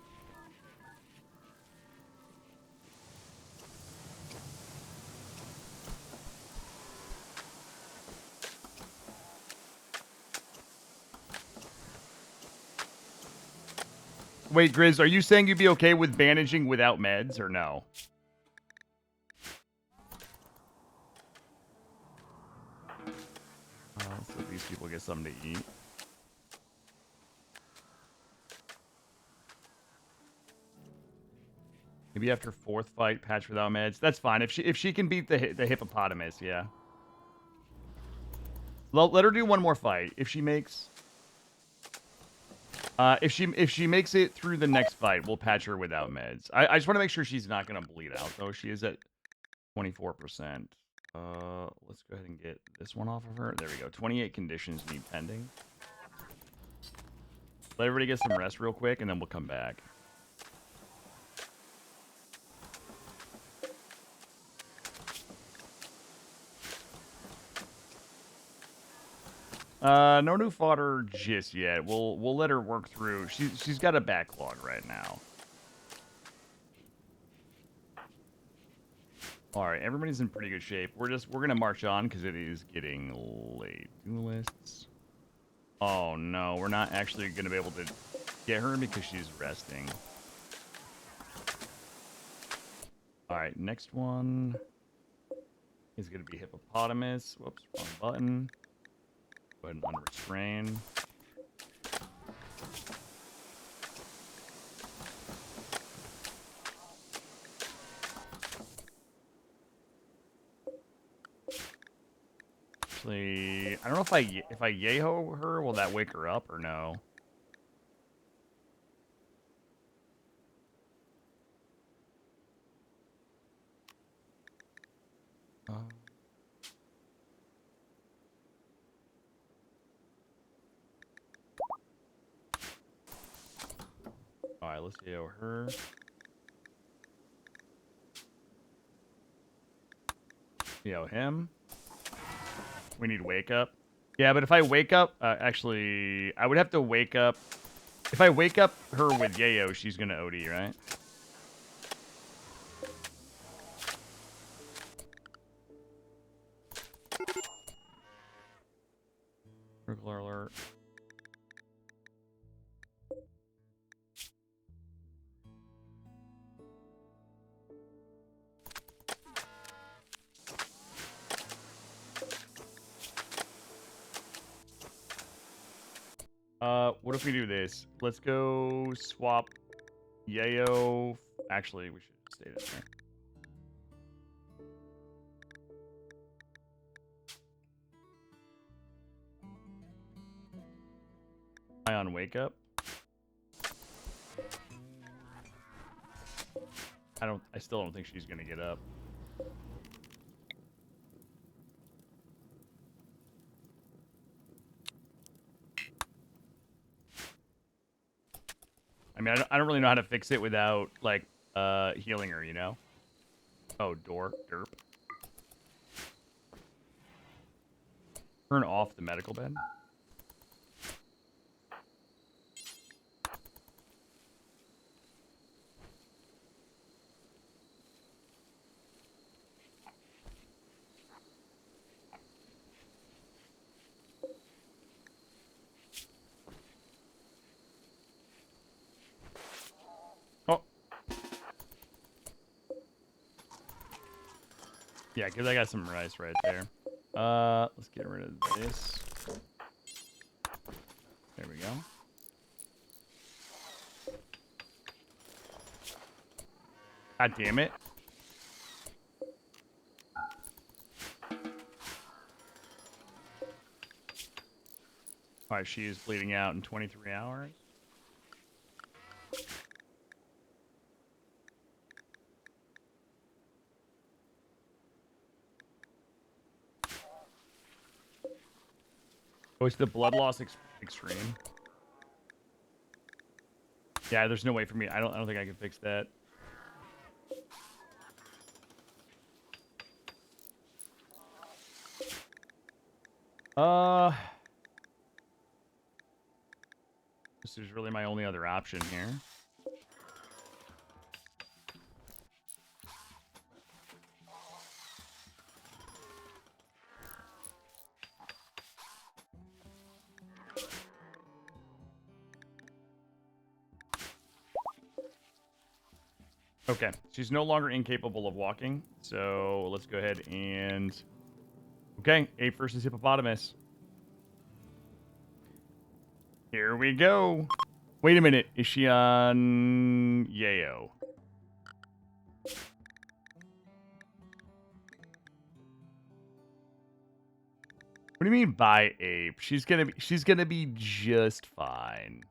Wait, Grizz, are you saying you'd be okay with bandaging without meds, or no? So these people get something to eat. Maybe after 4th fight, patch without meds. That's fine. If she can beat the hippopotamus, yeah. Let her do 1 more fight. If she makes... if she makes it through the next fight, we'll patch her without meds. I just want to make sure she's not going to bleed out, though. She is at 24%. Let's go ahead and get this one off of her. There we go. 28 conditions need pending. Let everybody get some rest real quick, and then we'll come back. No new fodder just yet. We'll let her work through. She's got a backlog right now. All right, everybody's in pretty good shape. We're gonna march on because it is getting late. Duelists. Oh no, we're not actually gonna be able to get her because she's resting. All right, next one is gonna be hippopotamus. Whoops, wrong button. Go ahead and unrestrain. Actually, I don't know if I yaho her, will that wake her up or no? All right, let's yaho her. Yaho him. We need wake up. Yeah, but if I wake up, actually, I would have to wake up. If I wake up her with Yayo, she's gonna OD, right? Critical alert. What if we do this? Let's go swap Yayo. Actually, we should stay there. On wake up. I still don't think she's gonna get up. I mean, I don't really know how to fix it without, like, healing her, you know? Oh, derp. Turn off the medical bed. Yeah, because I got some rice right there. Let's get rid of this. There we go. God damn it. All right, she is bleeding out in 23 hours. Oh, it's the blood loss extreme. Yeah, there's no way for me. I don't think I can fix that. This is really my only other option here. Okay, she's no longer incapable of walking, so let's go ahead and... Okay, ape versus hippopotamus. Here we go. Wait a minute, is she on Yayo? What do you mean by ape? She's gonna be just fine.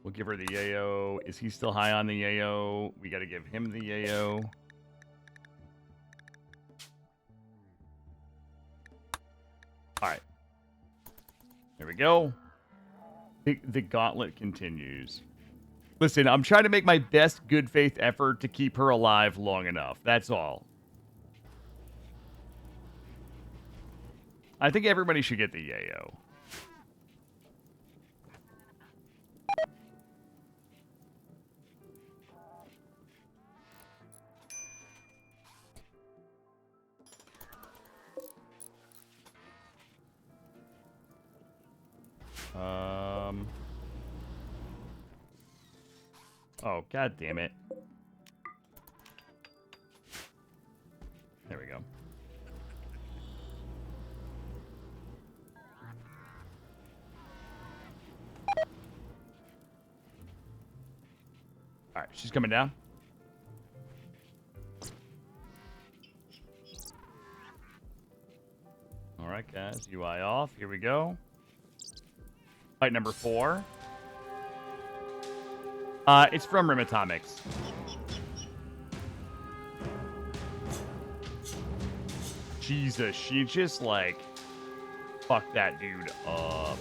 We'll give her the yayo. Is he still high on the yayo? We gotta give him the yayo. Alright. There we go. The gauntlet continues. Listen, I'm trying to make my best good faith effort to keep her alive long enough. That's all. I think everybody should get the yayo. Oh, god damn it. There we go. Alright, she's coming down. Alright, guys. UI off. Here we go. Fight number 4. It's from Rimatomics. Jesus, she just, like, fucked that dude up.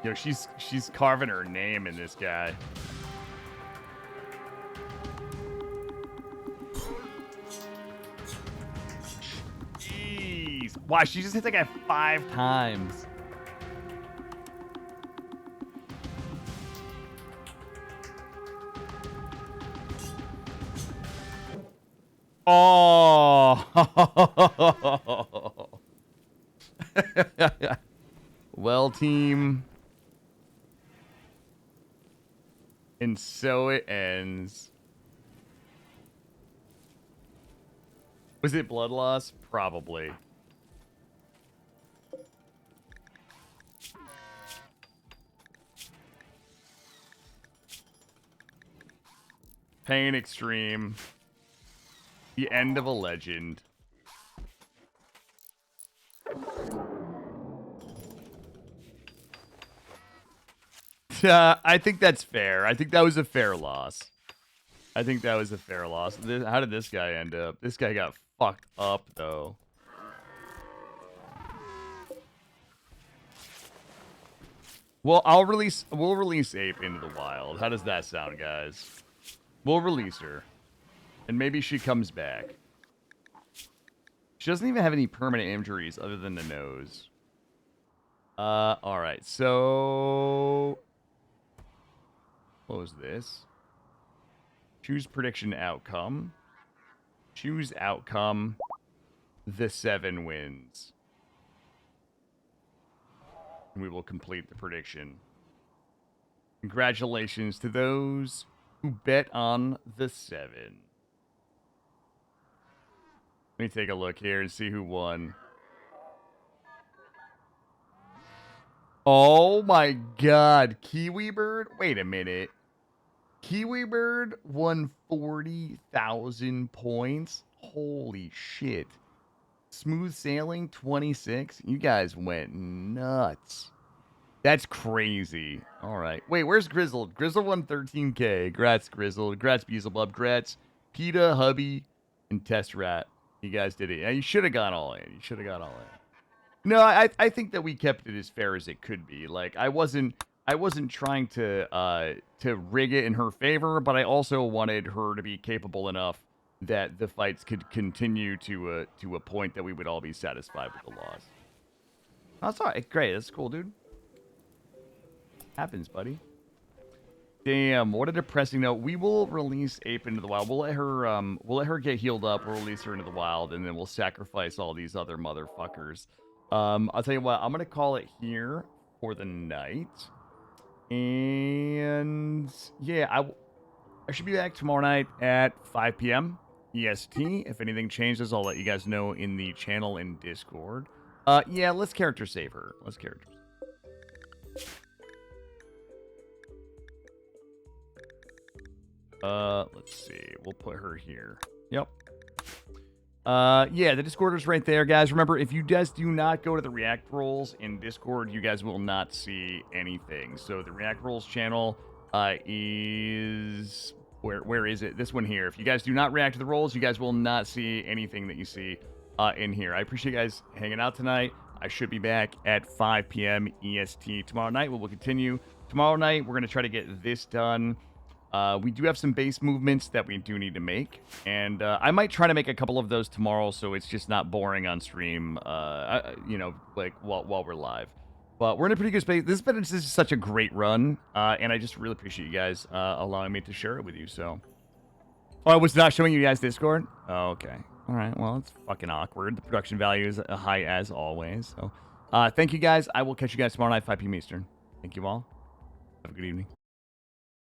Yo, she's carving her name in this guy. Jeez. Wow, she just hit that guy 5 times. Oh. Well, team. And so it ends. Was it blood loss? Probably. Pain extreme. The end of a legend. I think that's fair. I think that was a fair loss. How did this guy end up? This guy got fucked up, though. Well, we'll release Ape into the wild. How does that sound, guys? We'll release her. And maybe she comes back. She doesn't even have any permanent injuries other than the nose. Alright, so... What was this? Choose prediction outcome. Choose outcome. The 7 wins. And we will complete the prediction. Congratulations to those who bet on the 7. Let me take a look here and see who won. Oh my god. Kiwi Bird? Wait a minute. Kiwi Bird won 40,000 points? Holy shit. Smooth Sailing 26? You guys went nuts. That's crazy. All right. Wait, where's Grizzled? Grizzled won 13K. Grats, Grizzled. Grats, Beelzebub. Grats, PETA, Hubby, and Test Rat. You guys did it. Yeah, you should have gone all in. You should have gone all in. No, I think that we kept it as fair as it could be. Like I wasn't trying to rig it in her favor, but I also wanted her to be capable enough that the fights could continue to a point that we would all be satisfied with the loss. That's all right. Great. That's cool, dude. Happens, buddy. Damn, what a depressing note. We will release Ape into the wild. We'll let her get healed up. We'll release her into the wild, and then we'll sacrifice all these other motherfuckers. I'll tell you what, I'm gonna call it here for the night. And yeah, I should be back tomorrow night at 5 p.m. EST. If anything changes, I'll let you guys know in the channel and Discord. Yeah, let's character save her. Let's character. Let's see. We'll put her here. Yep. Yeah, the Discord is right there, guys. Remember, if you guys do not go to the React roles in Discord, you guys will not see anything. So the React roles channel is where is it? This one here. If you guys do not react to the roles, you guys will not see anything that you see in here. I appreciate you guys hanging out tonight. I should be back at 5 p.m. EST tomorrow night. We'll continue. Tomorrow night, we're going to try to get this done. We do have some base movements that we do need to make, and I might try to make a couple of those tomorrow, so it's just not boring on stream, you know, like while we're live. But we're in a pretty good space. This is such a great run, and I just really appreciate you guys allowing me to share it with you. So, oh, I was not showing you guys Discord. Oh, okay, all right. Well, it's fucking awkward. The production value is high as always. So, thank you guys. I will catch you guys tomorrow night, 5 p.m. Eastern. Thank you all. Have a good evening.